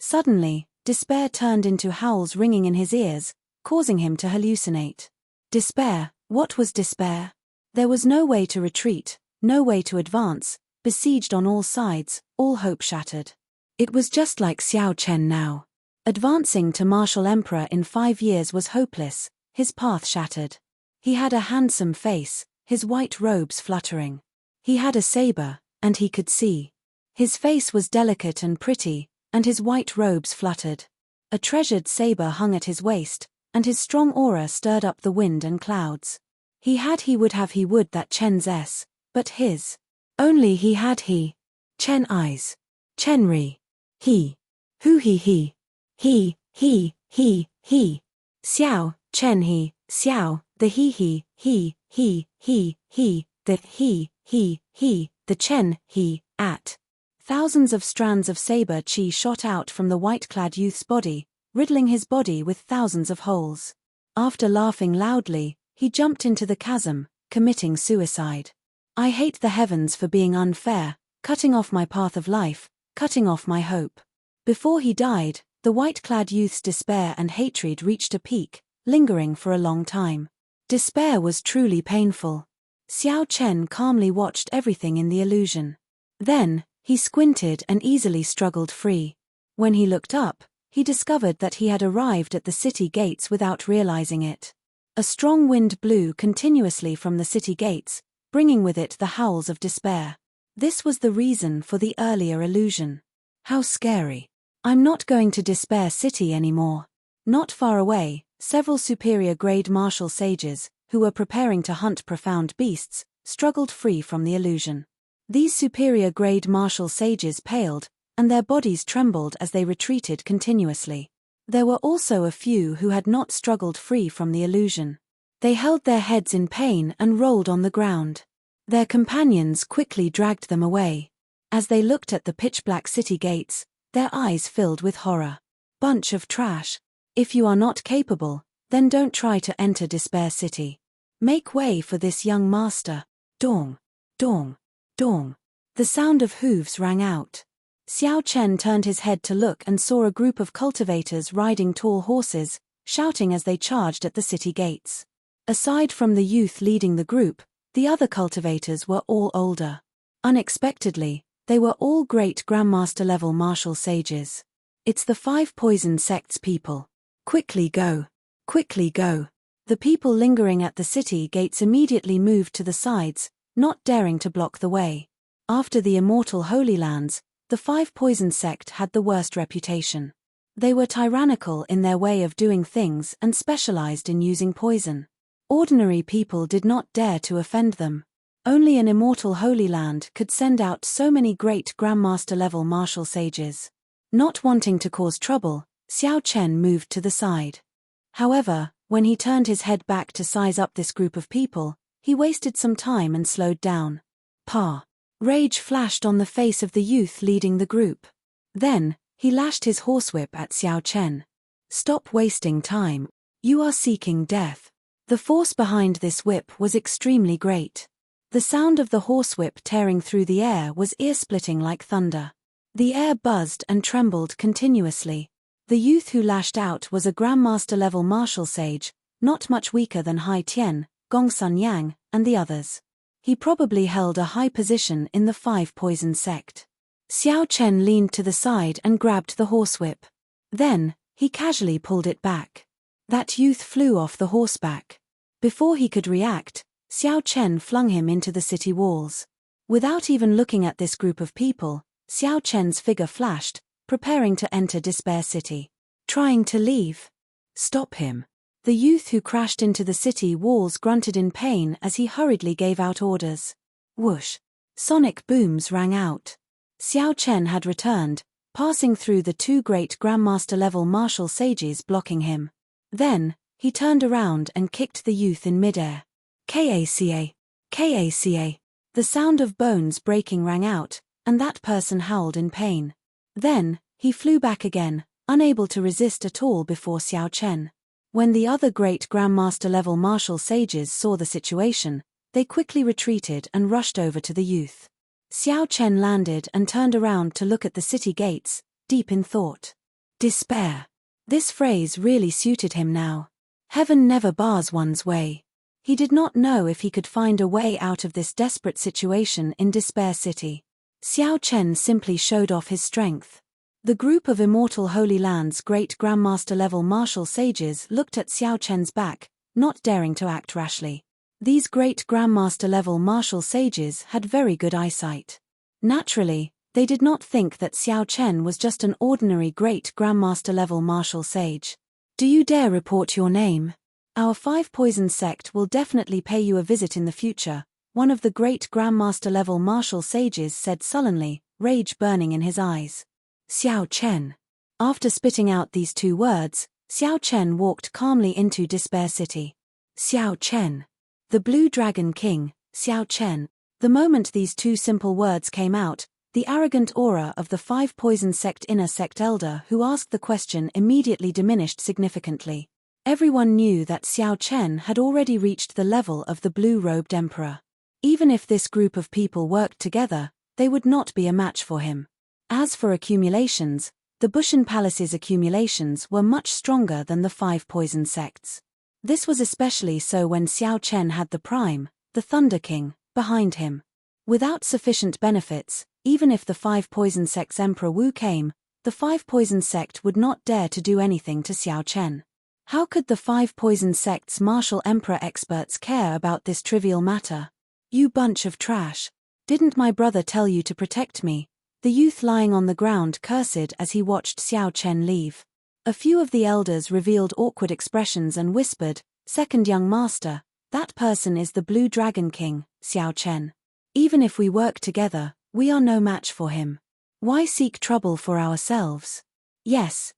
Suddenly, despair turned into howls ringing in his ears, causing him to hallucinate. Despair, what was despair? There was no way to retreat, no way to advance, besieged on all sides, all hope shattered. It was just like Xiao Chen now. Advancing to martial emperor in 5 years was hopeless, his path shattered. He had a handsome face, his white robes fluttering. He had a saber, and he could see. His face was delicate and pretty, and his white robes fluttered. A treasured saber hung at his waist, and his strong aura stirred up the wind and clouds. He would that Chen's S, but his. Only he had Chen eyes. Chenri. He. Who he. Xiao, Chen Xiao, the the Chen at. Thousands of strands of saber chi shot out from the white-clad youth's body, riddling his body with thousands of holes. After laughing loudly, he jumped into the chasm, committing suicide. I hate the heavens for being unfair, cutting off my path of life, cutting off my hope. Before he died, the white-clad youth's despair and hatred reached a peak, lingering for a long time. Despair was truly painful. Xiao Chen calmly watched everything in the illusion. Then, he squinted and easily struggled free. When he looked up, he discovered that he had arrived at the city gates without realizing it. A strong wind blew continuously from the city gates, bringing with it the howls of despair. This was the reason for the earlier illusion. How scary. I'm not going to Despair City anymore. Not far away, several superior-grade martial sages, who were preparing to hunt profound beasts, struggled free from the illusion. These superior-grade martial sages paled, and their bodies trembled as they retreated continuously. There were also a few who had not struggled free from the illusion. They held their heads in pain and rolled on the ground. Their companions quickly dragged them away. As they looked at the pitch-black city gates, their eyes filled with horror. Bunch of trash. If you are not capable, then don't try to enter Despair City. Make way for this young master. Dong, dong, dong. The sound of hooves rang out. Xiao Chen turned his head to look and saw a group of cultivators riding tall horses, shouting as they charged at the city gates. Aside from the youth leading the group, the other cultivators were all older. Unexpectedly, they were all great Grandmaster-level martial sages. It's the 5 poison sects people. Quickly go. Quickly go. The people lingering at the city gates immediately moved to the sides, not daring to block the way. After the Immortal Holy Lands, the 5 poison sect had the worst reputation. They were tyrannical in their way of doing things and specialized in using poison. Ordinary people did not dare to offend them. Only an Immortal Holy Land could send out so many great Grandmaster-level martial sages. Not wanting to cause trouble, Xiao Chen moved to the side. However, When he turned his head back to size up this group of people, he wasted some time and slowed down. Pa! Rage flashed on the face of the youth leading the group. Then, he lashed his horsewhip at Xiao Chen. Stop wasting time. You are seeking death. The force behind this whip was extremely great. The sound of the horsewhip tearing through the air was ear-splitting like thunder. The air buzzed and trembled continuously. The youth who lashed out was a Grandmaster-level martial sage, not much weaker than Hai Tian, Gongsun Yang, and the others. He probably held a high position in the Five Poison sect. Xiao Chen leaned to the side and grabbed the horsewhip. Then, he casually pulled it back. That youth flew off the horseback. Before he could react, Xiao Chen flung him into the city walls. Without even looking at this group of people, Xiao Chen's figure flashed, preparing to enter Despair City. Trying to leave? Stop him. The youth who crashed into the city walls grunted in pain as he hurriedly gave out orders. Whoosh! Sonic booms rang out. Xiao Chen had returned, passing through the two great Grandmaster-level martial sages blocking him. Then, he turned around and kicked the youth in midair. Kaca! Kaca! The sound of bones breaking rang out, and that person howled in pain. Then, he flew back again, unable to resist at all before Xiao Chen. When the other great Grandmaster-level martial sages saw the situation, they quickly retreated and rushed over to the youth. Xiao Chen landed and turned around to look at the city gates, deep in thought. Despair. This phrase really suited him now. Heaven never bars one's way. He did not know if he could find a way out of this desperate situation in Despair City. Xiao Chen simply showed off his strength. The group of Immortal Holy Land's great Grandmaster-level martial sages looked at Xiao Chen's back, not daring to act rashly. These great Grandmaster-level martial sages had very good eyesight. Naturally, they did not think that Xiao Chen was just an ordinary great Grandmaster-level martial sage. Do you dare report your name? Our Five Poison sect will definitely pay you a visit in the future, one of the great Grandmaster-level martial sages said sullenly, rage burning in his eyes. Xiao Chen. After spitting out these two words, Xiao Chen walked calmly into Despair City. Xiao Chen. The Blue Dragon King, Xiao Chen. The moment these two simple words came out, the arrogant aura of the Five Poison sect inner sect elder who asked the question immediately diminished significantly. Everyone knew that Xiao Chen had already reached the level of the blue-robed emperor. Even if this group of people worked together, they would not be a match for him. As for accumulations, the Bushan Palace's accumulations were much stronger than the Five Poison sects. This was especially so when Xiao Chen had the Prime, the Thunder King, behind him. Without sufficient benefits, even if the Five Poison sect's Emperor Wu came, the Five Poison sect would not dare to do anything to Xiao Chen. How could the Five Poison sect's martial emperor experts care about this trivial matter? You bunch of trash. Didn't my brother tell you to protect me? The youth lying on the ground cursed as he watched Xiao Chen leave. A few of the elders revealed awkward expressions and whispered, Second young master, that person is the Blue Dragon King, Xiao Chen. Even if we work together, we are no match for him. Why seek trouble for ourselves? Yes,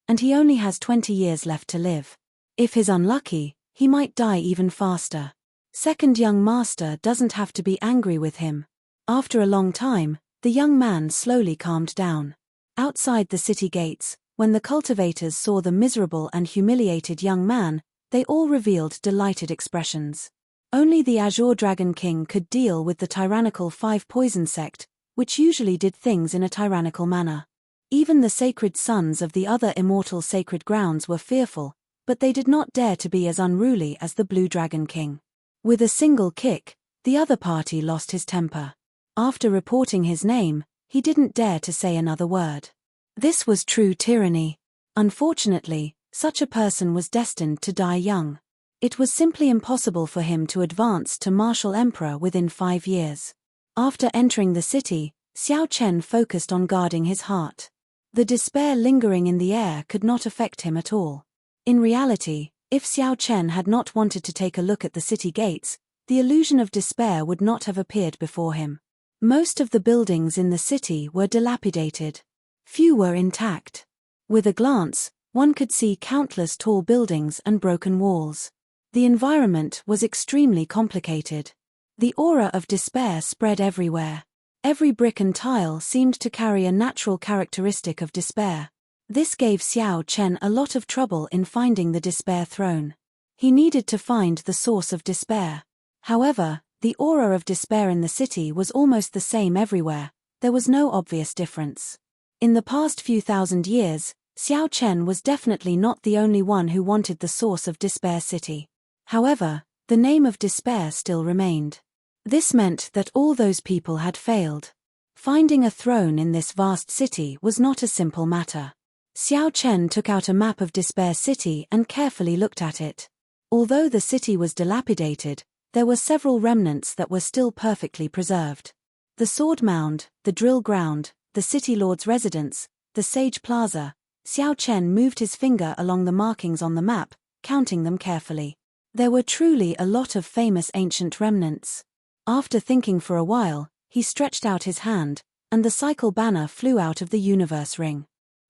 and he only has 20 years left to live. If he's unlucky, he might die even faster. Second young master doesn't have to be angry with him. After a long time, the young man slowly calmed down. Outside the city gates, when the cultivators saw the miserable and humiliated young man, they all revealed delighted expressions. Only the Azure Dragon King could deal with the tyrannical Five Poison sect, which usually did things in a tyrannical manner. Even the sacred sons of the other immortal sacred grounds were fearful, but they did not dare to be as unruly as the Blue Dragon King. With a single kick, the other party lost his temper. After reporting his name, he didn't dare to say another word. This was true tyranny. Unfortunately, such a person was destined to die young. It was simply impossible for him to advance to martial emperor within 5 years. After entering the city, Xiao Chen focused on guarding his heart. The despair lingering in the air could not affect him at all. In reality, if Xiao Chen had not wanted to take a look at the city gates, the illusion of despair would not have appeared before him. Most of the buildings in the city were dilapidated. Few were intact. With a glance, One could see countless tall buildings and broken walls. The environment was extremely complicated. The aura of despair spread everywhere. Every brick and tile seemed to carry a natural characteristic of despair. This gave Xiao Chen a lot of trouble in finding the despair throne. He needed to find the source of despair. However, the aura of despair in the city was almost the same everywhere. There was no obvious difference. In the past few thousand years, Xiao Chen was definitely not the only one who wanted the source of Despair City. However, the name of despair still remained. This meant that all those people had failed. Finding a throne in this vast city was not a simple matter. Xiao Chen took out a map of Despair City and carefully looked at it. Although the city was dilapidated, there were several remnants that were still perfectly preserved. The Sword Mound, the Drill Ground, the City Lord's residence, the Sage Plaza. Xiao Chen moved his finger along the markings on the map, counting them carefully. There were truly a lot of famous ancient remnants. After thinking for a while, he stretched out his hand, and the cycle banner flew out of the universe ring.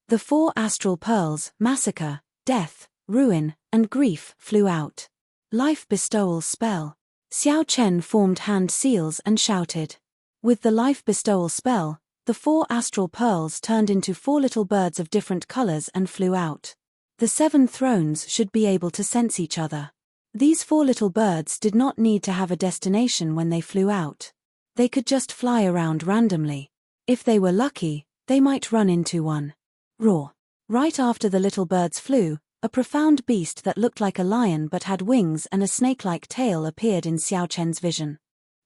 The 4 astral pearls, massacre, death, ruin, and grief, flew out. Life bestowal spell. Xiao Chen formed hand seals and shouted. With the life bestowal spell, the 4 astral pearls turned into 4 little birds of different colors and flew out. The 7 thrones should be able to sense each other. These 4 little birds did not need to have a destination when they flew out. They could just fly around randomly. If they were lucky, they might run into one. Roar. Right after the little birds flew, a profound beast that looked like a lion but had wings and a snake-like tail appeared in Xiao Chen's vision.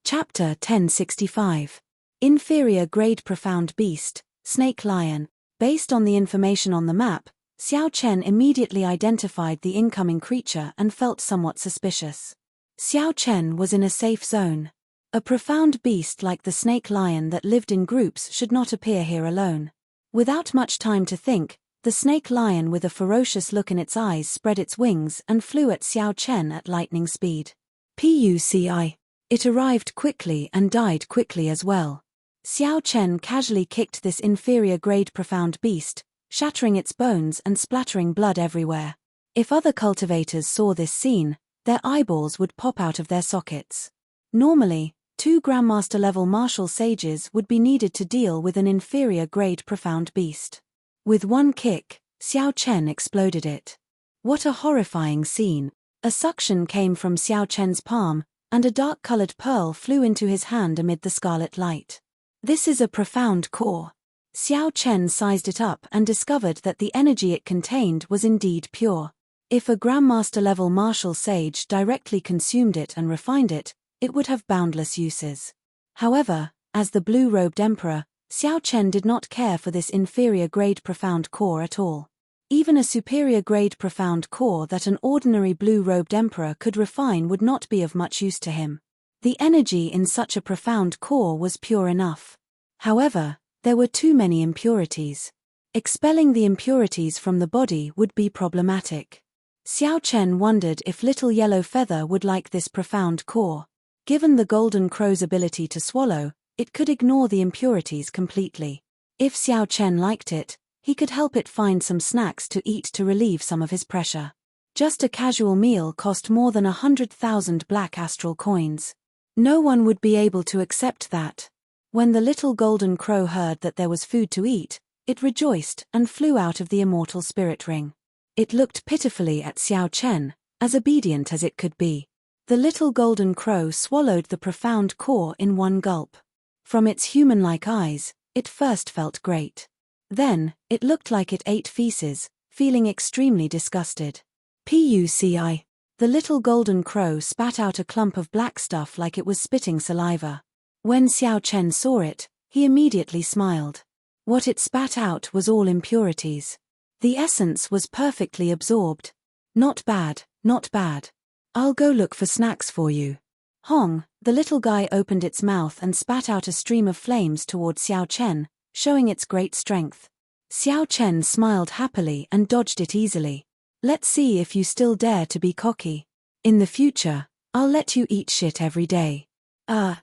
Chapter 1065. Inferior Grade Profound Beast, Snake Lion. Based on the information on the map, Xiao Chen immediately identified the incoming creature and felt somewhat suspicious. Xiao Chen was in a safe zone. A profound beast like the snake lion that lived in groups should not appear here alone. Without much time to think, the snake lion with a ferocious look in its eyes spread its wings and flew at Xiao Chen at lightning speed. Puci. It arrived quickly and died quickly as well. Xiao Chen casually kicked this inferior grade profound beast, shattering its bones and splattering blood everywhere. If other cultivators saw this scene, their eyeballs would pop out of their sockets. Normally, 2 Grandmaster level martial sages would be needed to deal with an inferior grade profound beast. With one kick, Xiao Chen exploded it. What a horrifying scene. A suction came from Xiao Chen's palm, and a dark-colored pearl flew into his hand amid the scarlet light. This is a profound core. Xiao Chen sized it up and discovered that the energy it contained was indeed pure. If a Grandmaster-level martial sage directly consumed it and refined it, it would have boundless uses. However, as the blue-robed emperor, Xiao Chen did not care for this inferior-grade profound core at all. Even a superior-grade profound core that an ordinary blue-robed emperor could refine would not be of much use to him. The energy in such a profound core was pure enough. However, there were too many impurities. Expelling the impurities from the body would be problematic. Xiao Chen wondered if Little Yellow Feather would like this profound core. Given the Golden Crow's ability to swallow, it could ignore the impurities completely. If Xiao Chen liked it, he could help it find some snacks to eat to relieve some of his pressure. Just a casual meal cost more than 100,000 black astral coins. No one would be able to accept that. When the little golden crow heard that there was food to eat, it rejoiced and flew out of the immortal spirit ring. It looked pitifully at Xiao Chen, as obedient as it could be. The little golden crow swallowed the profound core in one gulp. From its human-like eyes, it first felt great. Then, it looked like it ate feces, feeling extremely disgusted. Puci. The little golden crow spat out a clump of black stuff like it was spitting saliva. When Xiao Chen saw it, he immediately smiled. What it spat out was all impurities. The essence was perfectly absorbed. Not bad, not bad. I'll go look for snacks for you. Hong, the little guy opened its mouth and spat out a stream of flames toward Xiao Chen, showing its great strength. Xiao Chen smiled happily and dodged it easily. Let's see if you still dare to be cocky. In the future, I'll let you eat shit every day.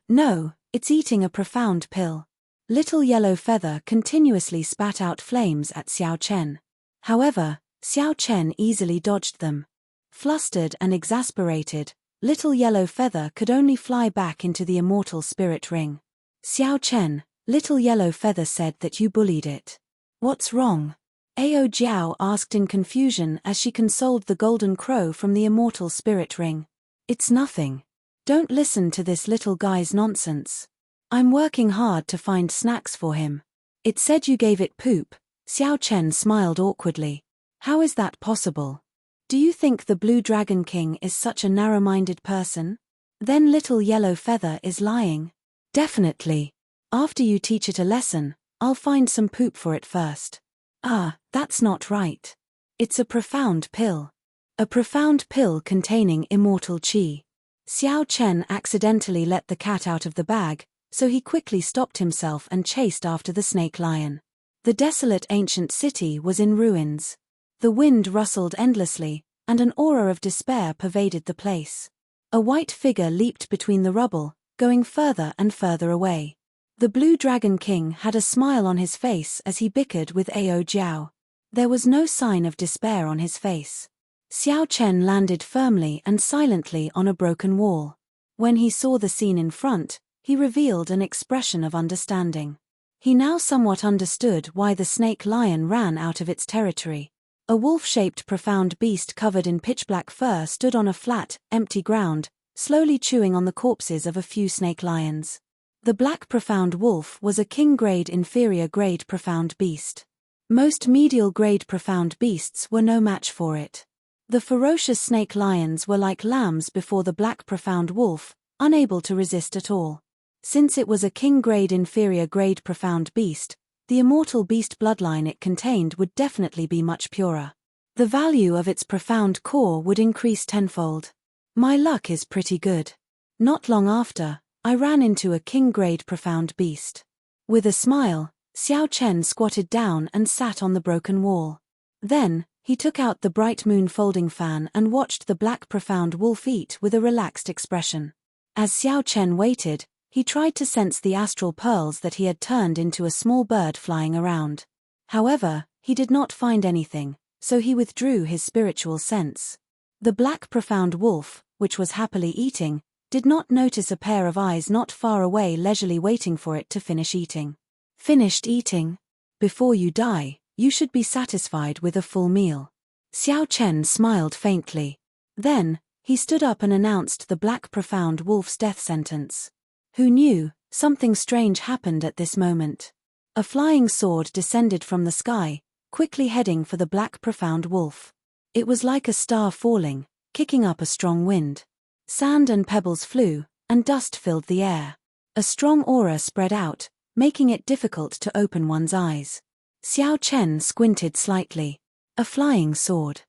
No, it's eating a profound pill. Little Yellow Feather continuously spat out flames at Xiao Chen. However, Xiao Chen easily dodged them. Flustered and exasperated, Little Yellow Feather could only fly back into the immortal spirit ring. Xiao Chen, Little Yellow Feather said that you bullied it. What's wrong? Ao Jiao asked in confusion as she consoled the golden crow from the immortal spirit ring. It's nothing. Don't listen to this little guy's nonsense. I'm working hard to find snacks for him. It said you gave it poop. Xiao Chen smiled awkwardly. How is that possible? Do you think the Blue Dragon King is such a narrow-minded person? Then Little Yellow Feather is lying. Definitely. After you teach it a lesson, I'll find some poop for it first. Ah, that's not right. It's a profound pill. A profound pill containing immortal qi. Xiao Chen accidentally let the cat out of the bag, so he quickly stopped himself and chased after the snake lion. The desolate ancient city was in ruins. The wind rustled endlessly, and an aura of despair pervaded the place. A white figure leaped between the rubble, going further and further away. The Blue Dragon King had a smile on his face as he bickered with Ao Jiao. There was no sign of despair on his face. Xiao Chen landed firmly and silently on a broken wall. When he saw the scene in front, he revealed an expression of understanding. He now somewhat understood why the snake lion ran out of its territory. A wolf-shaped profound beast covered in pitch-black fur stood on a flat, empty ground, slowly chewing on the corpses of a few snake lions. The black profound wolf was a king-grade inferior-grade profound beast. Most medial-grade profound beasts were no match for it. The ferocious snake lions were like lambs before the black profound wolf, unable to resist at all. Since it was a king-grade inferior-grade profound beast, the immortal beast bloodline it contained would definitely be much purer. The value of its profound core would increase tenfold. My luck is pretty good. Not long after, I ran into a king-grade profound beast. With a smile, Xiao Chen squatted down and sat on the broken wall. Then, he took out the bright moon folding fan and watched the black profound wolf eat with a relaxed expression. As Xiao Chen waited, he tried to sense the astral pearls that he had turned into a small bird flying around. However, he did not find anything, so he withdrew his spiritual sense. The black profound wolf, which was happily eating, did not notice a pair of eyes not far away leisurely waiting for it to finish eating. Finished eating? Before you die, you should be satisfied with a full meal. Xiao Chen smiled faintly. Then, he stood up and announced the black profound wolf's death sentence. Who knew? Something strange happened at this moment. A flying sword descended from the sky, quickly heading for the black profound wolf. It was like a star falling, kicking up a strong wind. Sand and pebbles flew, and dust filled the air. A strong aura spread out, making it difficult to open one's eyes. Xiao Chen squinted slightly. A flying sword.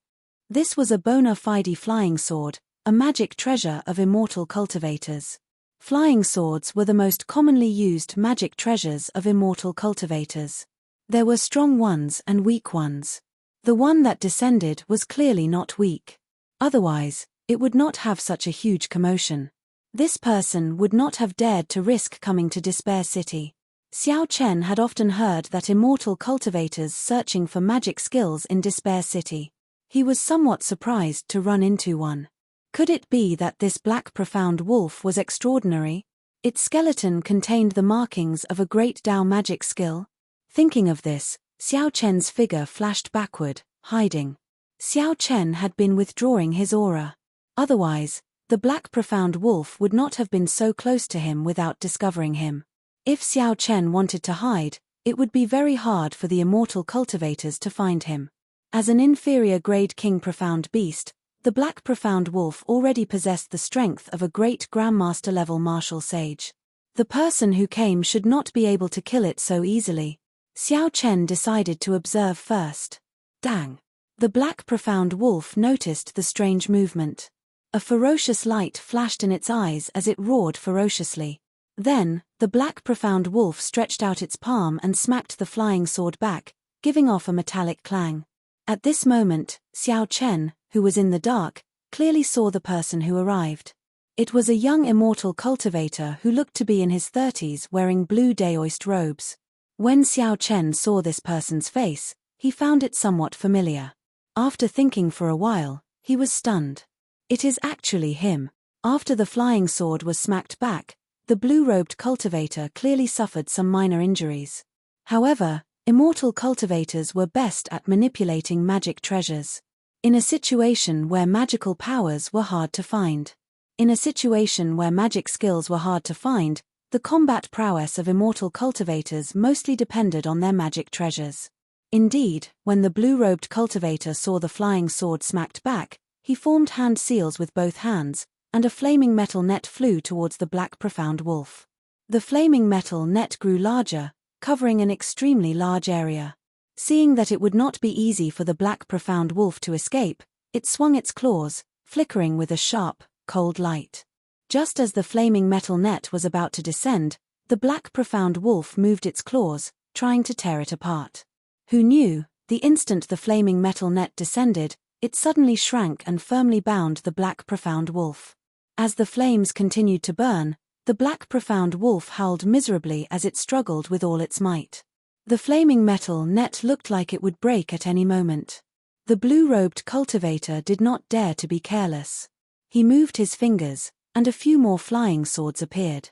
This was a bona fide flying sword, a magic treasure of immortal cultivators. Flying swords were the most commonly used magic treasures of immortal cultivators. There were strong ones and weak ones. The one that descended was clearly not weak. Otherwise, it would not have such a huge commotion. This person would not have dared to risk coming to Despair City. Xiao Chen had often heard that immortal cultivators searching for magic skills in Despair City. He was somewhat surprised to run into one. Could it be that this black profound wolf was extraordinary? Its skeleton contained the markings of a great Dao magic skill. Thinking of this, Xiao Chen's figure flashed backward, hiding. Xiao Chen had been withdrawing his aura. Otherwise, the black profound wolf would not have been so close to him without discovering him. If Xiao Chen wanted to hide, it would be very hard for the immortal cultivators to find him. As an inferior-grade king profound beast, the black profound wolf already possessed the strength of a great grandmaster-level martial sage. The person who came should not be able to kill it so easily. Xiao Chen decided to observe first. Dang! The black profound wolf noticed the strange movement. A ferocious light flashed in its eyes as it roared ferociously. Then, the black profound wolf stretched out its palm and smacked the flying sword back, giving off a metallic clang. At this moment, Xiao Chen, who was in the dark, clearly saw the person who arrived. It was a young immortal cultivator who looked to be in his 30s wearing blue daoist robes. When Xiao Chen saw this person's face, he found it somewhat familiar. After thinking for a while, he was stunned. It is actually him. After the flying sword was smacked back, the blue-robed cultivator clearly suffered some minor injuries. However, immortal cultivators were best at manipulating magic treasures. In a situation where magical powers were hard to find. In a situation where magic skills were hard to find, the combat prowess of immortal cultivators mostly depended on their magic treasures. Indeed, when the blue-robed cultivator saw the flying sword smacked back, he formed hand seals with both hands, and a flaming metal net flew towards the black profound wolf. The flaming metal net grew larger, covering an extremely large area. Seeing that it would not be easy for the black profound wolf to escape, it swung its claws, flickering with a sharp, cold light. Just as the flaming metal net was about to descend, the black profound wolf moved its claws, trying to tear it apart. Who knew, the instant the flaming metal net descended, it suddenly shrank and firmly bound the black profound wolf. As the flames continued to burn, the black profound wolf howled miserably as it struggled with all its might. The flaming metal net looked like it would break at any moment. The blue-robed cultivator did not dare to be careless. He moved his fingers, and a few more flying swords appeared.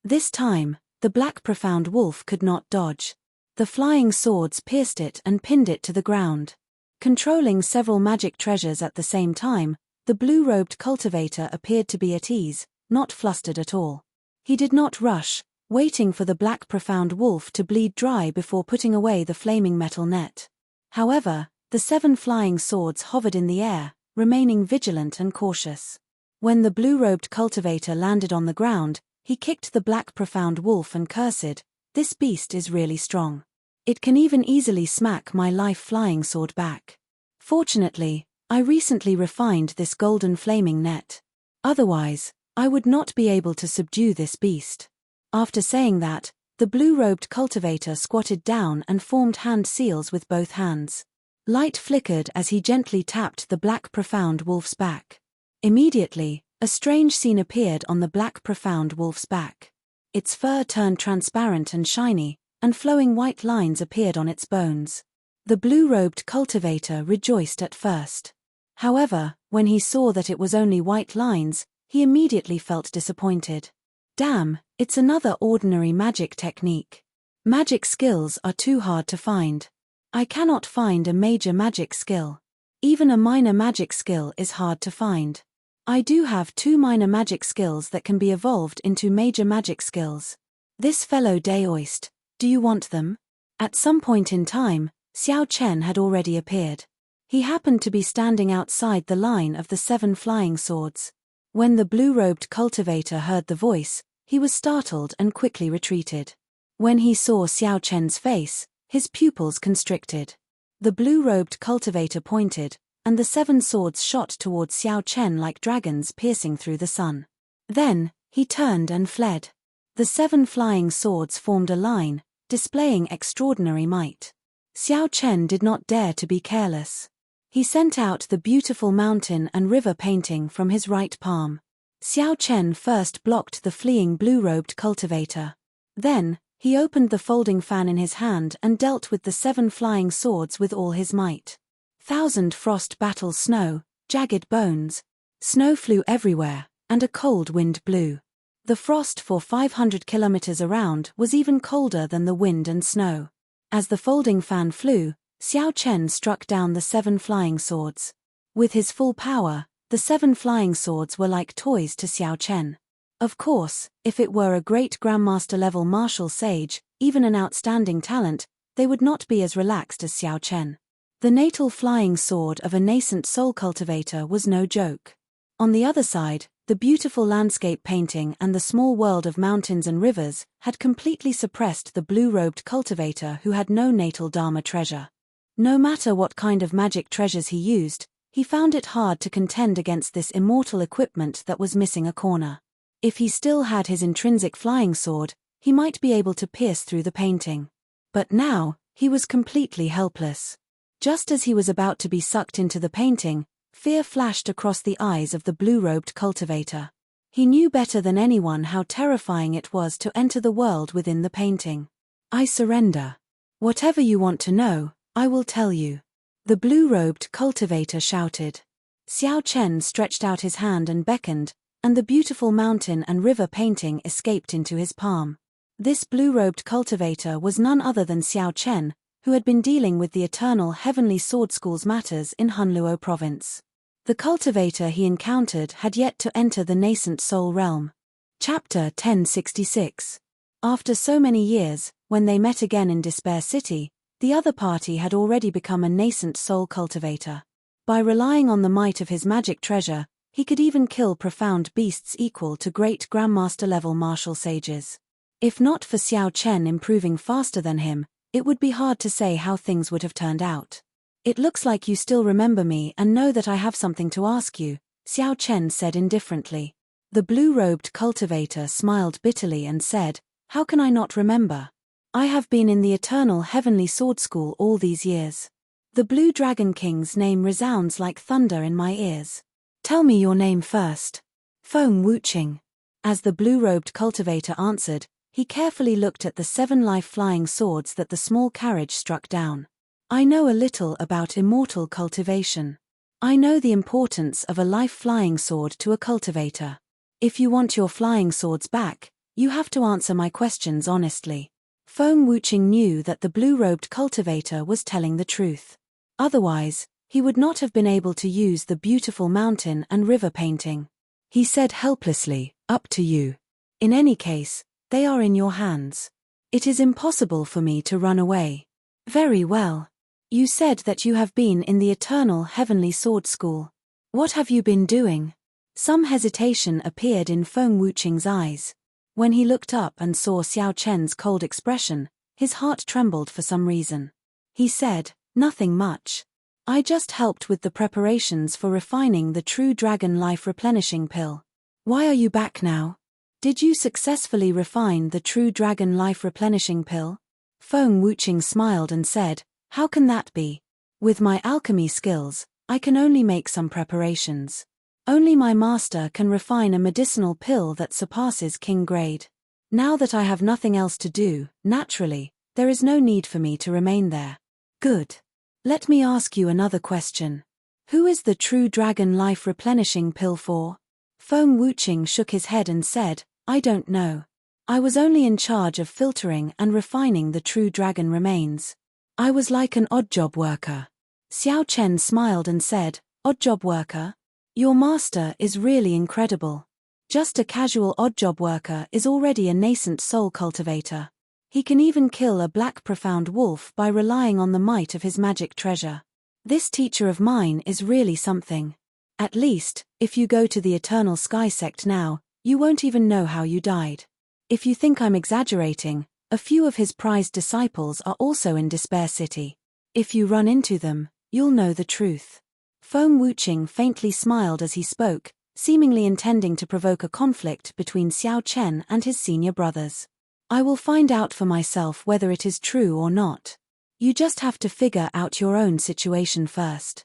This time, the black profound wolf could not dodge. The flying swords pierced it and pinned it to the ground. Controlling several magic treasures at the same time, the blue-robed cultivator appeared to be at ease, not flustered at all. He did not rush, waiting for the black profound wolf to bleed dry before putting away the flaming metal net. However, the 7 flying swords hovered in the air, remaining vigilant and cautious. When the blue-robed cultivator landed on the ground, he kicked the black profound wolf and cursed, "This beast is really strong. It can even easily smack my life flying sword back. Fortunately, I recently refined this golden flaming net. Otherwise, I would not be able to subdue this beast." After saying that, the blue-robed cultivator squatted down and formed hand seals with both hands. Light flickered as he gently tapped the black profound wolf's back. Immediately, a strange scene appeared on the black profound wolf's back. Its fur turned transparent and shiny, and flowing white lines appeared on its bones. The blue-robed cultivator rejoiced at first. However, when he saw that it was only white lines, he immediately felt disappointed. Damn, it's another ordinary magic technique. Magic skills are too hard to find. I cannot find a major magic skill. Even a minor magic skill is hard to find. I do have 2 minor magic skills that can be evolved into major magic skills. This fellow Daoist, do you want them? At some point in time, Xiao Chen had already appeared. He happened to be standing outside the line of the 7 flying swords. When the blue-robed cultivator heard the voice, he was startled and quickly retreated. When he saw Xiao Chen's face, his pupils constricted. The blue-robed cultivator pointed, and the 7 swords shot towards Xiao Chen like dragons piercing through the sun. Then, he turned and fled. The 7 flying swords formed a line, displaying extraordinary might. Xiao Chen did not dare to be careless. He sent out the beautiful mountain and river painting from his right palm. Xiao Chen first blocked the fleeing blue-robed cultivator. Then, he opened the folding fan in his hand and dealt with the 7 flying swords with all his might. 1,000 frost battles snow, jagged bones. Snow flew everywhere, and a cold wind blew. The frost for 500 kilometers around was even colder than the wind and snow. As the folding fan flew, Xiao Chen struck down the 7 flying swords. With his full power, the 7 flying swords were like toys to Xiao Chen. Of course, if it were a great grandmaster-level martial sage, even an outstanding talent, they would not be as relaxed as Xiao Chen. The natal flying sword of a nascent soul cultivator was no joke. On the other side, the beautiful landscape painting and the small world of mountains and rivers had completely suppressed the blue-robed cultivator who had no natal Dharma treasure. No matter what kind of magic treasures he used, he found it hard to contend against this immortal equipment that was missing a corner. If he still had his intrinsic flying sword, he might be able to pierce through the painting. But now, he was completely helpless. Just as he was about to be sucked into the painting, fear flashed across the eyes of the blue-robed cultivator. He knew better than anyone how terrifying it was to enter the world within the painting. "I surrender. Whatever you want to know, I will tell you." The blue-robed cultivator shouted. Xiao Chen stretched out his hand and beckoned, and the beautiful mountain and river painting escaped into his palm. This blue-robed cultivator was none other than Xiao Chen, who had been dealing with the Eternal Heavenly Sword School's matters in Hunluo province. The cultivator he encountered had yet to enter the nascent soul realm. Chapter 1066. After so many years, when they met again in Despair City, the other party had already become a nascent soul cultivator. By relying on the might of his magic treasure, he could even kill profound beasts equal to great grandmaster-level martial sages. If not for Xiao Chen improving faster than him, it would be hard to say how things would have turned out. It looks like you still remember me and know that I have something to ask you, Xiao Chen said indifferently. The blue-robed cultivator smiled bitterly and said, "How can I not remember? I have been in the Eternal Heavenly Sword School all these years. The Blue Dragon King's name resounds like thunder in my ears. Tell me your name first." Feng Wuqing. As the blue-robed cultivator answered, he carefully looked at the 7 life-flying swords that the small carriage struck down. "I know a little about immortal cultivation. I know the importance of a life-flying sword to a cultivator. If you want your flying swords back, you have to answer my questions honestly." Feng Wuqing knew that the blue-robed cultivator was telling the truth. Otherwise, he would not have been able to use the beautiful mountain and river painting. He said helplessly, "Up to you. In any case, they are in your hands. It is impossible for me to run away." "Very well. You said that you have been in the Eternal Heavenly Sword School. What have you been doing?" Some hesitation appeared in Feng Wuqing's eyes. When he looked up and saw Xiao Chen's cold expression, his heart trembled for some reason. He said, "Nothing much. I just helped with the preparations for refining the True Dragon Life Replenishing Pill." "Why are you back now? Did you successfully refine the True Dragon Life Replenishing Pill?" Feng Wuqing smiled and said, "How can that be? With my alchemy skills, I can only make some preparations. Only my master can refine a medicinal pill that surpasses king grade. Now that I have nothing else to do, naturally, there is no need for me to remain there." "Good. Let me ask you another question. Who is the True Dragon Life Replenishing Pill for?" Feng Wuqing shook his head and said, "I don't know. I was only in charge of filtering and refining the True Dragon remains. I was like an odd-job worker." Xiao Chen smiled and said, "Odd-job worker? Your master is really incredible. Just a casual odd-job worker is already a nascent soul cultivator. He can even kill a black profound wolf by relying on the might of his magic treasure. This teacher of mine is really something. At least, if you go to the Eternal Sky Sect now, you won't even know how you died. If you think I'm exaggerating, a few of his prized disciples are also in Despair City. If you run into them, you'll know the truth." Feng Wuqing faintly smiled as he spoke, seemingly intending to provoke a conflict between Xiao Chen and his senior brothers. "I will find out for myself whether it is true or not. You just have to figure out your own situation first.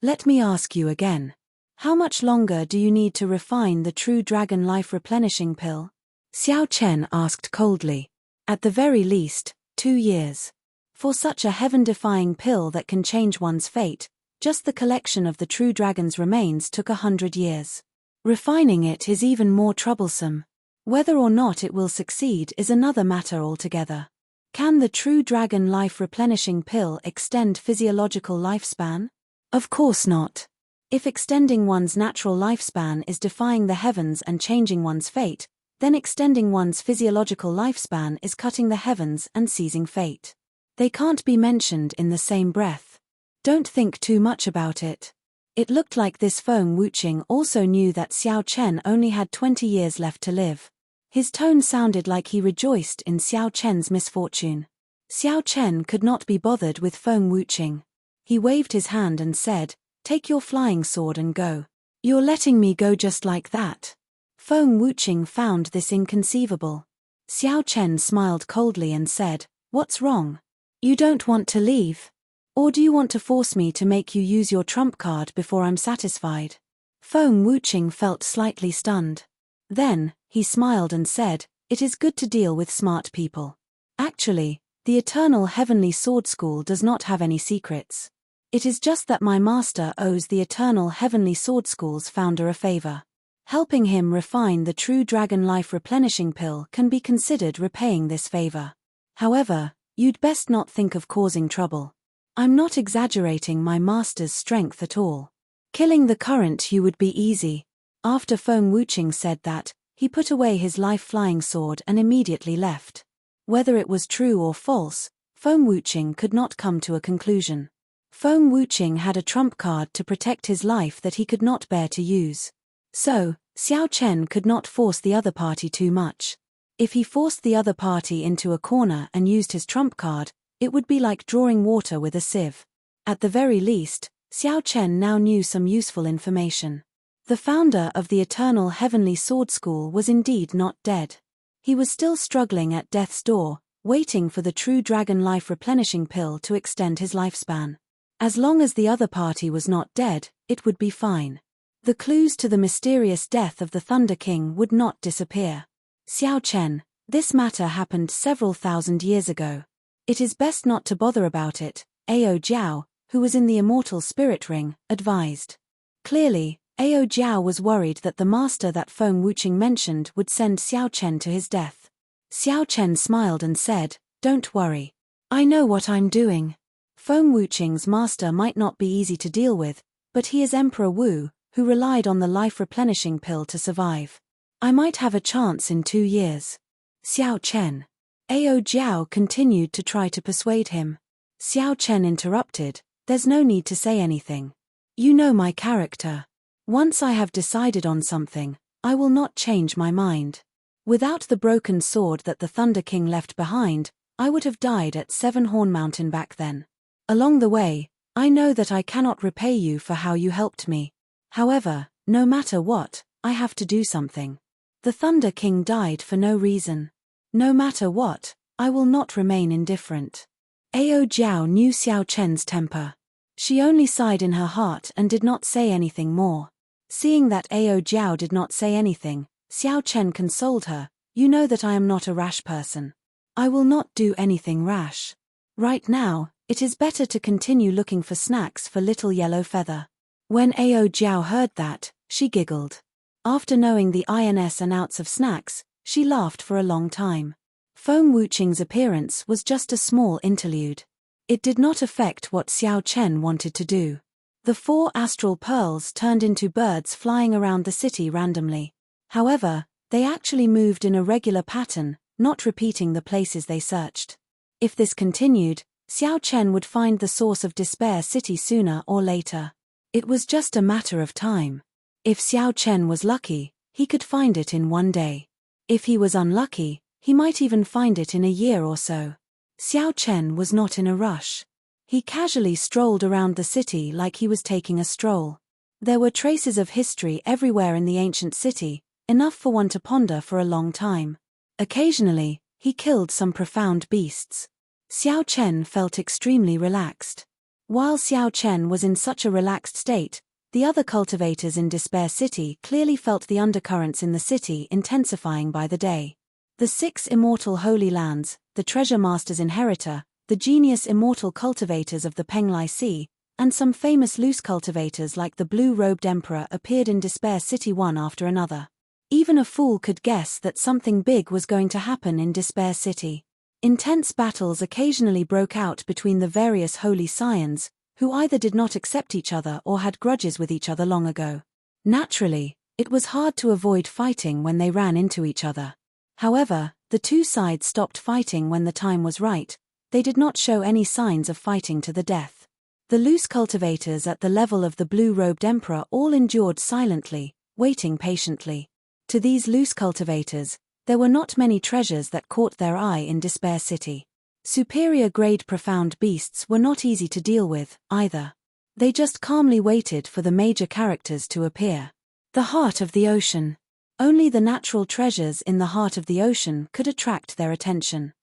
Let me ask you again. How much longer do you need to refine the True Dragon Life Replenishing Pill?" Xiao Chen asked coldly. "At the very least, 2 years. For such a heaven-defying pill that can change one's fate, just the collection of the True Dragon's remains took 100 years. Refining it is even more troublesome. Whether or not it will succeed is another matter altogether. Can the True Dragon Life Replenishing Pill extend physiological lifespan? Of course not. If extending one's natural lifespan is defying the heavens and changing one's fate, then extending one's physiological lifespan is cutting the heavens and seizing fate. They can't be mentioned in the same breath. Don't think too much about it." It looked like this Feng Wuqing also knew that Xiao Chen only had 20 years left to live. His tone sounded like he rejoiced in Xiao Chen's misfortune. Xiao Chen could not be bothered with Feng Wuqing. He waved his hand and said, "Take your flying sword and go." "You're letting me go just like that?" Feng Wuqing found this inconceivable. Xiao Chen smiled coldly and said, "What's wrong? You don't want to leave? Or do you want to force me to make you use your trump card before I'm satisfied?" Feng Wuqing felt slightly stunned. Then, he smiled and said, "It is good to deal with smart people. Actually, the Eternal Heavenly Sword School does not have any secrets. It is just that my master owes the eternal Heavenly Sword School's founder a favor. Helping him refine the true dragon life replenishing pill can be considered repaying this favor. However, you'd best not think of causing trouble. I'm not exaggerating my master's strength at all. Killing the current you would be easy. After Feng Wuqing said that, he put away his life-flying sword and immediately left. Whether it was true or false, Feng Wuqing could not come to a conclusion. Feng Wuqing had a trump card to protect his life that he could not bear to use. So, Xiao Chen could not force the other party too much. If he forced the other party into a corner and used his trump card, it would be like drawing water with a sieve. At the very least, Xiao Chen now knew some useful information. The founder of the Eternal Heavenly Sword School was indeed not dead. He was still struggling at death's door, waiting for the true dragon life replenishing pill to extend his lifespan. As long as the other party was not dead, it would be fine. The clues to the mysterious death of the Thunder King would not disappear. Xiao Chen, this matter happened several thousand years ago. It is best not to bother about it, Ao Jiao, who was in the Immortal Spirit Ring, advised. Clearly, Ao Jiao was worried that the master that Feng Wuqing mentioned would send Xiao Chen to his death. Xiao Chen smiled and said, "Don't worry. I know what I'm doing." Feng Wuqing's master might not be easy to deal with, but he is Emperor Wu, who relied on the life-replenishing pill to survive. I might have a chance in 2 years. Xiao Chen. Ao Jiao continued to try to persuade him. Xiao Chen interrupted, "There's no need to say anything. You know my character. Once I have decided on something, I will not change my mind. Without the broken sword that the Thunder King left behind, I would have died at Seven-Horn Mountain back then. Along the way, I know that I cannot repay you for how you helped me. However, no matter what, I have to do something. The Thunder King died for no reason. No matter what, I will not remain indifferent." Ao Jiao knew Xiao Chen's temper. She only sighed in her heart and did not say anything more. Seeing that Ao Jiao did not say anything, Xiao Chen consoled her, "You know that I am not a rash person. I will not do anything rash. Right now, it is better to continue looking for snacks for Little Yellow Feather." When Ao Jiao heard that, she giggled. After knowing the ins and outs of snacks, she laughed for a long time. Feng Wuqing's appearance was just a small interlude. It did not affect what Xiao Chen wanted to do. The 4 astral pearls turned into birds flying around the city randomly. However, they actually moved in a regular pattern, not repeating the places they searched. If this continued, Xiao Chen would find the source of Despair City sooner or later. It was just a matter of time. If Xiao Chen was lucky, he could find it in 1 day. If he was unlucky, he might even find it in a year or so. Xiao Chen was not in a rush. He casually strolled around the city like he was taking a stroll. There were traces of history everywhere in the ancient city, enough for one to ponder for a long time. Occasionally, he killed some profound beasts. Xiao Chen felt extremely relaxed. While Xiao Chen was in such a relaxed state, the other cultivators in Despair City clearly felt the undercurrents in the city intensifying by the day. The 6 immortal holy lands, the treasure master's inheritor, the genius immortal cultivators of the Penglai Sea, and some famous loose cultivators like the blue-robed emperor appeared in Despair City one after another. Even a fool could guess that something big was going to happen in Despair City. Intense battles occasionally broke out between the various holy scions, who either did not accept each other or had grudges with each other long ago. Naturally, it was hard to avoid fighting when they ran into each other. However, the 2 sides stopped fighting when the time was right. They did not show any signs of fighting to the death. The loose cultivators at the level of the blue-robed emperor all endured silently, waiting patiently. To these loose cultivators, there were not many treasures that caught their eye in Despair City. Superior-grade profound beasts were not easy to deal with, either. They just calmly waited for the major characters to appear. The heart of the ocean. Only the natural treasures in the heart of the ocean could attract their attention.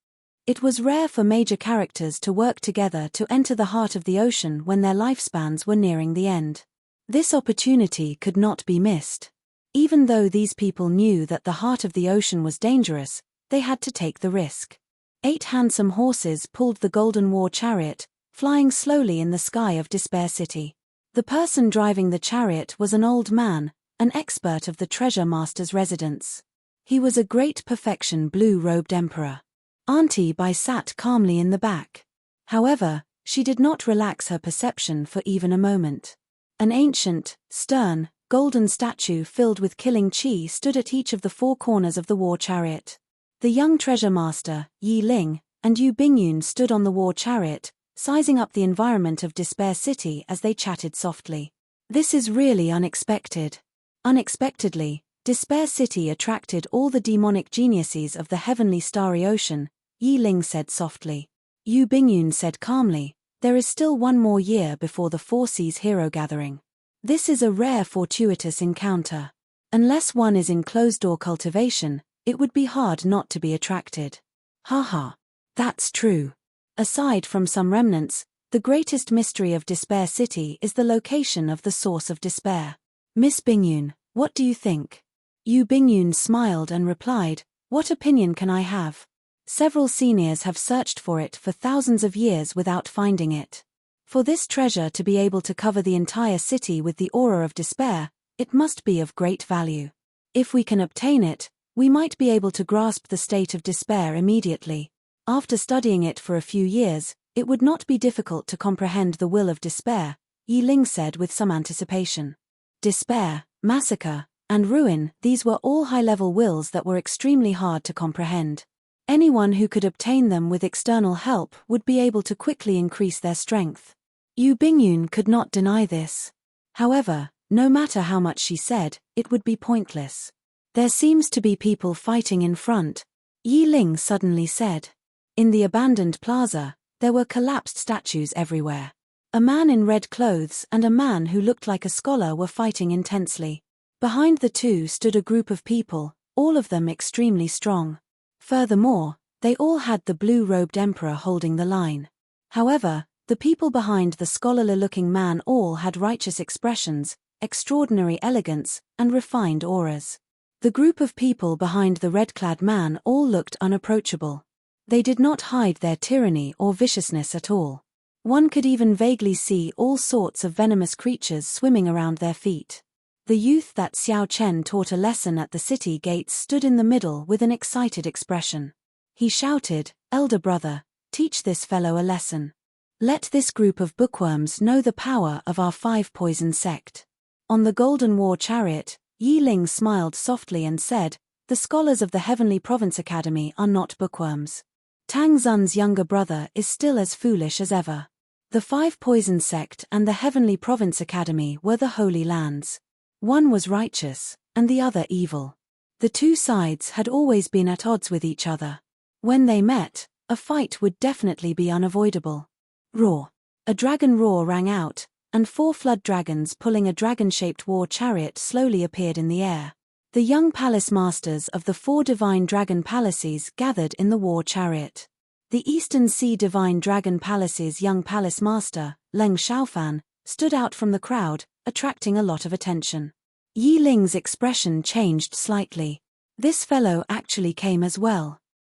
It was rare for major characters to work together to enter the heart of the ocean when their lifespans were nearing the end. This opportunity could not be missed. Even though these people knew that the heart of the ocean was dangerous, they had to take the risk. 8 handsome horses pulled the Golden War chariot, flying slowly in the sky of Despair City. The person driving the chariot was an old man, an expert of the treasure master's residence. He was a great perfection blue-robed emperor. Auntie Bai sat calmly in the back. However, she did not relax her perception for even a moment. An ancient, stern, golden statue filled with killing qi stood at each of the four corners of the war chariot. The young treasure master, Yi Ling, and Yu Bingyun stood on the war chariot, sizing up the environment of Despair City as they chatted softly. This is really unexpected. Unexpectedly, Despair City attracted all the demonic geniuses of the heavenly starry ocean, Yi Ling said softly. Yu Bingyun said calmly, there is still one more year before the Four Seas Hero Gathering. This is a rare fortuitous encounter. Unless one is in closed-door cultivation, it would be hard not to be attracted. Haha. That's true. Aside from some remnants, the greatest mystery of Despair City is the location of the source of despair. Miss Bingyun, what do you think? Yu Bingyun smiled and replied, what opinion can I have? Several seniors have searched for it for thousands of years without finding it. For this treasure to be able to cover the entire city with the aura of despair, it must be of great value. If we can obtain it, we might be able to grasp the state of despair immediately. After studying it for a few years, it would not be difficult to comprehend the will of despair, Yi Ling said with some anticipation. Despair, massacre, and ruin, these were all high-level wills that were extremely hard to comprehend. Anyone who could obtain them with external help would be able to quickly increase their strength. Yu Bingyun could not deny this. However, no matter how much she said, it would be pointless. There seems to be people fighting in front, Yi Ling suddenly said. In the abandoned plaza, there were collapsed statues everywhere. A man in red clothes and a man who looked like a scholar were fighting intensely. Behind the two stood a group of people, all of them extremely strong. Furthermore, they all had the blue-robed emperor holding the line. However, the people behind the scholarly-looking man all had righteous expressions, extraordinary elegance, and refined auras. The group of people behind the red-clad man all looked unapproachable. They did not hide their tyranny or viciousness at all. One could even vaguely see all sorts of venomous creatures swimming around their feet. The youth that Xiao Chen taught a lesson at the city gates stood in the middle with an excited expression. He shouted, "Elder brother, teach this fellow a lesson. Let this group of bookworms know the power of our five poison sect." On the Golden War chariot, Yi Ling smiled softly and said, "The scholars of the Heavenly Province Academy are not bookworms. Tang Zun's younger brother is still as foolish as ever. The Five Poison Sect and the Heavenly Province Academy were the Holy Lands. One was righteous, and the other evil. The two sides had always been at odds with each other. When they met, a fight would definitely be unavoidable." Roar. A dragon roar rang out, and four flood dragons pulling a dragon-shaped war chariot slowly appeared in the air. The young palace masters of the four divine dragon palaces gathered in the war chariot. The Eastern Sea Divine Dragon Palace's young palace master, Leng Xiaofan, stood out from the crowd, attracting a lot of attention. Yi Ling's expression changed slightly. This fellow actually came as well.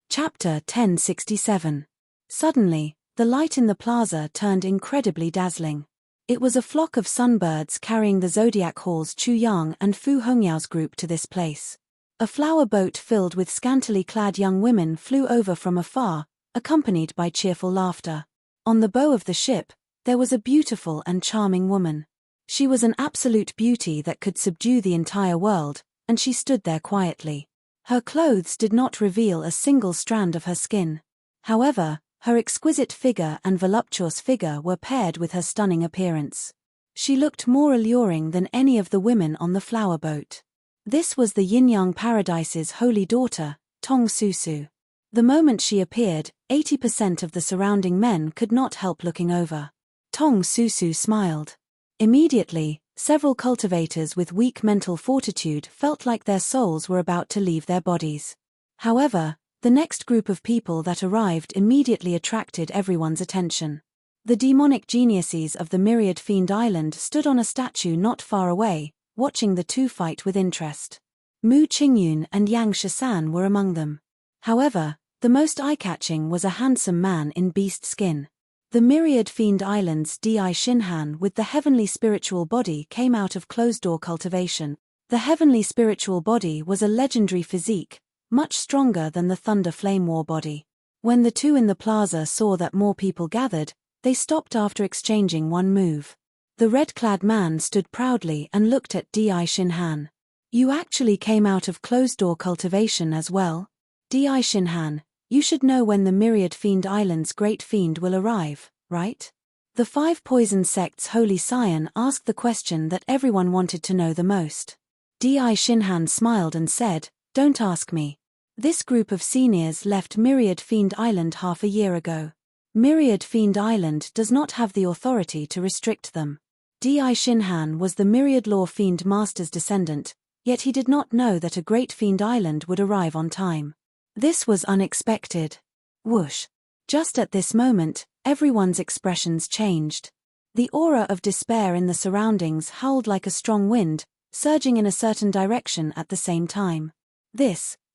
Chapter 1067. Suddenly, the light in the plaza turned incredibly dazzling. It was a flock of sunbirds carrying the Zodiac Hall's Chu Yang and Fu Hongyao's group to this place. A flower boat filled with scantily clad young women flew over from afar, accompanied by cheerful laughter. On the bow of the ship, there was a beautiful and charming woman. She was an absolute beauty that could subdue the entire world, and she stood there quietly. Her clothes did not reveal a single strand of her skin. However, her exquisite figure and voluptuous figure were paired with her stunning appearance. She looked more alluring than any of the women on the flower boat. This was the Yin-Yang Paradise's holy daughter, Tong Susu. The moment she appeared, 80% of the surrounding men could not help looking over. Tong Susu smiled. Immediately, several cultivators with weak mental fortitude felt like their souls were about to leave their bodies. However, the next group of people that arrived immediately attracted everyone's attention. The demonic geniuses of the Myriad Fiend Island stood on a statue not far away, watching the two fight with interest. Mu Qingyun and Yang Shisan were among them. However, the most eye-catching was a handsome man in beast skin. The myriad fiend islands Di Shinhan with the heavenly spiritual body came out of closed-door cultivation. The heavenly spiritual body was a legendary physique, much stronger than the Thunder Flame War body. When the two in the plaza saw that more people gathered, they stopped after exchanging one move. The red-clad man stood proudly and looked at Di Shinhan. You actually came out of closed-door cultivation as well? Di Shinhan, you should know when the Myriad Fiend Island's great fiend will arrive, right? The five poison sects' holy scion asked the question that everyone wanted to know the most. Di Shinhan smiled and said, "Don't ask me. This group of seniors left Myriad Fiend Island half a year ago. Myriad Fiend Island does not have the authority to restrict them." Di Shinhan was the Myriad Law Fiend Master's descendant, yet he did not know that a great fiend island would arrive on time. This was unexpected. Whoosh. Just at this moment, everyone's expressions changed. The aura of despair in the surroundings howled like a strong wind, surging in a certain direction at the same time.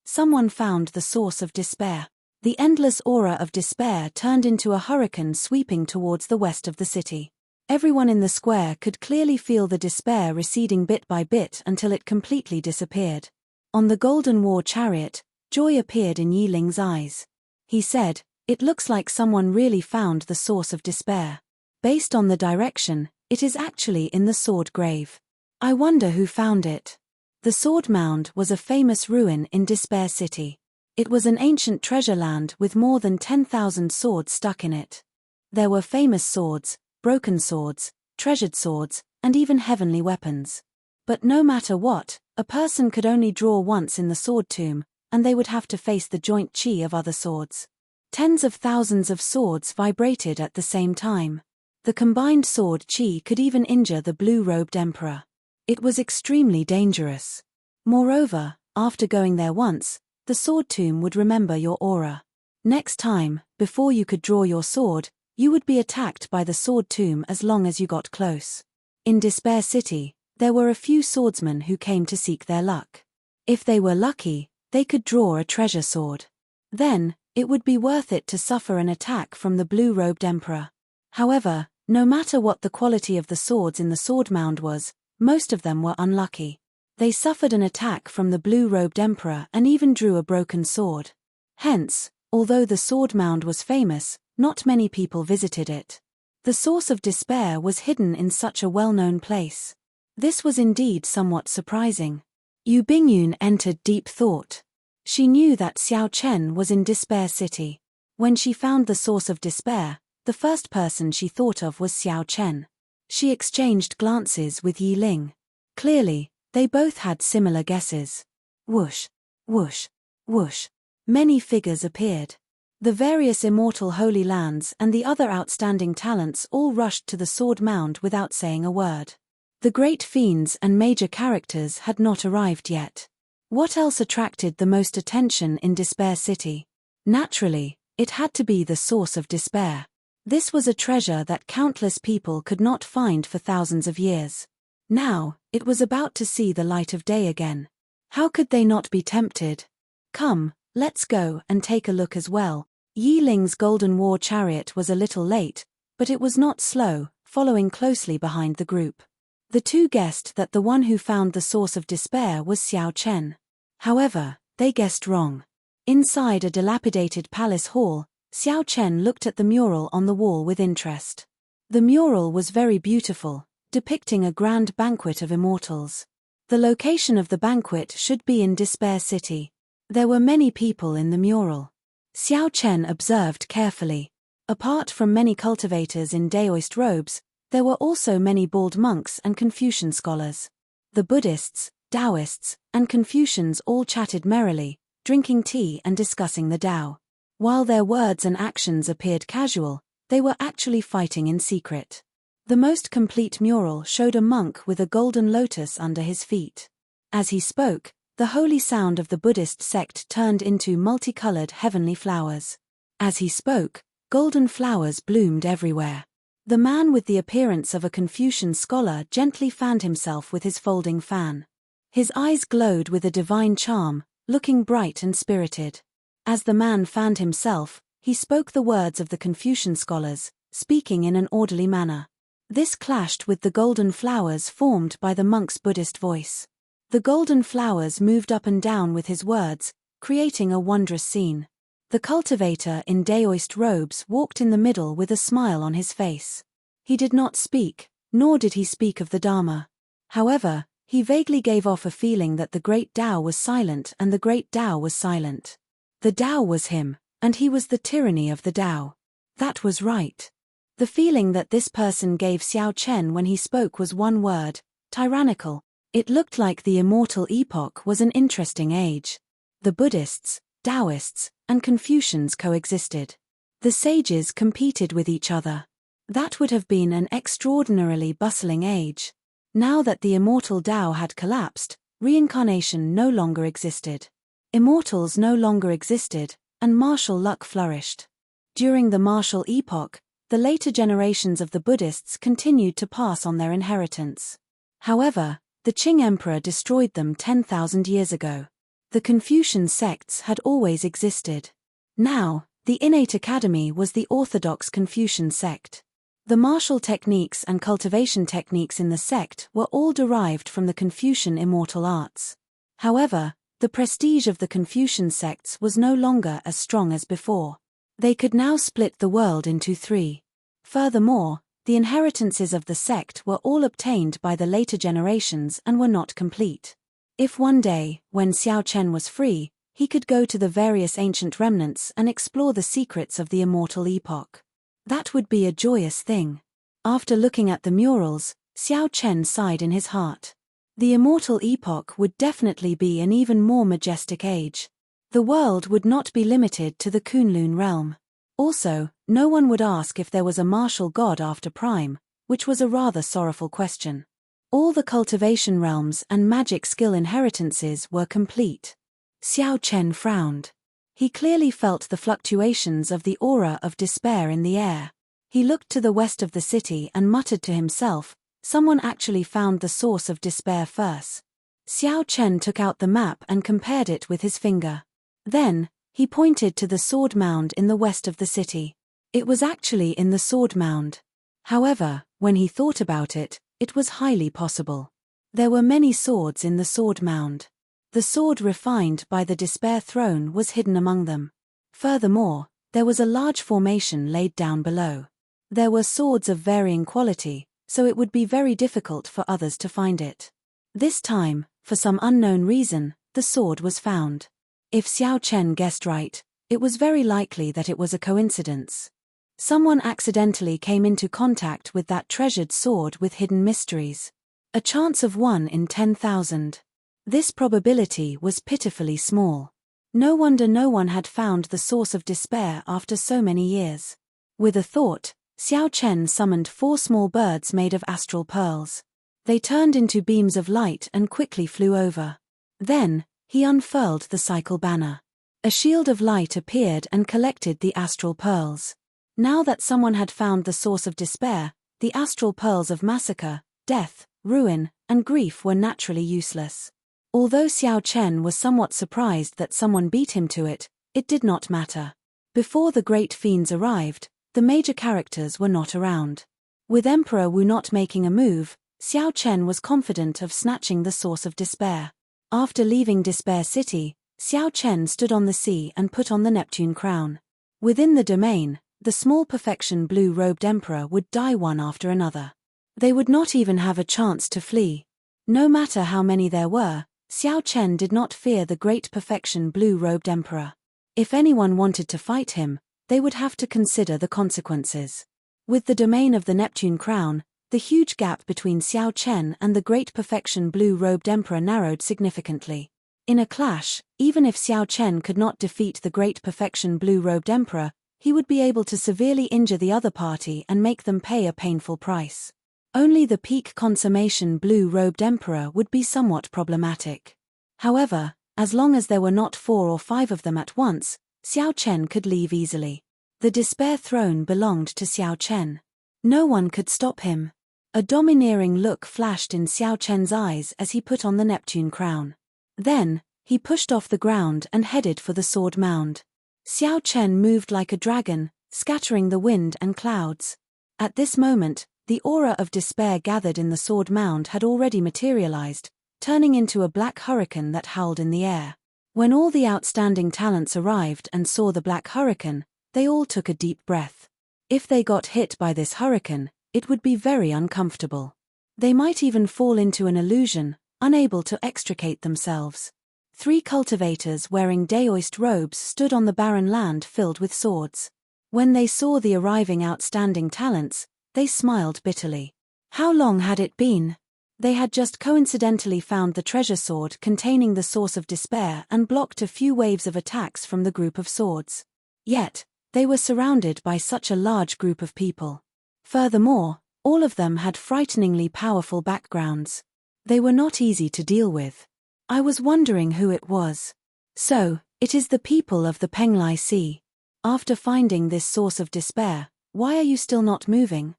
Someone found the source of despair. The endless aura of despair turned into a hurricane sweeping towards the west of the city. Everyone in the square could clearly feel the despair receding bit by bit until it completely disappeared. On the Golden War chariot, joy appeared in Yi Ling's eyes. He said, "It looks like someone really found the source of despair. Based on the direction, it is actually in the sword grave. I wonder who found it." The Sword Mound was a famous ruin in Despair City. It was an ancient treasure land with more than 10,000 swords stuck in it. There were famous swords, broken swords, treasured swords, and even heavenly weapons. But no matter what, a person could only draw once in the sword tomb, and they would have to face the joint chi of other swords. Tens of thousands of swords vibrated at the same time. The combined sword chi could even injure the blue-robed emperor. It was extremely dangerous. Moreover, after going there once, the sword tomb would remember your aura. Next time, before you could draw your sword, you would be attacked by the sword tomb as long as you got close. In Despair City, there were a few swordsmen who came to seek their luck. If they were lucky, they could draw a treasure sword. Then, it would be worth it to suffer an attack from the blue-robed emperor. However, no matter what the quality of the swords in the sword mound was, most of them were unlucky. They suffered an attack from the blue-robed emperor and even drew a broken sword. Hence, although the sword mound was famous, not many people visited it. The source of despair was hidden in such a well-known place. This was indeed somewhat surprising. Yu Bingyun entered deep thought. She knew that Xiao Chen was in Despair City. When she found the source of despair, the first person she thought of was Xiao Chen. She exchanged glances with Yi Ling. Clearly, they both had similar guesses. Whoosh, whoosh, whoosh. Many figures appeared. The various immortal holy lands and the other outstanding talents all rushed to the sword mound without saying a word. The great fiends and major characters had not arrived yet. What else attracted the most attention in Despair City? Naturally, it had to be the source of despair. This was a treasure that countless people could not find for thousands of years. Now, it was about to see the light of day again. How could they not be tempted? Come, let's go and take a look as well. Yi Ling's Golden War chariot was a little late, but it was not slow, following closely behind the group. The two guessed that the one who found the source of despair was Xiao Chen. However, they guessed wrong. Inside a dilapidated palace hall, Xiao Chen looked at the mural on the wall with interest. The mural was very beautiful, depicting a grand banquet of immortals. The location of the banquet should be in Despair City. There were many people in the mural. Xiao Chen observed carefully. Apart from many cultivators in Daoist robes, there were also many bald monks and Confucian scholars. The Buddhists, Taoists, and Confucians all chatted merrily, drinking tea and discussing the Tao. While their words and actions appeared casual, they were actually fighting in secret. The most complete mural showed a monk with a golden lotus under his feet. As he spoke, the holy sound of the Buddhist sect turned into multicolored heavenly flowers. As he spoke, golden flowers bloomed everywhere. The man with the appearance of a Confucian scholar gently fanned himself with his folding fan. His eyes glowed with a divine charm, looking bright and spirited. As the man fanned himself, he spoke the words of the Confucian scholars, speaking in an orderly manner. This clashed with the golden flowers formed by the monk's Buddhist voice. The golden flowers moved up and down with his words, creating a wondrous scene. The cultivator in daoist robes walked in the middle with a smile on his face. He did not speak, nor did he speak of the Dharma. However, he vaguely gave off a feeling that the great Tao was silent and the great Tao was silent. The Tao was him, and he was the tyranny of the Tao. That was right. The feeling that this person gave Xiao Chen when he spoke was one word: tyrannical. It looked like the Immortal epoch was an interesting age. The Buddhists, Taoists, and Confucians coexisted. The sages competed with each other. That would have been an extraordinarily bustling age. Now that the Immortal Tao had collapsed, reincarnation no longer existed. Immortals no longer existed, and martial luck flourished. During the martial epoch, the later generations of the Buddhists continued to pass on their inheritance. However, the Qing Emperor destroyed them 10,000 years ago. The Confucian sects had always existed. Now, the innate academy was the orthodox Confucian sect. The martial techniques and cultivation techniques in the sect were all derived from the Confucian immortal arts. However, the prestige of the Confucian sects was no longer as strong as before. They could now split the world into three. Furthermore, the inheritances of the sect were all obtained by the later generations and were not complete. If one day, when Xiao Chen was free, he could go to the various ancient remnants and explore the secrets of the Immortal epoch. That would be a joyous thing. After looking at the murals, Xiao Chen sighed in his heart. The Immortal epoch would definitely be an even more majestic age. The world would not be limited to the Kunlun realm. Also, no one would ask if there was a martial god after Prime, which was a rather sorrowful question. All the cultivation realms and magic skill inheritances were complete. Xiao Chen frowned. He clearly felt the fluctuations of the aura of despair in the air. He looked to the west of the city and muttered to himself, "Someone actually found the source of despair first." Xiao Chen took out the map and compared it with his finger. Then, he pointed to the sword mound in the west of the city. It was actually in the sword mound. However, when he thought about it, it was highly possible. There were many swords in the sword mound. The sword refined by the despair throne was hidden among them. Furthermore, there was a large formation laid down below. There were swords of varying quality, so it would be very difficult for others to find it. This time, for some unknown reason, the sword was found. If Xiao Chen guessed right, it was very likely that it was a coincidence. Someone accidentally came into contact with that treasured sword with hidden mysteries. A chance of 1 in 10,000. This probability was pitifully small. No wonder no one had found the source of despair after so many years. With a thought, Xiao Chen summoned 4 small birds made of astral pearls. They turned into beams of light and quickly flew over. Then, he unfurled the cycle banner. A shield of light appeared and collected the astral pearls. Now that someone had found the source of despair, the astral pearls of massacre, death, ruin, and grief were naturally useless. Although Xiao Chen was somewhat surprised that someone beat him to it, it did not matter. Before the great fiends arrived, the major characters were not around. With Emperor Wu not making a move, Xiao Chen was confident of snatching the source of despair. After leaving Despair City, Xiao Chen stood on the sea and put on the Neptune crown. Within the domain, the small perfection blue-robed emperor would die one after another. They would not even have a chance to flee. No matter how many there were, Xiao Chen did not fear the great perfection blue-robed emperor. If anyone wanted to fight him, they would have to consider the consequences. With the domain of the Neptune crown, the huge gap between Xiao Chen and the great perfection blue-robed emperor narrowed significantly. In a clash, even if Xiao Chen could not defeat the great perfection blue-robed emperor, he would be able to severely injure the other party and make them pay a painful price. Only the peak consummation blue-robed emperor would be somewhat problematic. However, as long as there were not 4 or 5 of them at once, Xiao Chen could leave easily. The despair throne belonged to Xiao Chen. No one could stop him. A domineering look flashed in Xiao Chen's eyes as he put on the Neptune crown. Then, he pushed off the ground and headed for the sword mound. Xiao Chen moved like a dragon, scattering the wind and clouds. At this moment, the aura of despair gathered in the sword mound had already materialized, turning into a black hurricane that howled in the air. When all the outstanding talents arrived and saw the black hurricane, they all took a deep breath. If they got hit by this hurricane, it would be very uncomfortable. They might even fall into an illusion, unable to extricate themselves. 3 cultivators wearing daoist robes stood on the barren land filled with swords. When they saw the arriving outstanding talents, they smiled bitterly. How long had it been? They had just coincidentally found the treasure sword containing the source of despair and blocked a few waves of attacks from the group of swords. Yet, they were surrounded by such a large group of people. Furthermore, all of them had frighteningly powerful backgrounds. They were not easy to deal with. I was wondering who it was. So, it is the people of the Penglai Sea. After finding this source of despair, why are you still not moving?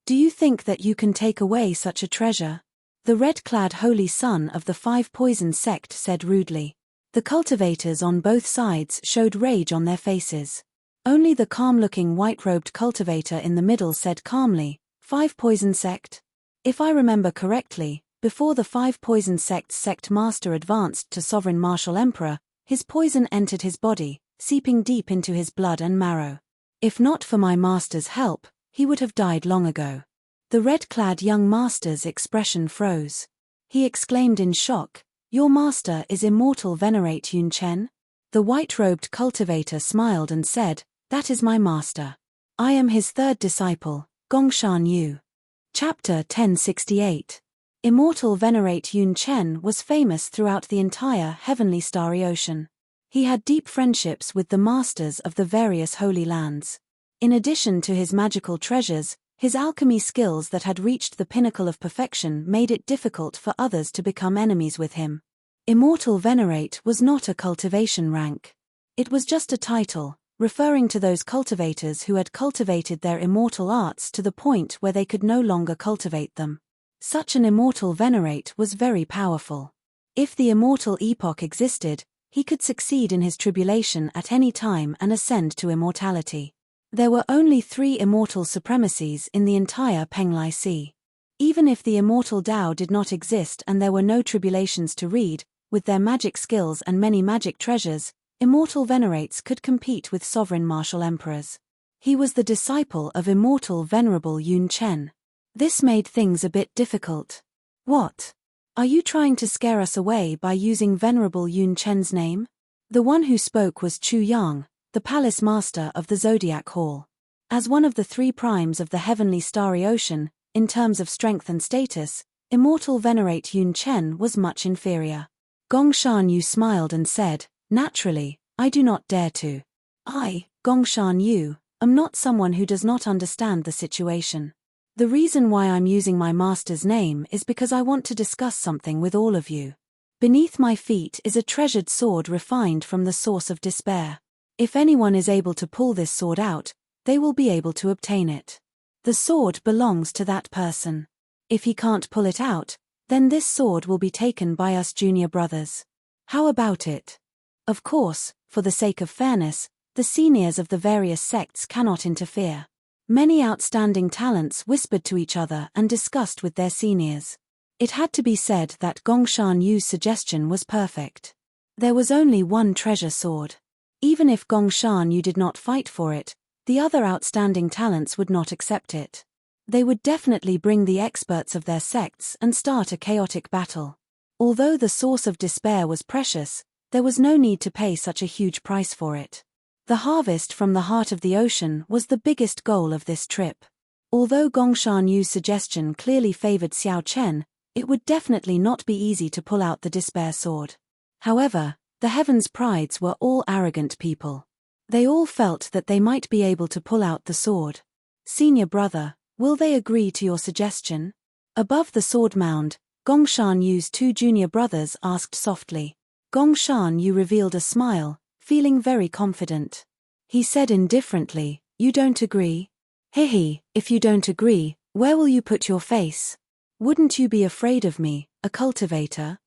Do you think that you can take away such a treasure? The red-clad holy son of the 5 poison sect said rudely. The cultivators on both sides showed rage on their faces. Only the calm-looking white-robed cultivator in the middle said calmly, 5 poison sect? If I remember correctly, before the 5 poison sect's sect master advanced to sovereign martial emperor, his poison entered his body, seeping deep into his blood and marrow. If not for my master's help, he would have died long ago. The red-clad young master's expression froze. He exclaimed in shock, "Your master is Immortal Venerate Yun Chen?" The white-robed cultivator smiled and said, "That is my master. I am his 3rd disciple, Gongshan Yu." Chapter 1068. Immortal Venerate Yun Chen was famous throughout the entire heavenly starry ocean. He had deep friendships with the masters of the various holy lands. In addition to his magical treasures, his alchemy skills that had reached the pinnacle of perfection made it difficult for others to become enemies with him. Immortal Venerate was not a cultivation rank. It was just a title, referring to those cultivators who had cultivated their immortal arts to the point where they could no longer cultivate them. Such an Immortal Venerate was very powerful. If the immortal epoch existed, he could succeed in his tribulation at any time and ascend to immortality. There were only 3 immortal supremacies in the entire Penglai Sea. Even if the immortal Tao did not exist and there were no tribulations to read, with their magic skills and many magic treasures, Immortal Venerates could compete with sovereign martial emperors. He was the disciple of Immortal Venerable Yun Chen. This made things a bit difficult. What? Are you trying to scare us away by using Venerable Yun Chen's name? The one who spoke was Chu Yang, the palace master of the Zodiac Hall. As one of the 3 primes of the heavenly starry ocean, in terms of strength and status, Immortal Venerate Yun Chen was much inferior. Gongshan Yu smiled and said, "Naturally, I do not dare to. I, Gongshan Yu, am not someone who does not understand the situation. The reason why I'm using my master's name is because I want to discuss something with all of you. Beneath my feet is a treasured sword refined from the source of despair. If anyone is able to pull this sword out, they will be able to obtain it. The sword belongs to that person. If he can't pull it out, then this sword will be taken by us junior brothers. How about it? Of course, for the sake of fairness, the seniors of the various sects cannot interfere." Many outstanding talents whispered to each other and discussed with their seniors. It had to be said that Gongshan Yu's suggestion was perfect. There was only one treasure sword. Even if Gongshan Yu did not fight for it, the other outstanding talents would not accept it. They would definitely bring the experts of their sects and start a chaotic battle. Although the source of despair was precious, there was no need to pay such a huge price for it. The harvest from the heart of the ocean was the biggest goal of this trip. Although Gongshan Yu's suggestion clearly favored Xiao Chen, it would definitely not be easy to pull out the despair sword. However, the Heavens Prides were all arrogant people. They all felt that they might be able to pull out the sword. "Senior brother, will they agree to your suggestion?" Above the sword mound, Gongshan Yu's 2 junior brothers asked softly. Gongshan Yu revealed a smile, feeling very confident. He said indifferently, "You don't agree? Hehe, if you don't agree, where will you put your face? Wouldn't you be afraid of me, a cultivator?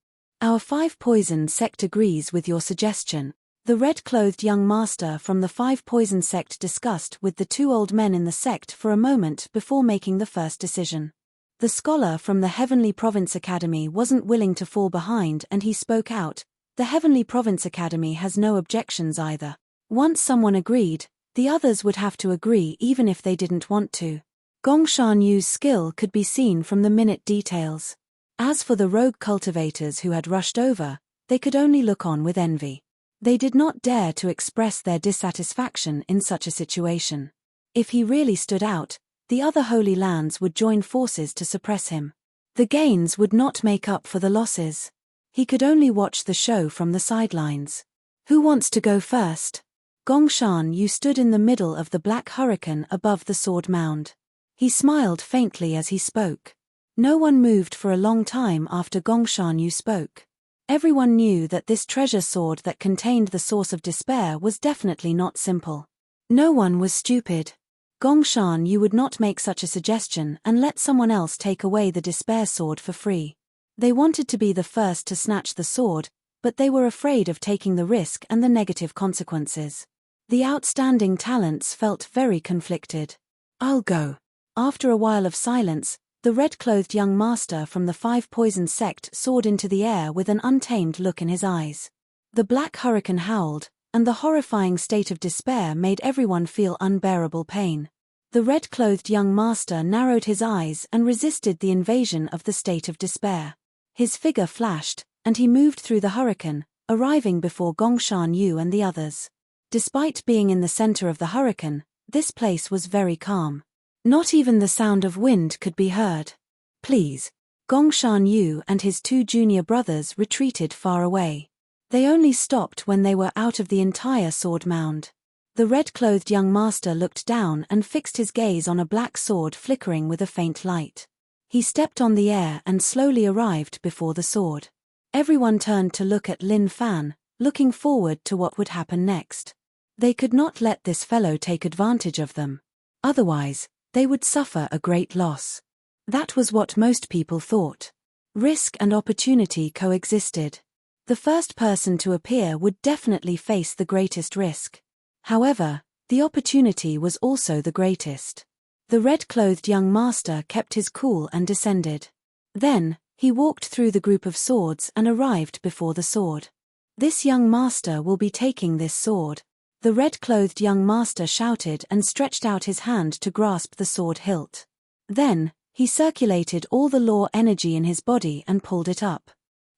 Our 5 poison sect agrees with your suggestion." The red-clothed young master from the Five Poison sect discussed with the two old men in the sect for a moment before making the first decision. The scholar from the Heavenly Province Academy wasn't willing to fall behind, and he spoke out. The Heavenly Province Academy has no objections either. Once someone agreed, the others would have to agree even if they didn't want to. Gongshan Yu's skill could be seen from the minute details. As for the rogue cultivators who had rushed over, they could only look on with envy. They did not dare to express their dissatisfaction in such a situation. If he really stood out, the other Holy Lands would join forces to suppress him. The gains would not make up for the losses. He could only watch the show from the sidelines. Who wants to go first? Gongshan Yu stood in the middle of the black hurricane above the sword mound. He smiled faintly as he spoke. No one moved for a long time after Gongshan Yu spoke. Everyone knew that this treasure sword that contained the source of despair was definitely not simple. No one was stupid. Gongshan Yu would not make such a suggestion and let someone else take away the despair sword for free. They wanted to be the first to snatch the sword, but they were afraid of taking the risk and the negative consequences. The outstanding talents felt very conflicted. I'll go. After a while of silence, the red-clothed young master from the Five Poison sect soared into the air with an untamed look in his eyes. The black hurricane howled, and the horrifying state of despair made everyone feel unbearable pain. The red-clothed young master narrowed his eyes and resisted the invasion of the state of despair. His figure flashed, and he moved through the hurricane, arriving before Gongshan Yu and the others. Despite being in the center of the hurricane, this place was very calm. Not even the sound of wind could be heard. Please. Gongshan Yu and his two junior brothers retreated far away. They only stopped when they were out of the entire sword mound. The red-clothed young master looked down and fixed his gaze on a black sword flickering with a faint light. He stepped on the air and slowly arrived before the sword. Everyone turned to look at Lin Fan, looking forward to what would happen next. They could not let this fellow take advantage of them. Otherwise, they would suffer a great loss. That was what most people thought. Risk and opportunity coexisted. The first person to appear would definitely face the greatest risk. However, the opportunity was also the greatest. The red-clothed young master kept his cool and descended. Then, he walked through the group of swords and arrived before the sword. This young master will be taking this sword. The red-clothed young master shouted and stretched out his hand to grasp the sword hilt. Then, he circulated all the law energy in his body and pulled it up.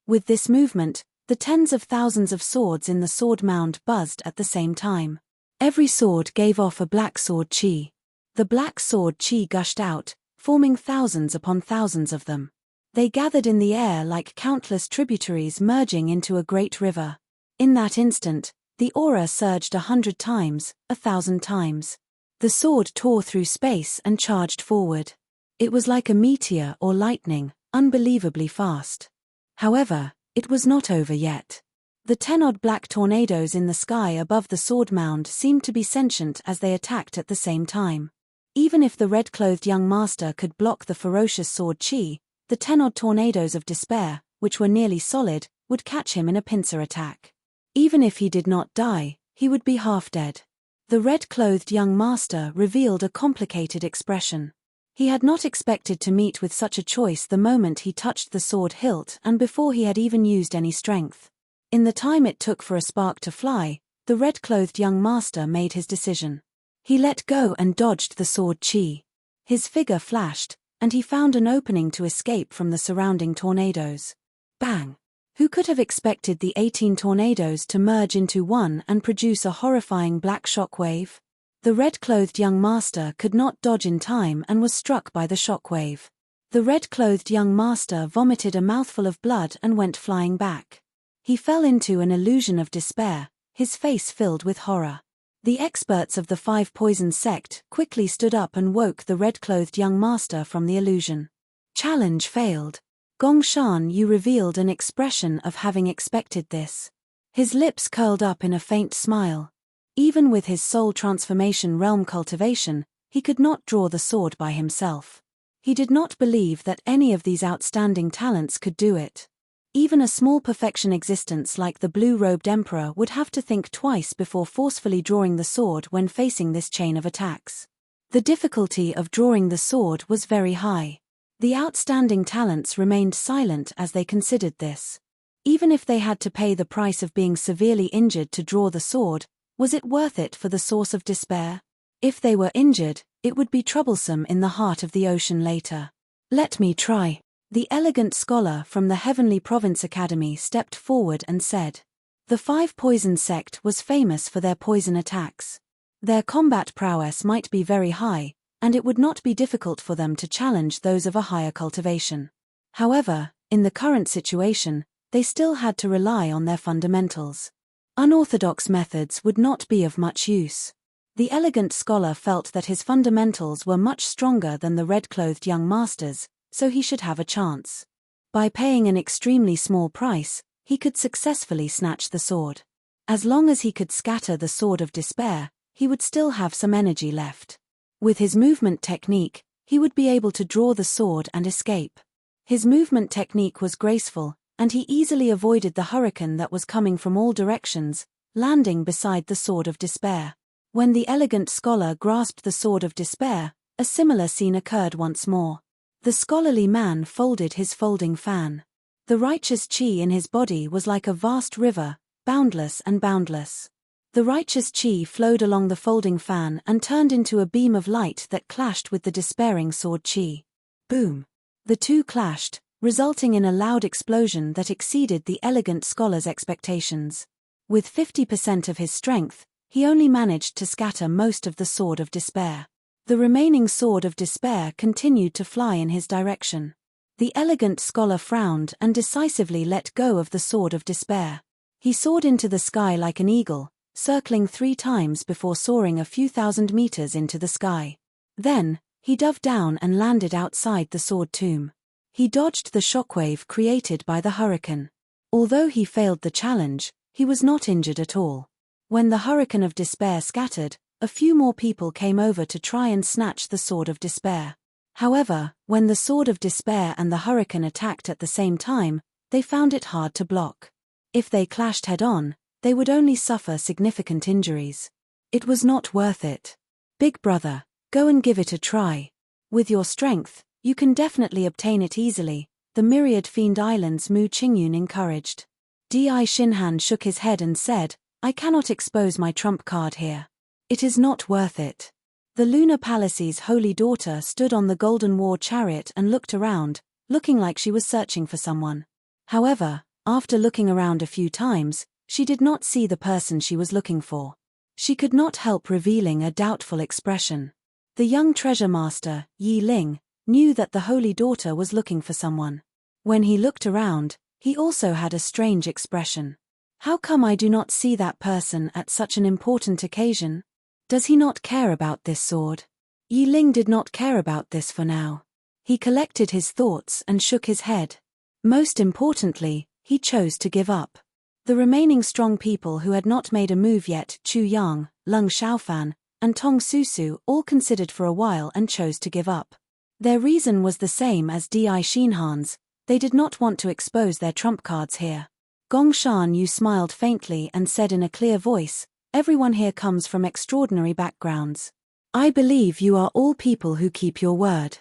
With this movement, the tens of thousands of swords in the sword mound buzzed at the same time. Every sword gave off a black sword chi. The black sword chi gushed out, forming thousands upon thousands of them. They gathered in the air like countless tributaries merging into a great river. In that instant, the aura surged 100 times, 1,000 times. The sword tore through space and charged forward. It was like a meteor or lightning, unbelievably fast. However, it was not over yet. The 10-odd black tornadoes in the sky above the sword mound seemed to be sentient as they attacked at the same time. Even if the red-clothed young master could block the ferocious sword chi, the 10-odd tornadoes of despair, which were nearly solid, would catch him in a pincer attack. Even if he did not die, he would be half dead. The red-clothed young master revealed a complicated expression. He had not expected to meet with such a choice the moment he touched the sword hilt and before he had even used any strength. In the time it took for a spark to fly, the red-clothed young master made his decision. He let go and dodged the sword chi. His figure flashed, and he found an opening to escape from the surrounding tornadoes. Bang! Who could have expected the 18 tornadoes to merge into one and produce a horrifying black shockwave? The red-clothed young master could not dodge in time and was struck by the shockwave. The red-clothed young master vomited a mouthful of blood and went flying back. He fell into an illusion of despair, his face filled with horror. The experts of the Five Poison sect quickly stood up and woke the red-clothed young master from the illusion. Challenge failed. Gongshan Yu revealed an expression of having expected this. His lips curled up in a faint smile. Even with his soul transformation realm cultivation, he could not draw the sword by himself. He did not believe that any of these outstanding talents could do it. Even a small perfection existence like the blue-robed emperor would have to think twice before forcefully drawing the sword when facing this chain of attacks. The difficulty of drawing the sword was very high. The outstanding talents remained silent as they considered this. Even if they had to pay the price of being severely injured to draw the sword, was it worth it for the source of despair? If they were injured, it would be troublesome in the heart of the ocean later. Let me try. The elegant scholar from the Heavenly Province Academy stepped forward and said. The Five Poison sect was famous for their poison attacks. Their combat prowess might be very high, and it would not be difficult for them to challenge those of a higher cultivation. However, in the current situation, they still had to rely on their fundamentals. Unorthodox methods would not be of much use. The elegant scholar felt that his fundamentals were much stronger than the red-clothed young masters, so he should have a chance. By paying an extremely small price, he could successfully snatch the sword. As long as he could scatter the sword of despair, he would still have some energy left. With his movement technique, he would be able to draw the sword and escape. His movement technique was graceful, and he easily avoided the hurricane that was coming from all directions, landing beside the sword of despair. When the elegant scholar grasped the sword of despair, a similar scene occurred once more. The scholarly man folded his folding fan. The righteous chi in his body was like a vast river, boundless and boundless. The righteous chi flowed along the folding fan and turned into a beam of light that clashed with the despairing sword chi. Boom! The two clashed, resulting in a loud explosion that exceeded the elegant scholar's expectations. With 50% of his strength, he only managed to scatter most of the sword of despair. The remaining sword of despair continued to fly in his direction. The elegant scholar frowned and decisively let go of the sword of despair. He soared into the sky like an eagle, circling 3 times before soaring a few thousand meters into the sky. Then, he dove down and landed outside the sword tomb. He dodged the shockwave created by the hurricane. Although he failed the challenge, he was not injured at all. When the hurricane of despair scattered, a few more people came over to try and snatch the sword of despair. However, when the sword of despair and the hurricane attacked at the same time, they found it hard to block. If they clashed head-on, they would only suffer significant injuries. It was not worth it. Big brother, go and give it a try. With your strength, you can definitely obtain it easily, the myriad fiend islands Mu Qingyun encouraged. Di Shinhan shook his head and said, I cannot expose my trump card here. It is not worth it. The Lunar Palace's holy daughter stood on the golden war chariot and looked around, looking like she was searching for someone. However, after looking around a few times, she did not see the person she was looking for. She could not help revealing a doubtful expression. The young treasure master, Yi Ling, knew that the holy daughter was looking for someone. When he looked around, he also had a strange expression. How come I do not see that person at such an important occasion? Does he not care about this sword? Yi Ling did not care about this for now. He collected his thoughts and shook his head. Most importantly, he chose to give up. The remaining strong people who had not made a move yet, Chu Yang, Lung Xiaofan, and Tong Susu, all considered for a while and chose to give up. Their reason was the same as Di Shinhan's, they did not want to expose their trump cards here. Gongshan Yu smiled faintly and said in a clear voice, everyone here comes from extraordinary backgrounds. I believe you are all people who keep your word.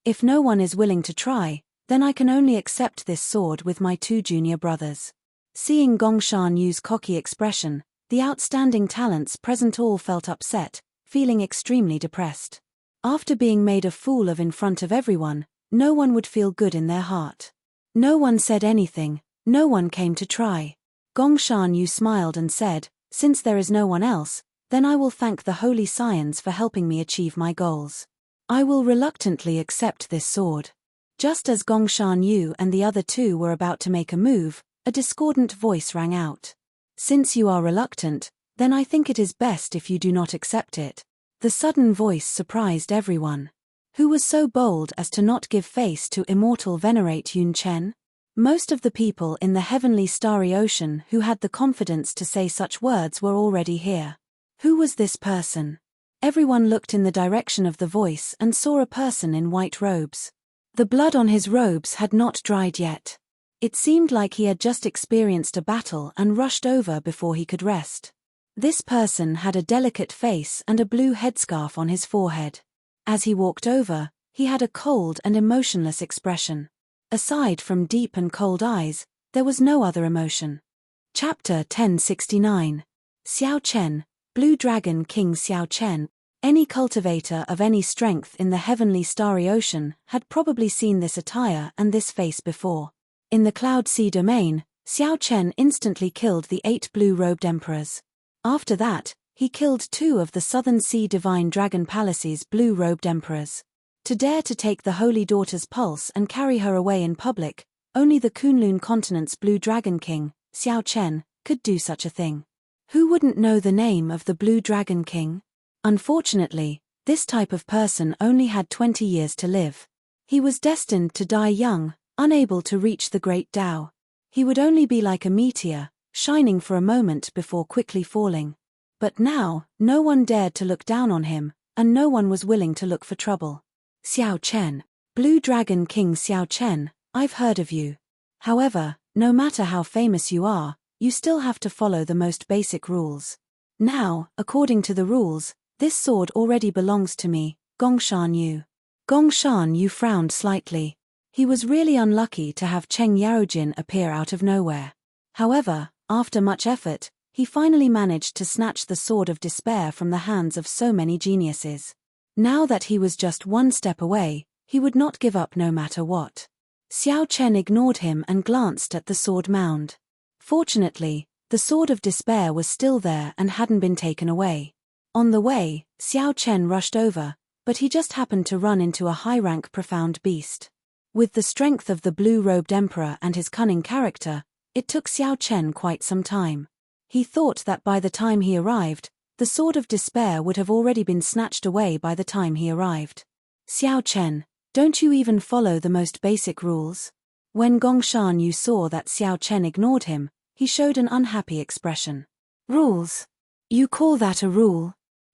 If no one is willing to try, then I can only accept this sword with my 2 junior brothers. Seeing Gongshan Yu's cocky expression, the outstanding talents present all felt upset, feeling extremely depressed. After being made a fool of in front of everyone, no one would feel good in their heart. No one said anything, no one came to try. Gongshan Yu smiled and said, since there is no one else, then I will thank the holy scions for helping me achieve my goals. I will reluctantly accept this sword. Just as Gongshan Yu and the other 2 were about to make a move, a discordant voice rang out. Since you are reluctant, then I think it is best if you do not accept it. The sudden voice surprised everyone. Who was so bold as to not give face to Immortal venerate Yun Chen? Most of the people in the heavenly starry ocean who had the confidence to say such words were already here. Who was this person? Everyone looked in the direction of the voice and saw a person in white robes. The blood on his robes had not dried yet. It seemed like he had just experienced a battle and rushed over before he could rest. This person had a delicate face and a blue headscarf on his forehead. As he walked over, he had a cold and emotionless expression. Aside from deep and cold eyes, there was no other emotion. Chapter 1069. Xiao Chen, Blue Dragon King Xiao Chen. Any cultivator of any strength in the heavenly starry ocean had probably seen this attire and this face before. In the Cloud Sea domain, Xiao Chen instantly killed the 8 blue-robed emperors. After that, he killed 2 of the Southern Sea Divine Dragon Palace's blue-robed emperors. To dare to take the Holy Daughter's pulse and carry her away in public, only the Kunlun continent's Blue Dragon King, Xiao Chen, could do such a thing. Who wouldn't know the name of the Blue Dragon King? Unfortunately, this type of person only had 20 years to live. He was destined to die young, unable to reach the Great Tao. He would only be like a meteor, shining for a moment before quickly falling. But now, no one dared to look down on him, and no one was willing to look for trouble. Xiao Chen, Blue Dragon King Xiao Chen, I've heard of you. However, no matter how famous you are, you still have to follow the most basic rules. Now, according to the rules, this sword already belongs to me, Gongshan Yu. Gongshan Yu frowned slightly. He was really unlucky to have Cheng Yaojin appear out of nowhere. However, after much effort, he finally managed to snatch the Sword of Despair from the hands of so many geniuses. Now that he was just one step away, he would not give up no matter what. Xiao Chen ignored him and glanced at the sword mound. Fortunately, the Sword of Despair was still there and hadn't been taken away. On the way, Xiao Chen rushed over, but he just happened to run into a high-rank profound beast. With the strength of the blue-robed emperor and his cunning character, it took Xiao Chen quite some time. He thought that by the time he arrived, the Sword of Despair would have already been snatched away by the time he arrived. Xiao Chen, don't you even follow the most basic rules? When Gongshan Yu saw that Xiao Chen ignored him, he showed an unhappy expression. Rules? You call that a rule?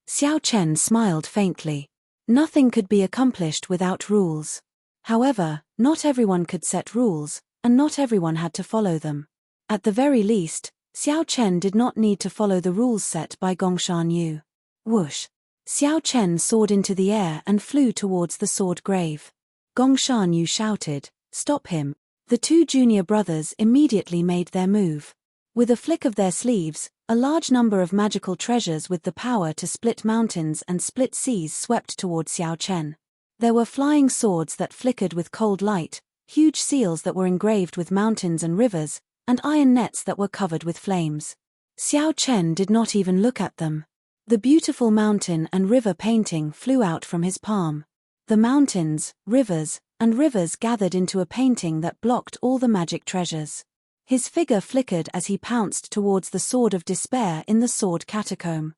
Xiao Chen smiled faintly. Nothing could be accomplished without rules. However, not everyone could set rules, and not everyone had to follow them. At the very least, Xiao Chen did not need to follow the rules set by Gongshan Yu. Whoosh! Xiao Chen soared into the air and flew towards the sword grave. Gongshan Yu shouted, "Stop him!" The 2 junior brothers immediately made their move. With a flick of their sleeves, a large number of magical treasures with the power to split mountains and split seas swept toward Xiao Chen. There were flying swords that flickered with cold light, huge seals that were engraved with mountains and rivers, and iron nets that were covered with flames. Xiao Chen did not even look at them. The beautiful mountain and river painting flew out from his palm. The mountains, rivers, and rivers gathered into a painting that blocked all the magic treasures. His figure flickered as he pounced towards the Sword of Despair in the Sword Catacomb.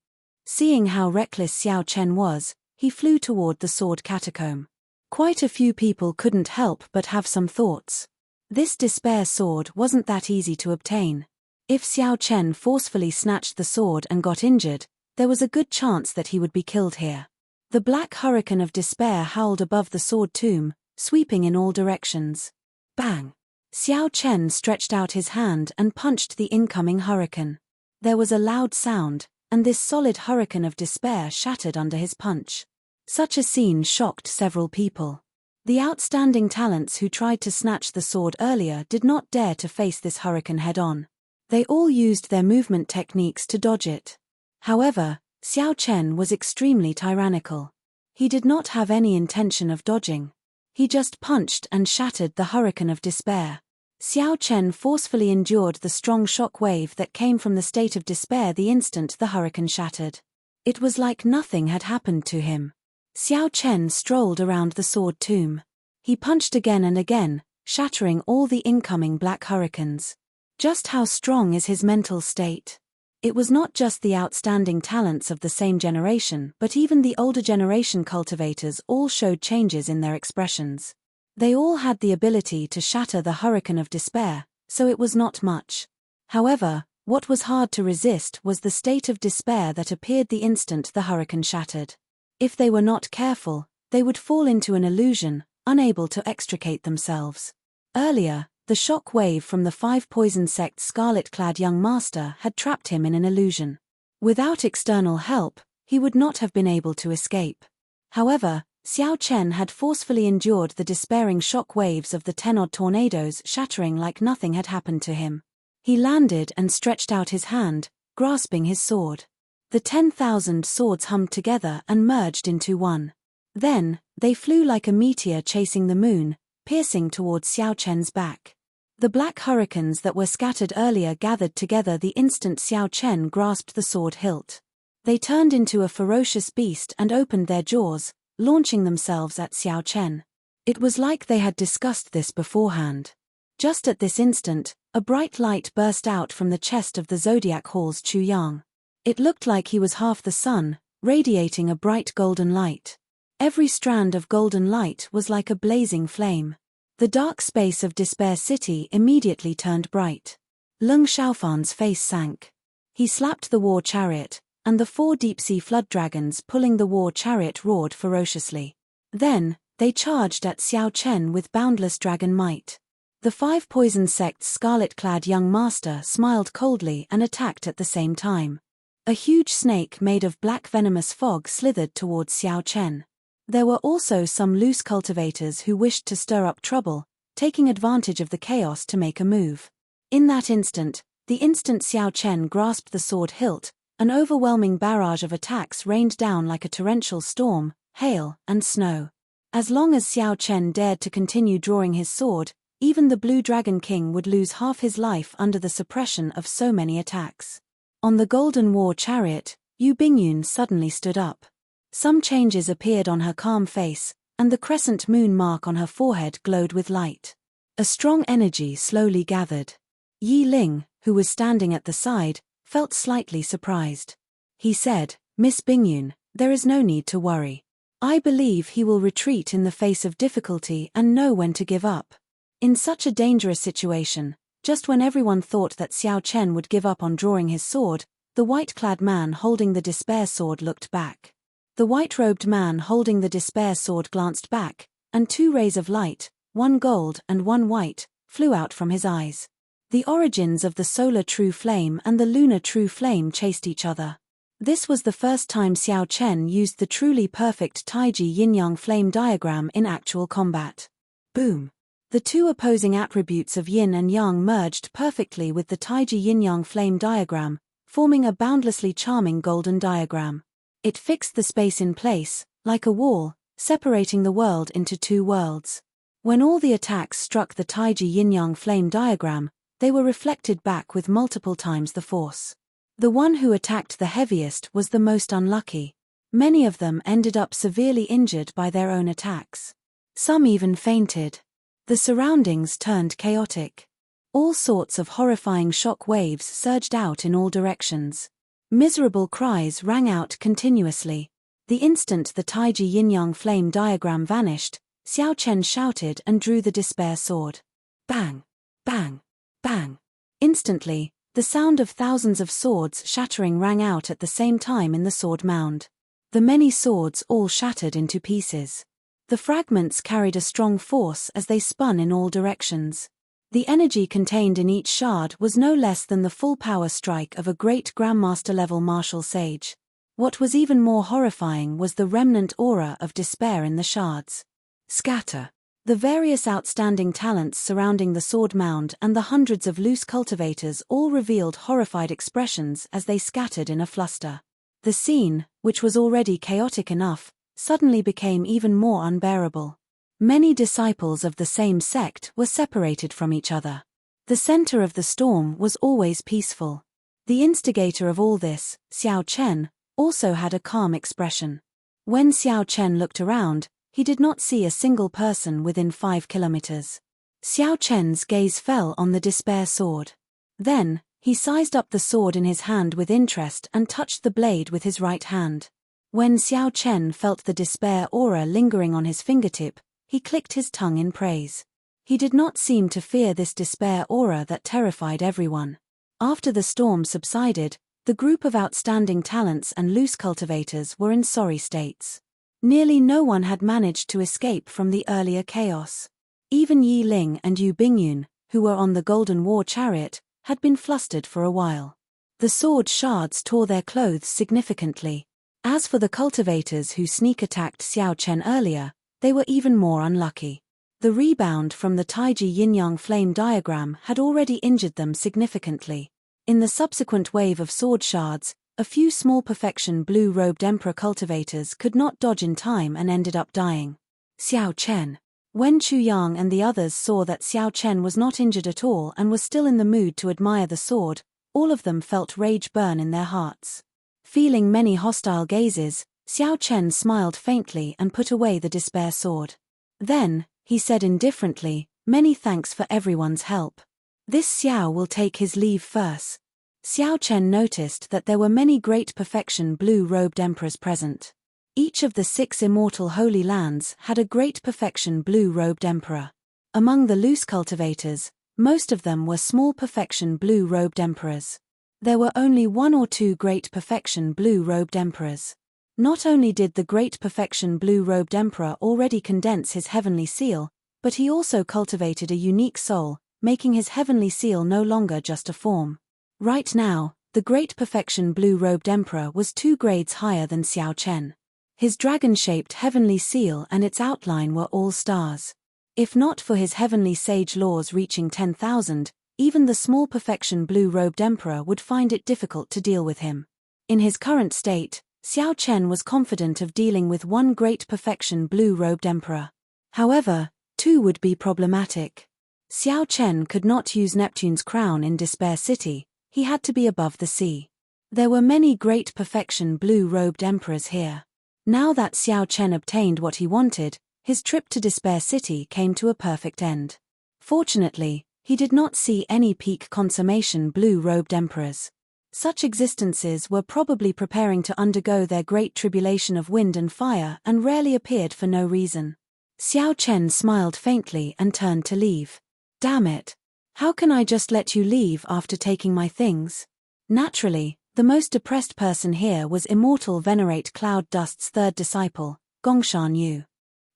Seeing how reckless Xiao Chen was, he flew toward the Sword Catacomb. Quite a few people couldn't help but have some thoughts. This Despair sword wasn't that easy to obtain. If Xiao Chen forcefully snatched the sword and got injured, there was a good chance that he would be killed here. The black hurricane of despair howled above the sword tomb, sweeping in all directions. Bang! Xiao Chen stretched out his hand and punched the incoming hurricane. There was a loud sound, and this solid hurricane of despair shattered under his punch. Such a scene shocked several people. The outstanding talents who tried to snatch the sword earlier did not dare to face this hurricane head-on. They all used their movement techniques to dodge it. However, Xiao Chen was extremely tyrannical. He did not have any intention of dodging. He just punched and shattered the hurricane of despair. Xiao Chen forcefully endured the strong shock wave that came from the state of despair the instant the hurricane shattered. It was like nothing had happened to him. Xiao Chen strolled around the sword tomb. He punched again and again, shattering all the incoming black hurricanes. Just how strong is his mental state? It was not just the outstanding talents of the same generation, but even the older generation cultivators all showed changes in their expressions. They all had the ability to shatter the hurricane of despair, so it was not much. However, what was hard to resist was the state of despair that appeared the instant the hurricane shattered. If they were not careful, they would fall into an illusion, unable to extricate themselves. Earlier, The shock wave from the 5 poison sect's scarlet-clad young master had trapped him in an illusion. Without external help, he would not have been able to escape. However, Xiao Chen had forcefully endured the despairing shock waves of the 10-odd tornadoes, shattering like nothing had happened to him. He landed and stretched out his hand, grasping his sword. The 10,000 swords hummed together and merged into one. Then, they flew like a meteor chasing the moon, piercing towards Xiao Chen's back. The black hurricanes that were scattered earlier gathered together the instant Xiao Chen grasped the sword hilt. They turned into a ferocious beast and opened their jaws, launching themselves at Xiao Chen. It was like they had discussed this beforehand. Just at this instant, a bright light burst out from the chest of the Zodiac Hall's Chu Yang. It looked like he was half the sun, radiating a bright golden light. Every strand of golden light was like a blazing flame. The dark space of Despair City immediately turned bright. Lung Xiaofan's face sank. He slapped the war chariot, and the 4 deep-sea flood dragons pulling the war chariot roared ferociously. Then, they charged at Xiao Chen with boundless dragon might. The 5 poison sect's scarlet-clad young master smiled coldly and attacked at the same time. A huge snake made of black venomous fog slithered towards Xiao Chen. There were also some loose cultivators who wished to stir up trouble, taking advantage of the chaos to make a move. In that instant Xiao Chen grasped the sword hilt, an overwhelming barrage of attacks rained down like a torrential storm, hail, and snow. As long as Xiao Chen dared to continue drawing his sword, even the Blue Dragon King would lose half his life under the suppression of so many attacks. On the Golden War Chariot, Yu Bingyun suddenly stood up. Some changes appeared on her calm face, and the crescent moon mark on her forehead glowed with light. A strong energy slowly gathered. Yi Ling, who was standing at the side, felt slightly surprised. He said, "Miss Bingyun, there is no need to worry. I believe he will retreat in the face of difficulty and know when to give up." In such a dangerous situation, just when everyone thought that Xiao Chen would give up on drawing his sword, the white-clad man holding the despair sword looked back. The white-robed man holding the despair sword glanced back, and 2 rays of light, one gold and one white, flew out from his eyes. The origins of the solar true flame and the lunar true flame chased each other. This was the first time Xiao Chen used the truly perfect Taiji yin-yang flame diagram in actual combat. Boom! The 2 opposing attributes of yin and yang merged perfectly with the Taiji yin-yang flame diagram, forming a boundlessly charming golden diagram. It fixed the space in place, like a wall, separating the world into 2 worlds. When all the attacks struck the Taiji yin-yang flame diagram, they were reflected back with multiple times the force. The one who attacked the heaviest was the most unlucky. Many of them ended up severely injured by their own attacks. Some even fainted. The surroundings turned chaotic. All sorts of horrifying shock waves surged out in all directions. Miserable cries rang out continuously. The instant the Taiji yin-yang flame diagram vanished, Xiao Chen shouted and drew the despair sword. Bang! Bang! Bang! Instantly, the sound of thousands of swords shattering rang out at the same time in the sword mound. The many swords all shattered into pieces. The fragments carried a strong force as they spun in all directions. The energy contained in each shard was no less than the full power strike of a great Grandmaster-level martial sage. What was even more horrifying was the remnant aura of despair in the shards. Scatter! The various outstanding talents surrounding the sword mound and the hundreds of loose cultivators all revealed horrified expressions as they scattered in a fluster. The scene, which was already chaotic enough, suddenly became even more unbearable. Many disciples of the same sect were separated from each other. The center of the storm was always peaceful. The instigator of all this, Xiao Chen, also had a calm expression. When Xiao Chen looked around, he did not see a single person within 5 kilometers. Xiao Chen's gaze fell on the despair sword. Then, he sized up the sword in his hand with interest and touched the blade with his right hand. When Xiao Chen felt the despair aura lingering on his fingertip, he clicked his tongue in praise. He did not seem to fear this despair aura that terrified everyone. After the storm subsided, the group of outstanding talents and loose cultivators were in sorry states. Nearly no one had managed to escape from the earlier chaos. Even Yi Ling and Yu Bingyun, who were on the Golden War chariot, had been flustered for a while. The sword shards tore their clothes significantly. As for the cultivators who sneak attacked Xiao Chen earlier, they were even more unlucky. The rebound from the Taiji yin-yang flame diagram had already injured them significantly. In the subsequent wave of sword shards, a few small perfection blue-robed emperor cultivators could not dodge in time and ended up dying. Xiao Chen. When Chu Yang and the others saw that Xiao Chen was not injured at all and was still in the mood to admire the sword, all of them felt rage burn in their hearts. Feeling many hostile gazes, Xiao Chen smiled faintly and put away the despair sword. Then, he said indifferently, "Many thanks for everyone's help. This Xiao will take his leave first." Xiao Chen noticed that there were many great perfection blue-robed emperors present. Each of the 6 immortal holy lands had a great perfection blue-robed emperor. Among the loose cultivators, most of them were small perfection blue-robed emperors. There were only 1 or 2 great perfection blue-robed emperors. Not only did the great perfection blue-robed emperor already condense his heavenly seal, but he also cultivated a unique soul, making his heavenly seal no longer just a form. Right now, the great perfection blue-robed emperor was 2 grades higher than Xiao Chen. His dragon-shaped heavenly seal and its outline were all stars. If not for his heavenly sage laws reaching 10,000, even the small perfection blue-robed emperor would find it difficult to deal with him. In his current state, Xiao Chen was confident of dealing with 1 great perfection blue-robed emperor. However, 2 would be problematic. Xiao Chen could not use Neptune's crown in Despair City, he had to be above the sea. There were many great perfection blue-robed emperors here. Now that Xiao Chen obtained what he wanted, his trip to Despair City came to a perfect end. Fortunately, he did not see any peak consummation blue-robed emperors. Such existences were probably preparing to undergo their great tribulation of wind and fire and rarely appeared for no reason. Xiao Chen smiled faintly and turned to leave. "Damn it. How can I just let you leave after taking my things?" Naturally, the most depressed person here was Immortal Venerate Cloud Dust's 3rd disciple, Gongshan Yu.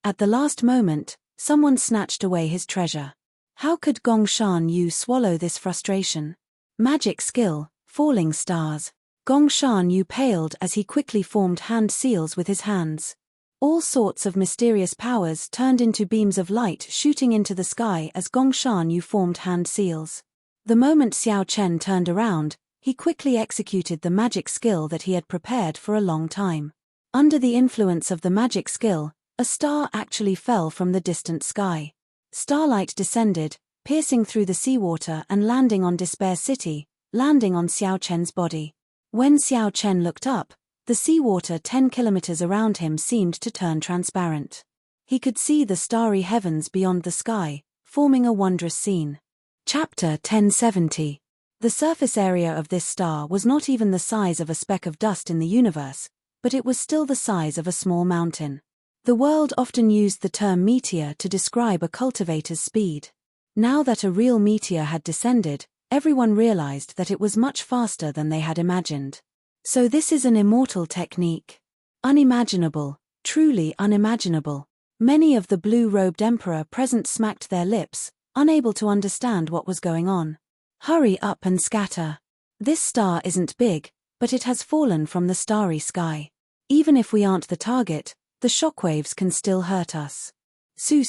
At the last moment, someone snatched away his treasure. How could Gongshan Yu swallow this frustration? Magic skill, falling stars. Gongshan Yu paled as he quickly formed hand seals with his hands. All sorts of mysterious powers turned into beams of light shooting into the sky as Gongshan Yu formed hand seals. The moment Xiao Chen turned around, he quickly executed the magic skill that he had prepared for a long time. Under the influence of the magic skill, a star actually fell from the distant sky. Starlight descended, piercing through the seawater and landing on Despair City, landing on Xiao Chen's body. When Xiao Chen looked up, the seawater 10 kilometers around him seemed to turn transparent. He could see the starry heavens beyond the sky, forming a wondrous scene. Chapter 1070. The surface area of this star was not even the size of a speck of dust in the universe, but it was still the size of a small mountain. The world often used the term meteor to describe a cultivator's speed. Now that a real meteor had descended, everyone realized that it was much faster than they had imagined. So this is an immortal technique. Unimaginable, truly unimaginable. Many of the blue-robed emperor present smacked their lips, unable to understand what was going on. Hurry up and scatter. This star isn't big, but it has fallen from the starry sky. Even if we aren't the target, the shockwaves can still hurt us. Su.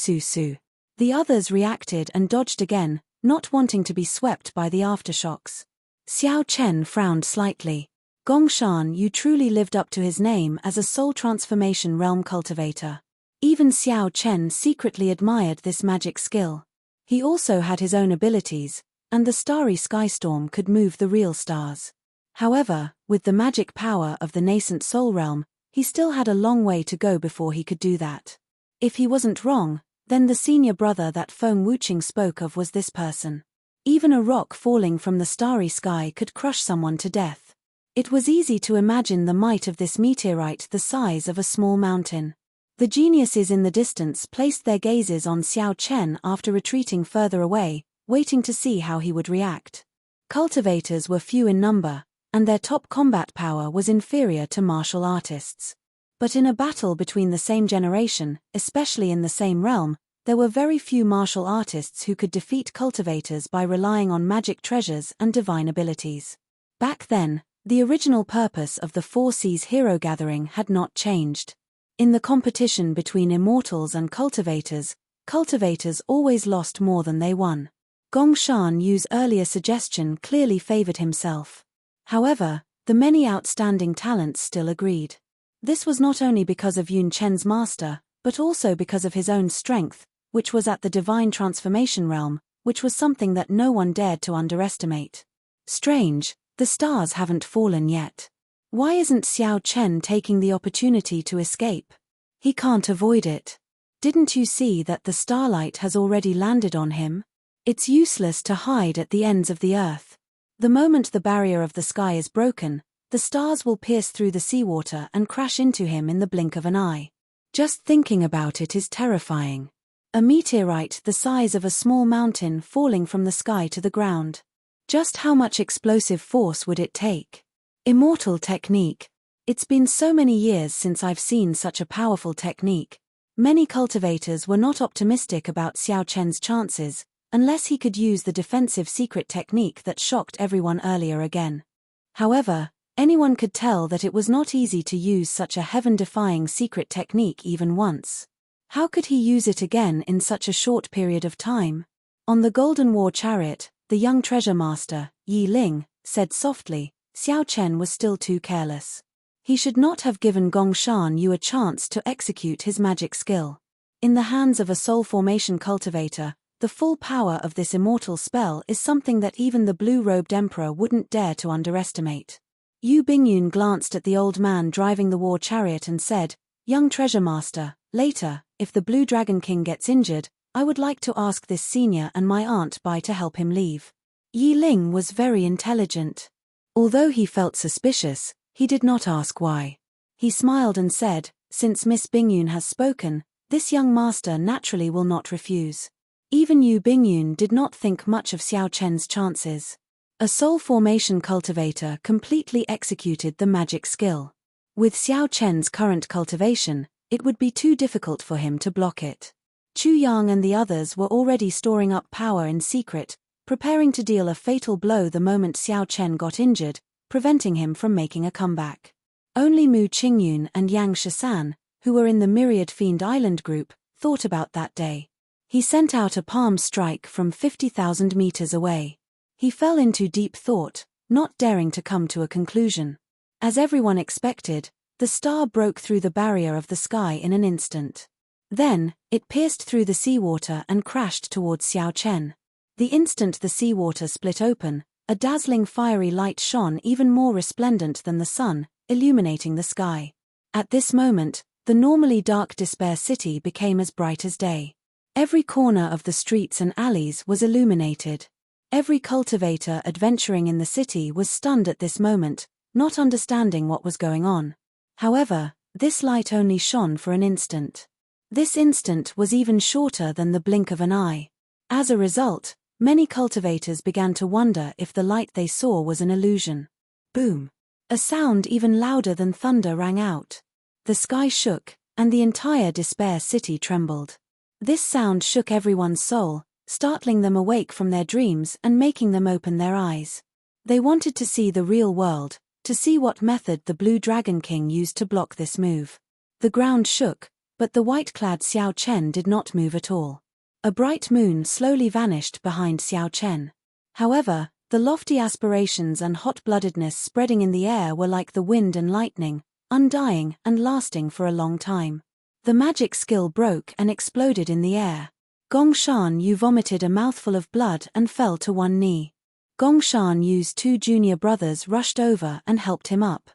The others reacted and dodged again, not wanting to be swept by the aftershocks. Xiao Chen frowned slightly. Gongshan Yu truly lived up to his name as a soul transformation realm cultivator. Even Xiao Chen secretly admired this magic skill. He also had his own abilities, and the starry skystorm could move the real stars. However, with the magic power of the nascent soul realm, he still had a long way to go before he could do that. If he wasn't wrong, then the senior brother that Feng Wuqing spoke of was this person. Even a rock falling from the starry sky could crush someone to death. It was easy to imagine the might of this meteorite the size of a small mountain. The geniuses in the distance placed their gazes on Xiao Chen after retreating further away, waiting to see how he would react. Cultivators were few in number, and their top combat power was inferior to martial artists. But in a battle between the same generation, especially in the same realm, There were very few martial artists who could defeat cultivators by relying on magic treasures and divine abilities. Back then, the original purpose of the Four Seas hero gathering had not changed. In the competition between immortals and cultivators, cultivators always lost more than they won. Gong Shan Yu's earlier suggestion clearly favored himself. However, the many outstanding talents still agreed. This was not only because of Yun Chen's master, but also because of his own strength, which was at the divine transformation realm, which was something that no one dared to underestimate. Strange, the stars haven't fallen yet. Why isn't Xiao Chen taking the opportunity to escape? He can't avoid it. Didn't you see that the starlight has already landed on him? It's useless to hide at the ends of the earth. The moment the barrier of the sky is broken, the stars will pierce through the seawater and crash into him in the blink of an eye. Just thinking about it is terrifying. A meteorite the size of a small mountain falling from the sky to the ground. Just how much explosive force would it take? Immortal technique. It's been so many years since I've seen such a powerful technique. Many cultivators were not optimistic about Xiao Chen's chances, unless he could use the defensive secret technique that shocked everyone earlier again. However, anyone could tell that it was not easy to use such a heaven-defying secret technique even once. How could he use it again in such a short period of time? On the Golden War chariot, the young treasure master, Yi Ling, said softly, Xiao Chen was still too careless. He should not have given Gong Shan Yu a chance to execute his magic skill. In the hands of a soul formation cultivator, the full power of this immortal spell is something that even the blue-robed emperor wouldn't dare to underestimate. Yu Bingyun glanced at the old man driving the war chariot and said, Young treasure master, later, if the Blue Dragon King gets injured, I would like to ask this senior and my aunt Bai to help him leave. Yi Ling was very intelligent. Although he felt suspicious, he did not ask why. He smiled and said, since Miss Bingyun has spoken, this young master naturally will not refuse. Even Yu Bingyun did not think much of Xiao Chen's chances. A soul formation cultivator completely executed the magic skill. With Xiao Chen's current cultivation, it would be too difficult for him to block it. Chu Yang and the others were already storing up power in secret, preparing to deal a fatal blow the moment Xiao Chen got injured, preventing him from making a comeback. Only Mu Qingyun and Yang Shisan, who were in the Myriad Fiend Island group, thought about that day. He sent out a palm strike from 50,000 meters away. He fell into deep thought, not daring to come to a conclusion. As everyone expected, the star broke through the barrier of the sky in an instant. Then, it pierced through the seawater and crashed towards Xiao Chen. The instant the seawater split open, a dazzling fiery light shone even more resplendent than the sun, illuminating the sky. At this moment, the normally dark Despair City became as bright as day. Every corner of the streets and alleys was illuminated. Every cultivator adventuring in the city was stunned at this moment, not understanding what was going on. However, this light only shone for an instant. This instant was even shorter than the blink of an eye. As a result, many cultivators began to wonder if the light they saw was an illusion. Boom! A sound even louder than thunder rang out. The sky shook, and the entire Despair City trembled. This sound shook everyone's soul, startling them awake from their dreams and making them open their eyes. They wanted to see the real world, to see what method the Blue Dragon King used to block this move. The ground shook, but the white-clad Xiao Chen did not move at all. A bright moon slowly vanished behind Xiao Chen. However, the lofty aspirations and hot-bloodedness spreading in the air were like the wind and lightning, undying and lasting for a long time. The magic skill broke and exploded in the air. Gong Shan Yu vomited a mouthful of blood and fell to one knee. Gong Shan Yu's two junior brothers rushed over and helped him up.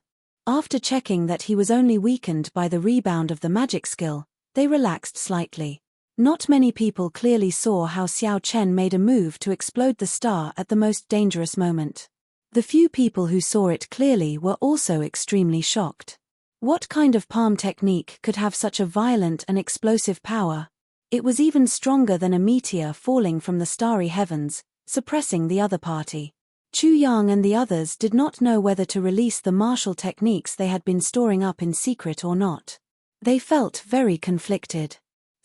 After checking that he was only weakened by the rebound of the magic skill, they relaxed slightly. Not many people clearly saw how Xiao Chen made a move to explode the star at the most dangerous moment. The few people who saw it clearly were also extremely shocked. What kind of palm technique could have such a violent and explosive power? It was even stronger than a meteor falling from the starry heavens, suppressing the other party. Chu Yang and the others did not know whether to release the martial techniques they had been storing up in secret or not. They felt very conflicted.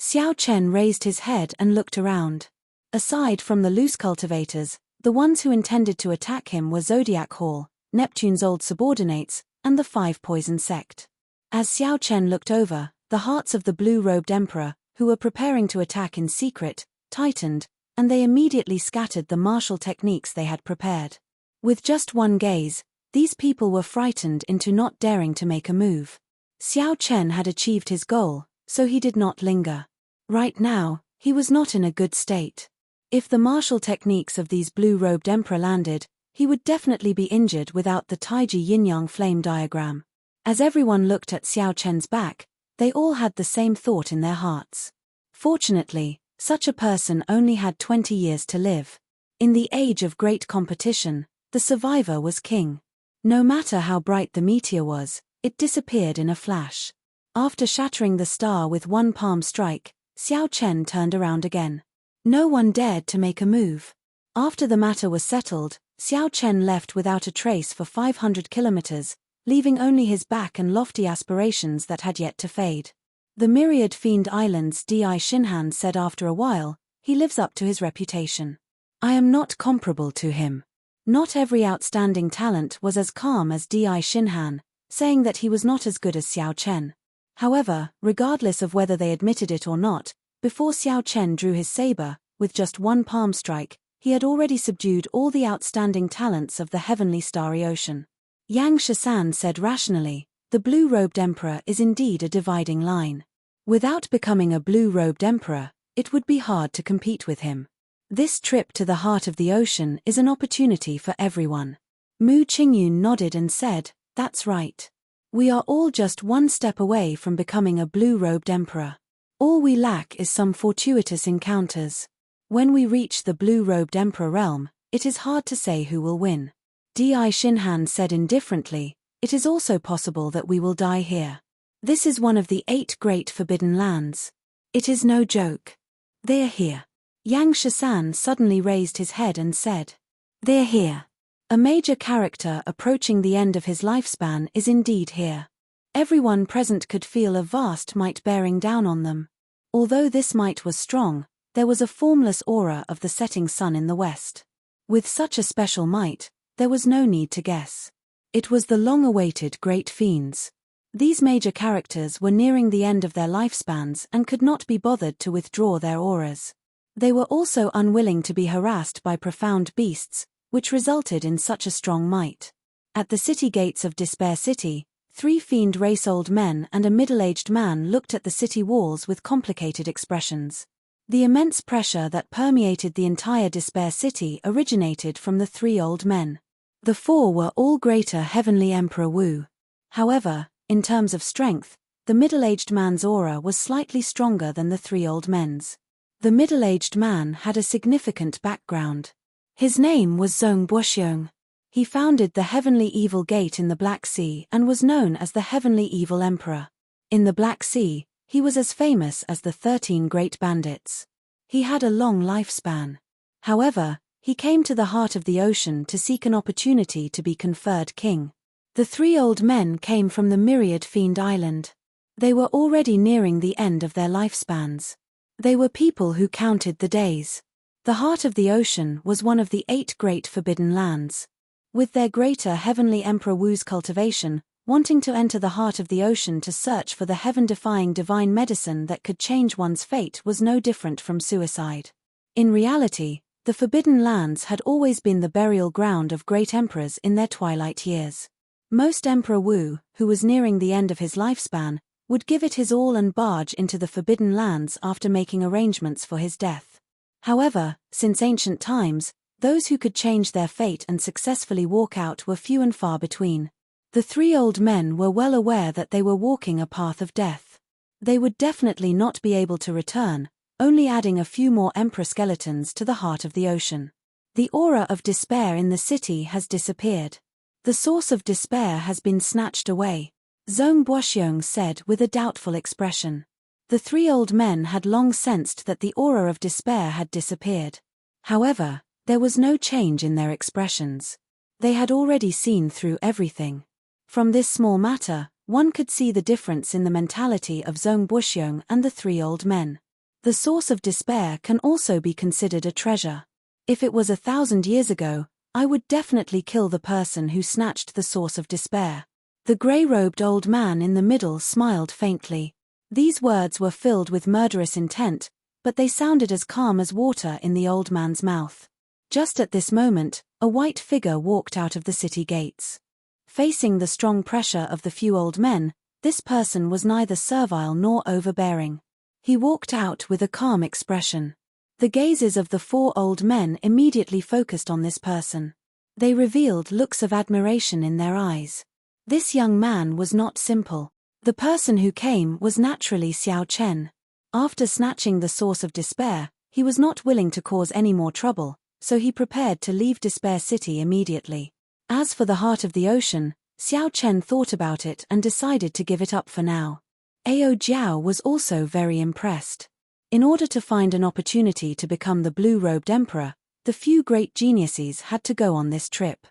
Xiao Chen raised his head and looked around. Aside from the loose cultivators, the ones who intended to attack him were Zodiac Hall, Neptune's old subordinates, and the Five Poison Sect. As Xiao Chen looked over, the hearts of the blue-robed emperor, who were preparing to attack in secret, tightened, and they immediately scattered the martial techniques they had prepared. With just one gaze, these people were frightened into not daring to make a move. Xiao Chen had achieved his goal, so he did not linger. Right now, he was not in a good state. If the martial techniques of these blue-robed emperor landed, he would definitely be injured without the Taiji yin-yang flame diagram. As everyone looked at Xiao Chen's back, they all had the same thought in their hearts. Fortunately, such a person only had 20 years to live. In the age of great competition, the survivor was king. No matter how bright the meteor was, it disappeared in a flash. After shattering the star with one palm strike, Xiao Chen turned around again. No one dared to make a move. After the matter was settled, Xiao Chen left without a trace for 500 kilometers, leaving only his back and lofty aspirations that had yet to fade. The myriad fiend islands Di Shinhan said after a while, he lives up to his reputation. I am not comparable to him. Not every outstanding talent was as calm as Di Shinhan, saying that he was not as good as Xiao Chen. However, regardless of whether they admitted it or not, before Xiao Chen drew his saber, with just one palm strike, he had already subdued all the outstanding talents of the heavenly starry ocean. Yang Shisan said rationally, the blue-robed emperor is indeed a dividing line. Without becoming a blue-robed emperor, it would be hard to compete with him. This trip to the heart of the ocean is an opportunity for everyone. Mu Qingyun nodded and said, that's right. We are all just one step away from becoming a blue-robed emperor. All we lack is some fortuitous encounters. When we reach the blue-robed emperor realm, it is hard to say who will win. Di Shinhan said indifferently, it is also possible that we will die here. This is one of the 8 great forbidden lands. It is no joke. They're here. Yang Shisan suddenly raised his head and said, they're here. A major character approaching the end of his lifespan is indeed here. Everyone present could feel a vast might bearing down on them. Although this might was strong, there was a formless aura of the setting sun in the west. With such a special might, there was no need to guess. It was the long-awaited great fiends. These major characters were nearing the end of their lifespans and could not be bothered to withdraw their auras. They were also unwilling to be harassed by profound beasts, which resulted in such a strong might. At the city gates of Despair City, 3 fiend race old men and a middle-aged man looked at the city walls with complicated expressions. The immense pressure that permeated the entire Despair City originated from the 3 old men. The 4 were all greater heavenly Emperor Wu. However, in terms of strength, the middle-aged man's aura was slightly stronger than the 3 old men's. The middle-aged man had a significant background. His name was Zong Buoxiong. He founded the Heavenly Evil Gate in the Black Sea and was known as the Heavenly Evil Emperor. In the Black Sea, he was as famous as the 13 Great Bandits. He had a long lifespan. However, he came to the heart of the ocean to seek an opportunity to be conferred king. The 3 old men came from the Myriad Fiend Island. They were already nearing the end of their lifespans. They were people who counted the days. The heart of the ocean was one of the 8 great forbidden lands. With their greater heavenly Emperor Wu's cultivation, wanting to enter the heart of the ocean to search for the heaven-defying divine medicine that could change one's fate was no different from suicide. In reality, the Forbidden Lands had always been the burial ground of great emperors in their twilight years. Most Emperor Wu, who was nearing the end of his lifespan, would give it his all and barge into the Forbidden Lands after making arrangements for his death. However, since ancient times, those who could change their fate and successfully walk out were few and far between. The 3 old men were well aware that they were walking a path of death. They would definitely not be able to return, only adding a few more emperor skeletons to the heart of the ocean. The aura of despair in the city has disappeared. The source of despair has been snatched away, Zong Buoxiong said with a doubtful expression. The 3 old men had long sensed that the aura of despair had disappeared. However, there was no change in their expressions. They had already seen through everything. From this small matter, one could see the difference in the mentality of Zong Buoxiong and the 3 old men. The source of despair can also be considered a treasure. If it was 1,000 years ago, I would definitely kill the person who snatched the source of despair. The grey-robed old man in the middle smiled faintly. These words were filled with murderous intent, but they sounded as calm as water in the old man's mouth. Just at this moment, a white figure walked out of the city gates. Facing the strong pressure of the few old men, this person was neither servile nor overbearing. He walked out with a calm expression. The gazes of the 4 old men immediately focused on this person. They revealed looks of admiration in their eyes. This young man was not simple. The person who came was naturally Xiao Chen. After snatching the source of despair, he was not willing to cause any more trouble, so he prepared to leave Despair City immediately. As for the heart of the ocean, Xiao Chen thought about it and decided to give it up for now. Ao Jiao was also very impressed. In order to find an opportunity to become the blue-robed emperor, the few great geniuses had to go on this trip.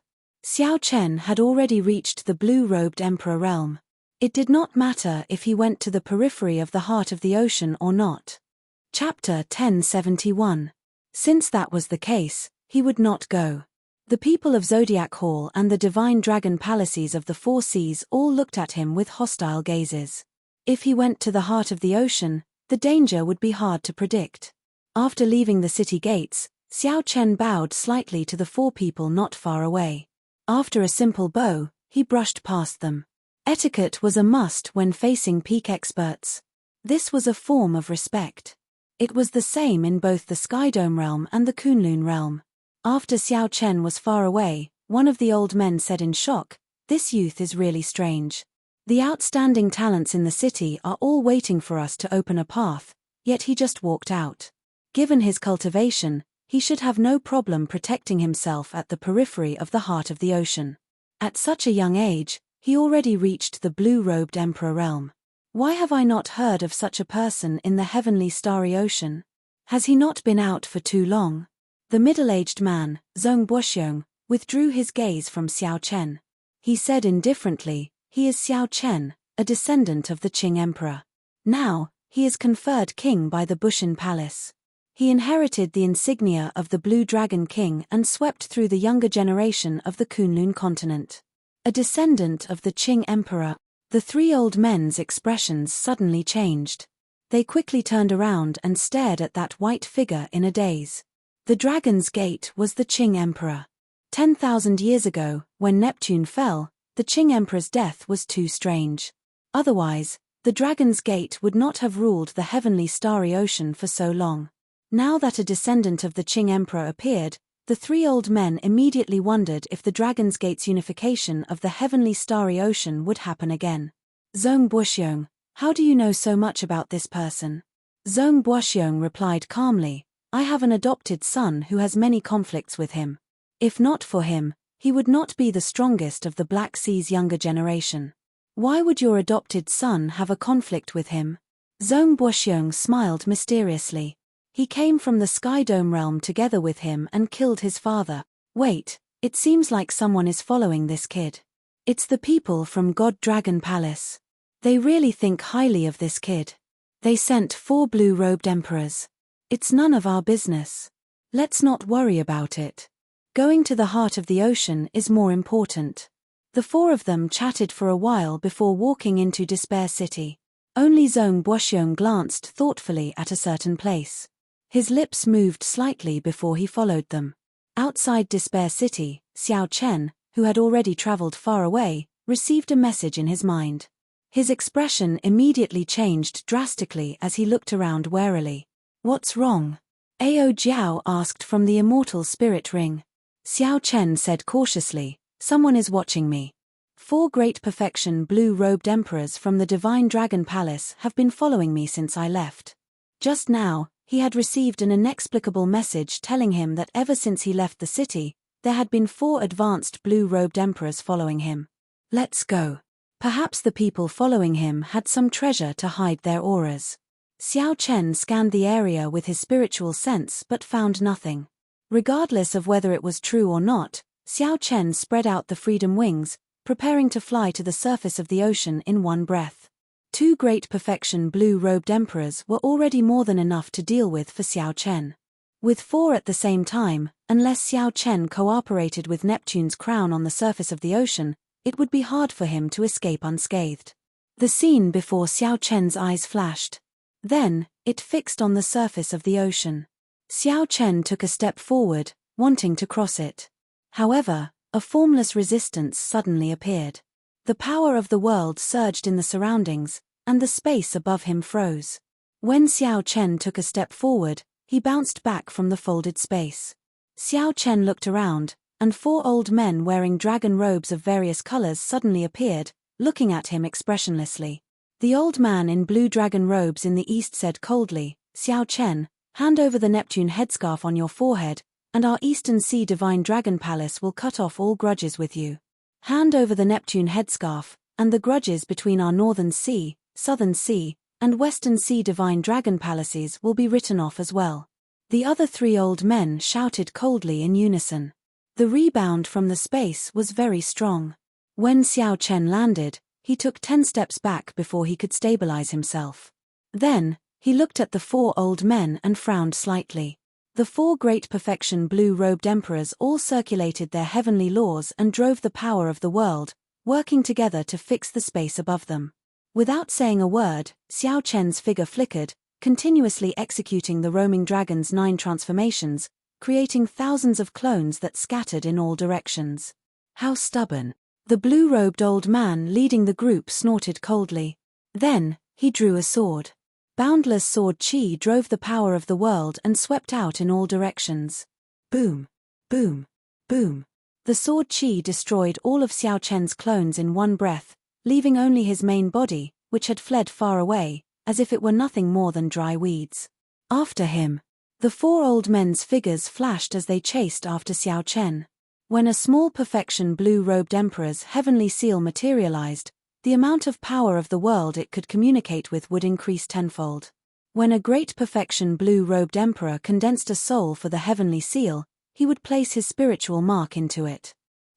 Xiao Chen had already reached the blue-robed emperor realm. It did not matter if he went to the periphery of the heart of the ocean or not. Chapter 1071. Since that was the case, he would not go. The people of Zodiac Hall and the divine dragon palaces of the 4 seas all looked at him with hostile gazes. If he went to the heart of the ocean, the danger would be hard to predict. After leaving the city gates, Xiao Chen bowed slightly to the 4 people not far away. After a simple bow, he brushed past them. Etiquette was a must when facing peak experts. This was a form of respect. It was the same in both the Skydome realm and the Kunlun realm. After Xiao Chen was far away, one of the old men said in shock, "This youth is really strange. The outstanding talents in the city are all waiting for us to open a path, yet he just walked out. Given his cultivation, he should have no problem protecting himself at the periphery of the heart of the ocean. At such a young age, he already reached the blue-robed emperor realm. Why have I not heard of such a person in the heavenly starry ocean? Has he not been out for too long?" The middle-aged man, Zhong Buoxiong, withdrew his gaze from Xiao Chen. He said indifferently, "He is Xiao Chen, a descendant of the Qing emperor. Now, he is conferred king by the Bushan Palace. He inherited the insignia of the Blue Dragon King and swept through the younger generation of the Kunlun continent. A descendant of the Qing emperor." The 3 old men's expressions suddenly changed. They quickly turned around and stared at that white figure in a daze. The Dragon's Gate was the Qing emperor. 10,000 years ago, when Neptune fell, the Qing emperor's death was too strange. Otherwise, the Dragon's Gate would not have ruled the heavenly starry ocean for so long. Now that a descendant of the Qing emperor appeared, the 3 old men immediately wondered if the Dragon's Gate's unification of the heavenly starry ocean would happen again. "Zhong Buoxiong, how do you know so much about this person?" Zhong Buoxiong replied calmly, "I have an adopted son who has many conflicts with him. If not for him, he would not be the strongest of the Black Sea's younger generation." "Why would your adopted son have a conflict with him?" Zhong Buoxiong smiled mysteriously. "He came from the Skydome realm together with him and killed his father." "Wait, it seems like someone is following this kid. It's the people from God Dragon Palace. They really think highly of this kid. They sent 4 blue-robed emperors. It's none of our business. Let's not worry about it. Going to the heart of the ocean is more important." The 4 of them chatted for a while before walking into Despair City. Only Zhong Buoxiong glanced thoughtfully at a certain place. His lips moved slightly before he followed them. Outside Despair City, Xiao Chen, who had already traveled far away, received a message in his mind. His expression immediately changed drastically as he looked around warily. "What's wrong?" Ao Jiao asked from the Immortal spirit ring. Xiao Chen said cautiously, "Someone is watching me. 4 great perfection blue-robed emperors from the Divine Dragon Palace have been following me since I left." Just now, he had received an inexplicable message telling him that ever since he left the city, there had been 4 advanced blue-robed emperors following him. "Let's go." Perhaps the people following him had some treasure to hide their auras. Xiao Chen scanned the area with his spiritual sense but found nothing. Regardless of whether it was true or not, Xiao Chen spread out the freedom wings, preparing to fly to the surface of the ocean in one breath. 2 great perfection blue-robed emperors were already more than enough to deal with for Xiao Chen. With 4 at the same time, unless Xiao Chen cooperated with Neptune's crown on the surface of the ocean, it would be hard for him to escape unscathed. The scene before Xiao Chen's eyes flashed. Then, it fixed on the surface of the ocean. Xiao Chen took a step forward, wanting to cross it. However, a formless resistance suddenly appeared. The power of the world surged in the surroundings, and the space above him froze. When Xiao Chen took a step forward, he bounced back from the folded space. Xiao Chen looked around, and 4 old men wearing dragon robes of various colors suddenly appeared, looking at him expressionlessly. The old man in blue dragon robes in the east said coldly, "Xiao Chen, hand over the Neptune headscarf on your forehead, and our Eastern Sea Divine Dragon Palace will cut off all grudges with you. Hand over the Neptune headscarf, and the grudges between our Northern Sea, Southern Sea, and Western Sea Divine Dragon Palaces will be written off as well." The other 3 old men shouted coldly in unison. The rebound from the space was very strong. When Xiao Chen landed, he took 10 steps back before he could stabilize himself. Then, he looked at the 4 old men and frowned slightly. The 4 great perfection blue-robed emperors all circulated their heavenly laws and drove the power of the world, working together to fix the space above them. Without saying a word, Xiao Chen's figure flickered, continuously executing the roaming dragon's 9 transformations, creating thousands of clones that scattered in all directions. How stubborn! The blue-robed old man leading the group snorted coldly. Then, he drew a sword. Boundless sword chi drove the power of the world and swept out in all directions. Boom! Boom! Boom! The sword chi destroyed all of Xiao Chen's clones in one breath, leaving only his main body, which had fled far away, as if it were nothing more than dry weeds. After him, the 4 old men's figures flashed as they chased after Xiao Chen. When a small perfection blue-robed emperor's heavenly seal materialized, the amount of power of the world it could communicate with would increase tenfold. When a great perfection blue-robed emperor condensed a soul for the heavenly seal, he would place his spiritual mark into it.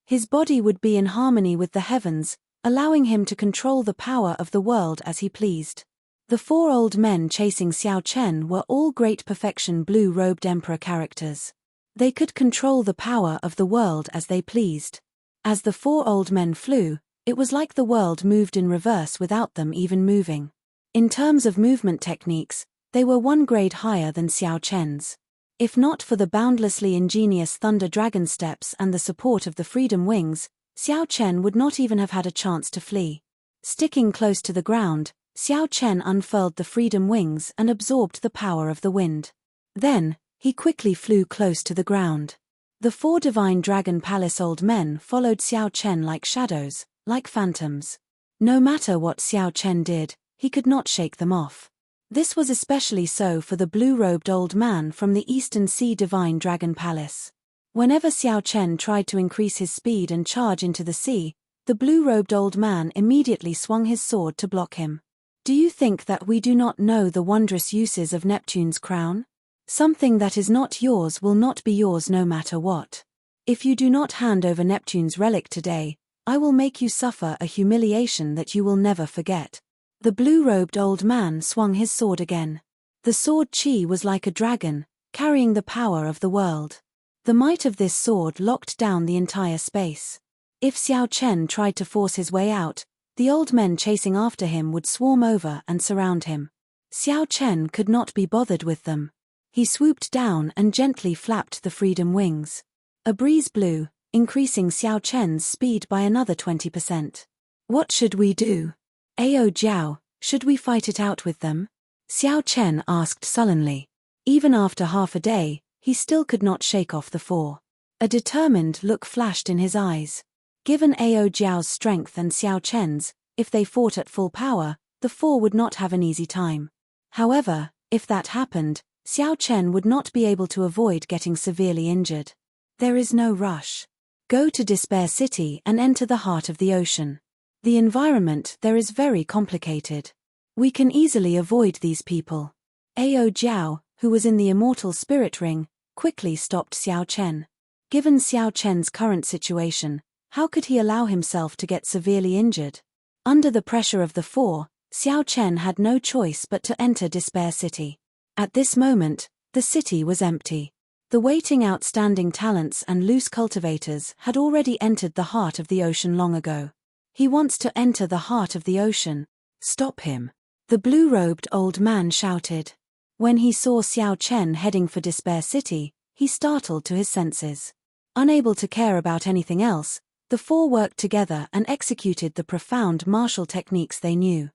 His body would be in harmony with the heavens, allowing him to control the power of the world as he pleased. The 4 old men chasing Xiao Chen were all great perfection blue-robed emperor characters. They could control the power of the world as they pleased. As the 4 old men flew, it was like the world moved in reverse without them even moving. In terms of movement techniques, they were 1 grade higher than Xiao Chen's. If not for the boundlessly ingenious thunder dragon steps and the support of the freedom wings, Xiao Chen would not even have had a chance to flee. Sticking close to the ground, Xiao Chen unfurled the freedom wings and absorbed the power of the wind. Then, he quickly flew close to the ground. The 4 Divine Dragon Palace old men followed Xiao Chen like shadows, like phantoms. No matter what Xiao Chen did, he could not shake them off. This was especially so for the blue-robed old man from the Eastern Sea Divine Dragon Palace. Whenever Xiao Chen tried to increase his speed and charge into the sea, the blue-robed old man immediately swung his sword to block him. Do you think that we do not know the wondrous uses of Neptune's crown? Something that is not yours will not be yours no matter what. If you do not hand over Neptune's relic today, I will make you suffer a humiliation that you will never forget. The blue-robed old man swung his sword again. The sword chi was like a dragon, carrying the power of the world. The might of this sword locked down the entire space. If Xiao Chen tried to force his way out, the old men chasing after him would swarm over and surround him. Xiao Chen could not be bothered with them. He swooped down and gently flapped the freedom wings. A breeze blew, increasing Xiao Chen's speed by another 20%. What should we do? Ao Jiao, should we fight it out with them? Xiao Chen asked sullenly. Even after half a day, he still could not shake off the 4. A determined look flashed in his eyes. Given Ao Jiao's strength and Xiao Chen's, if they fought at full power, the 4 would not have an easy time. However, if that happened, Xiao Chen would not be able to avoid getting severely injured. There is no rush. Go to Despair City and enter the heart of the ocean. The environment there is very complicated. We can easily avoid these people. Ao Jiao, who was in the Immortal Spirit Ring, quickly stopped Xiao Chen. Given Xiao Chen's current situation, how could he allow himself to get severely injured? Under the pressure of the 4, Xiao Chen had no choice but to enter Despair City. At this moment, the city was empty. The waiting outstanding talents and loose cultivators had already entered the heart of the ocean long ago. He wants to enter the heart of the ocean. Stop him. The blue-robed old man shouted. When he saw Xiao Chen heading for Despair City, he startled to his senses. Unable to care about anything else, the four worked together and executed the profound martial techniques they knew.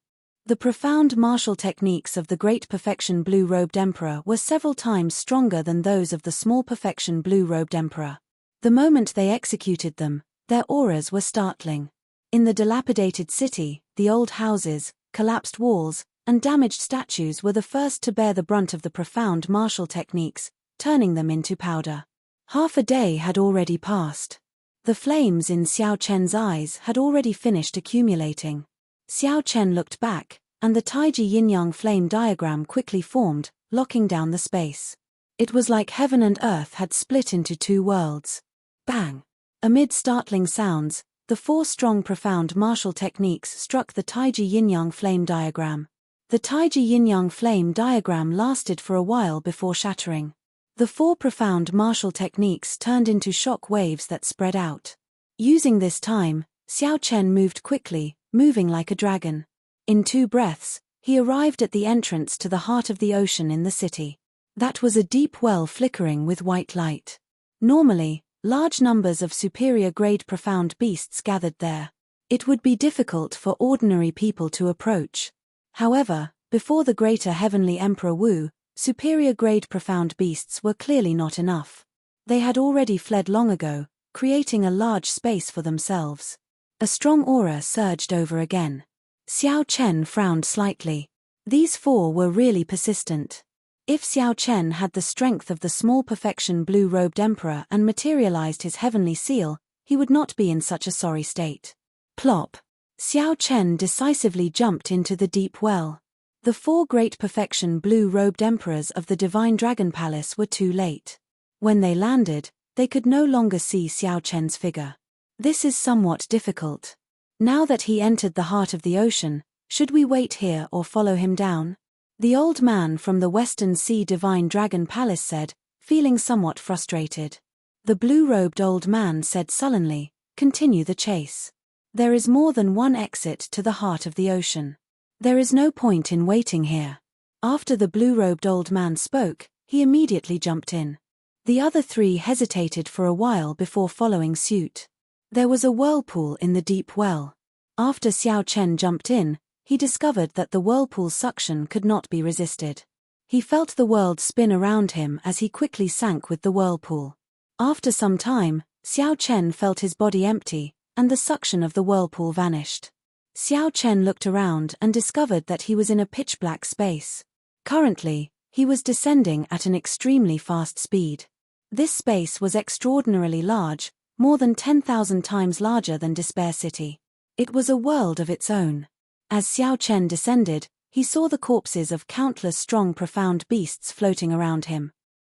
The profound martial techniques of the Great Perfection Blue-Robed Emperor were several times stronger than those of the Small Perfection Blue-Robed Emperor. The moment they executed them, their auras were startling. In the dilapidated city, the old houses, collapsed walls, and damaged statues were the first to bear the brunt of the profound martial techniques, turning them into powder. Half a day had already passed. The flames in Xiao Chen's eyes had already finished accumulating. Xiao Chen looked back, and the Taiji yin-yang flame diagram quickly formed, locking down the space. It was like heaven and earth had split into two worlds. Bang! Amid startling sounds, the four strong profound martial techniques struck the Taiji yin-yang flame diagram. The Taiji yin-yang flame diagram lasted for a while before shattering. The four profound martial techniques turned into shock waves that spread out. Using this time, Xiao Chen moved quickly, moving like a dragon. In 2 breaths, he arrived at the entrance to the heart of the ocean in the city. That was a deep well flickering with white light. Normally, large numbers of superior-grade profound beasts gathered there. It would be difficult for ordinary people to approach. However, before the greater heavenly Emperor Wu, superior-grade profound beasts were clearly not enough. They had already fled long ago, creating a large space for themselves. A strong aura surged over again. Xiao Chen frowned slightly. These four were really persistent. If Xiao Chen had the strength of the Small Perfection Blue-Robed Emperor and materialized his heavenly seal, he would not be in such a sorry state. Plop! Xiao Chen decisively jumped into the deep well. The 4 Great Perfection Blue-Robed Emperors of the Divine Dragon Palace were too late. When they landed, they could no longer see Xiao Chen's figure. This is somewhat difficult. Now that he entered the heart of the ocean, should we wait here or follow him down? The old man from the Western Sea Divine Dragon Palace said, feeling somewhat frustrated. The blue-robed old man said sullenly, "Continue the chase. There is more than one exit to the heart of the ocean. There is no point in waiting here." After the blue-robed old man spoke, he immediately jumped in. The other 3 hesitated for a while before following suit. There was a whirlpool in the deep well. After Xiao Chen jumped in, he discovered that the whirlpool's suction could not be resisted. He felt the world spin around him as he quickly sank with the whirlpool. After some time, Xiao Chen felt his body empty, and the suction of the whirlpool vanished. Xiao Chen looked around and discovered that he was in a pitch-black space. Currently, he was descending at an extremely fast speed. This space was extraordinarily large, more than 10,000 times larger than Despair City. It was a world of its own. As Xiao Chen descended, he saw the corpses of countless strong profound beasts floating around him.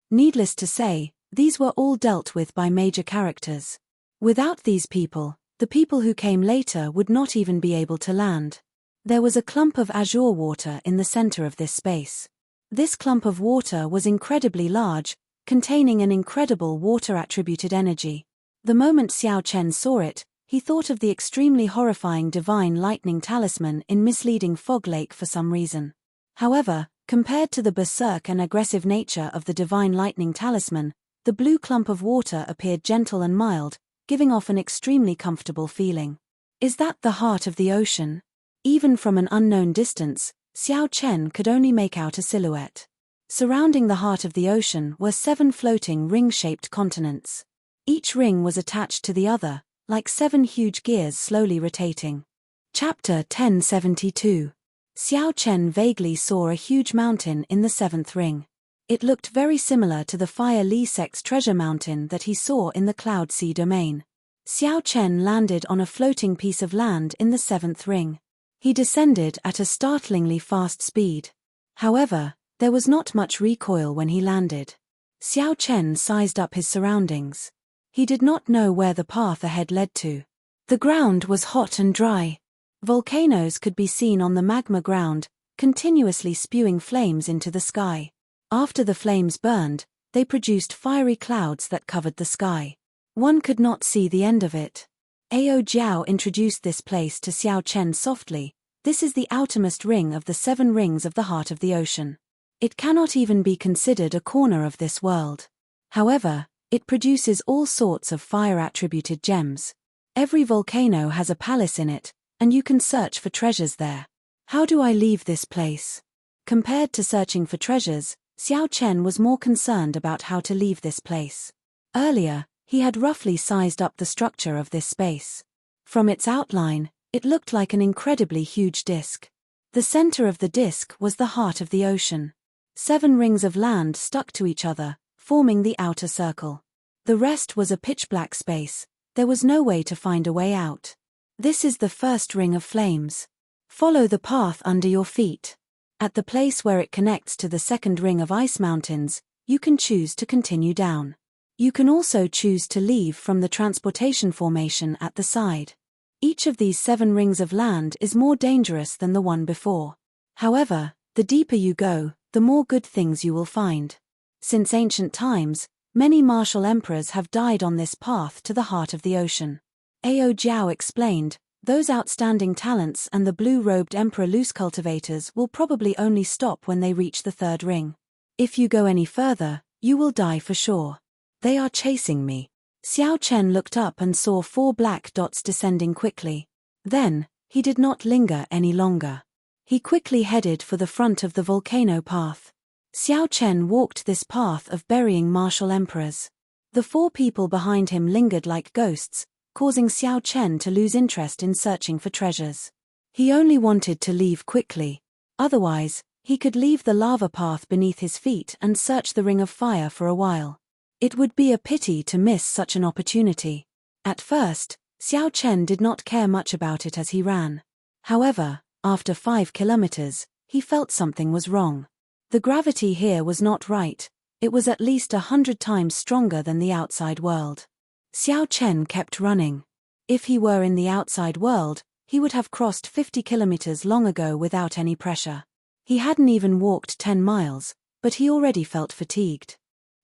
Needless to say, these were all dealt with by major characters. Without these people, the people who came later would not even be able to land. There was a clump of azure water in the center of this space. This clump of water was incredibly large, containing an incredible water-attributed energy. The moment Xiao Chen saw it, he thought of the extremely horrifying divine lightning talisman in misleading Fog Lake for some reason. However, compared to the berserk and aggressive nature of the divine lightning talisman, the blue clump of water appeared gentle and mild, giving off an extremely comfortable feeling. Is that the heart of the ocean? Even from an unknown distance, Xiao Chen could only make out a silhouette. Surrounding the heart of the ocean were 7 floating ring-shaped continents. Each ring was attached to the other, like 7 huge gears slowly rotating. Chapter 1072. Xiao Chen vaguely saw a huge mountain in the 7th ring. It looked very similar to the Fire Li Sect's treasure mountain that he saw in the Cloud Sea domain. Xiao Chen landed on a floating piece of land in the 7th ring. He descended at a startlingly fast speed. However, there was not much recoil when he landed. Xiao Chen sized up his surroundings. He did not know where the path ahead led to. The ground was hot and dry. Volcanoes could be seen on the magma ground, continuously spewing flames into the sky. After the flames burned, they produced fiery clouds that covered the sky. One could not see the end of it. Ao Jiao introduced this place to Xiao Chen softly. This is the outermost ring of the 7 rings of the heart of the ocean. It cannot even be considered a corner of this world. However, it produces all sorts of fire-attributed gems. Every volcano has a palace in it, and you can search for treasures there. How do I leave this place? Compared to searching for treasures, Xiao Chen was more concerned about how to leave this place. Earlier, he had roughly sized up the structure of this space. From its outline, it looked like an incredibly huge disk. The center of the disk was the heart of the ocean. 7 rings of land stuck to each other, forming the outer circle. The rest was a pitch-black space. There was no way to find a way out. This is the first ring of flames. Follow the path under your feet. At the place where it connects to the second ring of ice mountains, you can choose to continue down. You can also choose to leave from the transportation formation at the side. Each of these 7 rings of land is more dangerous than the one before. However, the deeper you go, the more good things you will find. Since ancient times, many martial emperors have died on this path to the heart of the ocean. Ao Jiao explained, those outstanding talents and the blue-robed emperor loose cultivators will probably only stop when they reach the 3rd ring. If you go any further, you will die for sure. They are chasing me. Xiao Chen looked up and saw 4 black dots descending quickly. Then, he did not linger any longer. He quickly headed for the front of the volcano path. Xiao Chen walked this path of burying martial emperors. The 4 people behind him lingered like ghosts, causing Xiao Chen to lose interest in searching for treasures. He only wanted to leave quickly. Otherwise, he could leave the lava path beneath his feet and search the ring of fire for a while. It would be a pity to miss such an opportunity. At first, Xiao Chen did not care much about it as he ran. However, after 5 kilometers, he felt something was wrong. The gravity here was not right. It was at least 100 times stronger than the outside world. Xiao Chen kept running. If he were in the outside world, he would have crossed 50 kilometers long ago without any pressure. He hadn't even walked 10 miles, but he already felt fatigued.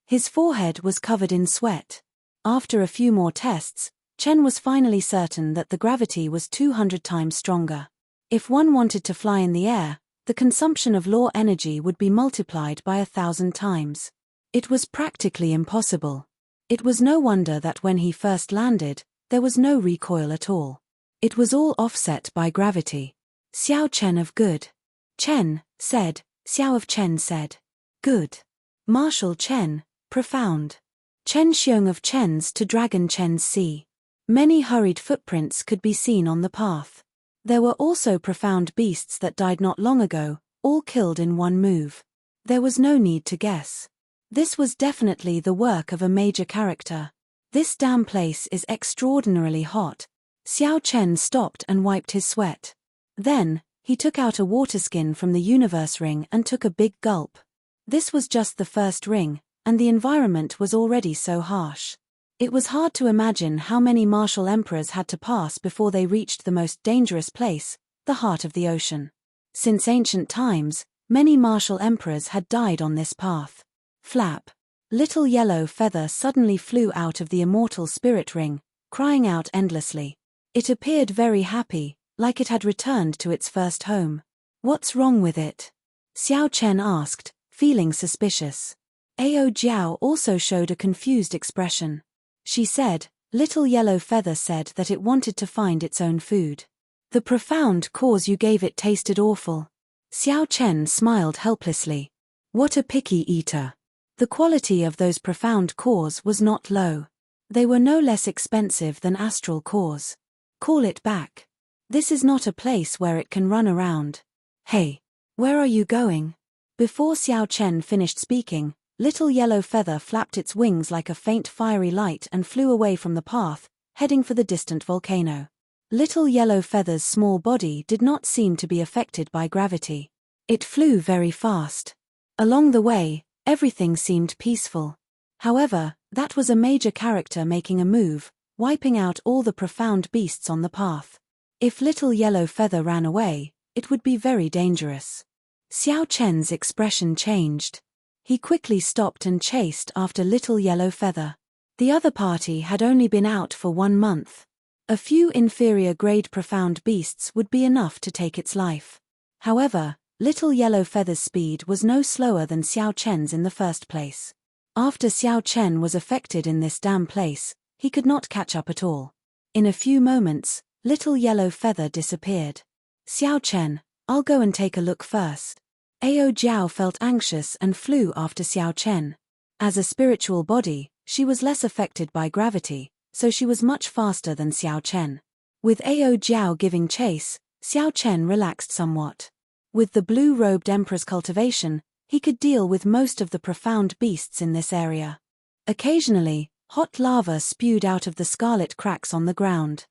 His forehead was covered in sweat. After a few more tests, Chen was finally certain that the gravity was 200 times stronger. If one wanted to fly in the air, the consumption of law energy would be multiplied by 1,000 times. It was practically impossible. It was no wonder that when he first landed, there was no recoil at all. It was all offset by gravity. Xiao Chen of good. Chen, said. Xiao of Chen said. Good. Marshal Chen, profound. Chen Xiong of Chen's to Dragon Chen's Sea. Many hurried footprints could be seen on the path. There were also profound beasts that died not long ago, all killed in one move. There was no need to guess. This was definitely the work of a major character. This damn place is extraordinarily hot. Xiao Chen stopped and wiped his sweat. Then, he took out a water skin from the universe ring and took a big gulp. This was just the first ring, and the environment was already so harsh. It was hard to imagine how many martial emperors had to pass before they reached the most dangerous place, the heart of the ocean. Since ancient times, many martial emperors had died on this path. Flap. Little yellow feather suddenly flew out of the immortal spirit ring, crying out endlessly. It appeared very happy, like it had returned to its first home. What's wrong with it? Xiao Chen asked, feeling suspicious. Ao Jiao also showed a confused expression. She said, Little yellow feather said that it wanted to find its own food. The profound cause you gave it tasted awful. Xiao Chen smiled helplessly. What a picky eater. The quality of those profound cores was not low. They were no less expensive than astral cores. Call it back. This is not a place where it can run around. Hey, where are you going? Before Xiao Chen finished speaking, Little yellow feather flapped its wings like a faint fiery light and flew away from the path, heading for the distant volcano. Little yellow feather's small body did not seem to be affected by gravity. It flew very fast. Along the way, everything seemed peaceful. However, that was a major character making a move, wiping out all the profound beasts on the path. If Little Yellow Feather ran away, it would be very dangerous. Xiao Chen's expression changed. He quickly stopped and chased after Little Yellow Feather. The other party had only been out for 1 month. A few inferior-grade profound beasts would be enough to take its life. However, Little Yellow Feather's speed was no slower than Xiao Chen's in the first place. After Xiao Chen was affected in this damn place, he could not catch up at all. In a few moments, Little Yellow Feather disappeared. Xiao Chen, I'll go and take a look first. Ao Jiao felt anxious and flew after Xiao Chen. As a spiritual body, she was less affected by gravity, so she was much faster than Xiao Chen. With Ao Jiao giving chase, Xiao Chen relaxed somewhat. With the blue-robed Emperor's cultivation, he could deal with most of the profound beasts in this area. Occasionally, hot lava spewed out of the scarlet cracks on the ground.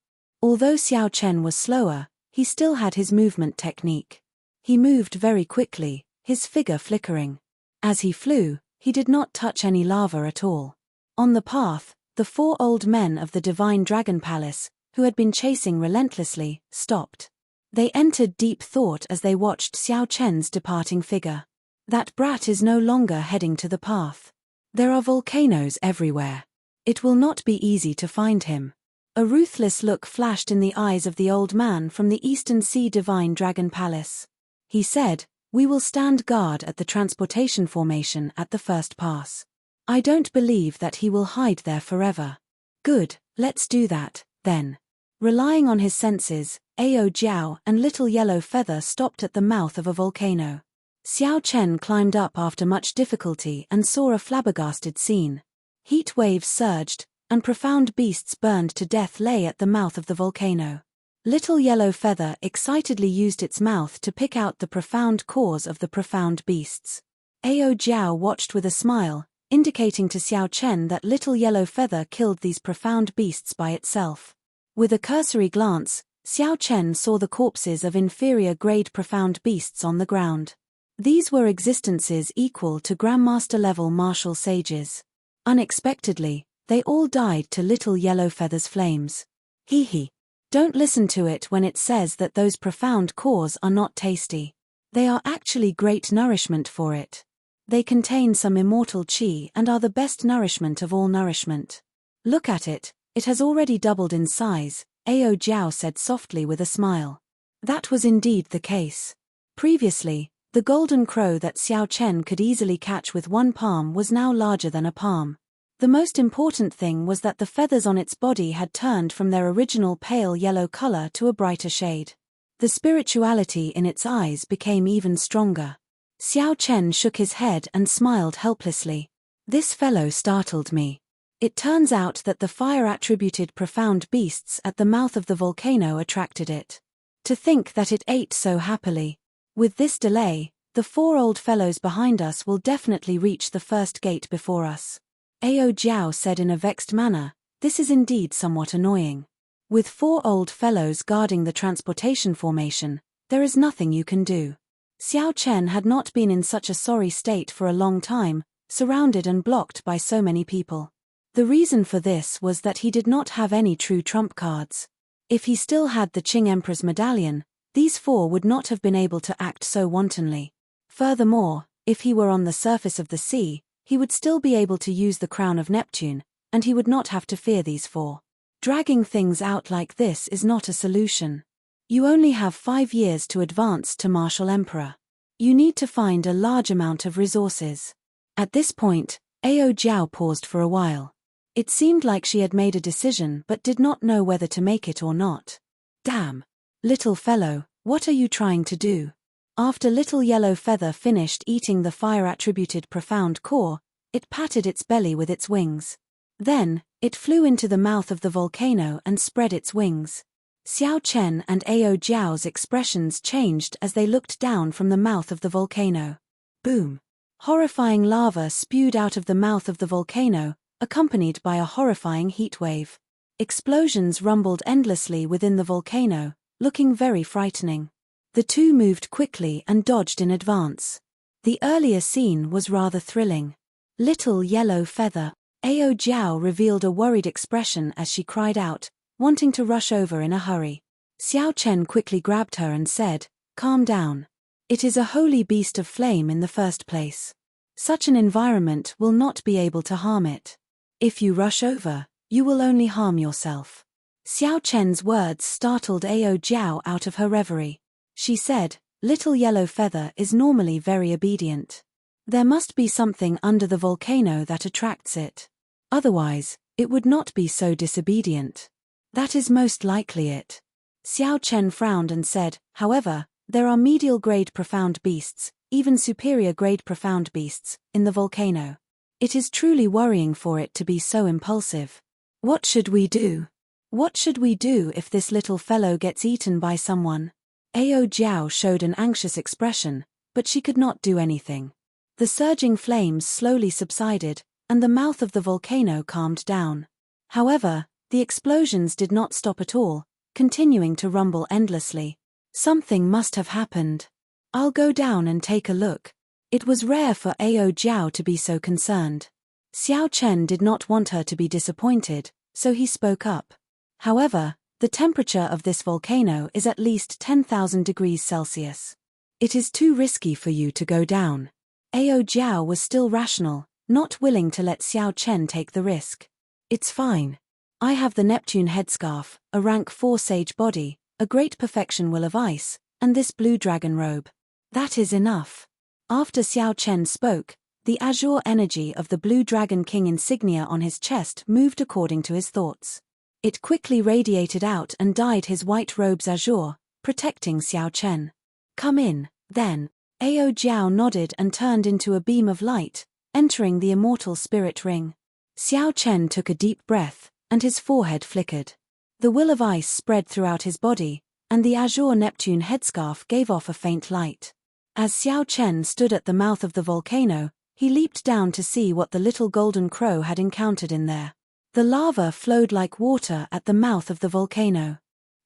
Although Xiao Chen was slower, he still had his movement technique. He moved very quickly, his figure flickering. As he flew, he did not touch any lava at all. On the path, the 4 old men of the Divine Dragon Palace, who had been chasing relentlessly, stopped. They entered deep thought as they watched Xiao Chen's departing figure. That brat is no longer heading to the path. There are volcanoes everywhere. It will not be easy to find him. A ruthless look flashed in the eyes of the old man from the Eastern Sea Divine Dragon Palace. He said, "We will stand guard at the transportation formation at the first pass. I don't believe that he will hide there forever." "Good, let's do that, then." Relying on his senses, Ao Jiao and Little Yellow Feather stopped at the mouth of a volcano. Xiao Chen climbed up after much difficulty and saw a flabbergasted scene. Heat waves surged, and profound beasts burned to death lay at the mouth of the volcano. Little Yellow Feather excitedly used its mouth to pick out the profound cause of the profound beasts. Ao Jiao watched with a smile, indicating to Xiao Chen that Little Yellow Feather killed these profound beasts by itself. With a cursory glance, Xiao Chen saw the corpses of inferior-grade profound beasts on the ground. These were existences equal to Grandmaster-level martial sages. Unexpectedly, they all died to Little Yellow Feather's flames. Hee hee. Don't listen to it when it says that those profound cores are not tasty. They are actually great nourishment for it. They contain some immortal qi and are the best nourishment of all nourishment. Look at it, it has already doubled in size, Ao Jiao said softly with a smile. That was indeed the case. Previously, the golden crow that Xiao Chen could easily catch with one palm was now larger than a palm. The most important thing was that the feathers on its body had turned from their original pale yellow color to a brighter shade. The spirituality in its eyes became even stronger. Xiao Chen shook his head and smiled helplessly. This fellow startled me. It turns out that the fire-attributed profound beasts at the mouth of the volcano attracted it. To think that it ate so happily. With this delay, the 4 old fellows behind us will definitely reach the first gate before us. Ao Jiao said in a vexed manner, "This is indeed somewhat annoying. With 4 old fellows guarding the transportation formation, there is nothing you can do." Xiao Chen had not been in such a sorry state for a long time, surrounded and blocked by so many people. The reason for this was that he did not have any true trump cards. If he still had the Qing Emperor's medallion, these 4 would not have been able to act so wantonly. Furthermore, if he were on the surface of the sea, he would still be able to use the crown of Neptune, and he would not have to fear these 4. Dragging things out like this is not a solution. You only have 5 years to advance to Martial Emperor. You need to find a large amount of resources. At this point, Ao Jiao paused for a while. It seemed like she had made a decision but did not know whether to make it or not. Damn. Little fellow, what are you trying to do? After Little Yellow Feather finished eating the fire-attributed profound core, it patted its belly with its wings. Then, it flew into the mouth of the volcano and spread its wings. Xiao Chen and Ao Jiao's expressions changed as they looked down from the mouth of the volcano. Boom! Horrifying lava spewed out of the mouth of the volcano, accompanied by a horrifying heat wave. Explosions rumbled endlessly within the volcano, looking very frightening. The 2 moved quickly and dodged in advance. The earlier scene was rather thrilling. Little Yellow Feather. Ao Jiao revealed a worried expression as she cried out, wanting to rush over in a hurry. Xiao Chen quickly grabbed her and said, "Calm down. It is a holy beast of flame in the first place. Such an environment will not be able to harm it. If you rush over, you will only harm yourself." Xiao Chen's words startled Ao Jiao out of her reverie. She said, "Little Yellow Feather is normally very obedient. There must be something under the volcano that attracts it. Otherwise, it would not be so disobedient. That is most likely it." Xiao Chen frowned and said, "However, there are medial-grade profound beasts, even superior-grade profound beasts, in the volcano. It is truly worrying for it to be so impulsive. What should we do? What should we do if this little fellow gets eaten by someone?" Ao Jiao showed an anxious expression, but she could not do anything. The surging flames slowly subsided, and the mouth of the volcano calmed down. However, the explosions did not stop at all, continuing to rumble endlessly. Something must have happened. "I'll go down and take a look." It was rare for Ao Jiao to be so concerned. Xiao Chen did not want her to be disappointed, so he spoke up. "However, the temperature of this volcano is at least 10,000 degrees Celsius. It is too risky for you to go down." Ao Jiao was still rational, not willing to let Xiao Chen take the risk. "It's fine. I have the Neptune headscarf, a rank 4 sage body, a great perfection will of ice, and this blue dragon robe. That is enough." After Xiao Chen spoke, the azure energy of the blue dragon king insignia on his chest moved according to his thoughts. It quickly radiated out and dyed his white robe's azure, protecting Xiao Chen. "Come in, then." Ao Jiao nodded and turned into a beam of light, entering the immortal spirit ring. Xiao Chen took a deep breath, and his forehead flickered. The will of ice spread throughout his body, and the azure Neptune headscarf gave off a faint light. As Xiao Chen stood at the mouth of the volcano, he leaped down to see what the little golden crow had encountered in there. The lava flowed like water at the mouth of the volcano.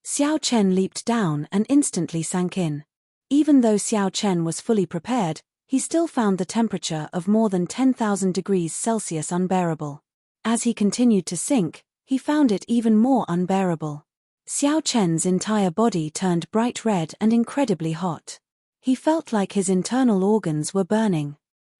Xiao Chen leaped down and instantly sank in. Even though Xiao Chen was fully prepared, he still found the temperature of more than 10,000 degrees Celsius unbearable. As he continued to sink, he found it even more unbearable. Xiao Chen's entire body turned bright red and incredibly hot. He felt like his internal organs were burning.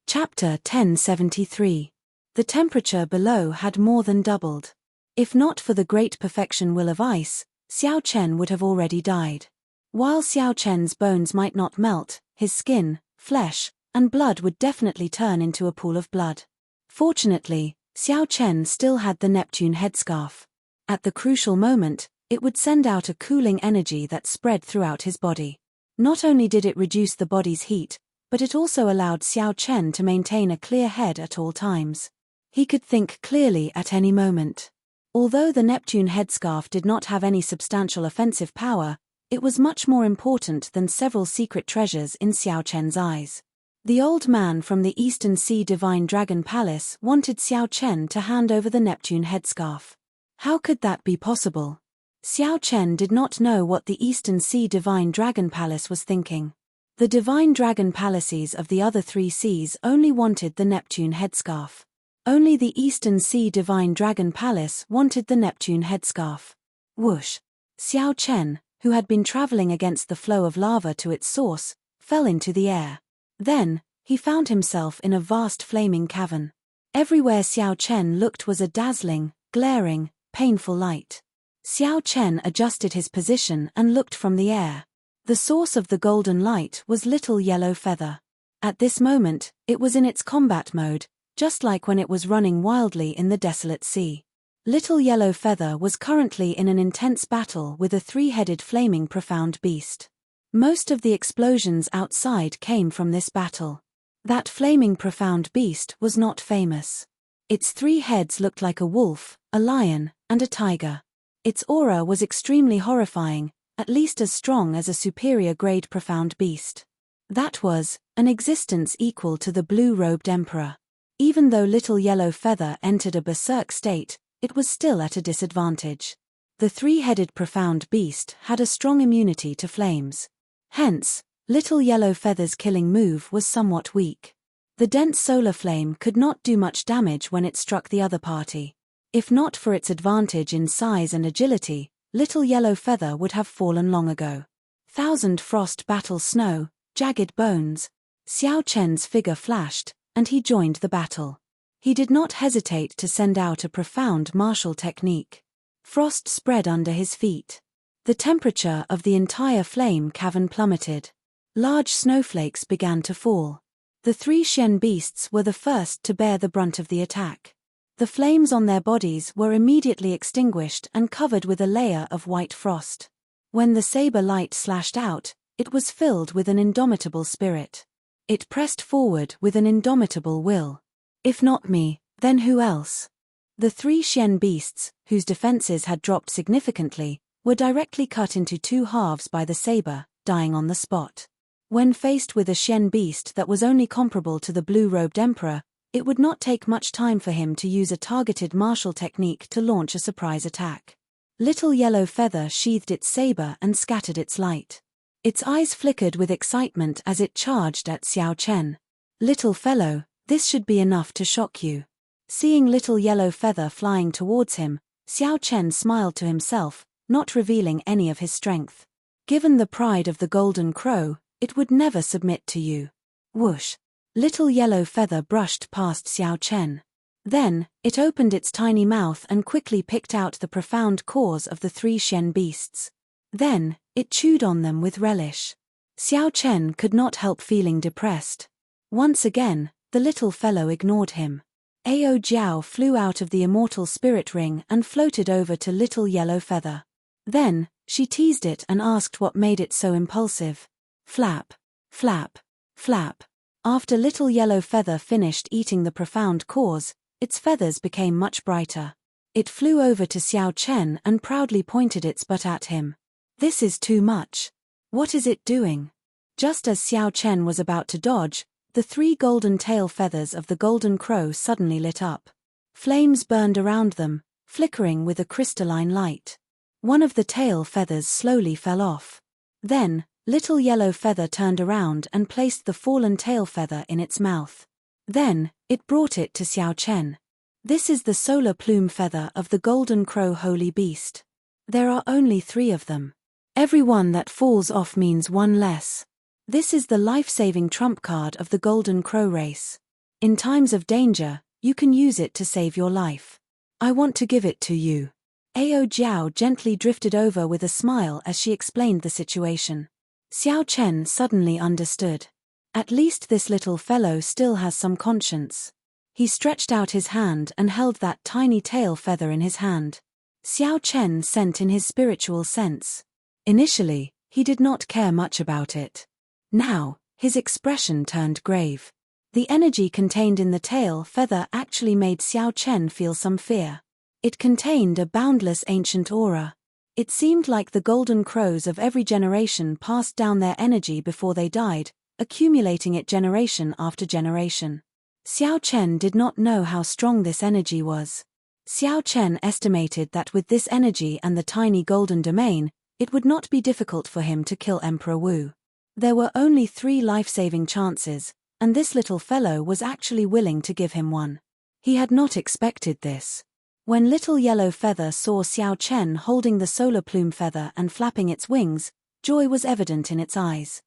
Chapter 1073. The temperature below had more than doubled. If not for the great perfection will of ice, Xiao Chen would have already died. While Xiao Chen's bones might not melt, his skin, flesh, and blood would definitely turn into a pool of blood. Fortunately, Xiao Chen still had the Neptune headscarf. At the crucial moment, it would send out a cooling energy that spread throughout his body. Not only did it reduce the body's heat, but it also allowed Xiao Chen to maintain a clear head at all times. He could think clearly at any moment. Although the Neptune headscarf did not have any substantial offensive power, it was much more important than several secret treasures in Xiao Chen's eyes. The old man from the Eastern Sea Divine Dragon Palace wanted Xiao Chen to hand over the Neptune headscarf. How could that be possible? Xiao Chen did not know what the Eastern Sea Divine Dragon Palace was thinking. The Divine Dragon Palaces of the other 3 seas only wanted the Neptune headscarf. Only the Eastern Sea Divine Dragon Palace wanted the Neptune headscarf. Whoosh! Xiao Chen, who had been traveling against the flow of lava to its source, fell into the air. Then, he found himself in a vast flaming cavern. Everywhere Xiao Chen looked was a dazzling, glaring, painful light. Xiao Chen adjusted his position and looked from the air. The source of the golden light was Little Yellow Feather. At this moment, it was in its combat mode, just like when it was running wildly in the desolate sea. Little Yellow Feather was currently in an intense battle with a 3-headed flaming profound beast. Most of the explosions outside came from this battle. That flaming profound beast was not famous. Its 3 heads looked like a wolf, a lion, and a tiger. Its aura was extremely horrifying, at least as strong as a superior-grade profound beast. That was an existence equal to the blue-robed emperor. Even though Little Yellow Feather entered a berserk state, it was still at a disadvantage. The 3-headed profound beast had a strong immunity to flames. Hence, Little Yellow Feather's killing move was somewhat weak. The dense solar flame could not do much damage when it struck the other party. If not for its advantage in size and agility, Little Yellow Feather would have fallen long ago. Thousand frost battle snow, jagged bones. Xiao Chen's figure flashed, and he joined the battle. He did not hesitate to send out a profound martial technique. Frost spread under his feet. The temperature of the entire flame cavern plummeted. Large snowflakes began to fall. The three Xian beasts were the first to bear the brunt of the attack. The flames on their bodies were immediately extinguished and covered with a layer of white frost. When the saber light slashed out, it was filled with an indomitable spirit. It pressed forward with an indomitable will. If not me, then who else? The three Xian beasts, whose defenses had dropped significantly, were directly cut into two halves by the saber, dying on the spot. When faced with a Xian beast that was only comparable to the blue-robed emperor, it would not take much time for him to use a targeted martial technique to launch a surprise attack. Little Yellow Feather sheathed its saber and scattered its light. Its eyes flickered with excitement as it charged at Xiao Chen. Little fellow, this should be enough to shock you. Seeing Little Yellow Feather flying towards him, Xiao Chen smiled to himself, not revealing any of his strength. Given the pride of the Golden Crow, it would never submit to you. Whoosh! Little Yellow Feather brushed past Xiao Chen. Then, it opened its tiny mouth and quickly picked out the profound cores of the three Xian beasts. Then, it chewed on them with relish. Xiao Chen could not help feeling depressed. Once again, the little fellow ignored him. Ao Jiao flew out of the Immortal Spirit Ring and floated over to Little Yellow Feather. Then, she teased it and asked what made it so impulsive. Flap, flap, flap. After Little Yellow Feather finished eating the profound cores, its feathers became much brighter. It flew over to Xiao Chen and proudly pointed its butt at him. This is too much. What is it doing? Just as Xiao Chen was about to dodge, the three golden tail feathers of the Golden Crow suddenly lit up. Flames burned around them, flickering with a crystalline light. One of the tail feathers slowly fell off. Then, Little Yellow Feather turned around and placed the fallen tail feather in its mouth. Then, it brought it to Xiao Chen. This is the solar plume feather of the Golden Crow holy beast. There are only 3 of them. Every one that falls off means one less. This is the life-saving trump card of the Golden Crow race. In times of danger, you can use it to save your life. I want to give it to you. Ao Jiao gently drifted over with a smile as she explained the situation. Xiao Chen suddenly understood. At least this little fellow still has some conscience. He stretched out his hand and held that tiny tail feather in his hand. Xiao Chen sent in his spiritual sense. Initially, he did not care much about it. Now, his expression turned grave. The energy contained in the tail feather actually made Xiao Chen feel some fear. It contained a boundless ancient aura. It seemed like the golden crows of every generation passed down their energy before they died, accumulating it generation after generation. Xiao Chen did not know how strong this energy was. Xiao Chen estimated that with this energy and the tiny golden domain, it would not be difficult for him to kill Emperor Wu. There were only 3 life-saving chances, and this little fellow was actually willing to give him one. He had not expected this. When Little Yellow Feather saw Xiao Chen holding the solar plume feather and flapping its wings, joy was evident in its eyes.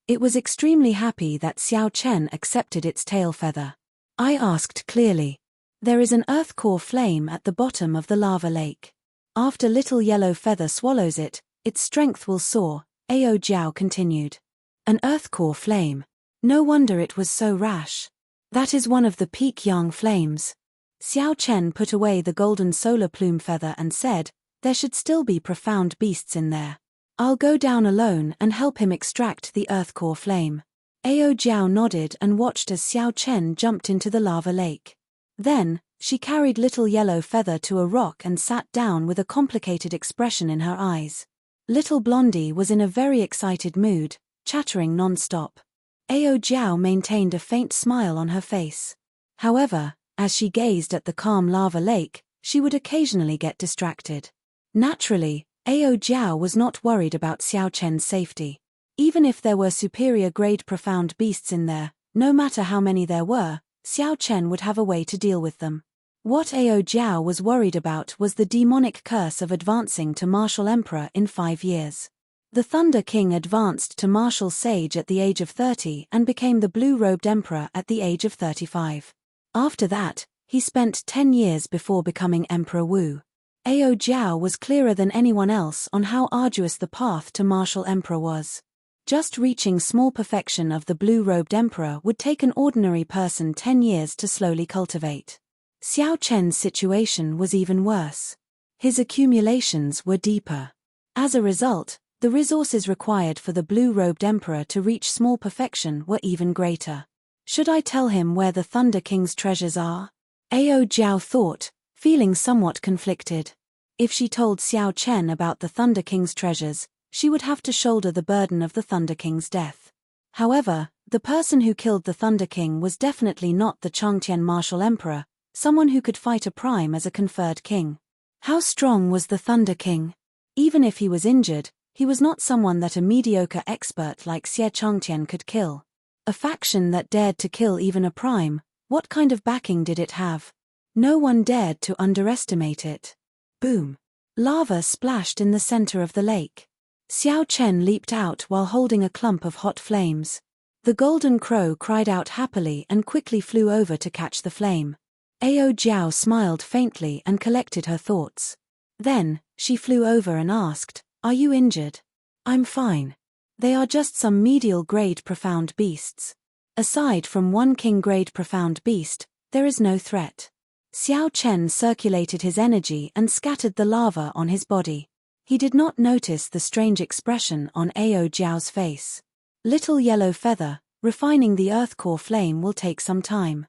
It was extremely happy that Xiao Chen accepted its tail feather. I asked clearly. There is an earth core flame at the bottom of the lava lake. After Little Yellow Feather swallows it, its strength will soar, Ao Jiao continued. An earth core flame. No wonder it was so rash. That is one of the peak yang flames. Xiao Chen put away the golden solar plume feather and said, there should still be profound beasts in there. I'll go down alone and help him extract the earth core flame. Ao Jiao nodded and watched as Xiao Chen jumped into the lava lake. Then, she carried Little Yellow Feather to a rock and sat down with a complicated expression in her eyes. Little Blondie was in a very excited mood, chattering non-stop. Ao Jiao maintained a faint smile on her face. However, as she gazed at the calm lava lake, she would occasionally get distracted. Naturally, Ao Jiao was not worried about Xiao Chen's safety. Even if there were superior-grade profound beasts in there, no matter how many there were, Xiao Chen would have a way to deal with them. What Ao Jiao was worried about was the demonic curse of advancing to martial emperor in 5 years. The Thunder King advanced to martial sage at the age of 30 and became the blue-robed emperor at the age of 35. After that, he spent 10 years before becoming Emperor Wu. Ao Jiao was clearer than anyone else on how arduous the path to martial emperor was. Just reaching small perfection of the blue-robed emperor would take an ordinary person 10 years to slowly cultivate. Xiao Chen's situation was even worse. His accumulations were deeper. As a result, the resources required for the blue-robed emperor to reach small perfection were even greater. Should I tell him where the Thunder King's treasures are? Ao Jiao thought, feeling somewhat conflicted. If she told Xiao Chen about the Thunder King's treasures, she would have to shoulder the burden of the Thunder King's death. However, the person who killed the Thunder King was definitely not the Chongtian martial emperor, someone who could fight a prime as a conferred king. How strong was the Thunder King? Even if he was injured, he was not someone that a mediocre expert like Xie Chongtian could kill. A faction that dared to kill even a prime, what kind of backing did it have? No one dared to underestimate it. Boom! Lava splashed in the center of the lake. Xiao Chen leaped out while holding a clump of hot flames. The golden crow cried out happily and quickly flew over to catch the flame. Ao Jiao smiled faintly and collected her thoughts. Then, she flew over and asked, "Are you injured?" "I'm fine. They are just some medial-grade profound beasts. Aside from one king-grade profound beast, there is no threat." Xiao Chen circulated his energy and scattered the lava on his body. He did not notice the strange expression on Ao Jiao's face. "Little yellow feather, refining the earth core flame will take some time.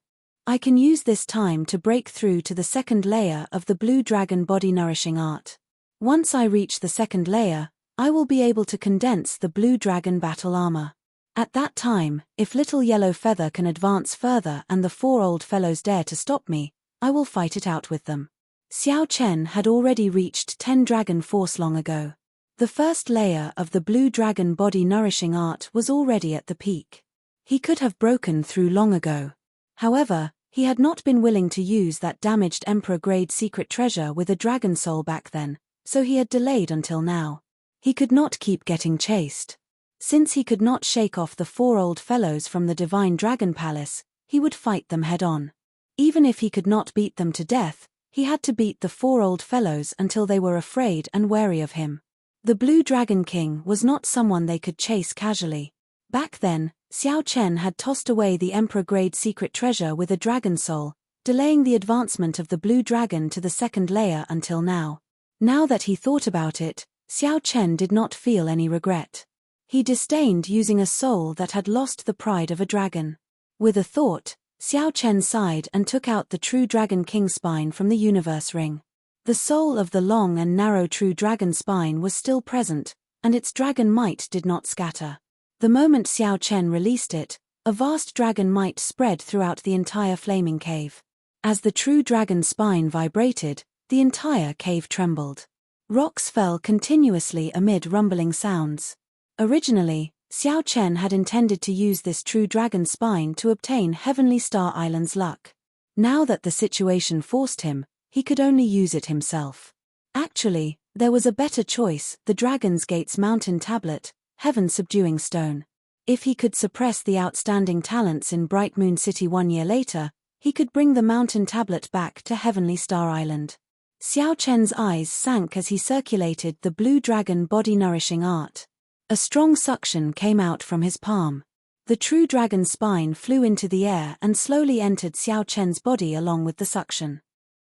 I can use this time to break through to the second layer of the blue dragon body nourishing art. Once I reach the second layer, I will be able to condense the blue dragon battle armor. At that time, if little yellow feather can advance further and the 4 old fellows dare to stop me, I will fight it out with them." Xiao Chen had already reached 10 dragon force long ago. The first layer of the blue dragon body nourishing art was already at the peak. He could have broken through long ago. However, he had not been willing to use that damaged emperor-grade secret treasure with a dragon soul back then, so he had delayed until now. He could not keep getting chased. Since he could not shake off the 4 old fellows from the Divine Dragon Palace, he would fight them head-on. Even if he could not beat them to death, he had to beat the 4 old fellows until they were afraid and wary of him. The Blue Dragon King was not someone they could chase casually. Back then, Xiao Chen had tossed away the emperor-grade secret treasure with a dragon soul, delaying the advancement of the blue dragon to the second layer until now. Now that he thought about it, Xiao Chen did not feel any regret. He disdained using a soul that had lost the pride of a dragon. With a thought, Xiao Chen sighed and took out the true Dragon King spine from the universe ring. The soul of the long and narrow true dragon spine was still present, and its dragon might did not scatter. The moment Xiao Chen released it, a vast dragon might spread throughout the entire flaming cave. As the true dragon spine vibrated, the entire cave trembled. Rocks fell continuously amid rumbling sounds. Originally, Xiao Chen had intended to use this true dragon spine to obtain Heavenly Star Island's luck. Now that the situation forced him, he could only use it himself. Actually, there was a better choice, the Dragon's Gate's mountain tablet, Heaven Subduing Stone. If he could suppress the outstanding talents in Bright Moon City 1 year later, he could bring the mountain tablet back to Heavenly Star Island. Xiao Chen's eyes sank as he circulated the blue dragon body nourishing art. A strong suction came out from his palm. The true dragon spine flew into the air and slowly entered Xiao Chen's body along with the suction.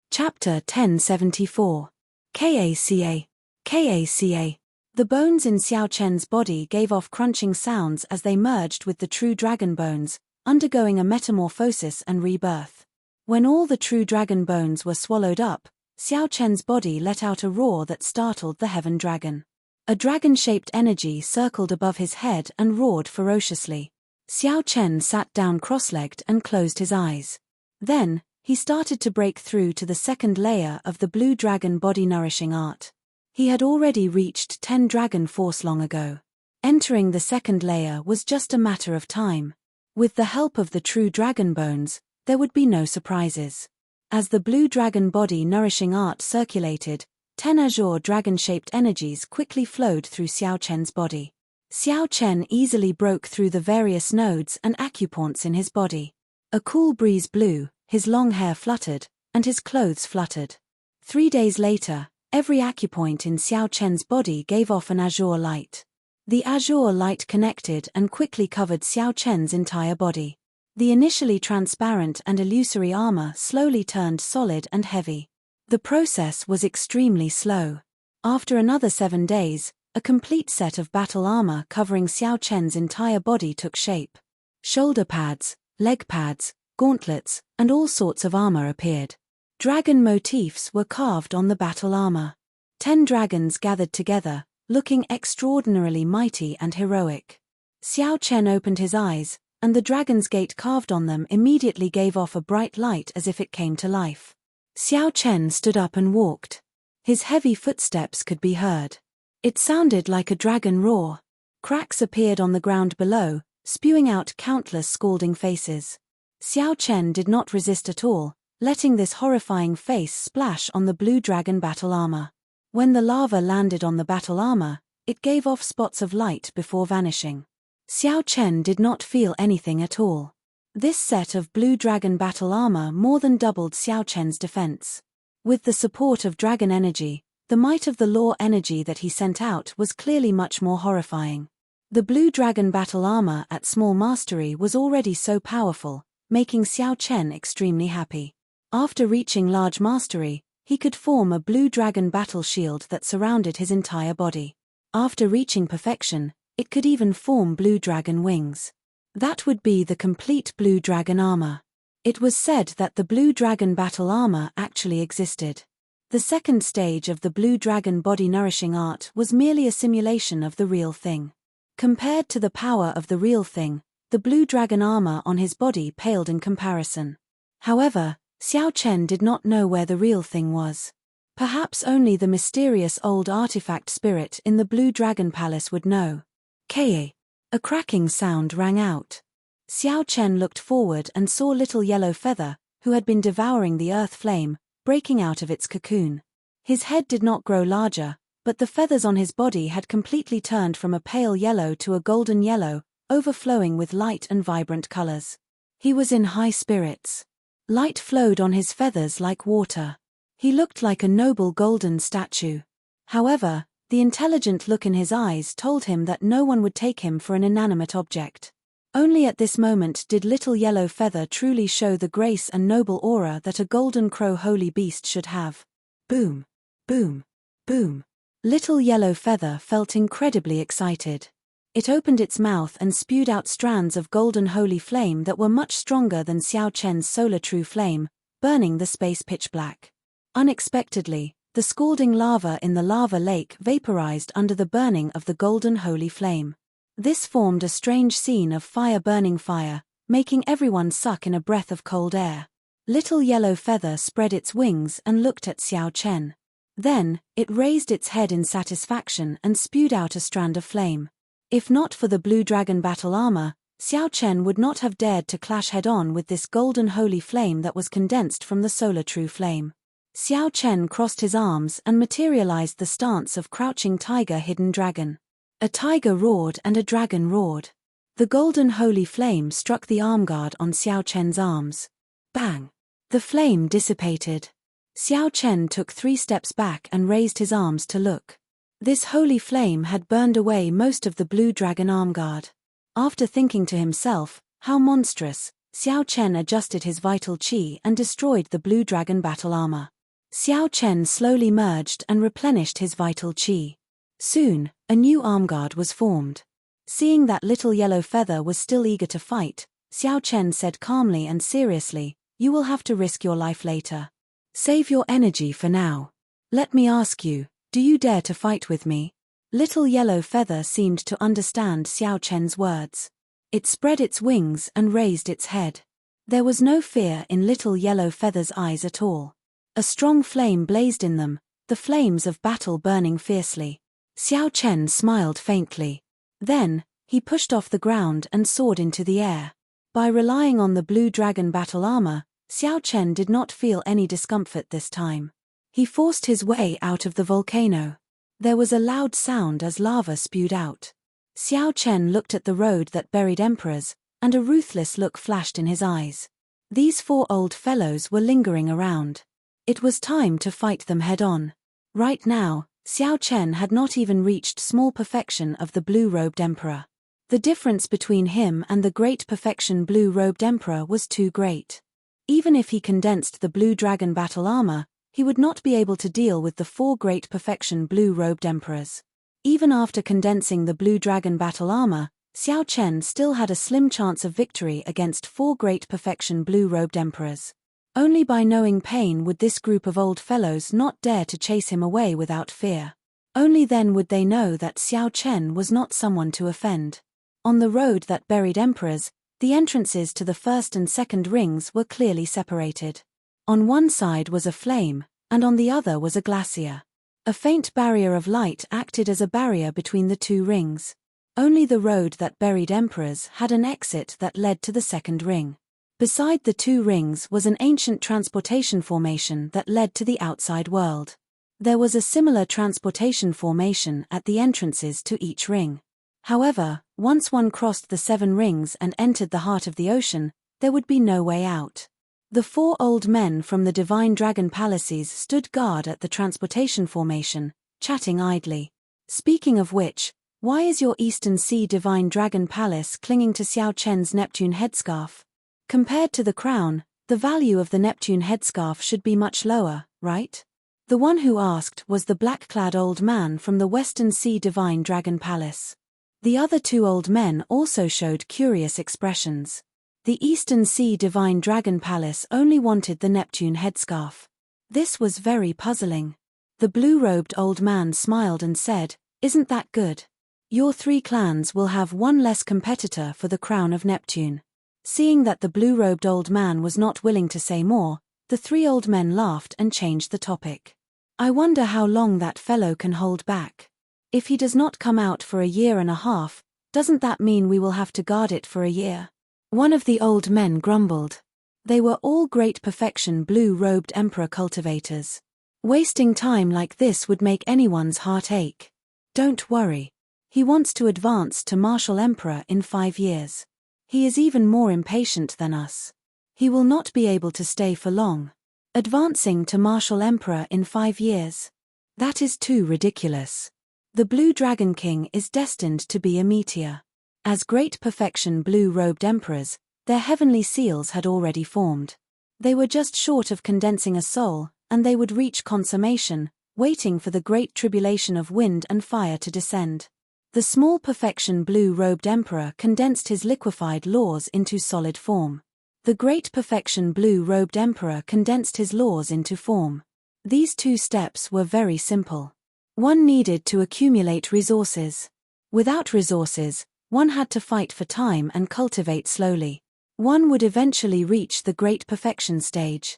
Chapter 1074. KACA. KACA. The bones in Xiao Chen's body gave off crunching sounds as they merged with the true dragon bones, undergoing a metamorphosis and rebirth. When all the true dragon bones were swallowed up, Xiao Chen's body let out a roar that startled the heaven dragon. A dragon-shaped energy circled above his head and roared ferociously. Xiao Chen sat down cross-legged and closed his eyes. Then, he started to break through to the second layer of the blue dragon body nourishing art. He had already reached 10 dragon force long ago. Entering the second layer was just a matter of time. With the help of the true dragon bones, there would be no surprises. As the blue dragon body nourishing art circulated, 10 azure dragon-shaped energies quickly flowed through Xiao Chen's body. Xiao Chen easily broke through the various nodes and acupoints in his body. A cool breeze blew, his long hair fluttered, and his clothes fluttered. 3 days later, every acupoint in Xiao Chen's body gave off an azure light. The azure light connected and quickly covered Xiao Chen's entire body. The initially transparent and illusory armor slowly turned solid and heavy. The process was extremely slow. After another 7 days, a complete set of battle armor covering Xiao Chen's entire body took shape. Shoulder pads, leg pads, gauntlets, and all sorts of armor appeared. Dragon motifs were carved on the battle armor. 10 dragons gathered together, looking extraordinarily mighty and heroic. Xiao Chen opened his eyes, and the dragon's gate carved on them immediately gave off a bright light as if it came to life. Xiao Chen stood up and walked. His heavy footsteps could be heard. It sounded like a dragon roar. Cracks appeared on the ground below, spewing out countless scalding faces. Xiao Chen did not resist at all, letting this horrifying face splash on the blue dragon battle armor. When the lava landed on the battle armor, it gave off spots of light before vanishing. Xiao Chen did not feel anything at all. This set of blue dragon battle armor more than doubled Xiao Chen's defense. With the support of dragon energy, the might of the law energy that he sent out was clearly much more horrifying. The blue dragon battle armor at small mastery was already so powerful, making Xiao Chen extremely happy. After reaching large mastery, he could form a blue dragon battle shield that surrounded his entire body. After reaching perfection, it could even form blue dragon wings. That would be the complete blue dragon armor. It was said that the blue dragon battle armor actually existed. The second stage of the blue dragon body nourishing art was merely a simulation of the real thing. Compared to the power of the real thing, the blue dragon armor on his body paled in comparison. However, Xiao Chen did not know where the real thing was. Perhaps only the mysterious old artifact spirit in the Blue Dragon Palace would know. Kaye. A cracking sound rang out. Xiao Chen looked forward and saw Little Yellow Feather, who had been devouring the earth flame, breaking out of its cocoon. His head did not grow larger, but the feathers on his body had completely turned from a pale yellow to a golden yellow, overflowing with light and vibrant colors. He was in high spirits. Light flowed on his feathers like water. He looked like a noble golden statue. However, the intelligent look in his eyes told him that no one would take him for an inanimate object. Only at this moment did Little Yellow Feather truly show the grace and noble aura that a golden crow holy beast should have. Boom, boom, boom. Little Yellow Feather felt incredibly excited. It opened its mouth and spewed out strands of golden holy flame that were much stronger than Xiao Chen's solar true flame, burning the space pitch black. Unexpectedly, the scalding lava in the lava lake vaporized under the burning of the golden holy flame. This formed a strange scene of fire burning fire, making everyone suck in a breath of cold air. Little Yellow Feather spread its wings and looked at Xiao Chen. Then, it raised its head in satisfaction and spewed out a strand of flame. If not for the blue dragon battle armor, Xiao Chen would not have dared to clash head-on with this golden holy flame that was condensed from the solar true flame. Xiao Chen crossed his arms and materialized the stance of crouching tiger hidden dragon. A tiger roared and a dragon roared. The golden holy flame struck the arm guard on Xiao Chen's arms. Bang! The flame dissipated. Xiao Chen took 3 steps back and raised his arms to look. This holy flame had burned away most of the blue dragon arm guard. After thinking to himself, how monstrous, Xiao Chen adjusted his vital qi and destroyed the blue dragon battle armor. Xiao Chen slowly merged and replenished his vital qi. Soon, a new arm guard was formed. Seeing that Little Yellow Feather was still eager to fight, Xiao Chen said calmly and seriously, "You will have to risk your life later. Save your energy for now. Let me ask you, do you dare to fight with me?" Little Yellow Feather seemed to understand Xiao Chen's words. It spread its wings and raised its head. There was no fear in Little Yellow Feather's eyes at all. A strong flame blazed in them, the flames of battle burning fiercely. Xiao Chen smiled faintly. Then, he pushed off the ground and soared into the air. By relying on the blue dragon battle armor, Xiao Chen did not feel any discomfort this time. He forced his way out of the volcano. There was a loud sound as lava spewed out. Xiao Chen looked at the road that buried emperors, and a ruthless look flashed in his eyes. These 4 old fellows were lingering around. It was time to fight them head-on. Right now, Xiao Chen had not even reached small perfection of the blue-robed emperor. The difference between him and the great perfection blue-robed emperor was too great. Even if he condensed the blue dragon battle armor, he would not be able to deal with the 4 great perfection blue-robed emperors. Even after condensing the blue dragon battle armor, Xiao Chen still had a slim chance of victory against 4 great perfection blue-robed emperors. Only by knowing pain would this group of old fellows not dare to chase him away without fear. Only then would they know that Xiao Chen was not someone to offend. On the road that buried emperors, the entrances to the first and second rings were clearly separated. On one side was a flame, and on the other was a glacier. A faint barrier of light acted as a barrier between the 2 rings. Only the road that buried emperors had an exit that led to the second ring. Beside the 2 rings was an ancient transportation formation that led to the outside world. There was a similar transportation formation at the entrances to each ring. However, once one crossed the 7 rings and entered the heart of the ocean, there would be no way out. The 4 old men from the Divine Dragon Palaces stood guard at the transportation formation, chatting idly. Speaking of which, why is your Eastern Sea Divine Dragon Palace clinging to Xiao Chen's Neptune headscarf? Compared to the crown, the value of the Neptune headscarf should be much lower, right? The one who asked was the black-clad old man from the Western Sea Divine Dragon Palace. The other 2 old men also showed curious expressions. The Eastern Sea Divine Dragon Palace only wanted the Neptune headscarf. This was very puzzling. The blue-robed old man smiled and said, "Isn't that good? Your 3 clans will have 1 less competitor for the crown of Neptune." Seeing that the blue-robed old man was not willing to say more, the 3 old men laughed and changed the topic. "I wonder how long that fellow can hold back. If he does not come out for a year and a half, doesn't that mean we will have to guard it for a year?" One of the old men grumbled. They were all great perfection blue-robed emperor cultivators. Wasting time like this would make anyone's heart ache. Don't worry. He wants to advance to martial emperor in 5 years. He is even more impatient than us. He will not be able to stay for long. Advancing to martial emperor in 5 years? That is too ridiculous. The Blue Dragon King is destined to be a meteor. As great perfection blue-robed emperors, their heavenly seals had already formed. They were just short of condensing a soul, and they would reach consummation, waiting for the great tribulation of wind and fire to descend. The small perfection blue-robed emperor condensed his liquefied laws into solid form. The great perfection blue-robed emperor condensed his laws into form. These 2 steps were very simple. One needed to accumulate resources. Without resources, one had to fight for time and cultivate slowly. One would eventually reach the great perfection stage.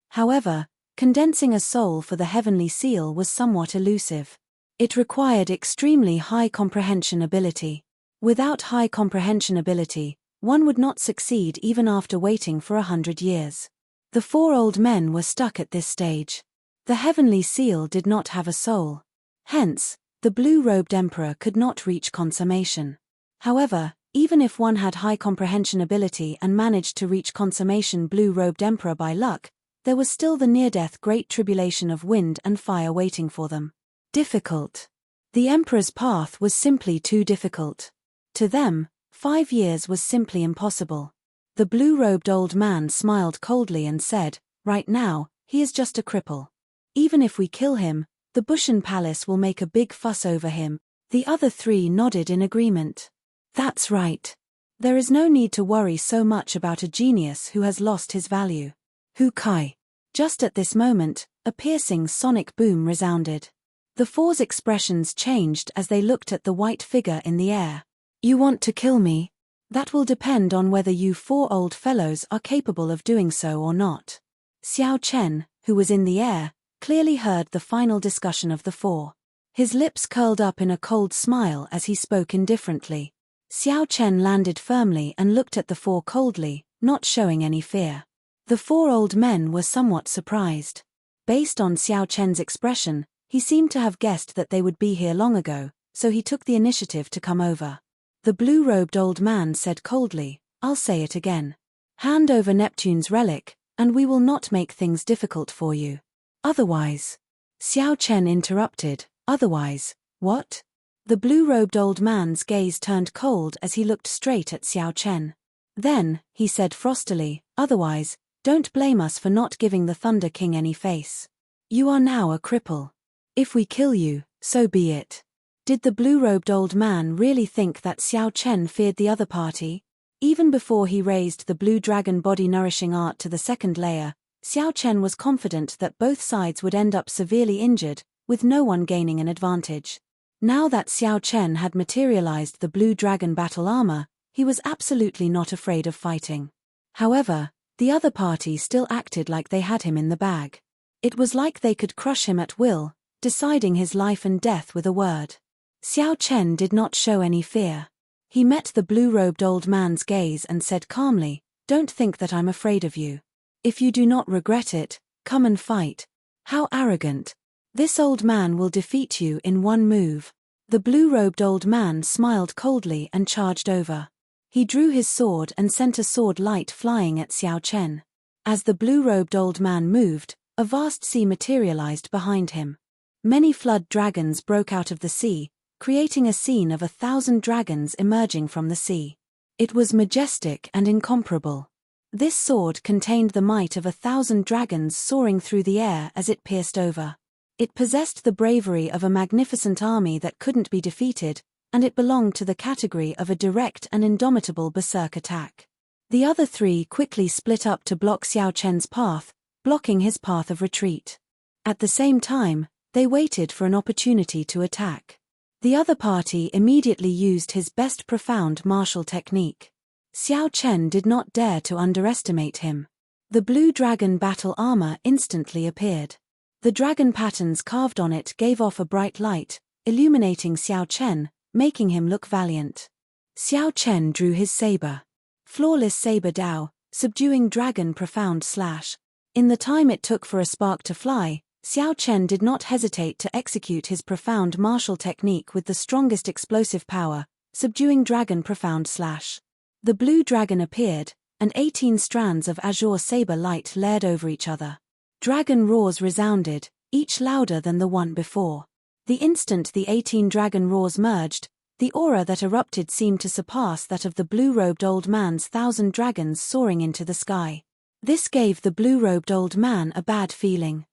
However, condensing a soul for the heavenly seal was somewhat elusive. It required extremely high comprehension ability. Without high comprehension ability, one would not succeed even after waiting for 100 years. The 4 old men were stuck at this stage. The heavenly seal did not have a soul. Hence, the blue-robed emperor could not reach consummation. However, even if one had high comprehension ability and managed to reach consummation blue-robed emperor by luck, there was still the near-death great tribulation of wind and fire waiting for them. Difficult. The emperor's path was simply too difficult. To them, 5 years was simply impossible. The blue-robed old man smiled coldly and said, "Right now, he is just a cripple. Even if we kill him, the Bushan Palace will make a big fuss over him." The other 3 nodded in agreement. That's right. There is no need to worry so much about a genius who has lost his value. Hu Kai. Just at this moment, a piercing sonic boom resounded. The 4's expressions changed as they looked at the white figure in the air. "You want to kill me? That will depend on whether you 4 old fellows are capable of doing so or not." Xiao Chen, who was in the air, clearly heard the final discussion of the 4. His lips curled up in a cold smile as he spoke indifferently. Xiao Chen landed firmly and looked at the 4 coldly, not showing any fear. The four old men were somewhat surprised. Based on Xiao Chen's expression, he seemed to have guessed that they would be here long ago, so he took the initiative to come over. The blue-robed old man said coldly, "I'll say it again. Hand over Neptune's relic, and we will not make things difficult for you. Otherwise." Xiao Chen interrupted, "Otherwise, what?" The blue-robed old man's gaze turned cold as he looked straight at Xiao Chen. Then, he said frostily, "Otherwise, don't blame us for not giving the Thunder King any face. You are now a cripple. If we kill you, so be it." Did the blue-robed old man really think that Xiao Chen feared the other party? Even before he raised the blue dragon body nourishing art to the second layer, Xiao Chen was confident that both sides would end up severely injured, with no one gaining an advantage. Now that Xiao Chen had materialized the blue dragon battle armor, he was absolutely not afraid of fighting. However, the other party still acted like they had him in the bag. It was like they could crush him at will, deciding his life and death with a word. Xiao Chen did not show any fear. He met the blue-robed old man's gaze and said calmly, "Don't think that I'm afraid of you. If you do not regret it, come and fight." How arrogant. This old man will defeat you in one move. The blue-robed old man smiled coldly and charged over. He drew his sword and sent a sword light flying at Xiao Chen. As the blue-robed old man moved, a vast sea materialized behind him. Many flood dragons broke out of the sea, creating a scene of 1,000 dragons emerging from the sea. It was majestic and incomparable. This sword contained the might of 1,000 dragons soaring through the air as it pierced over. It possessed the bravery of a magnificent army that couldn't be defeated, and it belonged to the category of a direct and indomitable berserk attack. The other three quickly split up to block Xiao Chen's path, blocking his path of retreat. At the same time, they waited for an opportunity to attack. The other party immediately used his best profound martial technique. Xiao Chen did not dare to underestimate him. The blue dragon battle armor instantly appeared. The dragon patterns carved on it gave off a bright light, illuminating Xiao Chen, making him look valiant. Xiao Chen drew his saber. Flawless saber Dao, subduing dragon profound slash. In the time it took for a spark to fly, Xiao Chen did not hesitate to execute his profound martial technique with the strongest explosive power, subduing dragon profound slash. The blue dragon appeared, and 18 strands of azure saber light layered over each other. Dragon roars resounded, each louder than the one before. The instant the 18 dragon roars merged, the aura that erupted seemed to surpass that of the blue-robed old man's 1,000 dragons soaring into the sky. This gave the blue-robed old man a bad feeling.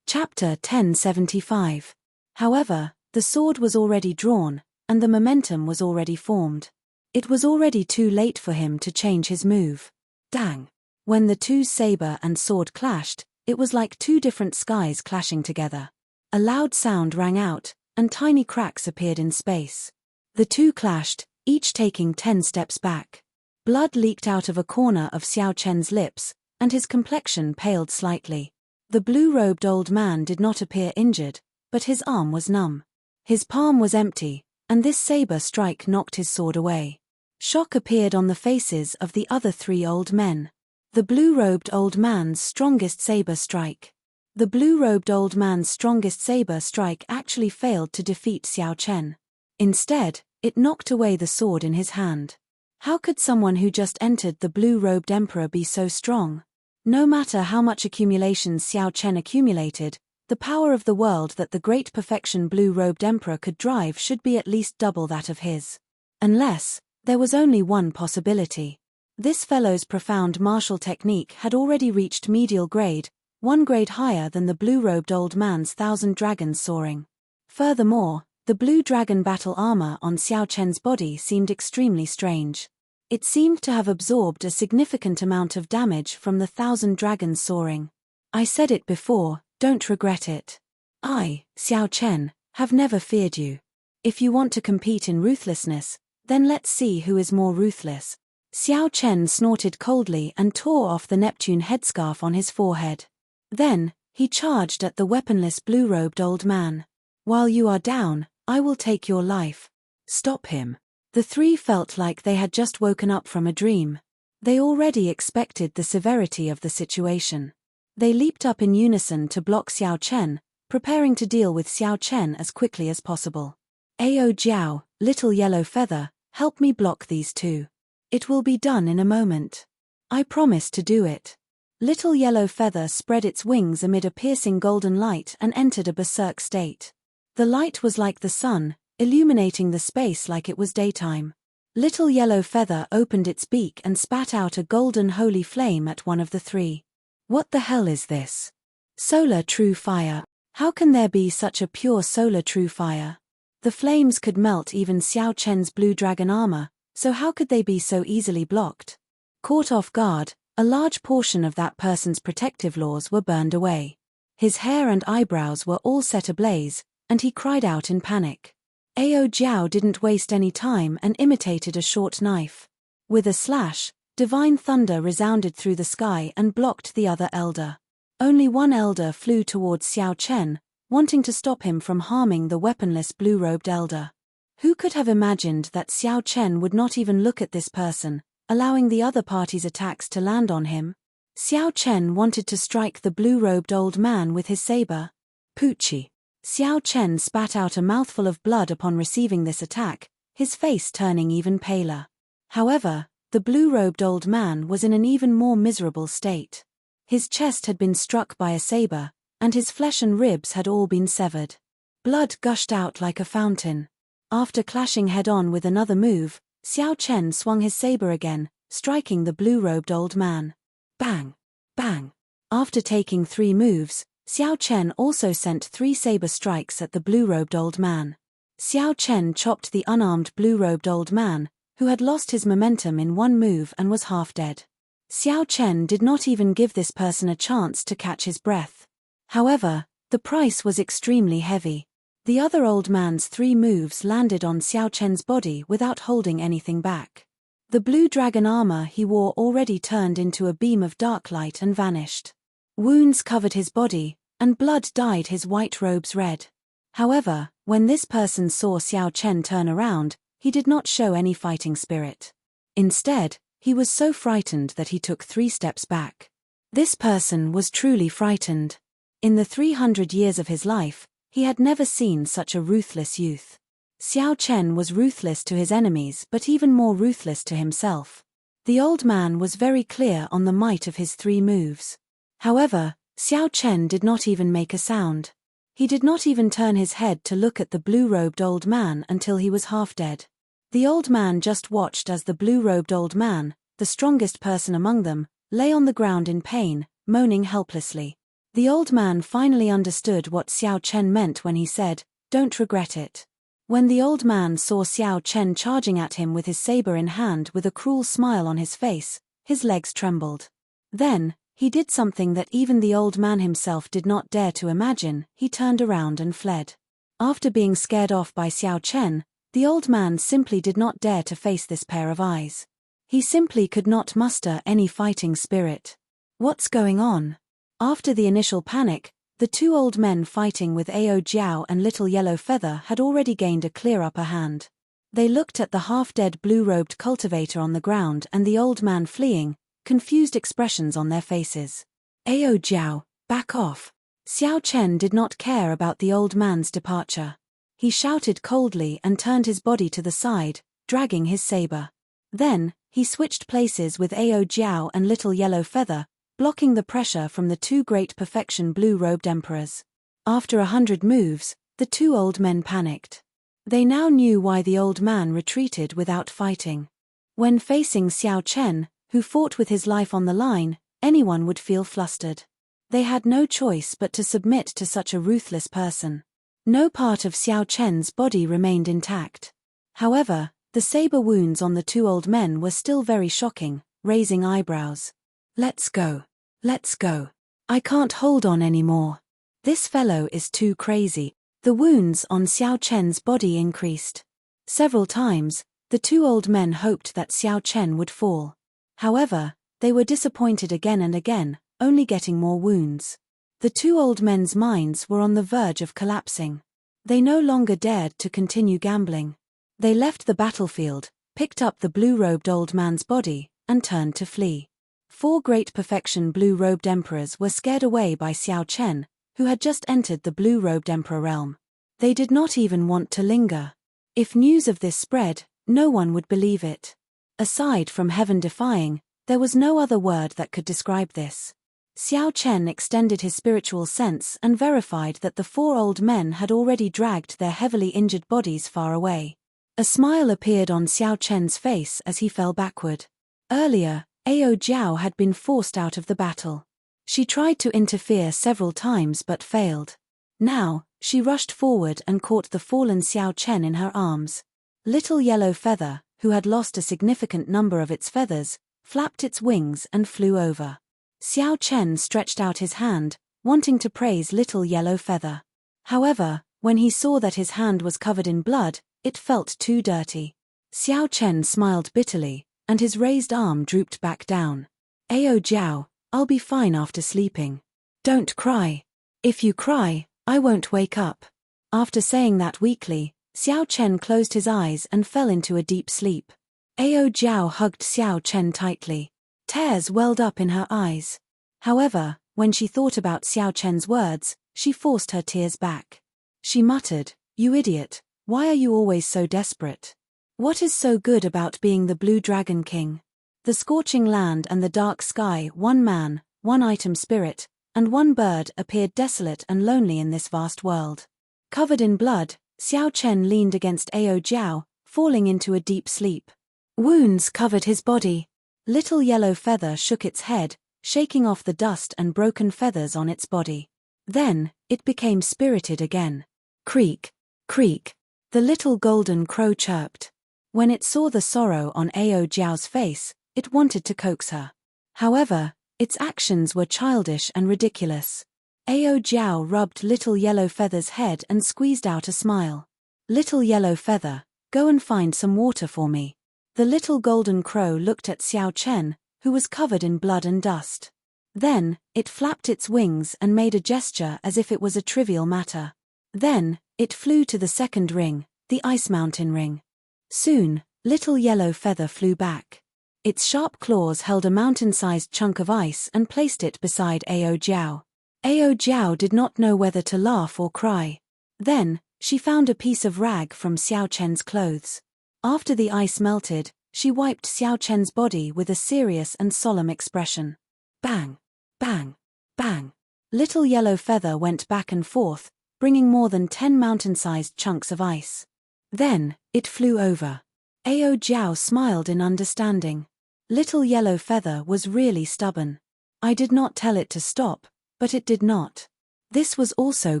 Chapter 1075. However, the sword was already drawn, and the momentum was already formed. It was already too late for him to change his move. Dang! When the two saber and sword clashed, it was like two different skies clashing together. A loud sound rang out, and tiny cracks appeared in space. The two clashed, each taking 10 steps back. Blood leaked out of a corner of Xiao Chen's lips, and his complexion paled slightly. The blue-robed old man did not appear injured, but his arm was numb. His palm was empty, and this saber strike knocked his sword away. Shock appeared on the faces of the other three old men. The blue-robed old man's strongest saber strike. The blue-robed old man's strongest saber strike actually failed to defeat Xiao Chen. Instead, it knocked away the sword in his hand. How could someone who just entered the blue-robed emperor be so strong? No matter how much accumulations Xiao Chen accumulated, the power of the world that the great perfection blue-robed emperor could drive should be at least double that of his. Unless, there was only one possibility. This fellow's profound martial technique had already reached medial grade, one grade higher than the blue-robed old man's 1,000 dragons soaring. Furthermore, the blue dragon battle armor on Xiao Chen's body seemed extremely strange. It seemed to have absorbed a significant amount of damage from the 1,000 dragons soaring. I said it before, don't regret it. I, Xiao Chen, have never feared you. If you want to compete in ruthlessness, then let's see who is more ruthless. Xiao Chen snorted coldly and tore off the Neptune headscarf on his forehead. Then, he charged at the weaponless blue-robed old man. While you are down, I will take your life. Stop him. The three felt like they had just woken up from a dream. They already expected the severity of the situation. They leaped up in unison to block Xiao Chen, preparing to deal with Xiao Chen as quickly as possible. Ao Jiao, Little Yellow Feather, help me block these two. It will be done in a moment. I promise to do it. Little Yellow Feather spread its wings amid a piercing golden light and entered a berserk state. The light was like the sun, illuminating the space like it was daytime. Little Yellow Feather opened its beak and spat out a golden holy flame at one of the three. What the hell is this? Solar true fire. How can there be such a pure solar true fire? The flames could melt even Xiao Chen's blue dragon armor, so how could they be so easily blocked? Caught off guard, a large portion of that person's protective laws were burned away. His hair and eyebrows were all set ablaze, and he cried out in panic. Ao Jiao didn't waste any time and imitated a short knife. With a slash, divine thunder resounded through the sky and blocked the other elder. Only one elder flew towards Xiao Chen, wanting to stop him from harming the weaponless blue-robed elder. Who could have imagined that Xiao Chen would not even look at this person, allowing the other party's attacks to land on him? Xiao Chen wanted to strike the blue-robed old man with his saber. Poochie. Xiao Chen spat out a mouthful of blood upon receiving this attack, his face turning even paler. However, the blue-robed old man was in an even more miserable state. His chest had been struck by a saber, and his flesh and ribs had all been severed. Blood gushed out like a fountain. After clashing head-on with another move, Xiao Chen swung his saber again, striking the blue-robed old man. Bang! Bang! After taking 3 moves, Xiao Chen also sent 3 saber strikes at the blue-robed old man. Xiao Chen chopped the unarmed blue-robed old man, who had lost his momentum in one move and was half dead. Xiao Chen did not even give this person a chance to catch his breath. However, the price was extremely heavy. The other old man's 3 moves landed on Xiao Chen's body without holding anything back. The blue dragon armor he wore already turned into a beam of dark light and vanished. Wounds covered his body, and blood dyed his white robes red. However, when this person saw Xiao Chen turn around, he did not show any fighting spirit. Instead, he was so frightened that he took 3 steps back. This person was truly frightened. In the 300 years of his life, he had never seen such a ruthless youth. Xiao Chen was ruthless to his enemies but even more ruthless to himself. The old man was very clear on the might of his 3 moves. However, Xiao Chen did not even make a sound. He did not even turn his head to look at the blue-robed old man until he was half dead. The old man just watched as the blue-robed old man, the strongest person among them, lay on the ground in pain, moaning helplessly. The old man finally understood what Xiao Chen meant when he said, "Don't regret it." When the old man saw Xiao Chen charging at him with his saber in hand with a cruel smile on his face, his legs trembled. Then, he did something that even the old man himself did not dare to imagine. He turned around and fled. After being scared off by Xiao Chen, the old man simply did not dare to face this pair of eyes. He simply could not muster any fighting spirit. What's going on? After the initial panic, the 2 old men fighting with Ao Jiao and Little Yellow Feather had already gained a clear upper hand. They looked at the half-dead blue-robed cultivator on the ground and the old man fleeing, confused expressions on their faces. Ao Jiao, back off. Xiao Chen did not care about the old man's departure. He shouted coldly and turned his body to the side, dragging his saber. Then, he switched places with Ao Jiao and Little Yellow Feather, blocking the pressure from the 2 great perfection blue-robed emperors. After 100 moves, the 2 old men panicked. They now knew why the old man retreated without fighting. When facing Xiao Chen, who fought with his life on the line, anyone would feel flustered. They had no choice but to submit to such a ruthless person. No part of Xiao Chen's body remained intact. However, the saber wounds on the 2 old men were still very shocking, raising eyebrows. Let's go. Let's go. I can't hold on anymore. This fellow is too crazy. The wounds on Xiao Chen's body increased. Several times, the 2 old men hoped that Xiao Chen would fall. However, they were disappointed again and again, only getting more wounds. The 2 old men's minds were on the verge of collapsing. They no longer dared to continue gambling. They left the battlefield, picked up the blue-robed old man's body, and turned to flee. 4 great perfection blue-robed emperors were scared away by Xiao Chen, who had just entered the blue-robed emperor realm. They did not even want to linger. If news of this spread, no one would believe it. Aside from heaven-defying, there was no other word that could describe this. Xiao Chen extended his spiritual sense and verified that the 4 old men had already dragged their heavily injured bodies far away. A smile appeared on Xiao Chen's face as he fell backward. Earlier, Ao Jiao had been forced out of the battle. She tried to interfere several times but failed. Now, she rushed forward and caught the fallen Xiao Chen in her arms. Little Yellow Feather, who had lost a significant number of its feathers, flapped its wings and flew over. Xiao Chen stretched out his hand, wanting to praise Little Yellow Feather. However, when he saw that his hand was covered in blood, it felt too dirty. Xiao Chen smiled bitterly, and his raised arm drooped back down. Ao Jiao, I'll be fine after sleeping. Don't cry. If you cry, I won't wake up. After saying that weakly, Xiao Chen closed his eyes and fell into a deep sleep. Ao Jiao hugged Xiao Chen tightly. Tears welled up in her eyes. However, when she thought about Xiao Chen's words, she forced her tears back. She muttered, "You idiot, why are you always so desperate? What is so good about being the Blue Dragon King?" The scorching land and the dark sky, 1 man, 1 item spirit, and 1 bird appeared desolate and lonely in this vast world. Covered in blood, Xiao Chen leaned against Ao Jiao, falling into a deep sleep. Wounds covered his body. Little Yellow Feather shook its head, shaking off the dust and broken feathers on its body. Then, it became spirited again. Creak, creak. The little golden crow chirped. When it saw the sorrow on Ao Jiao's face, it wanted to coax her. However, its actions were childish and ridiculous. Ao Jiao rubbed Little Yellow Feather's head and squeezed out a smile. Little Yellow Feather, go and find some water for me. The little golden crow looked at Xiao Chen, who was covered in blood and dust. Then, it flapped its wings and made a gesture as if it was a trivial matter. Then, it flew to the 2nd ring, the Ice Mountain ring. Soon, Little Yellow Feather flew back. Its sharp claws held a mountain-sized chunk of ice and placed it beside Ao Jiao. Ao Jiao did not know whether to laugh or cry. Then, she found a piece of rag from Xiao Chen's clothes. After the ice melted, she wiped Xiao Chen's body with a serious and solemn expression. Bang! Bang! Bang! Little Yellow Feather went back and forth, bringing more than 10 mountain-sized chunks of ice. Then, it flew over. Ao Jiao smiled in understanding. Little Yellow Feather was really stubborn. I did not tell it to stop, but it did not. This was also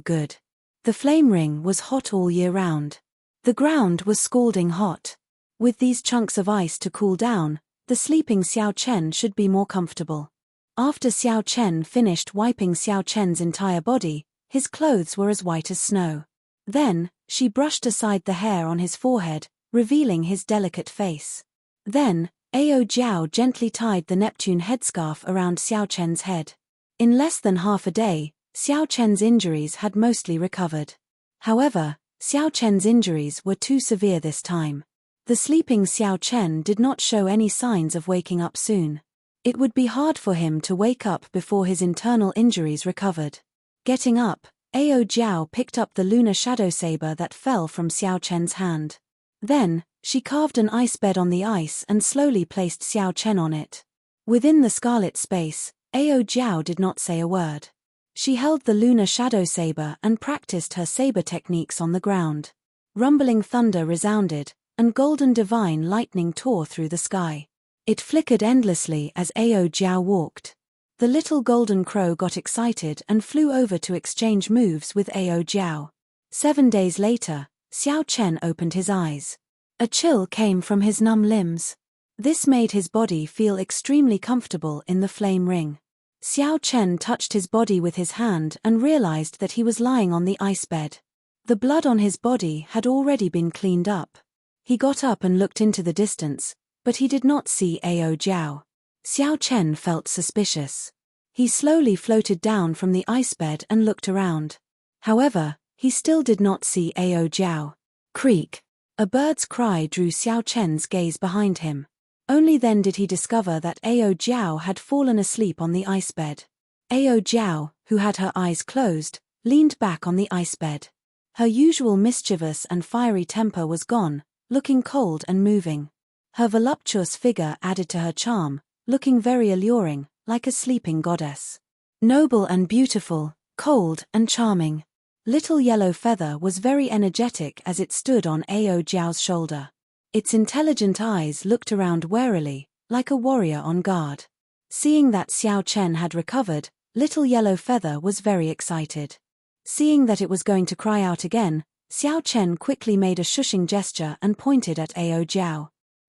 good. The flame ring was hot all year round. The ground was scalding hot. With these chunks of ice to cool down, the sleeping Xiao Chen should be more comfortable. After Xiao Chen finished wiping Xiao Chen's entire body, his clothes were as white as snow. Then, she brushed aside the hair on his forehead, revealing his delicate face. Then, Ao Jiao gently tied the Neptune headscarf around Xiao Chen's head. In less than half a day, Xiao Chen's injuries had mostly recovered. However, Xiao Chen's injuries were too severe this time. The sleeping Xiao Chen did not show any signs of waking up soon. It would be hard for him to wake up before his internal injuries recovered. Getting up, Ao Jiao picked up the lunar shadow saber that fell from Xiao Chen's hand. Then, she carved an ice bed on the ice and slowly placed Xiao Chen on it. Within the scarlet space, Ao Jiao did not say a word. She held the lunar shadow saber and practiced her saber techniques on the ground. Rumbling thunder resounded, and golden divine lightning tore through the sky. It flickered endlessly as Ao Jiao walked. The little golden crow got excited and flew over to exchange moves with Ao Jiao. 7 days later, Xiao Chen opened his eyes. A chill came from his numb limbs. This made his body feel extremely comfortable in the flame ring. Xiao Chen touched his body with his hand and realized that he was lying on the ice bed. The blood on his body had already been cleaned up. He got up and looked into the distance, but he did not see Ao Jiao. Xiao Chen felt suspicious. He slowly floated down from the ice bed and looked around. However, he still did not see Ao Jiao. Creak! A bird's cry drew Xiao Chen's gaze behind him. Only then did he discover that Ao Jiao had fallen asleep on the ice bed. Ao Jiao, who had her eyes closed, leaned back on the ice bed. Her usual mischievous and fiery temper was gone, looking cold and moving. Her voluptuous figure added to her charm, looking very alluring, like a sleeping goddess. Noble and beautiful, cold and charming. Little Yellow Feather was very energetic as it stood on Ao Jiao's shoulder. Its intelligent eyes looked around warily, like a warrior on guard. Seeing that Xiao Chen had recovered, Little Yellow Feather was very excited. Seeing that it was going to cry out again, Xiao Chen quickly made a shushing gesture and pointed at Ao Jiao.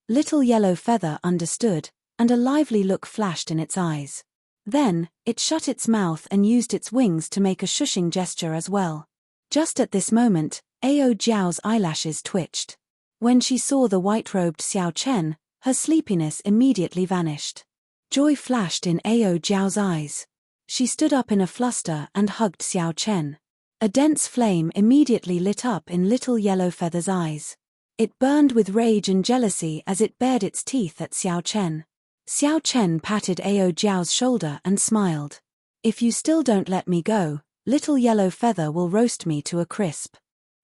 Little Yellow Feather understood, and a lively look flashed in its eyes. Then, it shut its mouth and used its wings to make a shushing gesture as well. Just at this moment, Ao Jiao's eyelashes twitched. When she saw the white-robed Xiao Chen, her sleepiness immediately vanished. Joy flashed in Ao Jiao's eyes. She stood up in a fluster and hugged Xiao Chen. A dense flame immediately lit up in Little Yellow Feather's eyes. It burned with rage and jealousy as it bared its teeth at Xiao Chen. Xiao Chen patted Ao Jiao's shoulder and smiled. "If you still don't let me go, Little Yellow Feather will roast me to a crisp."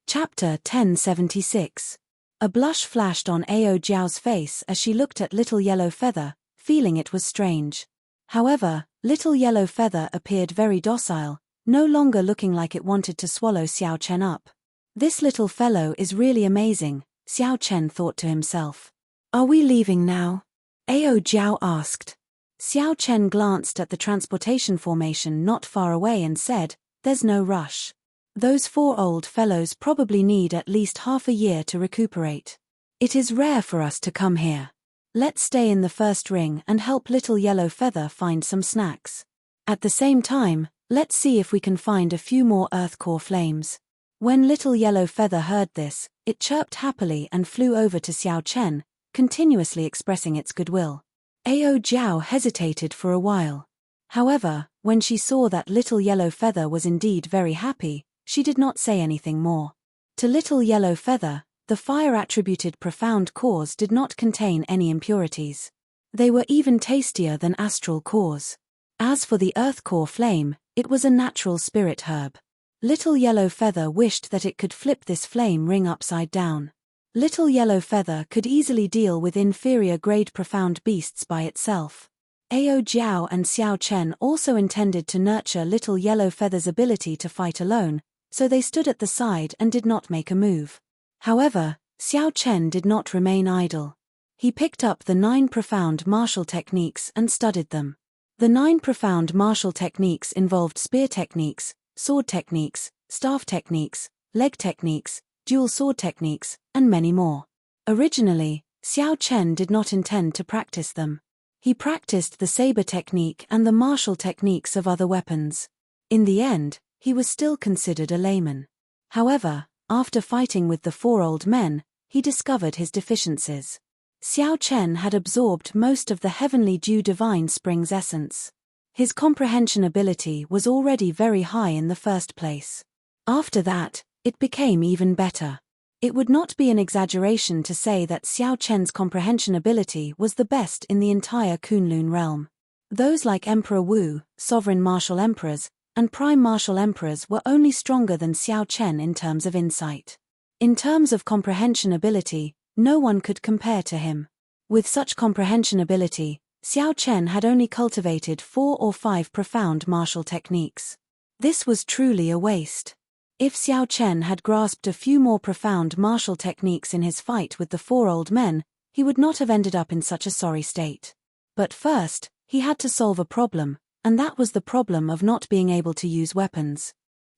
Chapter 1076. A blush flashed on Ao Jiao's face as she looked at Little Yellow Feather, feeling it was strange. However, Little Yellow Feather appeared very docile, no longer looking like it wanted to swallow Xiao Chen up. "This little fellow is really amazing," Xiao Chen thought to himself. "Are we leaving now?" Ao Jiao asked. Xiao Chen glanced at the transportation formation not far away and said, "There's no rush. Those 4 old fellows probably need at least half a year to recuperate. It is rare for us to come here. Let's stay in the first ring and help Little Yellow Feather find some snacks. At the same time, let's see if we can find a few more earth core flames." When Little Yellow Feather heard this, it chirped happily and flew over to Xiao Chen, continuously expressing its goodwill. Ao Jiao hesitated for a while. However, when she saw that Little Yellow Feather was indeed very happy, she did not say anything more. To Little Yellow Feather, the fire-attributed profound cores did not contain any impurities. They were even tastier than astral cores. As for the earth core flame, it was a natural spirit herb. Little Yellow Feather wished that it could flip this flame ring upside down. Little Yellow Feather could easily deal with inferior-grade profound beasts by itself. Ao Jiao and Xiao Chen also intended to nurture Little Yellow Feather's ability to fight alone, so they stood at the side and did not make a move. However, Xiao Chen did not remain idle. He picked up the 9 profound martial techniques and studied them. The 9 profound martial techniques involved spear techniques, sword techniques, staff techniques, leg techniques, dual sword techniques, and many more. Originally, Xiao Chen did not intend to practice them. He practiced the saber technique and the martial techniques of other weapons. In the end, he was still considered a layman. However, after fighting with the 4 old men, he discovered his deficiencies. Xiao Chen had absorbed most of the heavenly dew divine spring's essence. His comprehension ability was already very high in the first place. After that, it became even better. It would not be an exaggeration to say that Xiao Chen's comprehension ability was the best in the entire Kunlun realm. Those like Emperor Wu, Sovereign Martial Emperors, and Prime Martial Emperors were only stronger than Xiao Chen in terms of insight. In terms of comprehension ability, no one could compare to him. With such comprehension ability, Xiao Chen had only cultivated 4 or 5 profound martial techniques. This was truly a waste. If Xiao Chen had grasped a few more profound martial techniques in his fight with the 4 old men, he would not have ended up in such a sorry state. But first, he had to solve a problem, and that was the problem of not being able to use weapons.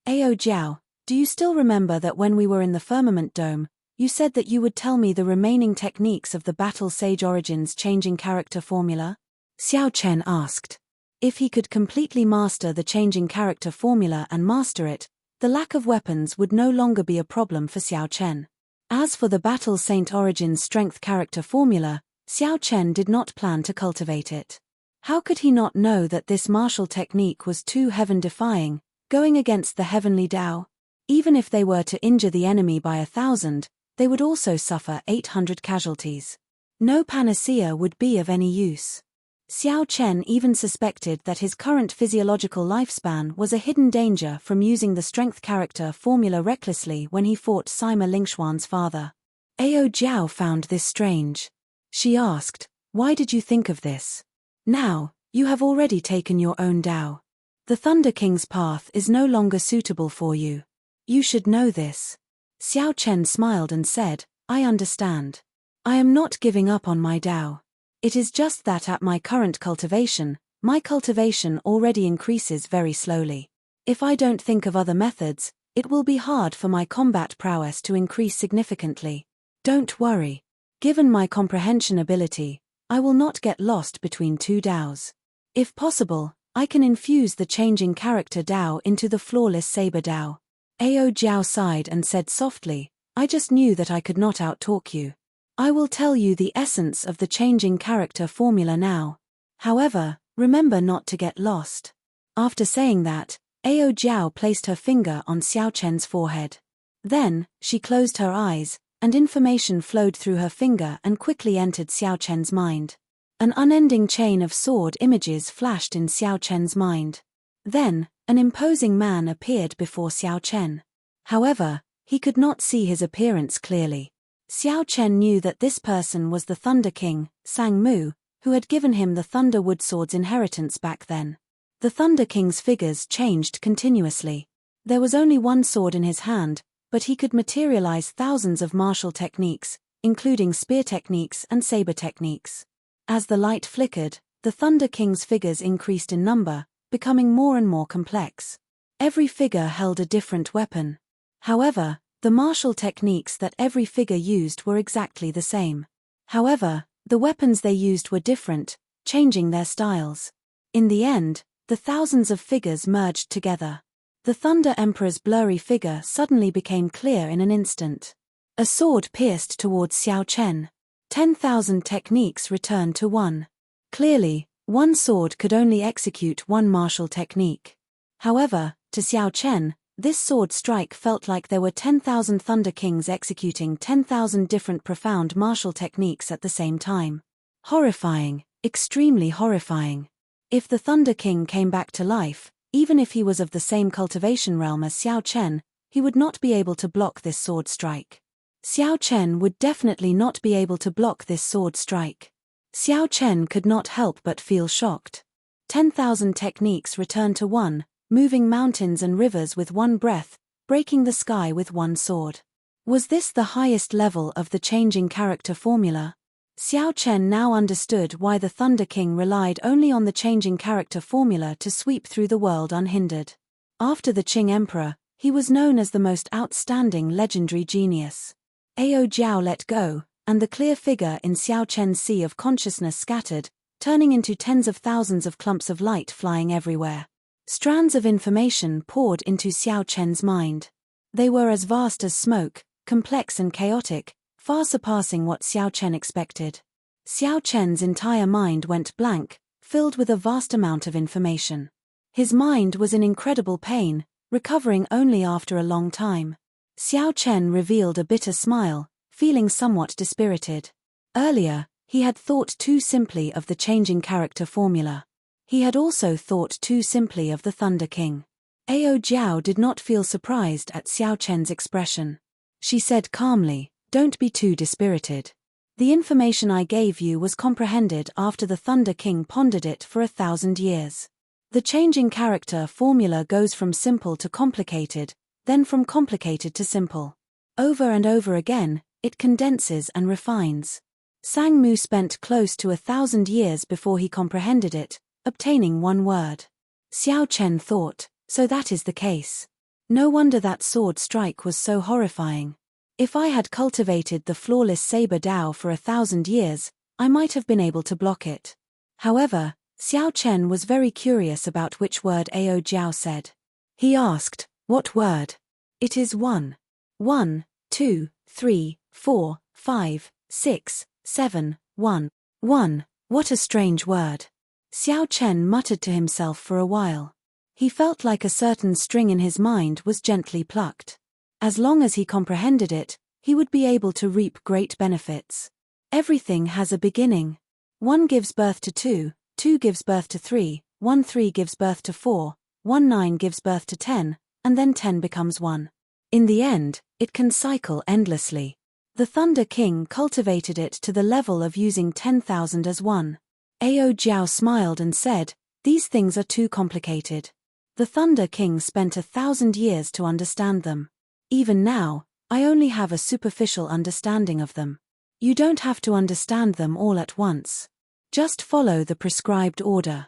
Ao Jiao, do you still remember that when we were in the Firmament Dome, you said that you would tell me the remaining techniques of the Battle Sage Origins changing character formula? Xiao Chen asked. If he could completely master the changing character formula and master it, the lack of weapons would no longer be a problem for Xiao Chen. As for the Battle Saint Origins strength character formula, Xiao Chen did not plan to cultivate it. How could he not know that this martial technique was too heaven-defying, going against the heavenly Tao? Even if they were to injure the enemy by 1,000, they would also suffer 800 casualties. No panacea would be of any use. Xiao Chen even suspected that his current physiological lifespan was a hidden danger from using the strength character formula recklessly when he fought Sima Lingxuan's father. Ao Jiao found this strange. She asked, "Why did you think of this? Now, you have already taken your own Dao. The Thunder King's path is no longer suitable for you. You should know this." Xiao Chen smiled and said, "I understand. I am not giving up on my Dao. It is just that at my current cultivation, my cultivation already increases very slowly. If I don't think of other methods, it will be hard for my combat prowess to increase significantly. Don't worry. Given my comprehension ability, I will not get lost between two Daos. If possible, I can infuse the changing character Dao into the flawless saber Dao." Ao Jiao sighed and said softly, "I just knew that I could not outtalk you. I will tell you the essence of the changing character formula now. However, remember not to get lost." After saying that, Ao Jiao placed her finger on Xiao Chen's forehead. Then, she closed her eyes, and information flowed through her finger and quickly entered Xiao Chen's mind. An unending chain of sword images flashed in Xiao Chen's mind. Then, an imposing man appeared before Xiao Chen. However, he could not see his appearance clearly. Xiao Chen knew that this person was the Thunder King, Sang Mu, who had given him the Thunder Wood Sword's inheritance back then. The Thunder King's figures changed continuously. There was only one sword in his hand, but he could materialize thousands of martial techniques, including spear techniques and saber techniques. As the light flickered, the Thunder King's figures increased in number, becoming more and more complex. Every figure held a different weapon. However, the martial techniques that every figure used were exactly the same. However, the weapons they used were different, changing their styles. In the end, the thousands of figures merged together. The Thunder Emperor's blurry figure suddenly became clear in an instant. A sword pierced towards Xiao Chen. 10,000 techniques returned to one. Clearly, one sword could only execute one martial technique. However, to Xiao Chen, this sword strike felt like there were 10,000 Thunder Kings executing 10,000 different profound martial techniques at the same time. Horrifying, extremely horrifying. If the Thunder King came back to life, even if he was of the same cultivation realm as Xiao Chen, he would not be able to block this sword strike. Xiao Chen would definitely not be able to block this sword strike. Xiao Chen could not help but feel shocked. 10,000 techniques returned to one, moving mountains and rivers with one breath, breaking the sky with one sword. Was this the highest level of the changing character formula? Xiao Chen now understood why the Thunder King relied only on the changing character formula to sweep through the world unhindered. After the Qing Emperor, he was known as the most outstanding legendary genius. Ao Jiao let go, and the clear figure in Xiao Chen's sea of consciousness scattered, turning into tens of thousands of clumps of light flying everywhere. Strands of information poured into Xiao Chen's mind. They were as vast as smoke, complex and chaotic, far surpassing what Xiao Chen expected. Xiao Chen's entire mind went blank, filled with a vast amount of information. His mind was in incredible pain, recovering only after a long time. Xiao Chen revealed a bitter smile, feeling somewhat dispirited. Earlier, he had thought too simply of the changing character formula. He had also thought too simply of the Thunder King. Ao Jiao did not feel surprised at Xiao Chen's expression. She said calmly, "Don't be too dispirited. The information I gave you was comprehended after the Thunder King pondered it for 1,000 years. The changing character formula goes from simple to complicated, then from complicated to simple. Over and over again, it condenses and refines. Sang Mu spent close to 1,000 years before he comprehended it, obtaining one word." Xiao Chen thought, so that is the case. No wonder that sword strike was so horrifying. If I had cultivated the flawless saber Dao for 1,000 years, I might have been able to block it. However, Xiao Chen was very curious about which word Ao Jiao said. He asked, "What word?" "It is 1. 1, 2, 3, 4, 5, 6, 7, 1. 1, what a strange word." Xiao Chen muttered to himself for a while. He felt like a certain string in his mind was gently plucked. As long as he comprehended it, he would be able to reap great benefits. Everything has a beginning. 1 gives birth to 2, 2 gives birth to 3, 1 3 gives birth to 4, 1 9 gives birth to 10, and then 10 becomes 1. In the end, it can cycle endlessly. The Thunder King cultivated it to the level of using 10,000 as 1. Ao Jiao smiled and said, "These things are too complicated. The Thunder King spent 1,000 years to understand them. Even now, I only have a superficial understanding of them. You don't have to understand them all at once. Just follow the prescribed order."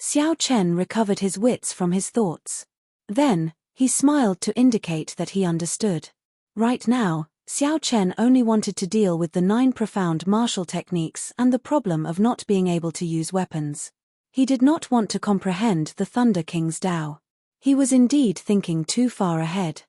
Xiao Chen recovered his wits from his thoughts. Then, he smiled to indicate that he understood. Right now, Xiao Chen only wanted to deal with the 9 profound martial techniques and the problem of not being able to use weapons. He did not want to comprehend the Thunder King's Tao. He was indeed thinking too far ahead.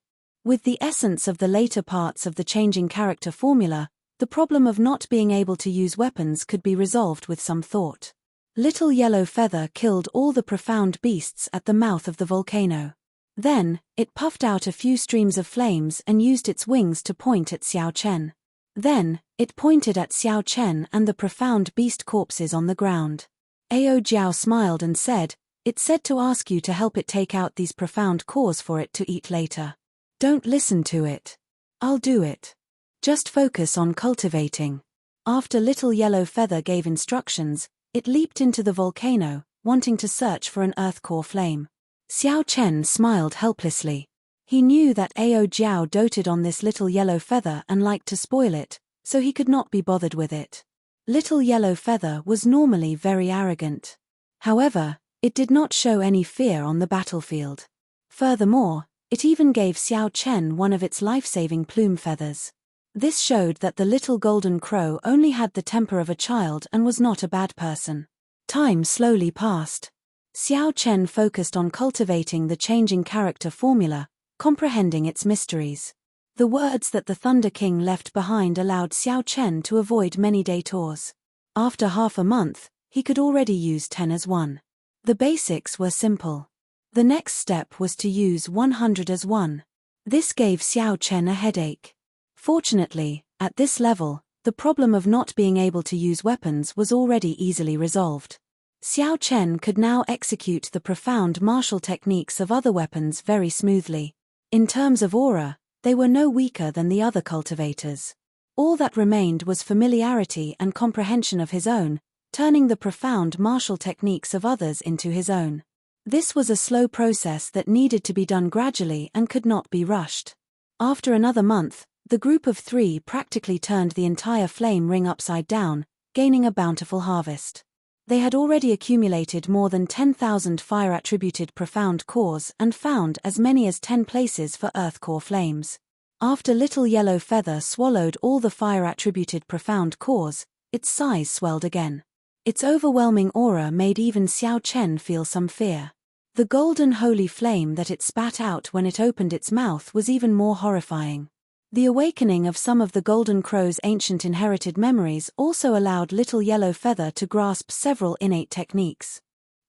With the essence of the later parts of the changing character formula, the problem of not being able to use weapons could be resolved with some thought. Little Yellow Feather killed all the profound beasts at the mouth of the volcano. Then, it puffed out a few streams of flames and used its wings to point at Xiao Chen. Then, it pointed at Xiao Chen and the profound beast corpses on the ground. Ao Jiao smiled and said, "It said to ask you to help it take out these profound cores for it to eat later. Don't listen to it. I'll do it. Just focus on cultivating." After Little Yellow Feather gave instructions, it leaped into the volcano, wanting to search for an earth core flame. Xiao Chen smiled helplessly. He knew that Ao Jiao doted on this Little Yellow Feather and liked to spoil it, so he could not be bothered with it. Little Yellow Feather was normally very arrogant. However, it did not show any fear on the battlefield. Furthermore, it even gave Xiao Chen one of its life-saving plume feathers. This showed that the little golden crow only had the temper of a child and was not a bad person. Time slowly passed. Xiao Chen focused on cultivating the changing character formula, comprehending its mysteries. The words that the Thunder King left behind allowed Xiao Chen to avoid many detours. After half a month, he could already use 10 as 1. The basics were simple. The next step was to use 100 as 1. This gave Xiao Chen a headache. Fortunately, at this level, the problem of not being able to use weapons was already easily resolved. Xiao Chen could now execute the profound martial techniques of other weapons very smoothly. In terms of aura, they were no weaker than the other cultivators. All that remained was familiarity and comprehension of his own, turning the profound martial techniques of others into his own. This was a slow process that needed to be done gradually and could not be rushed. After another month, the group of 3 practically turned the entire flame ring upside down, gaining a bountiful harvest. They had already accumulated more than 10,000 fire-attributed profound cores and found as many as 10 places for earth core flames. After Little Yellow Feather swallowed all the fire-attributed profound cores, its size swelled again. Its overwhelming aura made even Xiao Chen feel some fear. The golden holy flame that it spat out when it opened its mouth was even more horrifying. The awakening of some of the Golden Crow's ancient inherited memories also allowed Little Yellow Feather to grasp several innate techniques.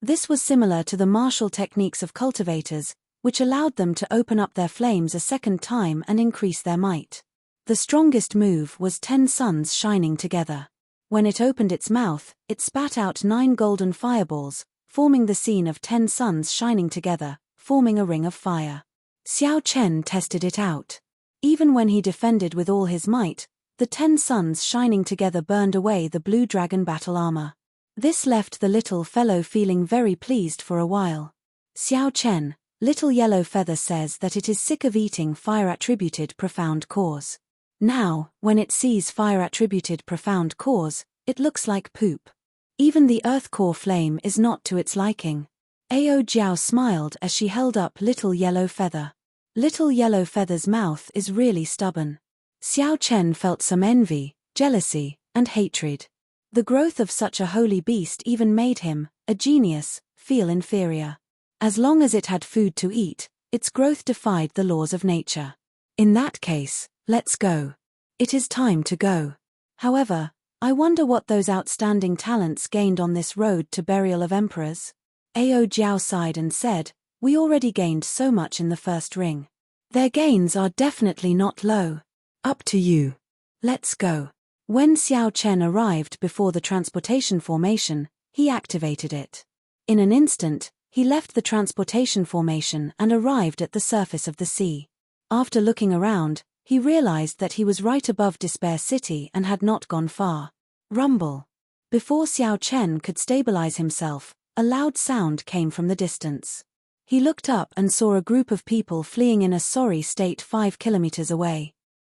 This was similar to the martial techniques of cultivators, which allowed them to open up their flames a second time and increase their might. The strongest move was 10 suns shining together. When it opened its mouth, it spat out 9 golden fireballs, forming the scene of 10 suns shining together, forming a ring of fire. Xiao Chen tested it out. Even when he defended with all his might, the 10 suns shining together burned away the blue dragon battle armor. This left the little fellow feeling very pleased for a while. Xiao Chen, Little Yellow Feather says that it is sick of eating fire-attributed profound cores. Now, when it sees fire-attributed profound cores, it looks like poop. Even the earth core flame is not to its liking. Ao Jiao smiled as she held up Little Yellow Feather. Little Yellow Feather's mouth is really stubborn. Xiao Chen felt some envy, jealousy, and hatred. The growth of such a holy beast even made him, a genius, feel inferior. As long as it had food to eat, its growth defied the laws of nature. In that case, let's go. It is time to go. However, I wonder what those outstanding talents gained on this road to burial of emperors. Ao Jiao sighed and said, "We already gained so much in the first ring. Their gains are definitely not low. Up to you. Let's go." When Xiao Chen arrived before the transportation formation, he activated it. In an instant, he left the transportation formation and arrived at the surface of the sea. After looking around, he realized that he was right above Despair City and had not gone far. Rumble. Before Xiao Chen could stabilize himself, a loud sound came from the distance. He looked up and saw a group of people fleeing in a sorry state 5 kilometers away.